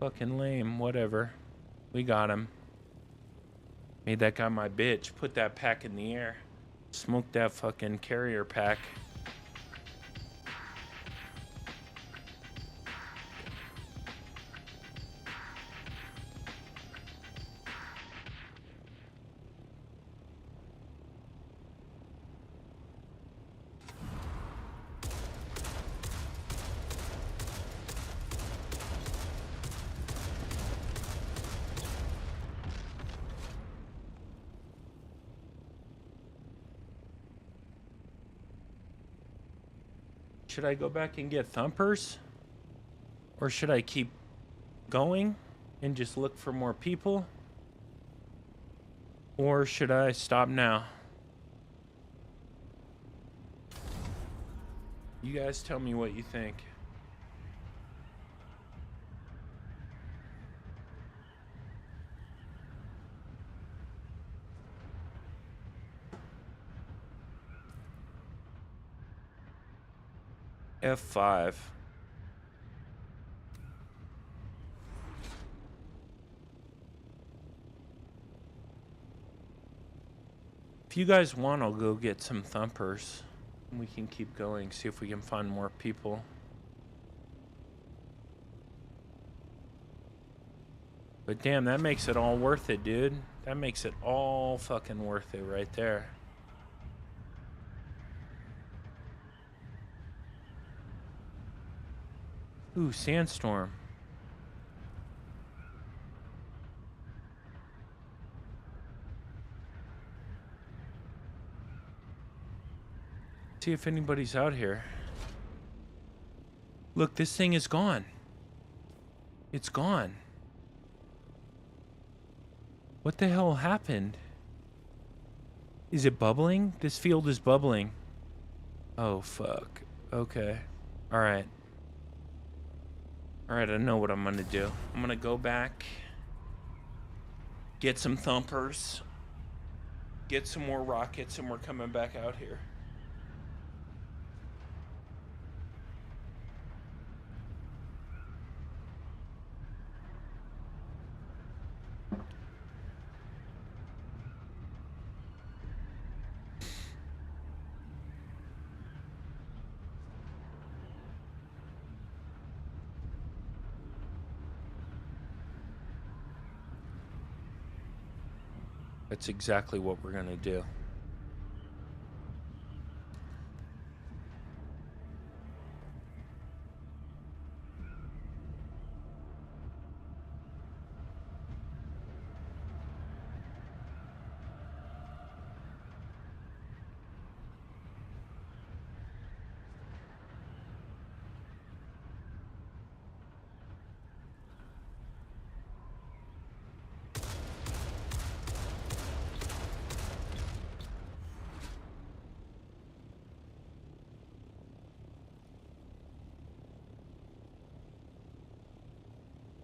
Fucking lame, whatever. We got him. Made that guy my bitch. Put that pack in the air. Smoked that fucking carrier pack. Should I go back and get thumpers? Or should I keep going and just look for more people? Or should I stop now? You guys tell me what you think. F5. If you guys want, I'll go get some thumpers. We can keep going, see if we can find more people. But damn, that makes it all worth it, dude. That makes it all fucking worth it right there. Ooh, sandstorm. See if anybody's out here. Look, this thing is gone. It's gone. What the hell happened? Is it bubbling? This field is bubbling. Oh, fuck. Okay. Alright. Alright, I know what I'm gonna do. I'm gonna go back, get some thumpers, get some more rockets, and we're coming back out here. That's exactly what we're gonna do.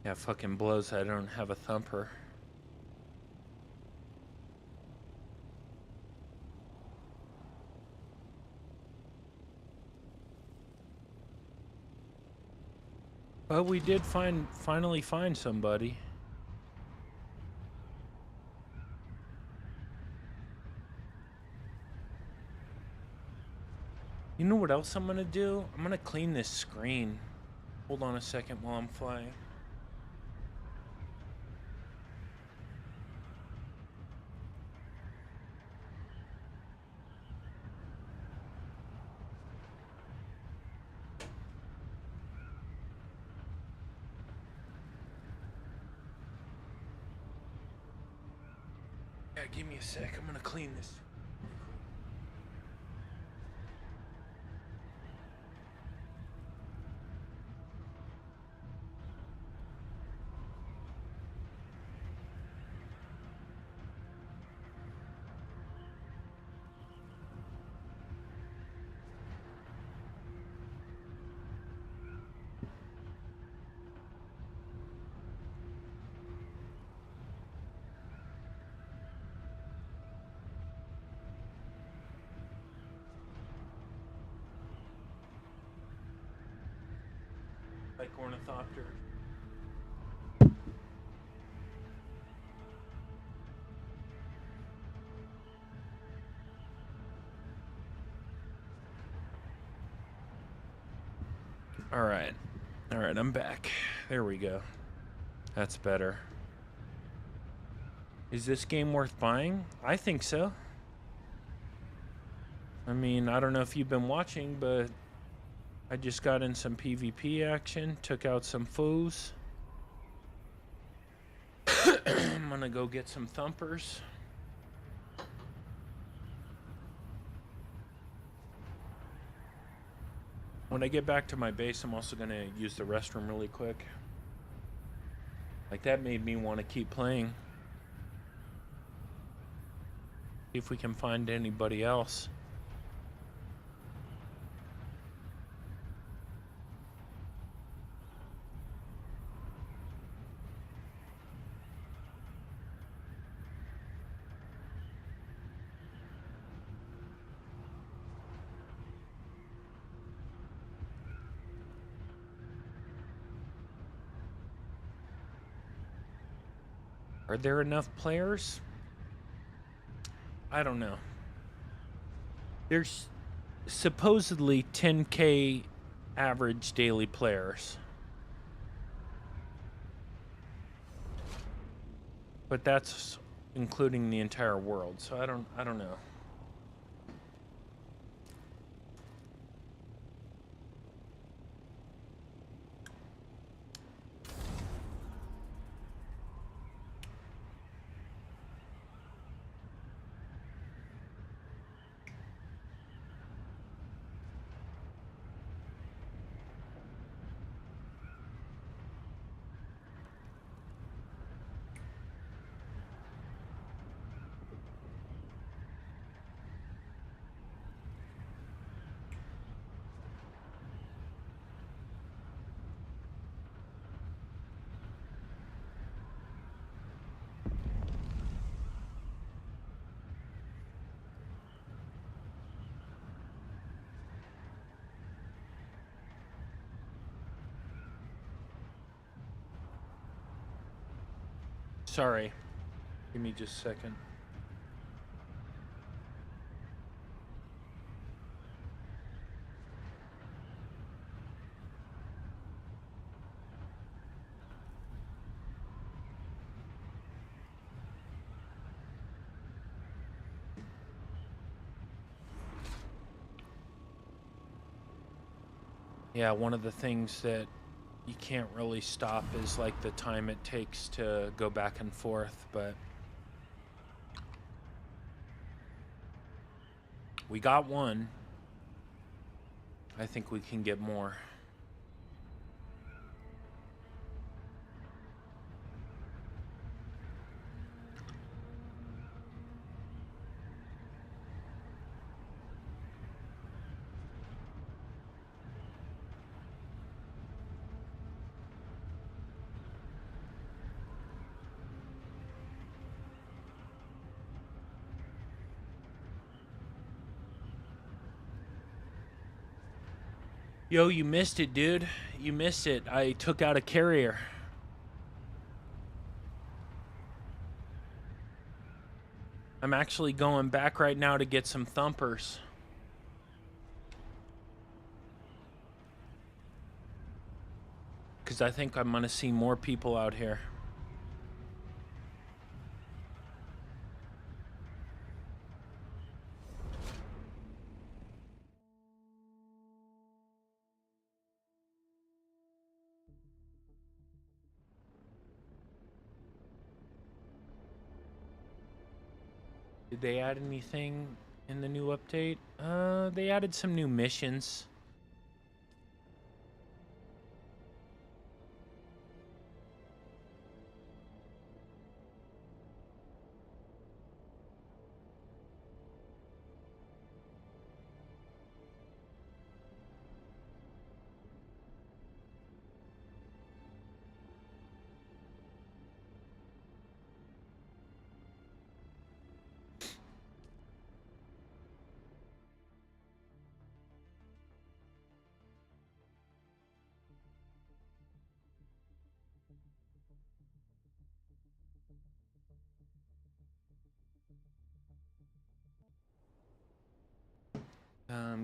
Yeah, fucking blows I don't have a thumper. But we did finally find somebody. You know what else I'm gonna do? I'm gonna clean this screen. Hold on a second while I'm flying. Yeah, give me a sec. I'm gonna clean this. Like ornithopter. All right, I'm back. There we go. That's better. Is this game worth buying? I think so. I mean, I don't know if you've been watching, but I just got in some PvP action, took out some foes. I'm gonna go get some thumpers. When I get back to my base, I'm also gonna use the restroom really quick. Like, that made me want to keep playing. See if we can find anybody else. Are there enough players? I don't know. There's supposedly 10K average daily players. But that's including the entire world, so I don't know. Sorry. Give me just a second. Yeah, one of the things that you can't really stop is like the time it takes to go back and forth, but we got one. I think we can get more. Yo, you missed it, dude. You missed it. I took out a carrier. I'm actually going back right now to get some thumpers. Because I think I'm going to see more people out here. Did they add anything in the new update? They added some new missions.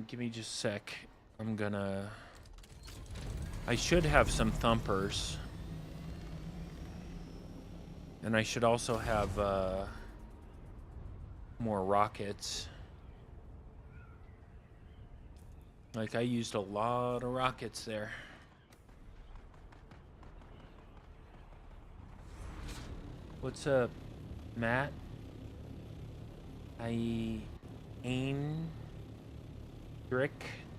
Give me just a sec. I should have some thumpers. And I should also have, more rockets. Like, I used a lot of rockets there. What's up, Matt? Eindrick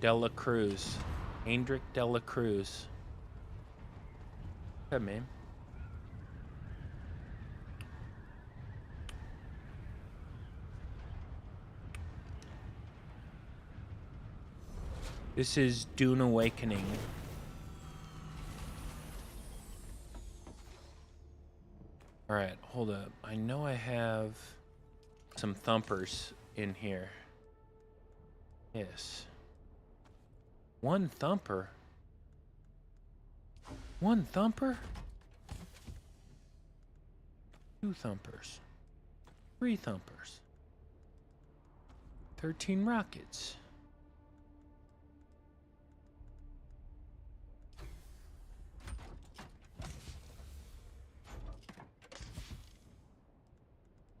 Dela Cruz. Eindrick Dela Cruz. What's up, man? This is Dune Awakening. Alright, hold up. I know I have some thumpers in here. Yes. One thumper? One thumper? 2 thumpers. 3 thumpers. 13 rockets.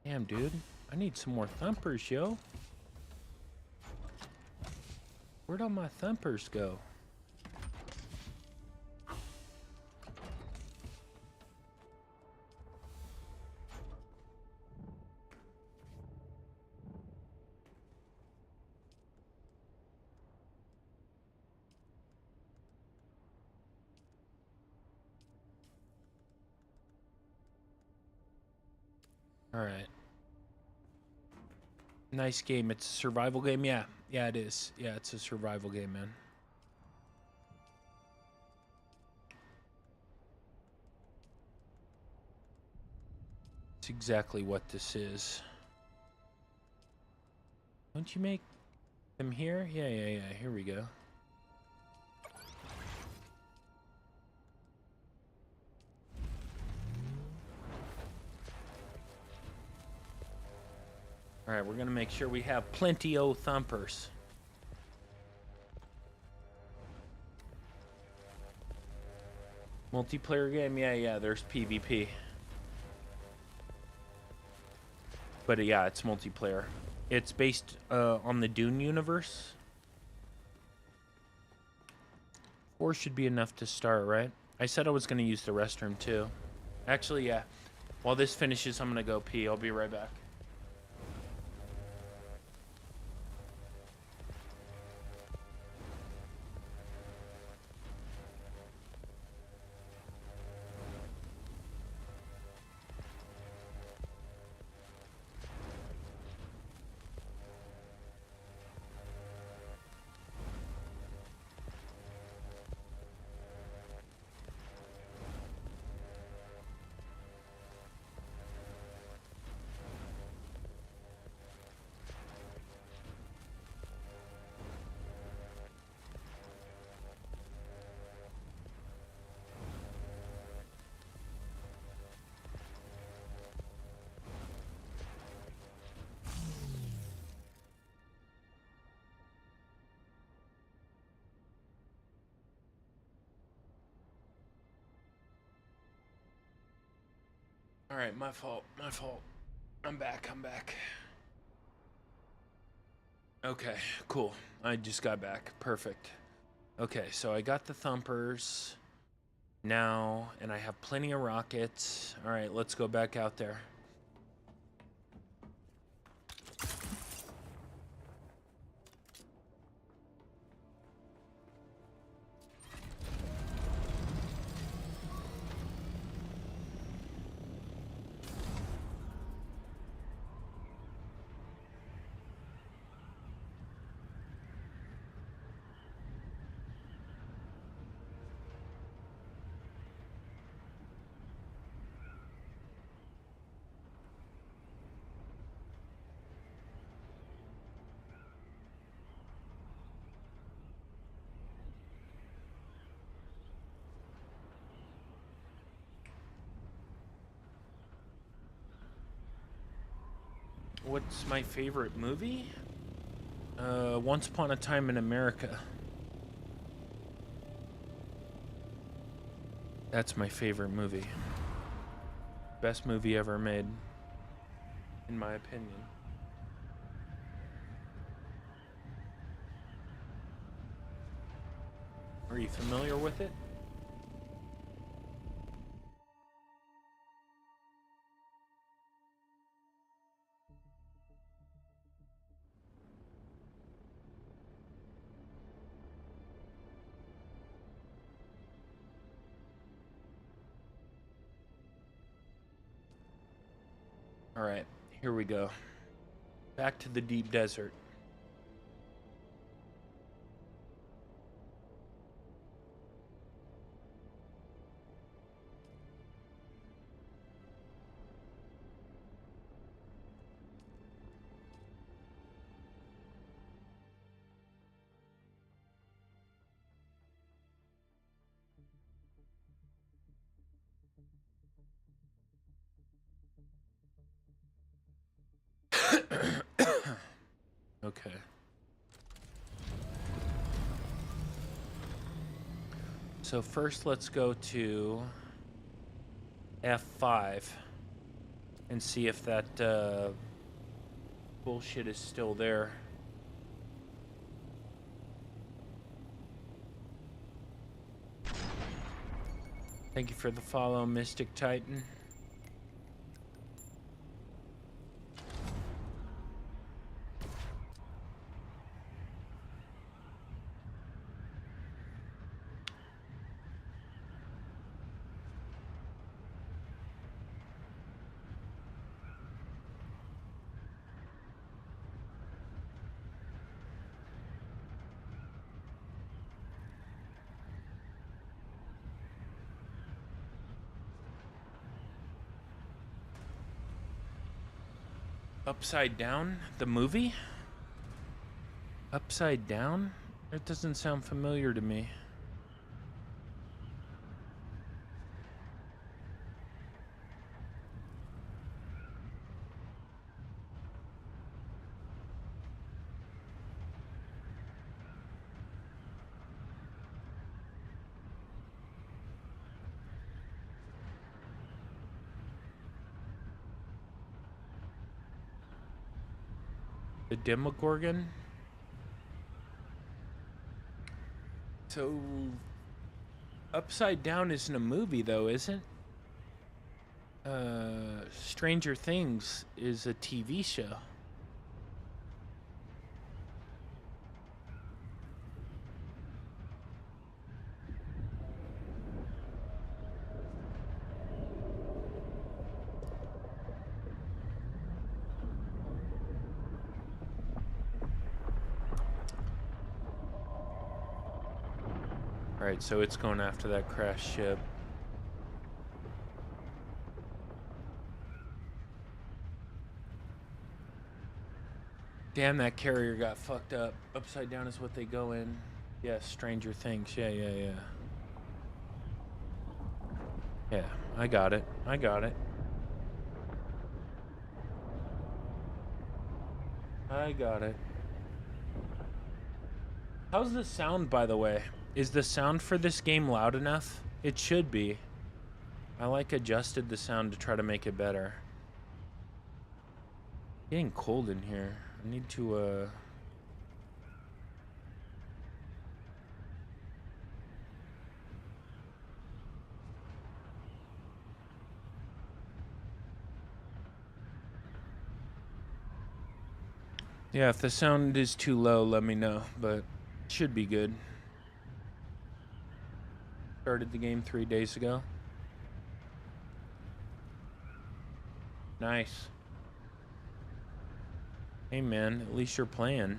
Damn, dude. I need some more thumpers, yo. Where'd all my thumpers go? All right. Nice game. It's a survival game. Yeah, it is. Yeah, it's a survival game, man. It's exactly what this is. Don't you make them here? Yeah. Here we go. All right, we're gonna make sure we have plenty o' thumpers. Multiplayer game? Yeah, there's PvP. But yeah, it's multiplayer. It's based on the DUNE universe. 4 should be enough to start, right? I said I was gonna use the restroom too. Actually, yeah. While this finishes, I'm gonna go pee. I'll be right back. All right, my fault. I'm back. Okay, cool. I just got back. Perfect. Okay, so I got the thumpers now, and I have plenty of rockets. All right, let's go back out there. What's my favorite movie? Once Upon a Time in America. That's my favorite movie. Best movie ever made, in my opinion. Are you familiar with it? All right, here we go. Back to the deep desert. Okay. So first, let's go to F5 and see if that bullshit is still there. Thank you for the follow, Mystic Titan. Upside Down, the movie? Upside Down? That doesn't sound familiar to me. The Demogorgon? So, Upside Down isn't a movie, though, is it? Stranger Things is a TV show. Alright, so it's going after that crashed ship. Damn, that carrier got fucked up. Upside Down is what they go in. Yeah, Stranger Things. Yeah. Yeah, I got it. I got it. How's the sound, by the way? Is the sound for this game loud enough? It should be. I adjusted the sound to try to make it better. Getting cold in here. I need to yeah, if the sound is too low, let me know, but it should be good. Started the game 3 days ago. Nice. Hey man, at least you're playing.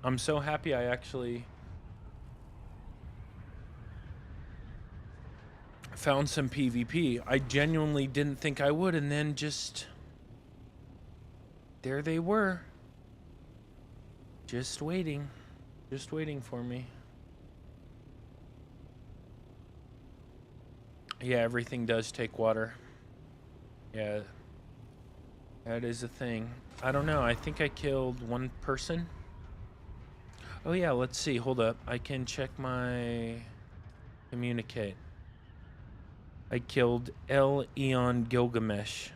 I'm so happy I actually found some PvP. I genuinely didn't think I would, and then just there they were. Just waiting for me. Yeah, everything does take water. Yeah, that is a thing. I don't know. I think I killed one person. Oh yeah, let's see. Hold up. I can check my communicate. I killed El Eon Gilgamesh.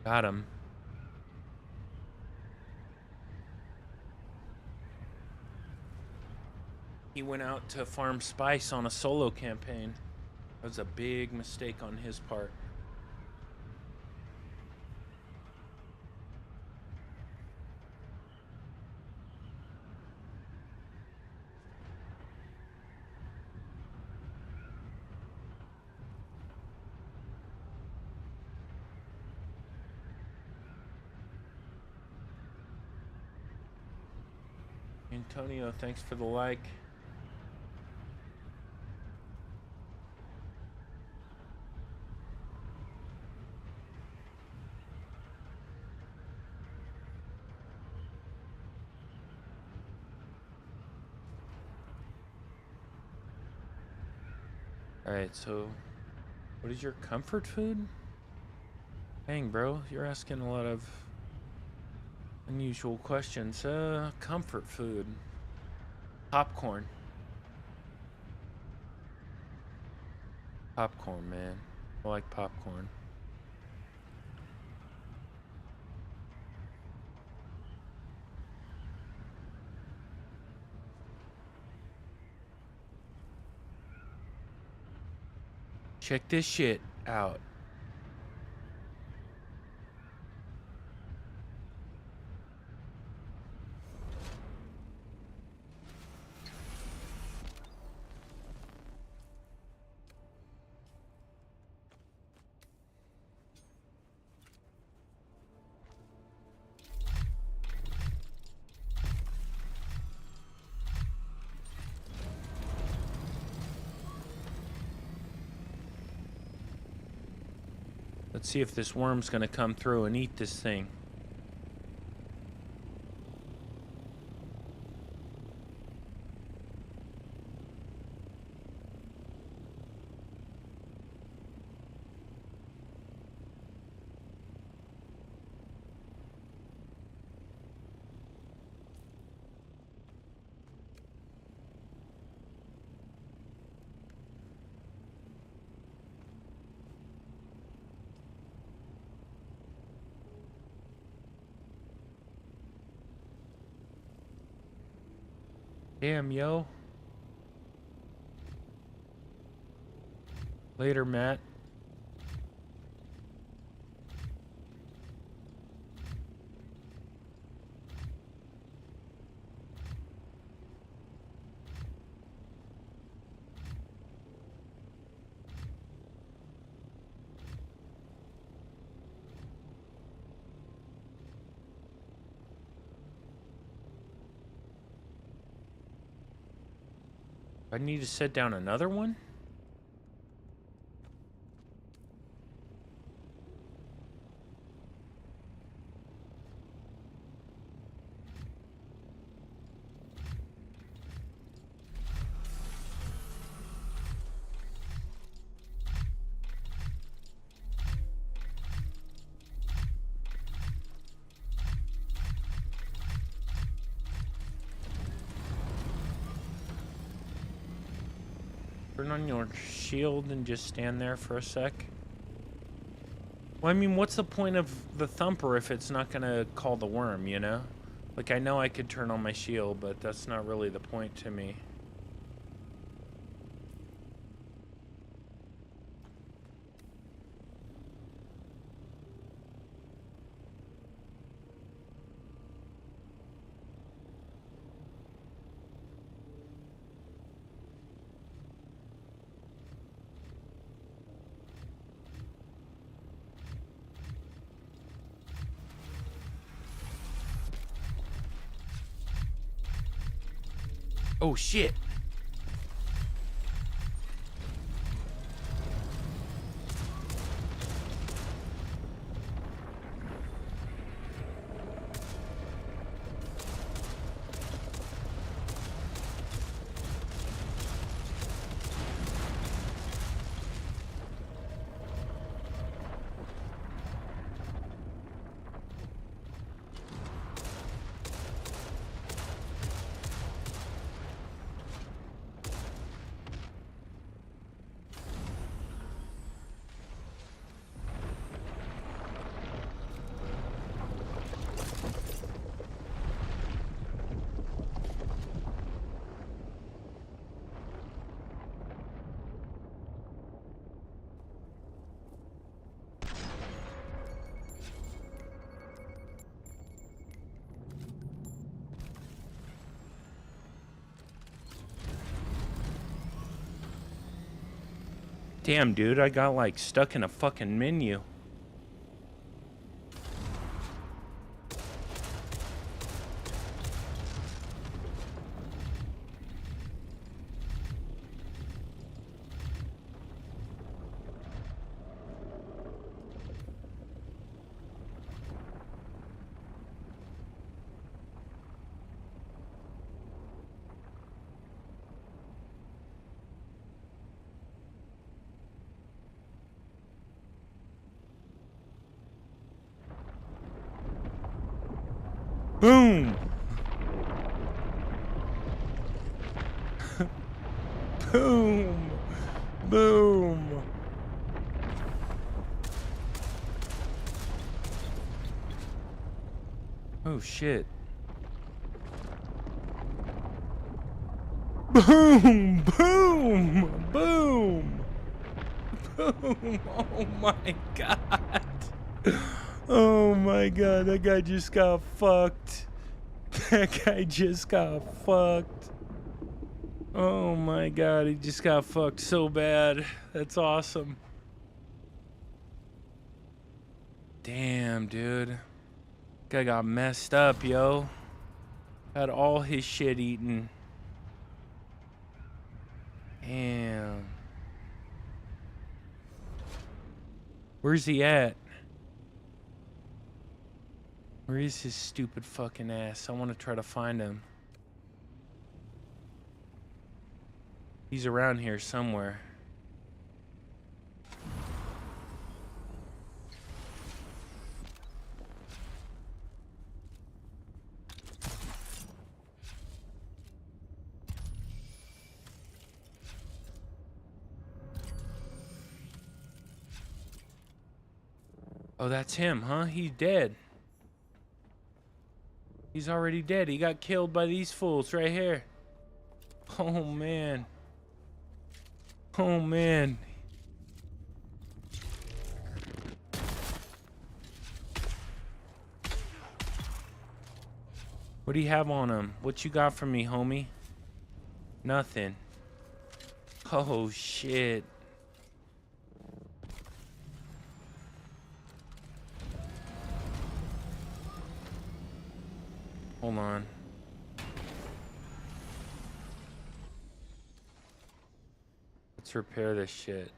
Got him. He went out to farm spice on a solo campaign. That was a big mistake on his part. Antonio, thanks for the like. Alright, so What is your comfort food? Dang, bro, you're asking a lot of unusual questions. Comfort food. Popcorn. Popcorn, man. I like popcorn. Check this shit out. Let's see if this worm's gonna come through and eat this thing. Damn, yo. Later, Matt. I need to set down another one? Turn on your shield and just stand there for a sec. Well, I mean, what's the point of the thumper if it's not gonna call the worm, you know? Like, I know I could turn on my shield, but that's not really the point to me. Oh, shit. Damn, dude, I got, like, stuck in a fucking menu. Boom! Boom! Boom! Oh shit. Boom! Boom! Boom! Boom! Oh my god! Oh my god, that guy just got fucked. That guy just got fucked. Oh my god, he just got fucked so bad. That's awesome. Damn, dude. Guy got messed up, yo. Had all his shit eaten. Damn. Where's he at? Where is his stupid fucking ass? I want to try to find him. He's around here somewhere. Oh, that's him, huh? He's dead. He's already dead. He got killed by these fools right here. Oh, man. Oh, man. What do you have on him? What you got for me, homie? Nothing. Oh, shit. Hold on. Let's repair this shit.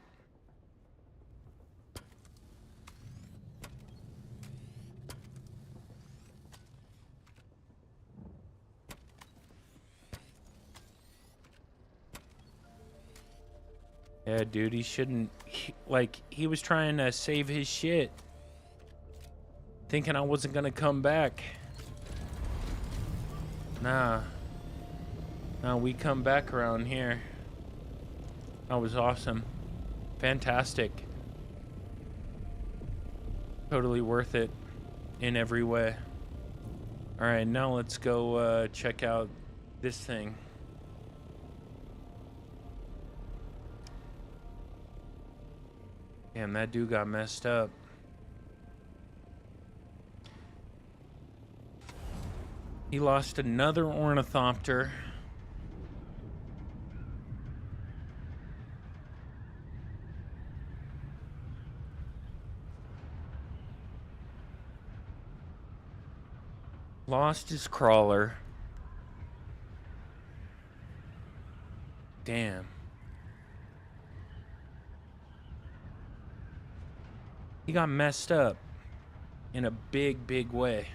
Yeah, dude, he shouldn't... he was trying to save his shit. Thinking I wasn't gonna come back. Nah. Nah, we come back around here. That was awesome. Fantastic. Totally worth it in every way. Alright, now let's go check out this thing. Damn, that dude got messed up. He lost another ornithopter. Lost his crawler. Damn. He got messed up in a big, big way.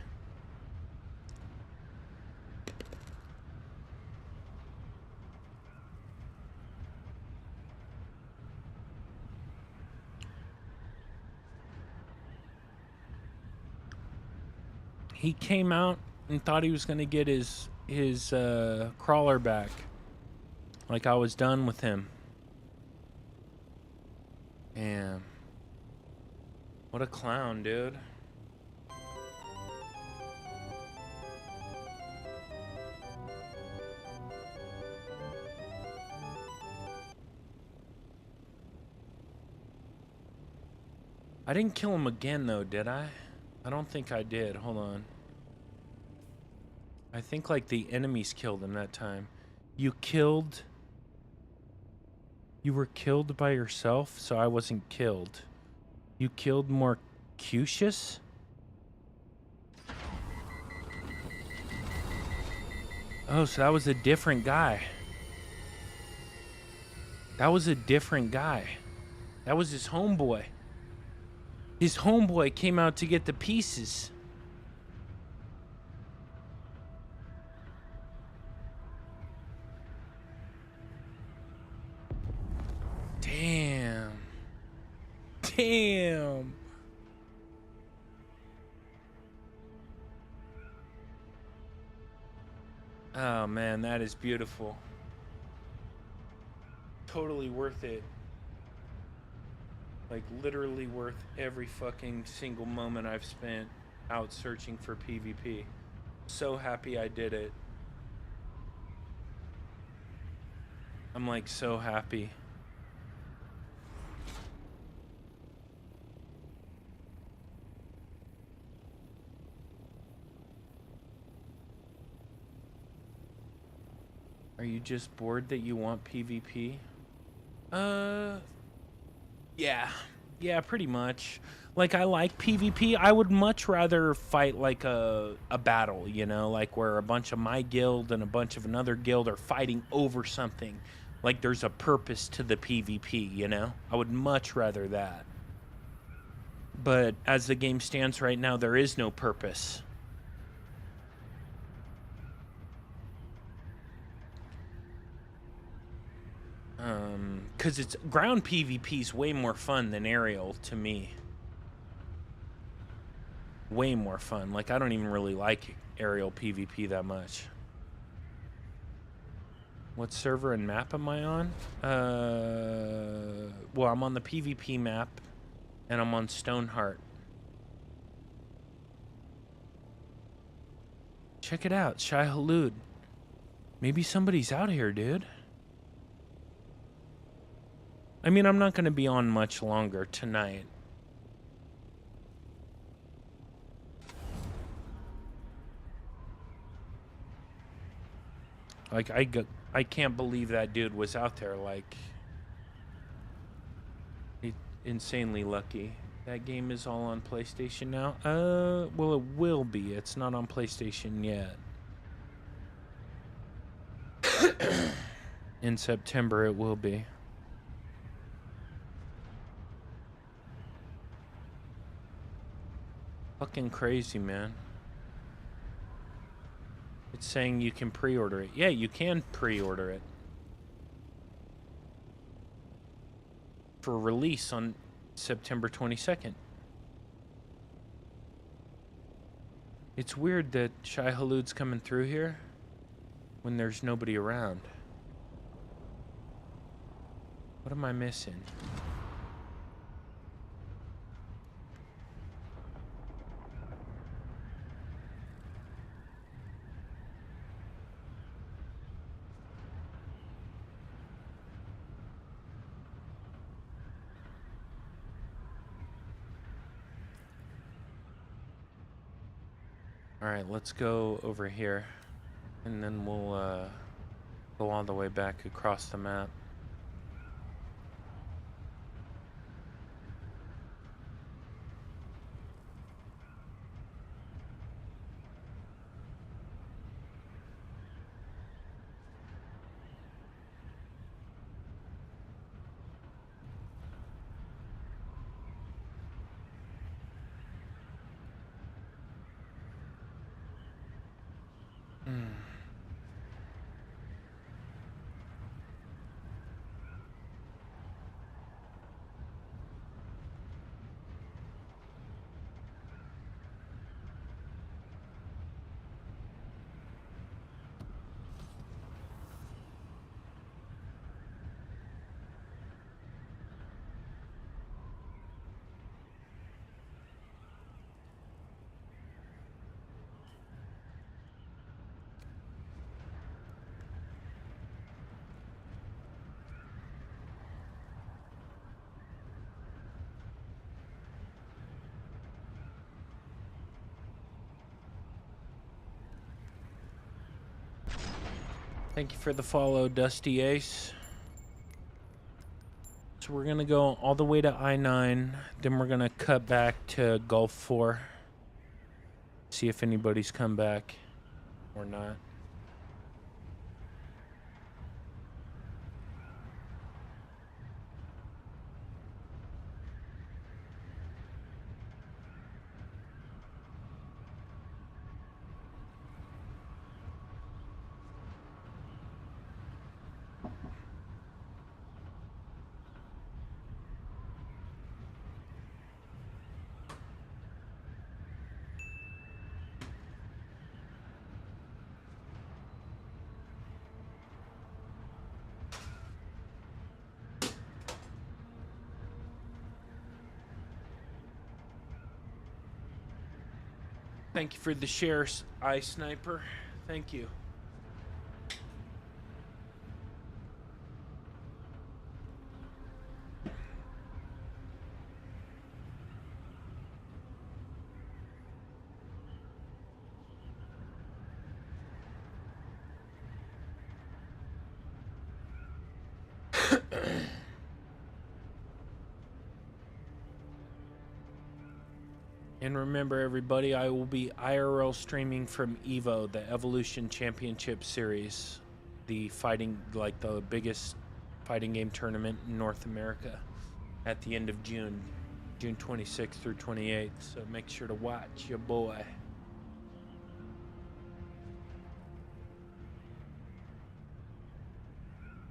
He came out and thought he was going to get his crawler back. Like I was done with him. Damn. What a clown, dude. I didn't kill him again, though, did I? I don't think I did. Hold on. I think, like, the enemies killed him that time. You were killed by yourself, so I wasn't killed. You killed Mercutius? Oh, so that was a different guy. That was a different guy. That was his homeboy. His homeboy came out to get the pieces. Damn. Damn. Oh man, that is beautiful. Totally worth it. Like literally worth every fucking single moment I've spent out searching for PvP. So happy I did it. I'm like so happy. Are you just bored that you want PvP? Yeah. Yeah, pretty much. Like, I like PvP. I would much rather fight, like, a battle, you know? Like, where a bunch of my guild and a bunch of another guild are fighting over something. Like, there's a purpose to the PvP, you know? I would much rather that. But as the game stands right now, there is no purpose. Because it's ground PvP is way more fun than aerial to me. Way more fun. Like, I don't even really like aerial PvP that much. What server and map am I on? Well, I'm on the PvP map, and I'm on Stoneheart. Check it out, Shai Halud. Maybe somebody's out here, dude. I mean, I'm not going to be on much longer tonight. Like, I can't believe that dude was out there. Like, insanely lucky. That game is all on PlayStation now. Well, it will be. It's not on PlayStation yet. In September, it will be. Fucking crazy, man. It's saying you can pre-order it. Yeah, you can pre-order it. For release on September 22nd. It's weird that Shai Halud's coming through here when there's nobody around. What am I missing? All right, let's go over here, and then we'll go all the way back across the map. Thank you for the follow, Dusty Ace. So we're gonna go all the way to I-9, then we're gonna cut back to Gulf 4. See if anybody's come back or not. Thank you for the share, eye sniper. Thank you. And remember, everybody, I will be IRL streaming from EVO, the Evolution Championship Series, the fighting, like the biggest fighting game tournament in North America, at the end of June, June 26th through 28th. So make sure to watch your boy.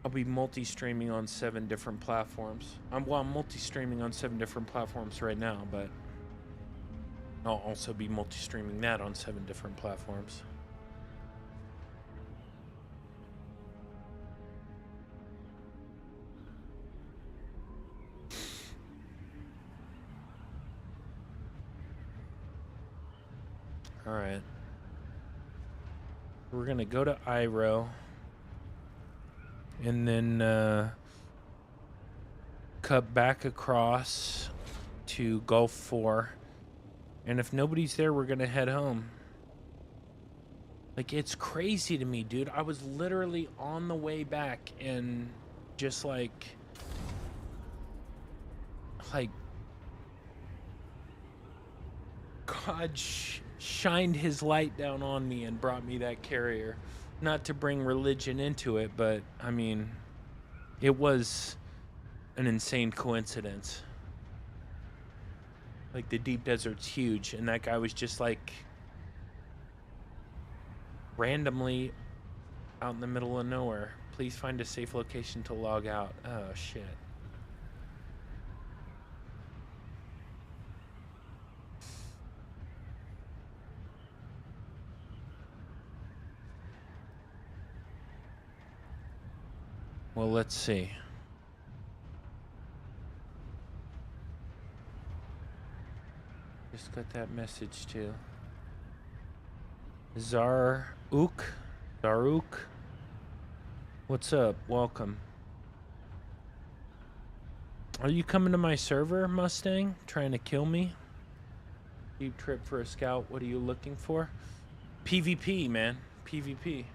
I'll be multi-streaming on 7 different platforms. I'm multi-streaming on 7 different platforms right now, but I'll also be multi-streaming that on 7 different platforms. All right. We're gonna go to AIRO and then cut back across to Gulf 4. And if nobody's there, we're gonna head home. Like, it's crazy to me, dude. I was literally on the way back and just like God shined his light down on me and brought me that carrier. Not to bring religion into it, but I mean, it was an insane coincidence. Like, the deep desert's huge, and that guy was just like randomly out in the middle of nowhere. Please find a safe location to log out. Oh shit. Well, let's see. Just got that message too. Zaruk. What's up? Welcome. Are you coming to my server, Mustang? Trying to kill me? Deep trip for a scout. What are you looking for? PvP, man. PvP.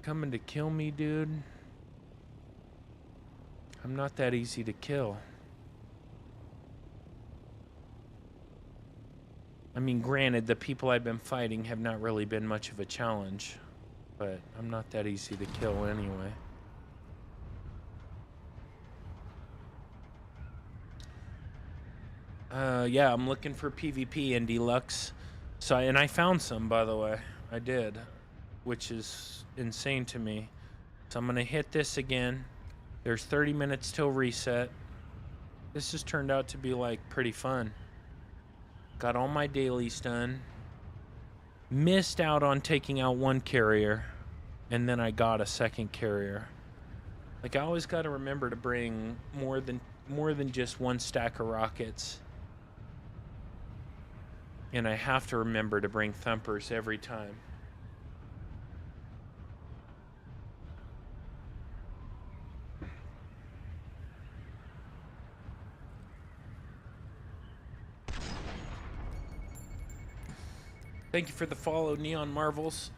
Coming to kill me, dude? I'm not that easy to kill. I mean, granted, the people I've been fighting have not really been much of a challenge, but I'm not that easy to kill anyway. Yeah, I'm looking for PvP in Deluxe. So, and I found some, by the way. I did, which is insane to me. So I'm gonna hit this again. There's 30 minutes till reset. This has turned out to be like pretty fun. Got all my dailies done. Missed out on taking out one carrier, and then I got a second carrier. Like, I always got to remember to bring more than just one stack of rockets. And I have to remember to bring thumpers every time. Thank you for the follow, Neon Marvels.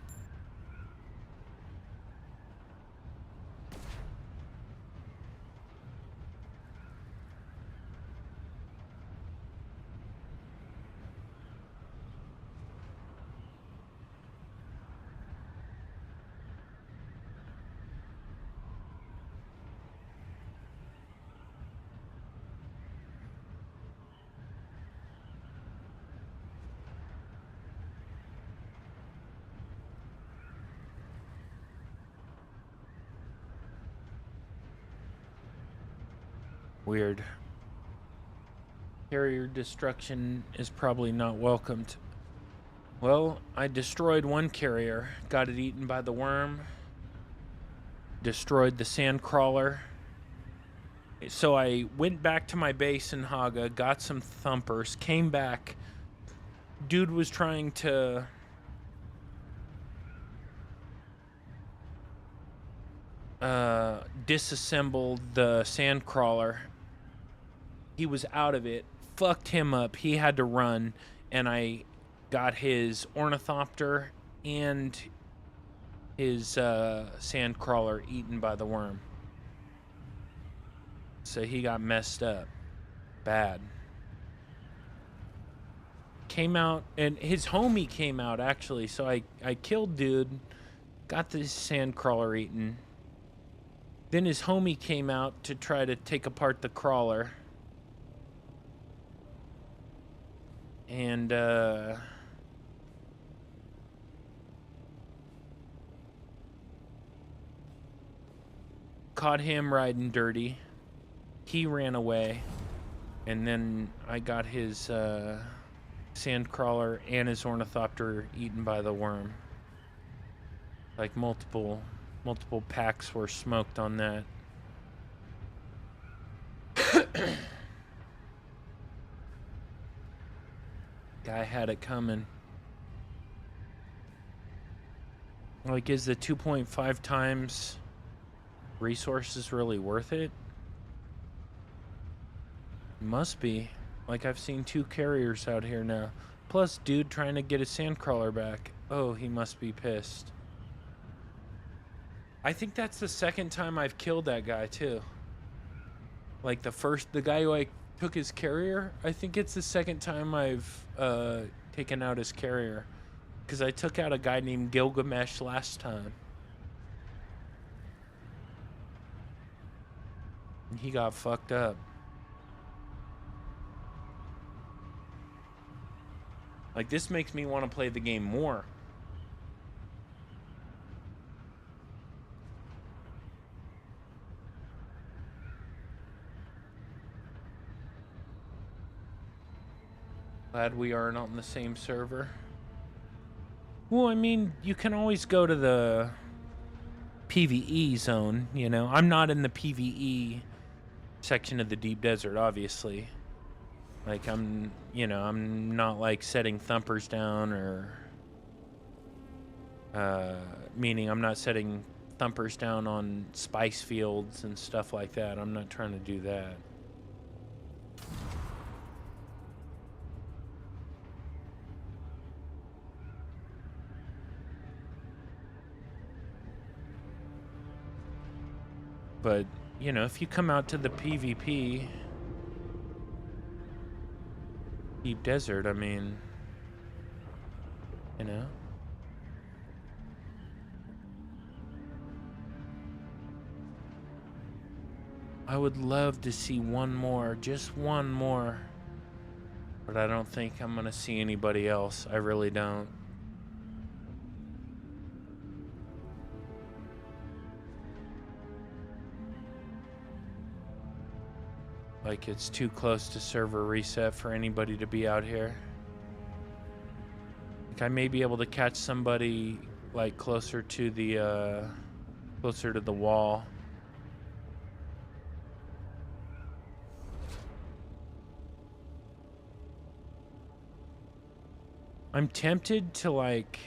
Weird. Carrier destruction is probably not welcomed. Well, I destroyed one carrier, got it eaten by the worm, destroyed the sand crawler, So I went back to my base in Haga, got some thumpers, came back. Dude was trying to disassemble the sandcrawler. He was out of it, fucked him up. He had to run, and I got his ornithopter and his sandcrawler eaten by the worm. So he got messed up bad. Came out, and his homie came out actually. So I killed dude, got this sandcrawler eaten. Then his homie came out to try to take apart the crawler. And caught him riding dirty. He ran away. And then I got his sandcrawler and his ornithopter eaten by the worm. Like multiple packs were smoked on that. Guy had it coming. Like, is the 2.5 times resources really worth it? Must be. Like, I've seen 2 carriers out here now. Plus, dude trying to get his sandcrawler back. Oh, he must be pissed. I think that's the second time I've killed that guy, too. Like, the guy who I took his carrier, I think it's the second time I've taken out his carrier. Because I took out a guy named Gilgamesh last time. And he got fucked up. Like, this makes me want to play the game more. Glad we aren't on the same server. Well, I mean, you can always go to the PvE zone, you know. I'm not in the PvE section of the deep desert, obviously. Like, I'm not like setting thumpers down or meaning I'm not setting thumpers down on spice fields and stuff like that. I'm not trying to do that. But, you know, if you come out to the PvP deep desert, I mean, you know. I would love to see one more, just one more. But I don't think I'm gonna see anybody else. I really don't. Like, it's too close to server reset for anybody to be out here. Like, I may be able to catch somebody like closer to the wall. I'm tempted to like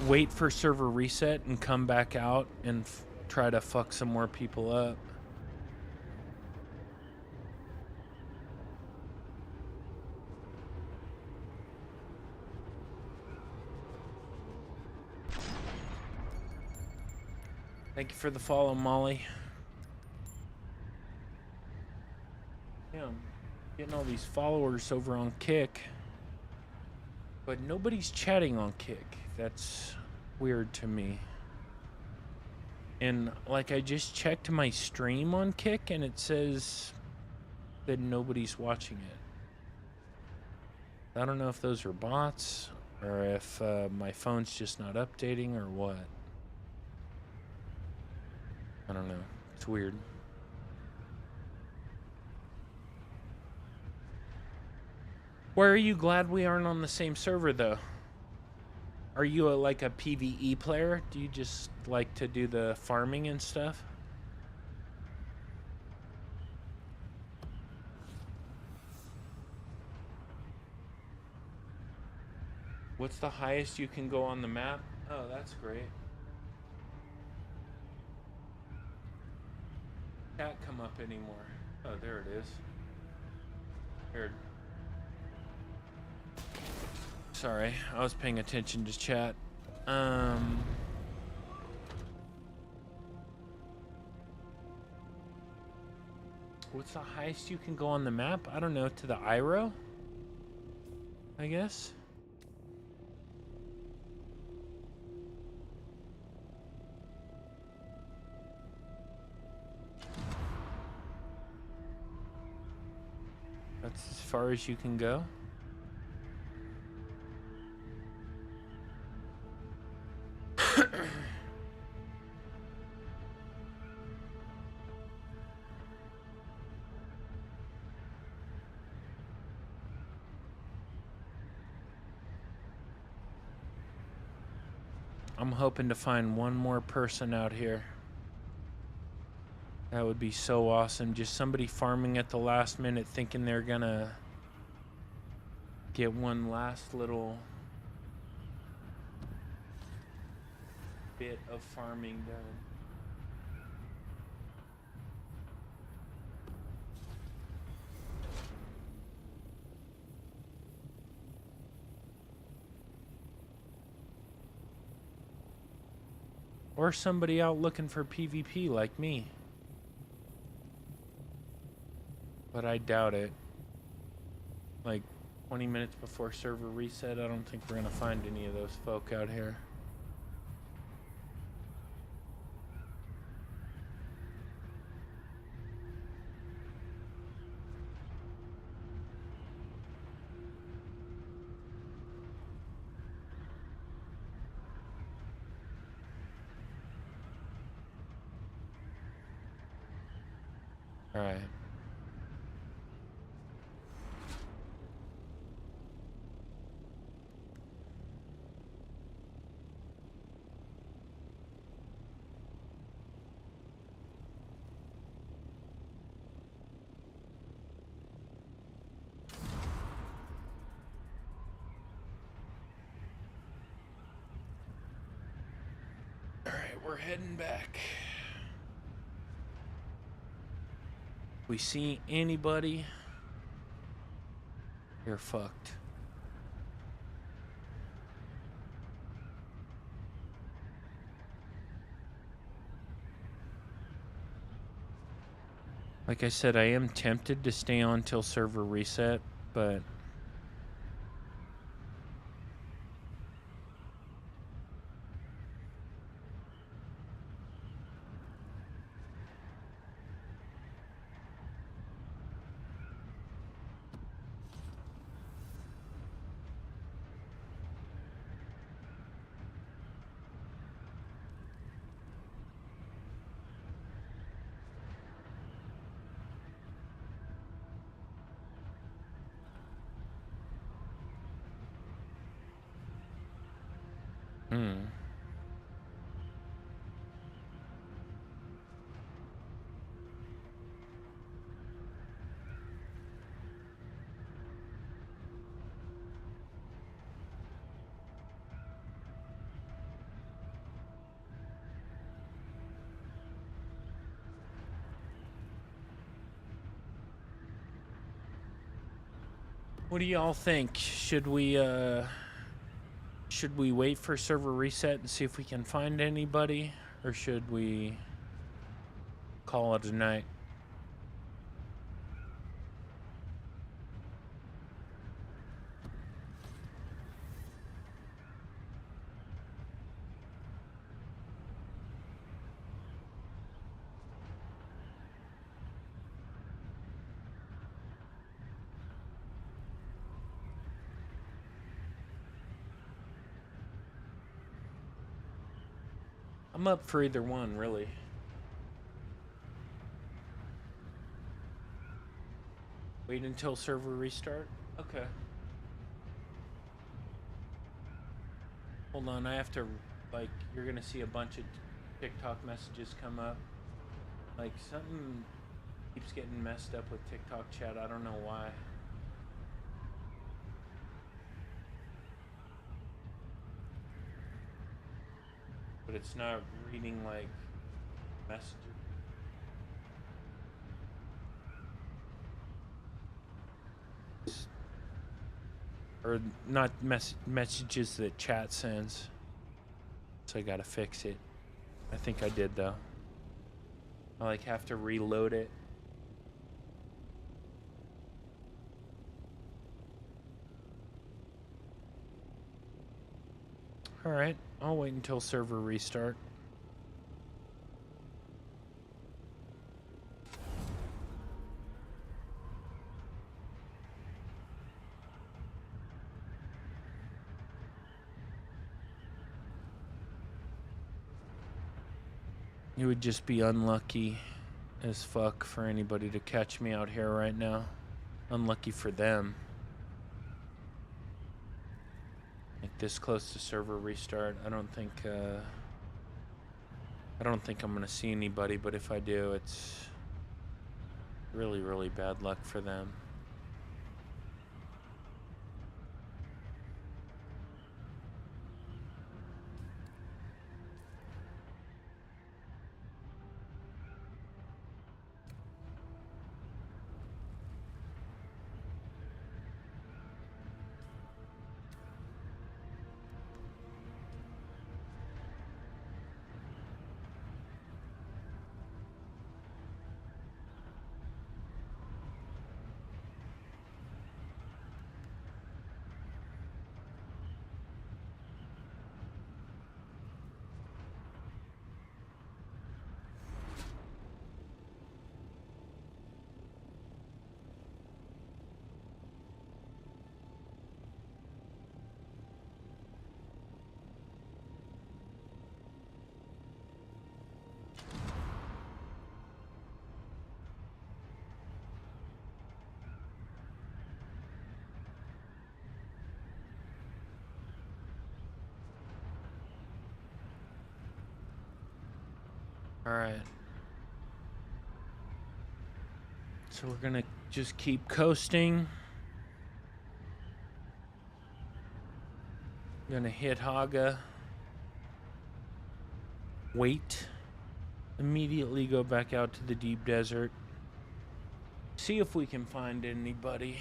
wait for server reset and come back out and try to fuck some more people up. Thank you for the follow, Molly. Yeah, I'm getting all these followers over on Kick, but nobody's chatting on Kick. That's weird to me. And like, I just checked my stream on Kick and it says that nobody's watching it. I don't know if those are bots or if my phone's just not updating or what. I don't know. It's weird. Why are you glad we aren't on the same server, though? Are you like a PvE player? Do you just like to do the farming and stuff? What's the highest you can go on the map? Oh, that's great. Can't come up anymore. Oh, there it is. Weird. Sorry, I was paying attention to chat. What's the highest you can go on the map? I don't know, to the AIRO? I guess. That's as far as you can go. I'm hoping to find one more person out here. That would be so awesome. Just somebody farming at the last minute thinking they're gonna get one last little bit of farming done. Or somebody out looking for PvP like me. But I doubt it. Like 20 minutes before server reset, I don't think we're gonna find any of those folk out here. All right. All right, we're heading back. If we see anybody, you're fucked. Like I said, I am tempted to stay on till server reset, but what do y'all think? Should we wait for server reset and see if we can find anybody, or should we call it a night? I'm up for either one, really. Wait until server restart? Okay. Hold on, I have to, like, you're gonna see a bunch of TikTok messages come up. Like, something keeps getting messed up with TikTok chat. I don't know why. But it's not reading, like, messages. Or not messages that chat sends. So I gotta fix it. I think I did though. I like have to reload it. Alright, I'll wait until server restart. It would just be unlucky as fuck for anybody to catch me out here right now. Unlucky for them. Like this close to server restart, I don't think I'm gonna see anybody, but if I do, it's really, really bad luck for them. Alright. So we're gonna just keep coasting. Gonna hit Haga. Wait. Immediately go back out to the deep desert. See if we can find anybody.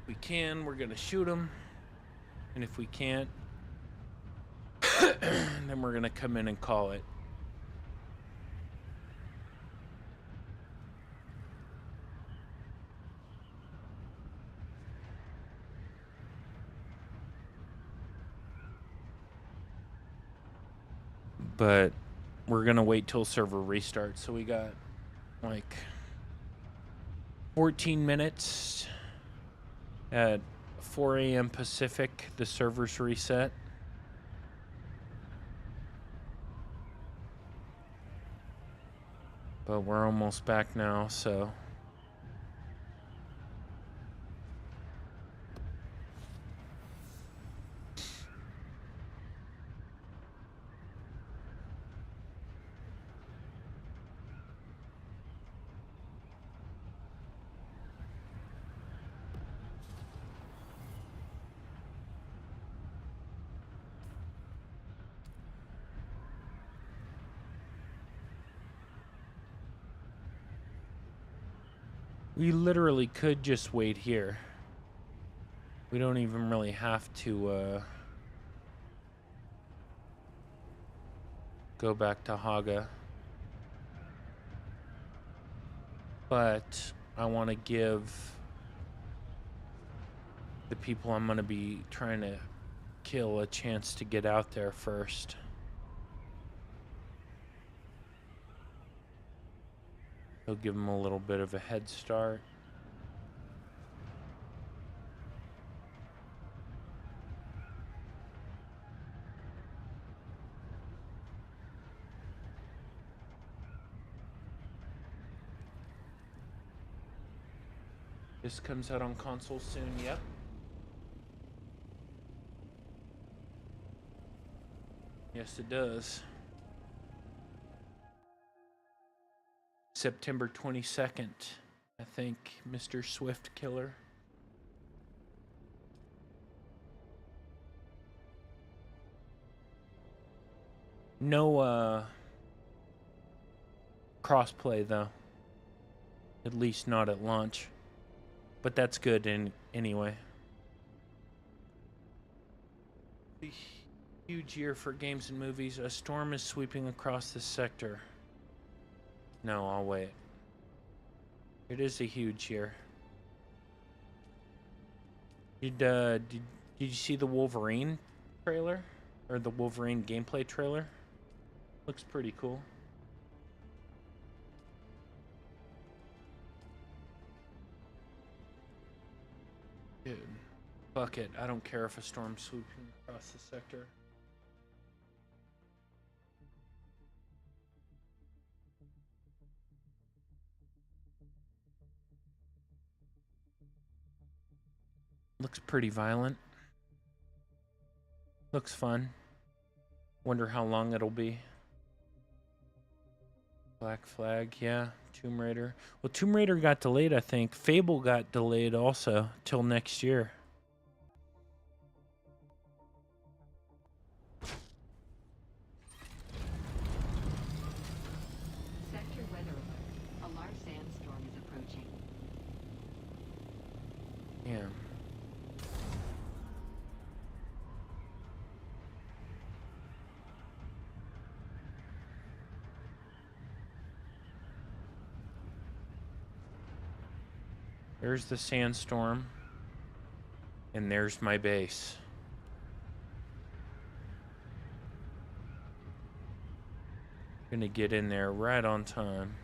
If we can, we're gonna shoot them. And if we can't, then we're gonna come in and call it. But we're gonna wait till server restarts. So we got like 14 minutes at 4 a.m. Pacific. The servers reset. But we're almost back now, so. We literally could just wait here. We don't even really have to go back to Haga. But I want to give the people I'm going to be trying to kill a chance to get out there first. He'll give them a little bit of a head start. This comes out on console soon, yep. Yes, it does. September 22nd, I think, Mr. Swift Killer. No, crossplay, though. At least not at launch. But that's good anyway. A huge year for games and movies. A storm is sweeping across the sector. No, I'll wait. It is a huge year. Did you see the Wolverine trailer? Or the Wolverine gameplay trailer? Looks pretty cool. Dude, fuck it. I don't care if a storm's sweeping across the sector. Looks pretty violent. Looks fun. Wonder how long it'll be. Black Flag, yeah. Tomb Raider. Well, Tomb Raider got delayed, I think. Fable got delayed also till next year. Sector weather alert. A large sandstorm is approaching. Yeah. There's the sandstorm. And there's my base. Gonna get in there right on time.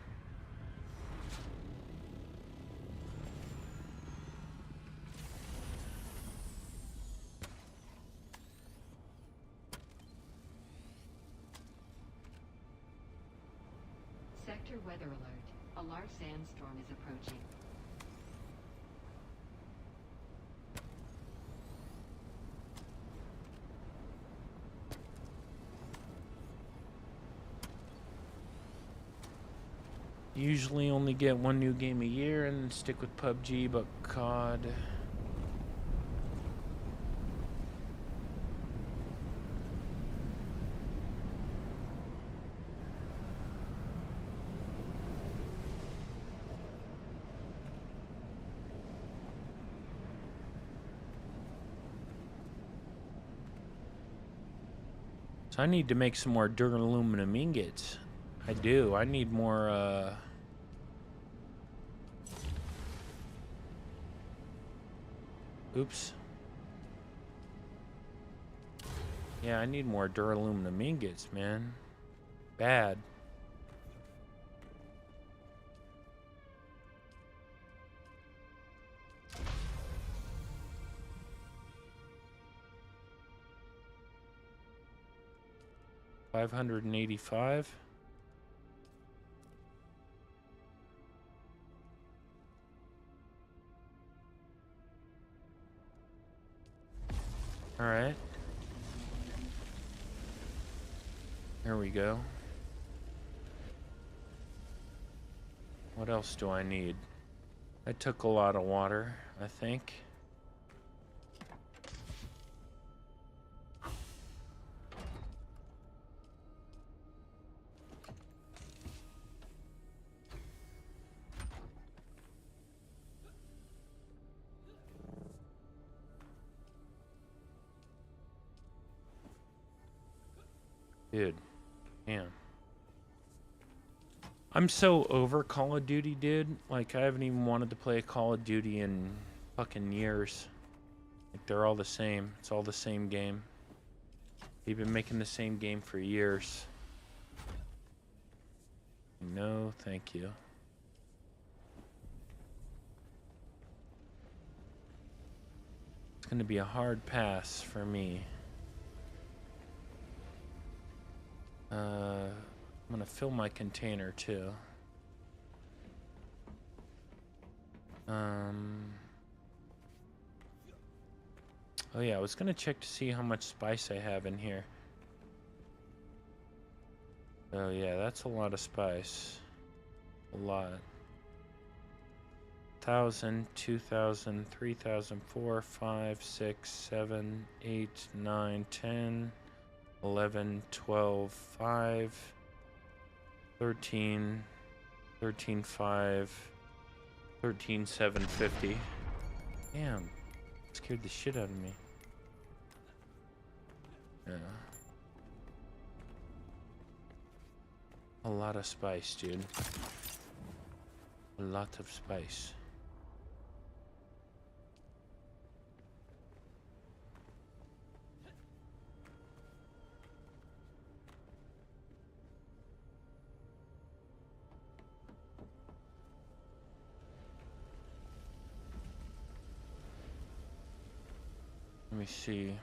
Sector weather alert. A large sandstorm is approaching. Usually only get one new game a year and stick with PUBG, but COD. So I need to make some more duraluminum ingots. I do. I need more, Oops. Yeah, I need more duraluminum ingots, man. Bad. $585. All right. There we go. What else do I need? I took a lot of water, I think. Dude, damn. I'm so over Call of Duty, dude. Like, I haven't even wanted to play a Call of Duty in fucking years. Like, they're all the same. It's all the same game. They've been making the same game for years. No, thank you. It's gonna be a hard pass for me. I'm gonna fill my container too. Oh yeah, I was gonna check to see how much spice I have in here. Oh yeah, that's a lot of spice. A lot. 1,000, 2,000, 3,000, 4, 5, 6, 7, 8, 9, 10, 11, 12, 5, 13, 13, 5, 13, 750. Damn. Scared the shit out of me. Yeah. A lot of spice, dude. A lot of spice. Let me see.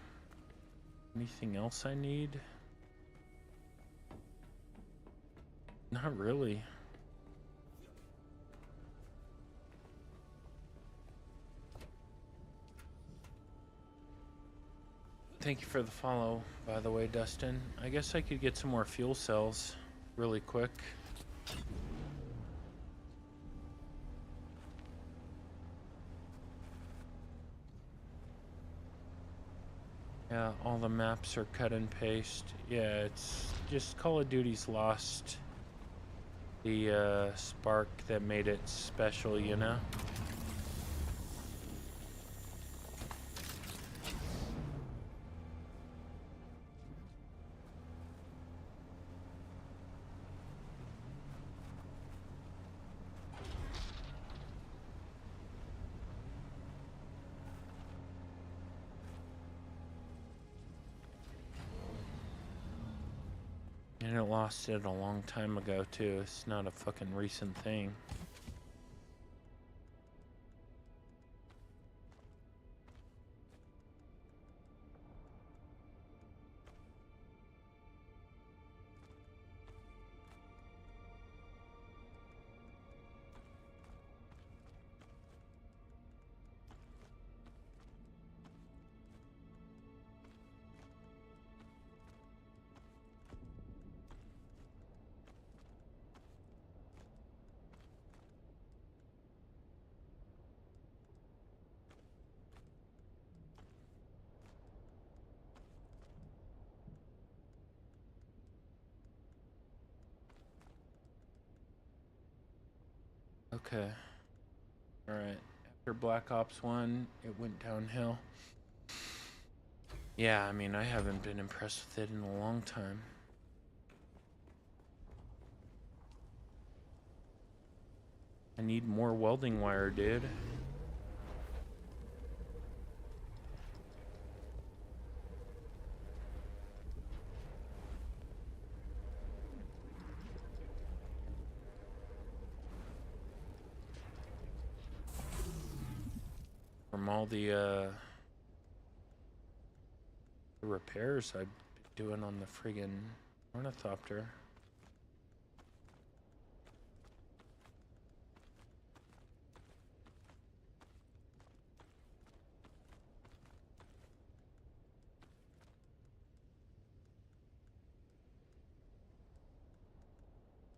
Anything else I need? Not really. Thank you for the follow, by the way, Dustin. I guess I could get some more fuel cells really quick. Yeah, all the maps are cut and paste. Yeah, it's just Call of Duty's lost the spark that made it special, you know? And it lost it a long time ago, too. It's not a fucking recent thing. Okay. Alright. After Black Ops 1, it went downhill. Yeah, I mean, I haven't been impressed with it in a long time. I need more welding wire, dude. From all the repairs I've been doing on the friggin' ornithopter.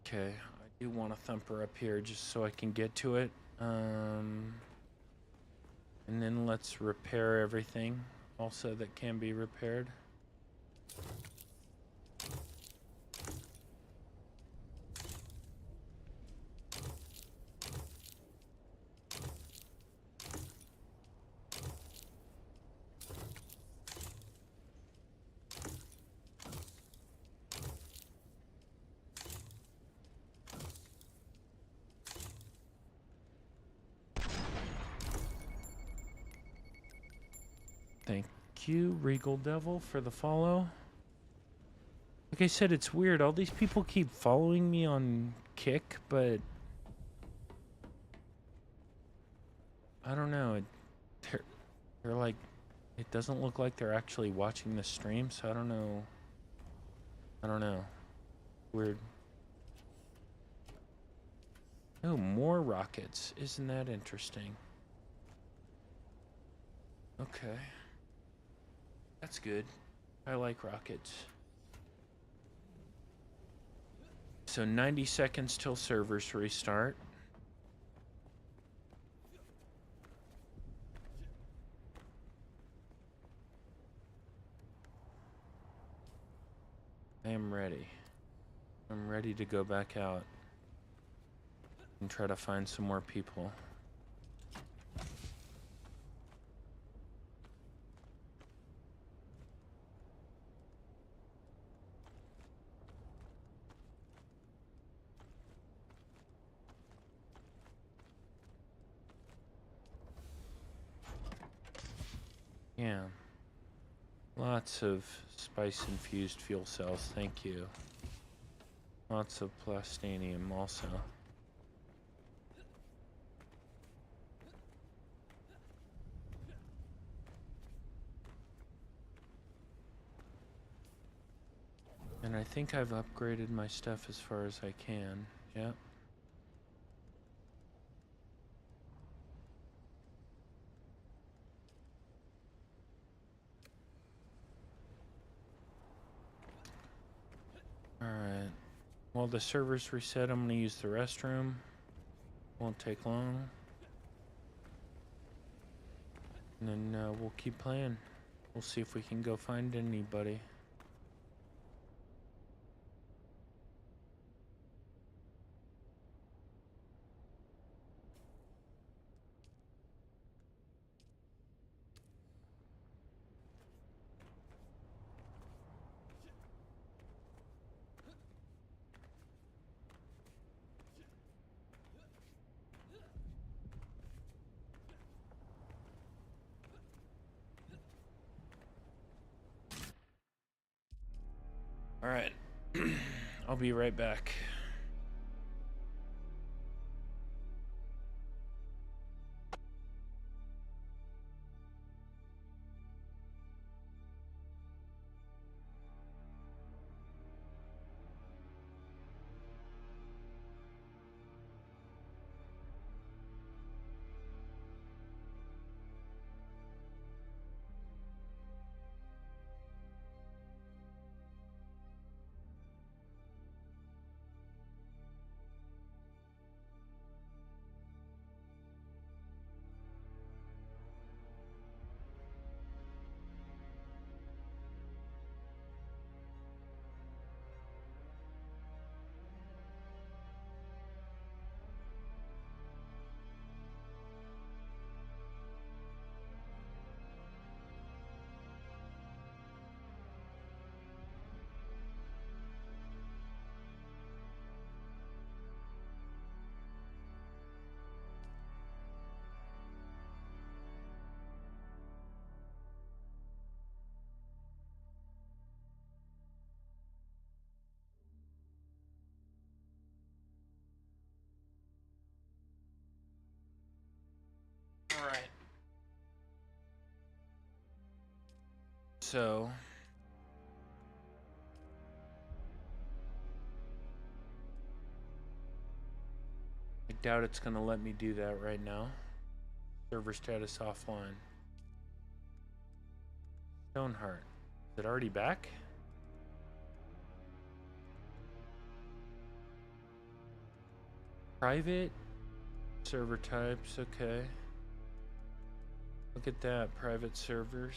Okay, I do want a thumper up here just so I can get to it. And then let's repair everything also that can be repaired. Thank you, Regal Devil, for the follow. Like I said, it's weird. All these people keep following me on Kick, but I don't know. They're like, it doesn't look like they're actually watching the stream, so I don't know. I don't know. Weird. Oh, more rockets. Isn't that interesting? Okay. That's good. I like rockets. So 90 seconds till servers restart. I am ready. I'm ready to go back out and try to find some more people. Yeah. Lots of spice-infused fuel cells, thank you. Lots of plastinium also. And I think I've upgraded my stuff as far as I can. Yep. Alright. While the server's reset, I'm gonna use the restroom. Won't take long. And then we'll keep playing. We'll see if we can go find anybody. Alright. I'll be right back. Alright. So I doubt it's gonna let me do that right now. Server status offline. Stoneheart. Is it already back? Private server types, okay. Look at that, private servers.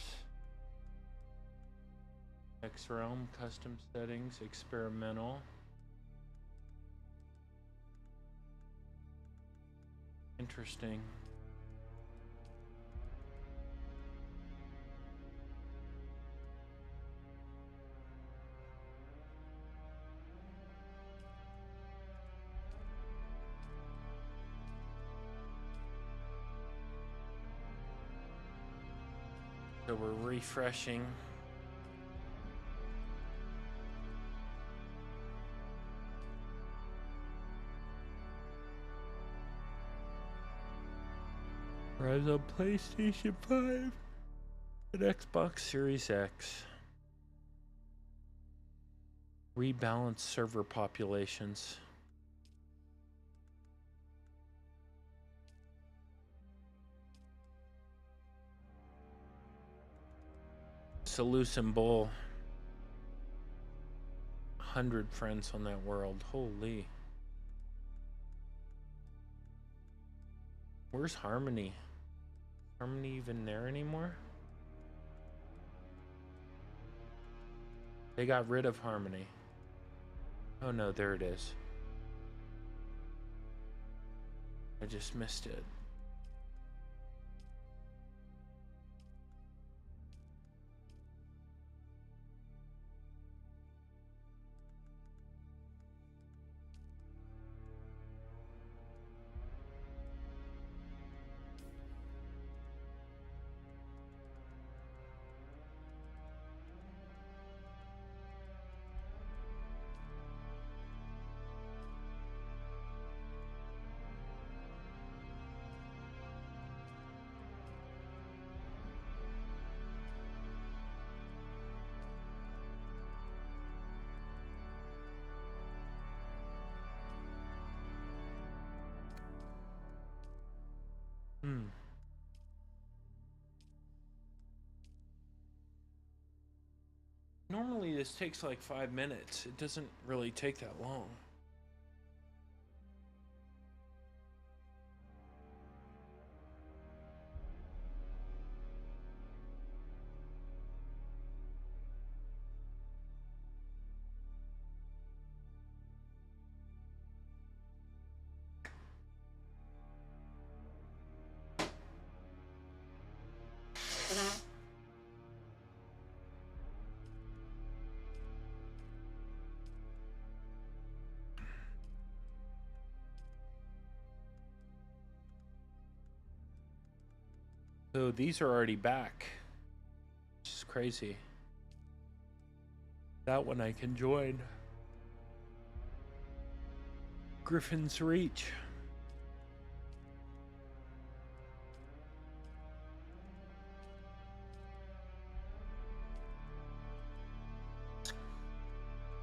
X Realm, custom settings, experimental. Interesting. So we're refreshing. Rise on PlayStation 5 and Xbox Series X. Rebalance server populations. Solution Bowl. 100 friends on that world. Holy. Where's Harmony? Harmony even there anymore? They got rid of Harmony. Oh no, there it is. I just missed it. Normally this takes like 5 minutes. It doesn't really take that long. So these are already back, which is crazy. That one I can join. Griffin's Reach.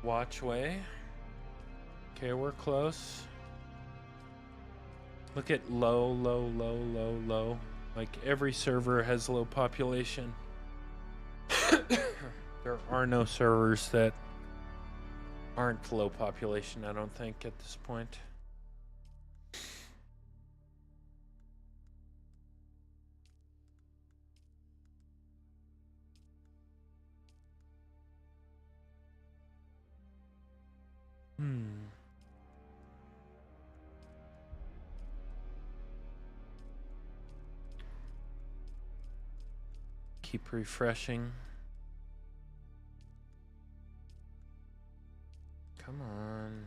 Watchway. Okay, we're close. Look at low, low, low, low, low. Like every server has low population. There are no servers that aren't low population, I don't think, at this point. Keep refreshing. Come on.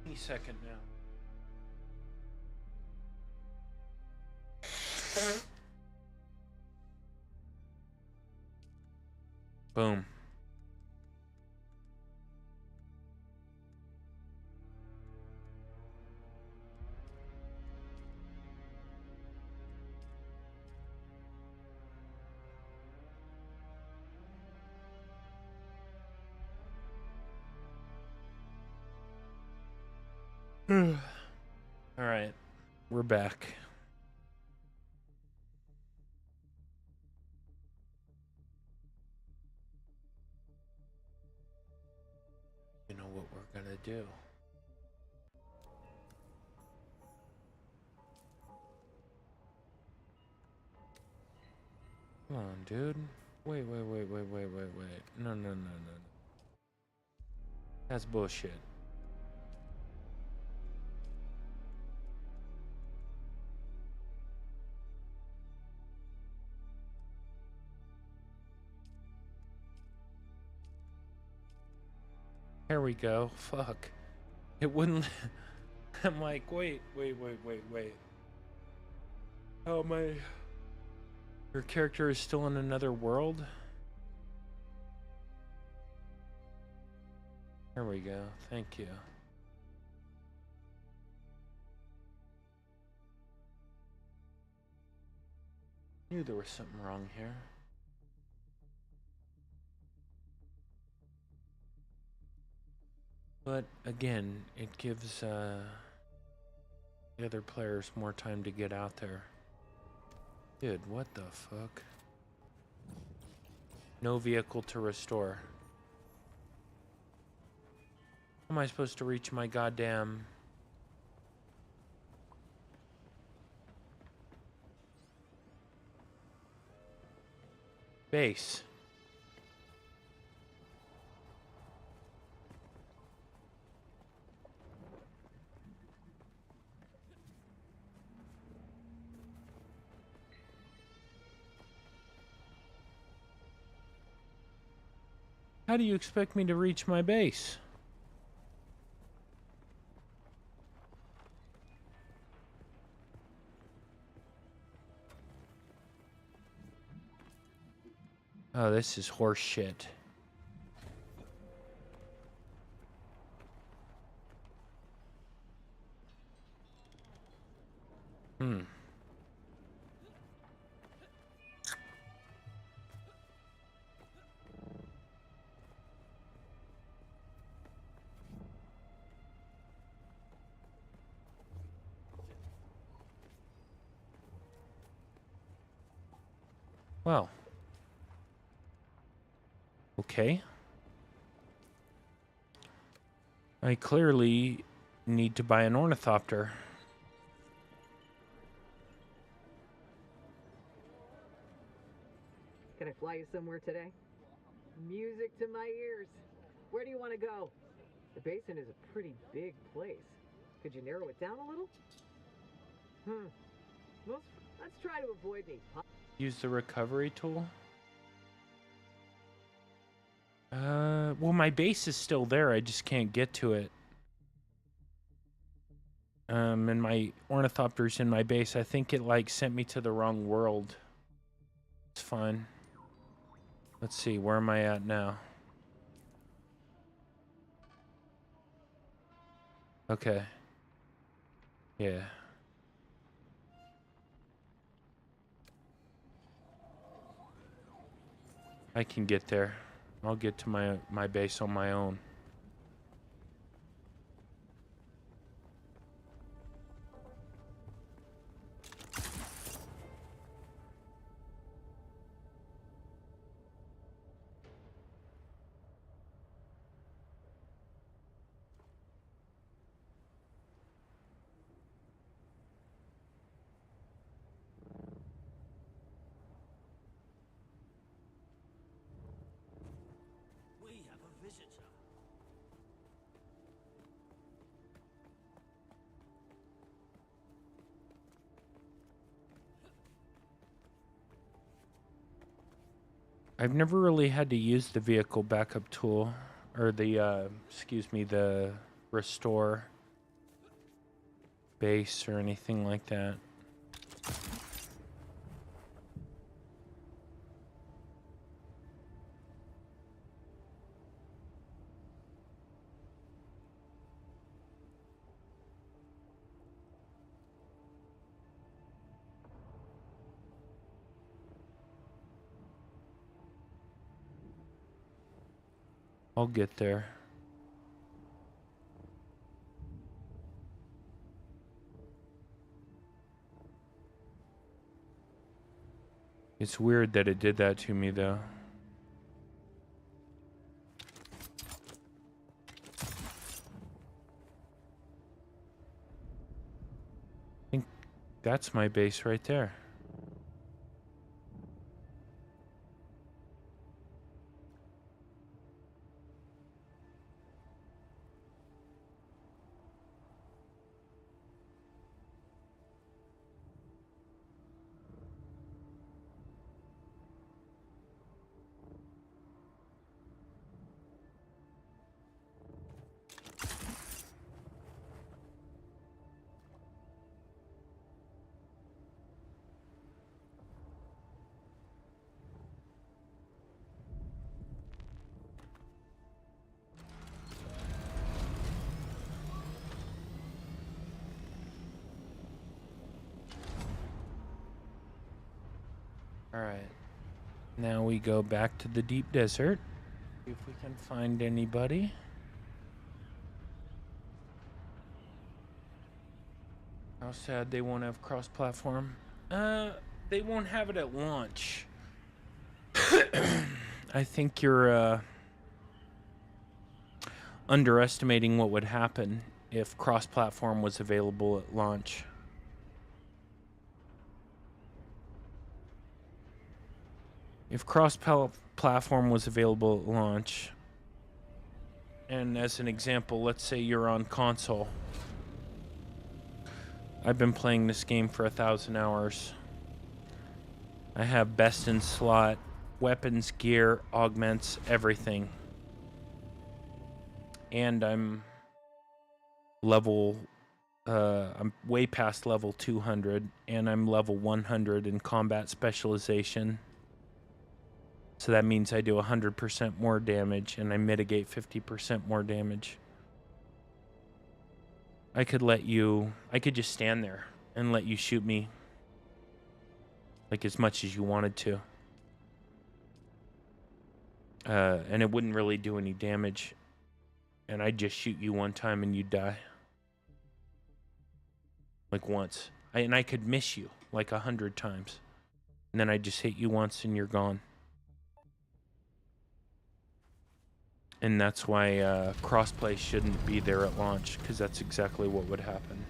Any second now. Boom. All right, we're back. You know what we're gonna do? Come on, dude. Wait. No. That's bullshit. Here we go. Fuck. It wouldn't. I'm like, wait. Oh my. Your character is still in another world? There we go. Thank you. Knew there was something wrong here. But again, it gives The other players more time to get out there. Dude, what the fuck? No vehicle to restore. How am I supposed to reach my goddamn... base? How do you expect me to reach my base? Oh, this is horse shit. Well. Okay. I clearly need to buy an ornithopter. Can I fly you somewhere today? Music to my ears. Where do you want to go? The basin is a pretty big place. Could you narrow it down a little? Let's try to avoid me. Use the recovery tool. Well, my base is still there. I just can't get to it. And my ornithopter's in my base. I think it, like, sent me to the wrong world. It's fine. Let's see, where am I at now? Okay. Yeah. I can get there. I'll get to my base on my own. I've never really had to use the vehicle backup tool, or the, excuse me, the restore base or anything like that. I'll get there. It's weird that it did that to me, though. I think that's my base right there. Alright. Now we go back to the deep desert. See if we can find anybody. How sad they won't have cross-platform. They won't have it at launch. I think you're underestimating what would happen if cross-platform was available at launch. If cross-platform was available at launch, and as an example, let's say you're on console. I've been playing this game for 1,000 hours. I have best in slot, weapons, gear, augments, everything. And I'm I'm way past level 200, and I'm level 100 in combat specialization. So that means I do 100% more damage, and I mitigate 50% more damage. I could just stand there and let you shoot me like as much as you wanted to. And it wouldn't really do any damage. And I'd just shoot you one time and you'd die. Like once. And I could miss you like 100 times. And then I'd just hit you once and you're gone. And that's why crossplay shouldn't be there at launch, because that's exactly what would happen.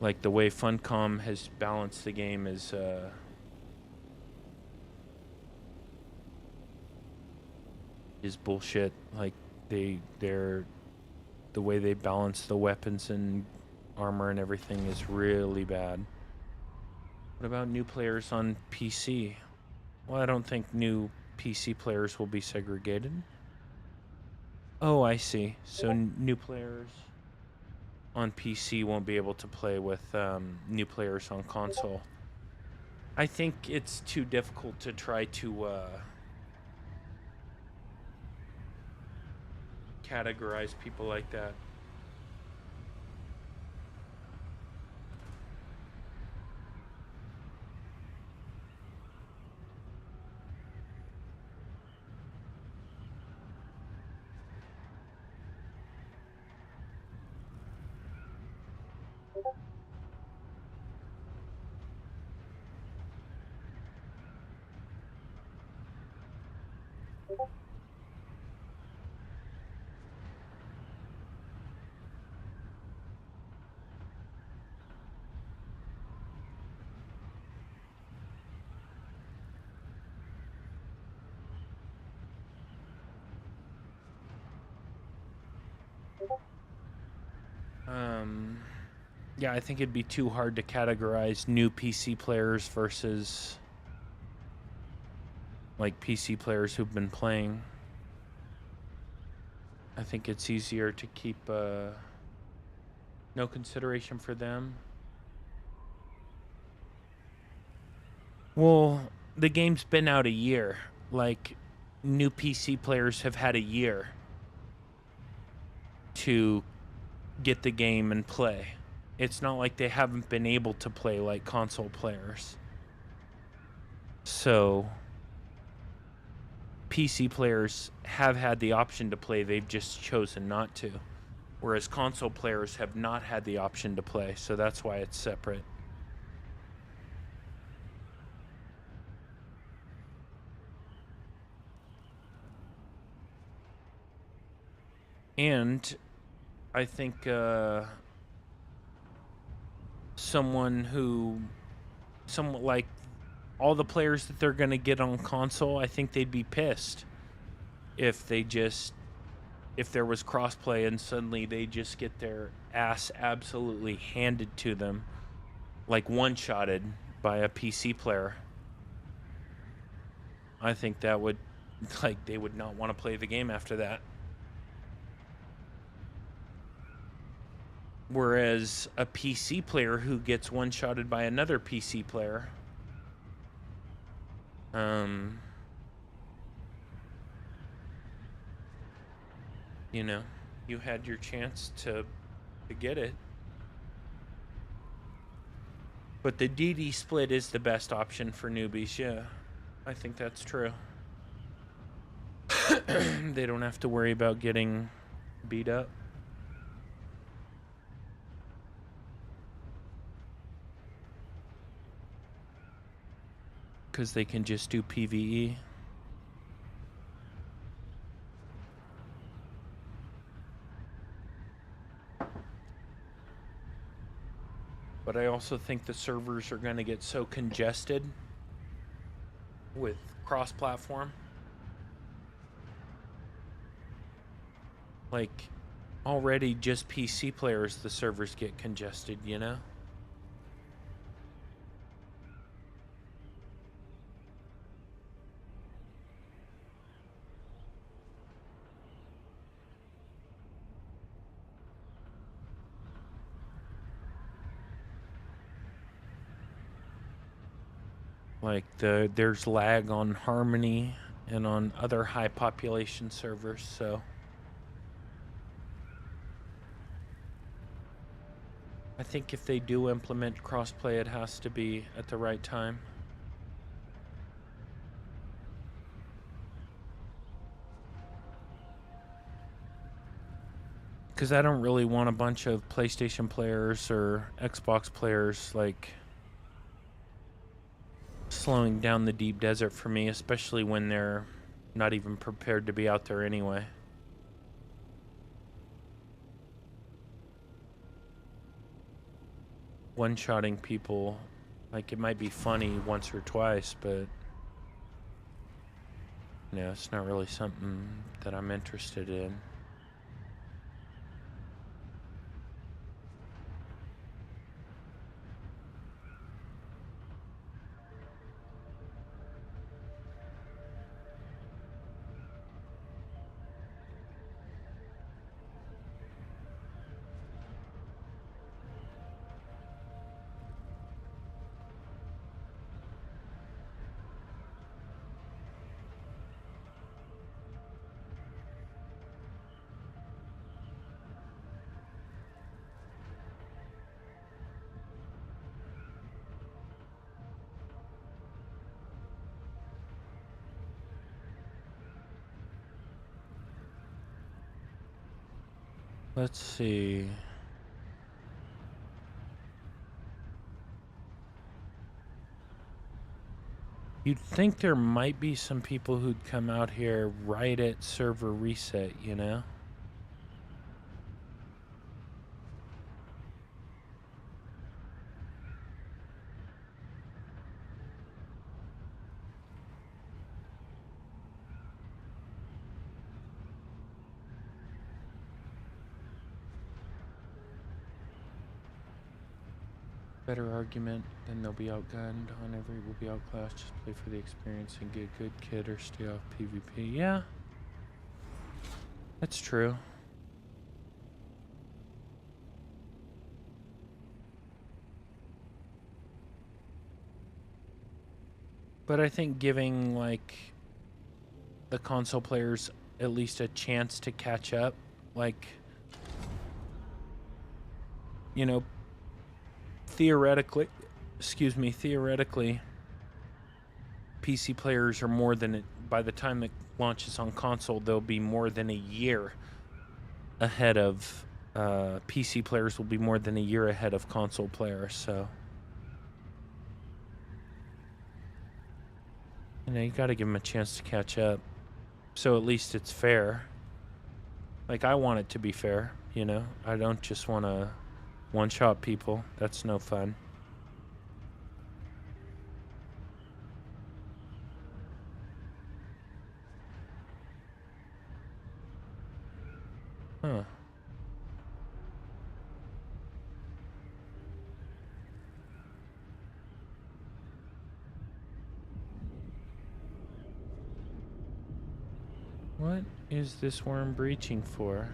Like the way Funcom has balanced the game is bullshit. Like the way they balance the weapons and armor and everything is really bad. What about new players on PC? Well, I don't think new PC players will be segregated. Oh, I see. So new players on PC won't be able to play with new players on console. I think it's too difficult to try to categorize people like that. Yeah, I think it'd be too hard to categorize new PC players versus like PC players who've been playing. I think it's easier to keep no consideration for them. Well, the game's been out a year. Like, new PC players have had a year to get the game and play. It's not like they haven't been able to play like console players. So PC players have had the option to play, they've just chosen not to. Whereas console players have not had the option to play, so that's why it's separate. And I think someone like all the players that they're going to get on console, I think they'd be pissed if there was crossplay and suddenly they just get their ass absolutely handed to them, like one-shotted by a PC player. I think that would, like, they would not want to play the game after that. Whereas a PC player who gets one-shotted by another PC player, you know, you had your chance to get it. But the DD split is the best option for newbies, yeah. I think that's true. They don't have to worry about getting beat up. because they can just do PvE. But I also think the servers are going to get so congested with cross-platform. Like, already just PC players, the servers get congested, you know? Like there's lag on Harmony and on other high population servers, so I think if they do implement crossplay, it has to be at the right time. Because I don't really want a bunch of PlayStation players or Xbox players like slowing down the deep desert for me, especially when they're not even prepared to be out there anyway. One-shotting people, like, it might be funny once or twice, but yeah, it's not really something that I'm interested in. Let's see. You'd think there might be some people who'd come out here right at server reset, you know? Better argument, then they'll be outgunned on every will be outclassed. Just play for the experience and get a good kid or stay off PvP. Yeah, that's true. But I think giving like the console players at least a chance to catch up, like, you know, theoretically, PC players are more than, by the time it launches on console, they'll be more than a year ahead of, PC players will be more than a year ahead of console players, so. You know, you gotta give them a chance to catch up. So at least it's fair. Like, I want it to be fair, you know? I don't just want to one-shot people. That's no fun. Huh. What is this worm breaching for?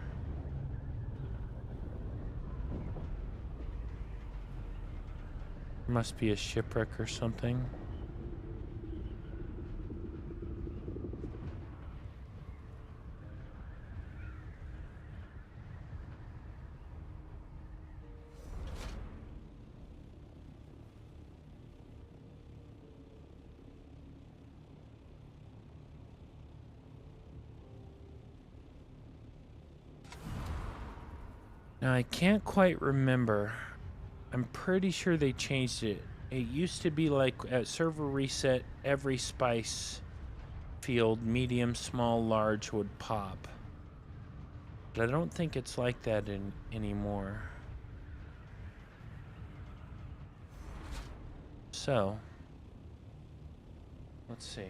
Must be a shipwreck or something. Now, I can't quite remember. I'm pretty sure they changed it It used to be like at server reset, every spice field, medium, small, large, would pop. But I don't think it's like that anymore. So, let's see.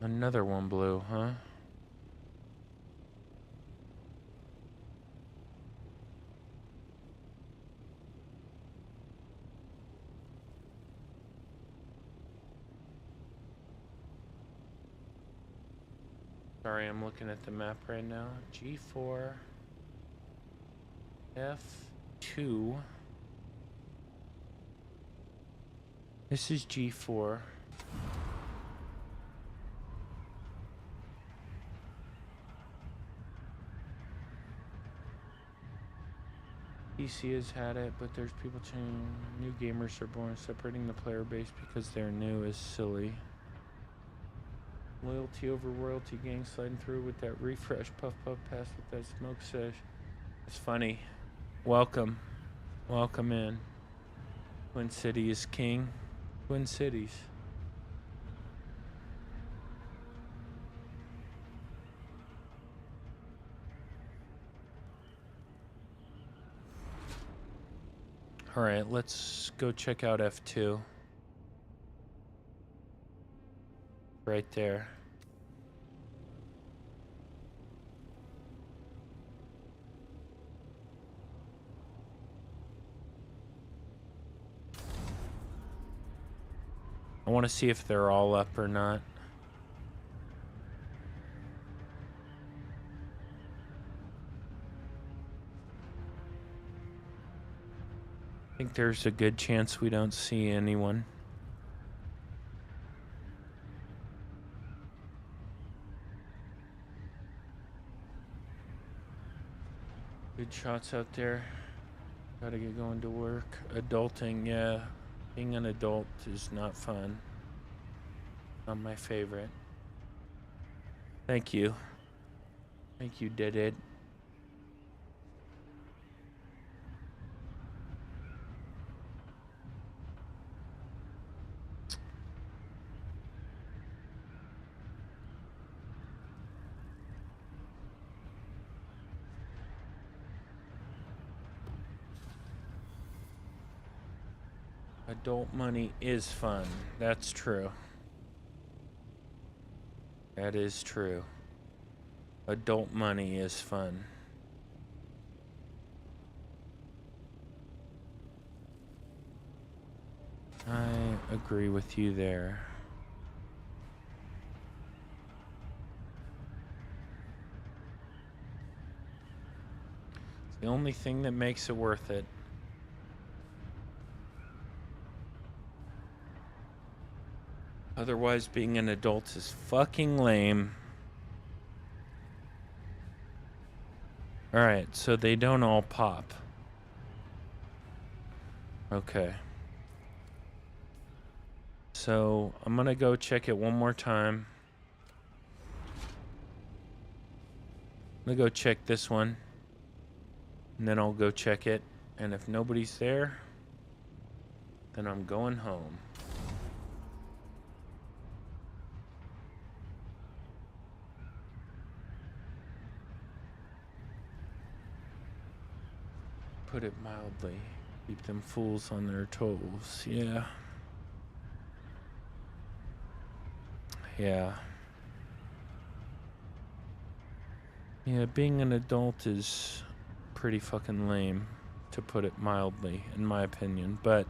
Another one blue, huh? Sorry, I'm looking at the map right now. G4, F2. This is G4. PC has had it, but there's people changing. New gamers are born. Separating the player base because they're new is silly. Loyalty over royalty, gang sliding through with that refresh. Puff puff pass with that smoke sesh. It's funny. Welcome. Welcome in. Twin City is king. Twin Cities. All right, let's go check out F2. Right there. I want to see if they're all up or not. I think there's a good chance we don't see anyone. Good shots out there. Gotta get going to work. Adulting, yeah. Being an adult is not fun. Not my favorite. Thank you. Thank you, Did. Adult money is fun. That's true. That is true. Adult money is fun. I agree with you there. It's the only thing that makes it worth it. Otherwise, being an adult is fucking lame. Alright, so they don't all pop. Okay. So, I'm gonna go check it one more time. I'm gonna go check this one. And then I'll go check it. And if nobody's there, then I'm going home. Put it mildly. Keep them fools on their toes. Yeah. Yeah. Yeah, being an adult is pretty fucking lame, to put it mildly, in my opinion. But,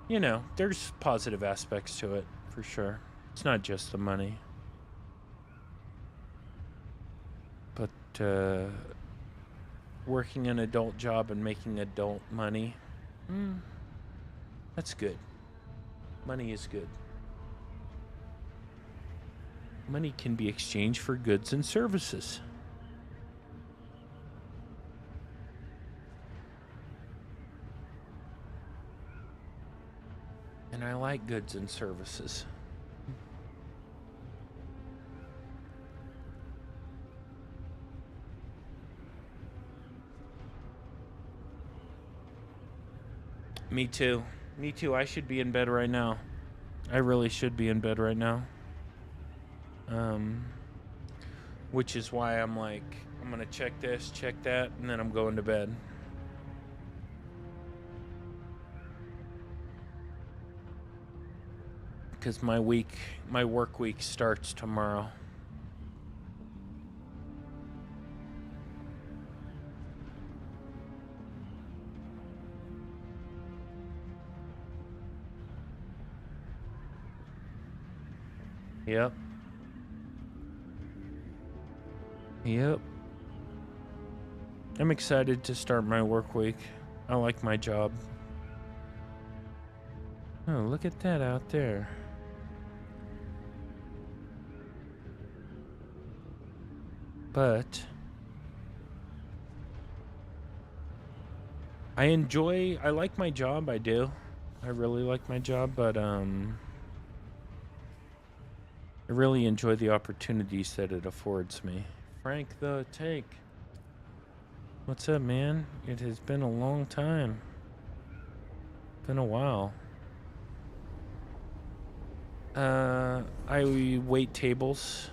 you know, there's positive aspects to it, for sure. It's not just the money. But, working an adult job and making adult money, that's good. Money is good. Money can be exchanged for goods and services. And I like goods and services. Me too. Me too. I should be in bed right now. I really should be in bed right now. Which is why I'm like, I'm gonna check this, check that, and then I'm going to bed. Because my work week starts tomorrow. Yep. Yep. I'm excited to start my work week. I like my job. Oh, look at that out there. But I like my job, I do. I really like my job, but I really enjoy the opportunities that it affords me. Frank the Tank. What's up, man? It has been a long time. Been a while. I wait tables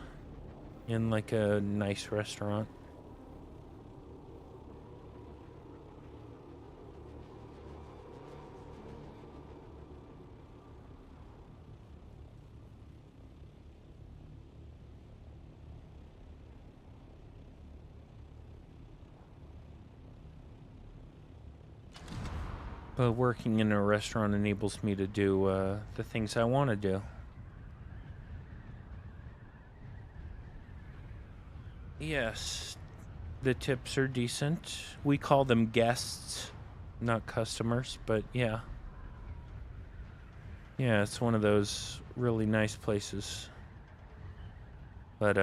in like a nice restaurant. But working in a restaurant enables me to do the things I want to do. Yes, the tips are decent. We call them guests, not customers, but yeah. Yeah, it's one of those really nice places. But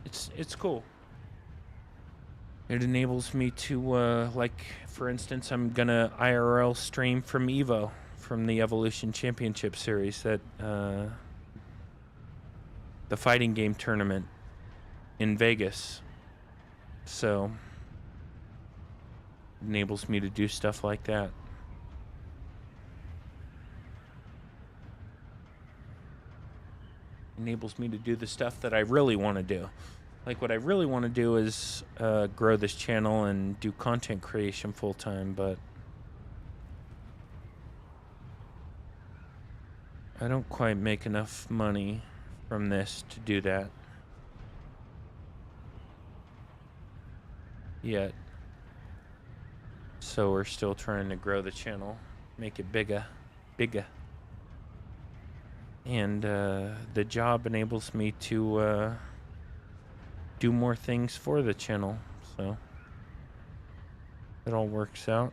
it's cool. It enables me to like, for instance, I'm gonna IRL stream from Evo, from the Evolution Championship Series, that the fighting game tournament in Vegas. So it enables me to do stuff like that. Enables me to do the stuff that I really want to do. Like, what I really want to do is grow this channel and do content creation full time, but I don't quite make enough money from this to do that yet. So we're still trying to grow the channel, make it bigger. And the job enables me to do more things for the channel, so it all works out.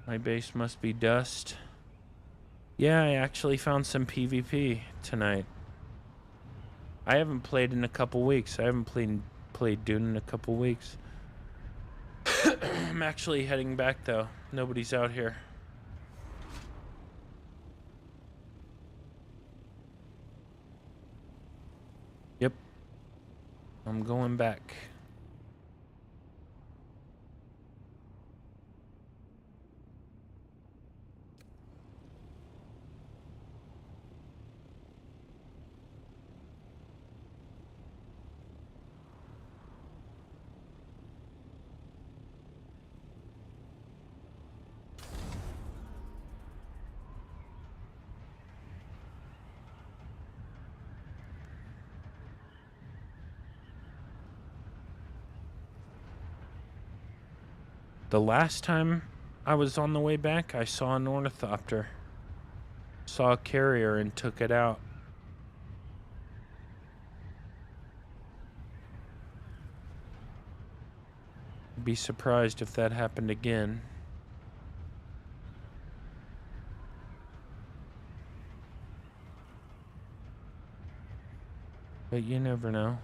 My base must be dust. Yeah, I actually found some PvP tonight. I haven't played in a couple weeks. I haven't played DUNE in a couple weeks. I'm actually heading back though. Nobody's out here. Yep. I'm going back. The last time I was on the way back, I saw an ornithopter. Saw a carrier and took it out. Be surprised if that happened again. But you never know.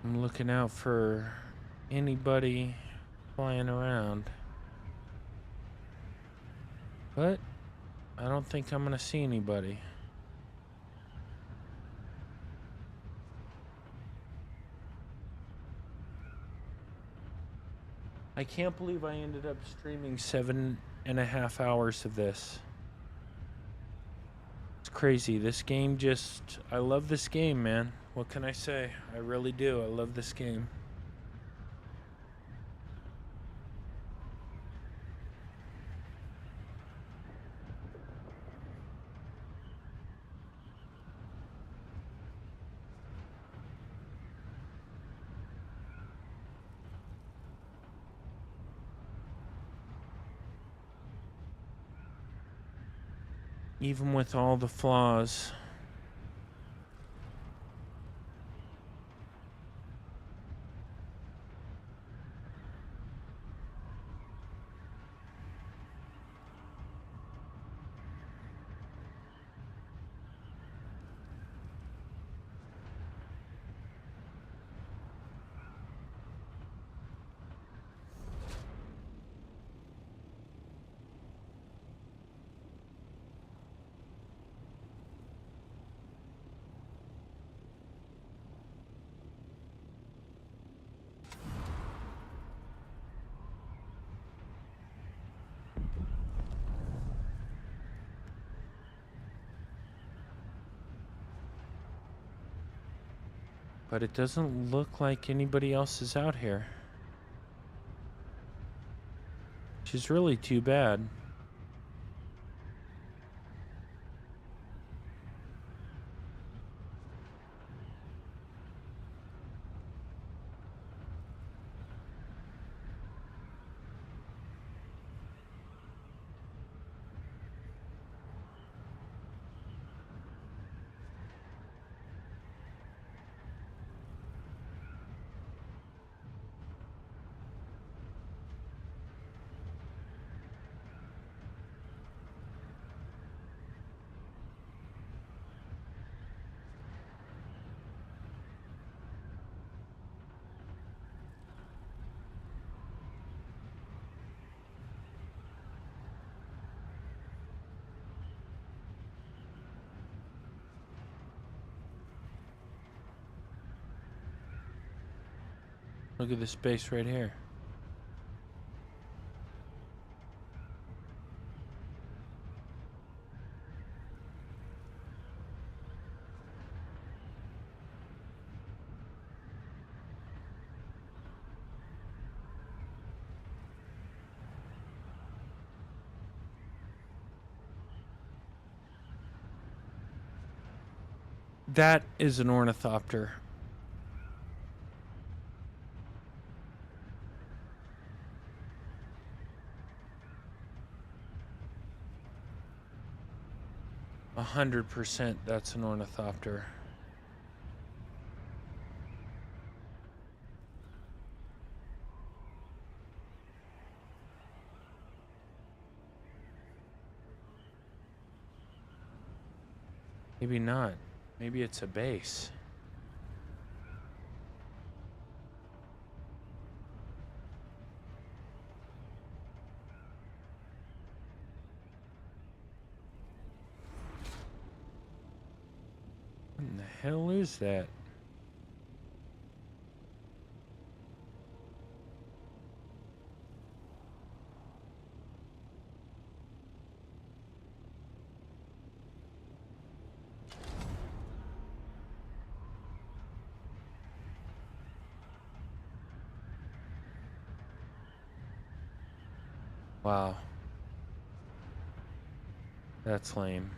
I'm looking out for anybody flying around. But I don't think I'm gonna see anybody. I can't believe I ended up streaming 7.5 hours of this. It's crazy. This game just... I love this game, man. What can I say? I really do. I love this game. Even with all the flaws. But it doesn't look like anybody else is out here. Which is really too bad. Look at this space right here. That is an ornithopter. A 100% that's an ornithopter. Maybe not. Maybe it's a base. What in the hell is that? Wow. That's lame.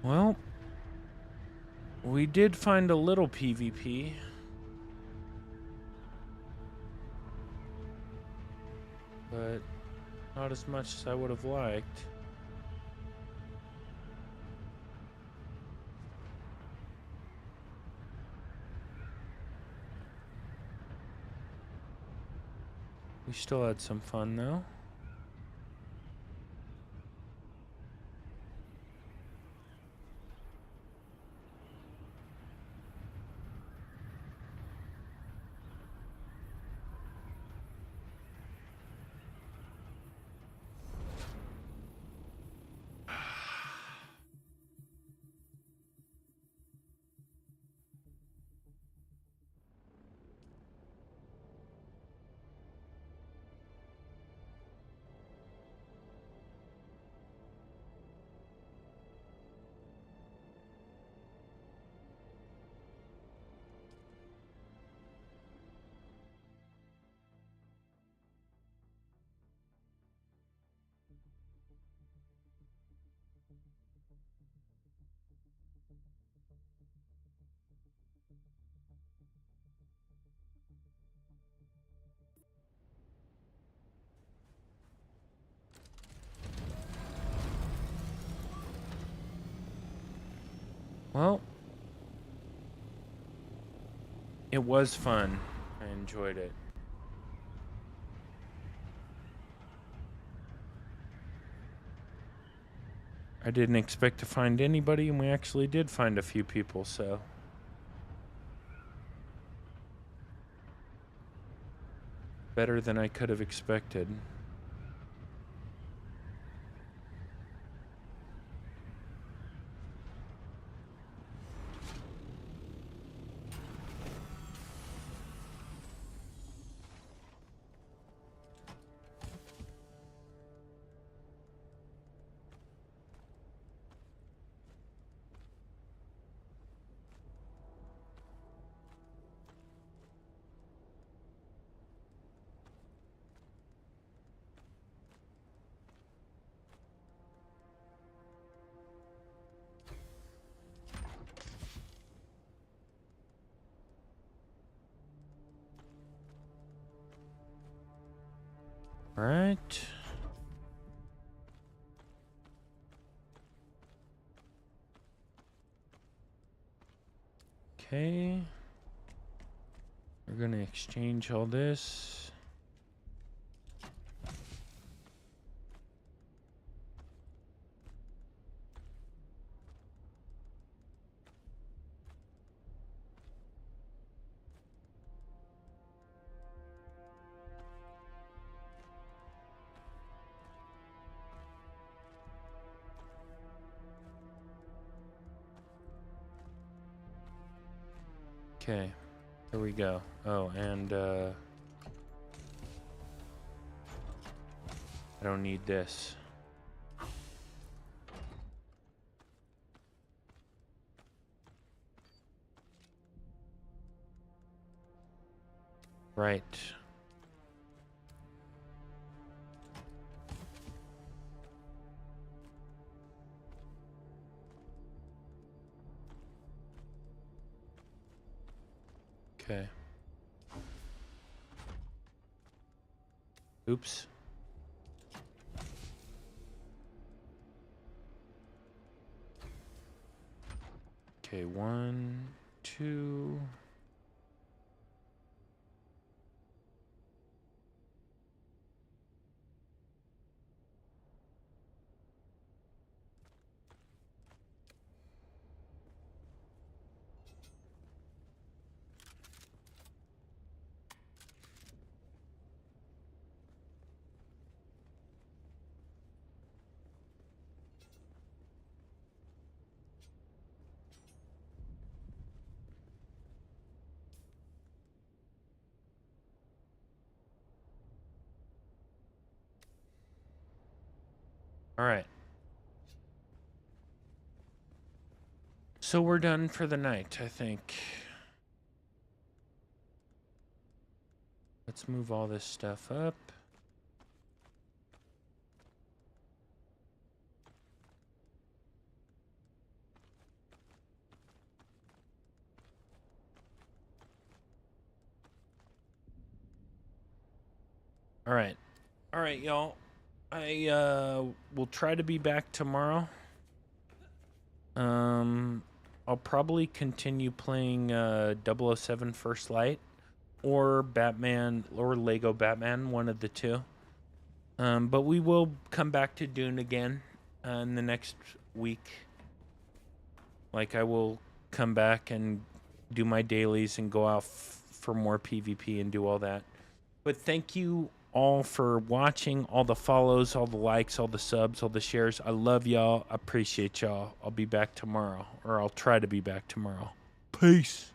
Well, we did find a little PvP. But not as much as I would have liked. We still had some fun though. Well, it was fun. I enjoyed it. I didn't expect to find anybody, and we actually did find a few people, so. Better than I could have expected. Right. Okay. We're gonna exchange all this. Okay, here we go. Oh, and I don't need this. Right. Okay. Oops. Okay, 1, 2. All right. So we're done for the night, I think. Let's move all this stuff up. All right, y'all. I will try to be back tomorrow. I'll probably continue playing 007 First Light or Batman or Lego Batman, one of the two. But we will come back to Dune again in the next week. Like, I will come back and do my dailies and go out for more PvP and do all that. But thank you all for watching, all the follows, all the likes, all the subs, all the shares. I love y'all. I appreciate y'all. I'll be back tomorrow, or I'll try to be back tomorrow. Peace.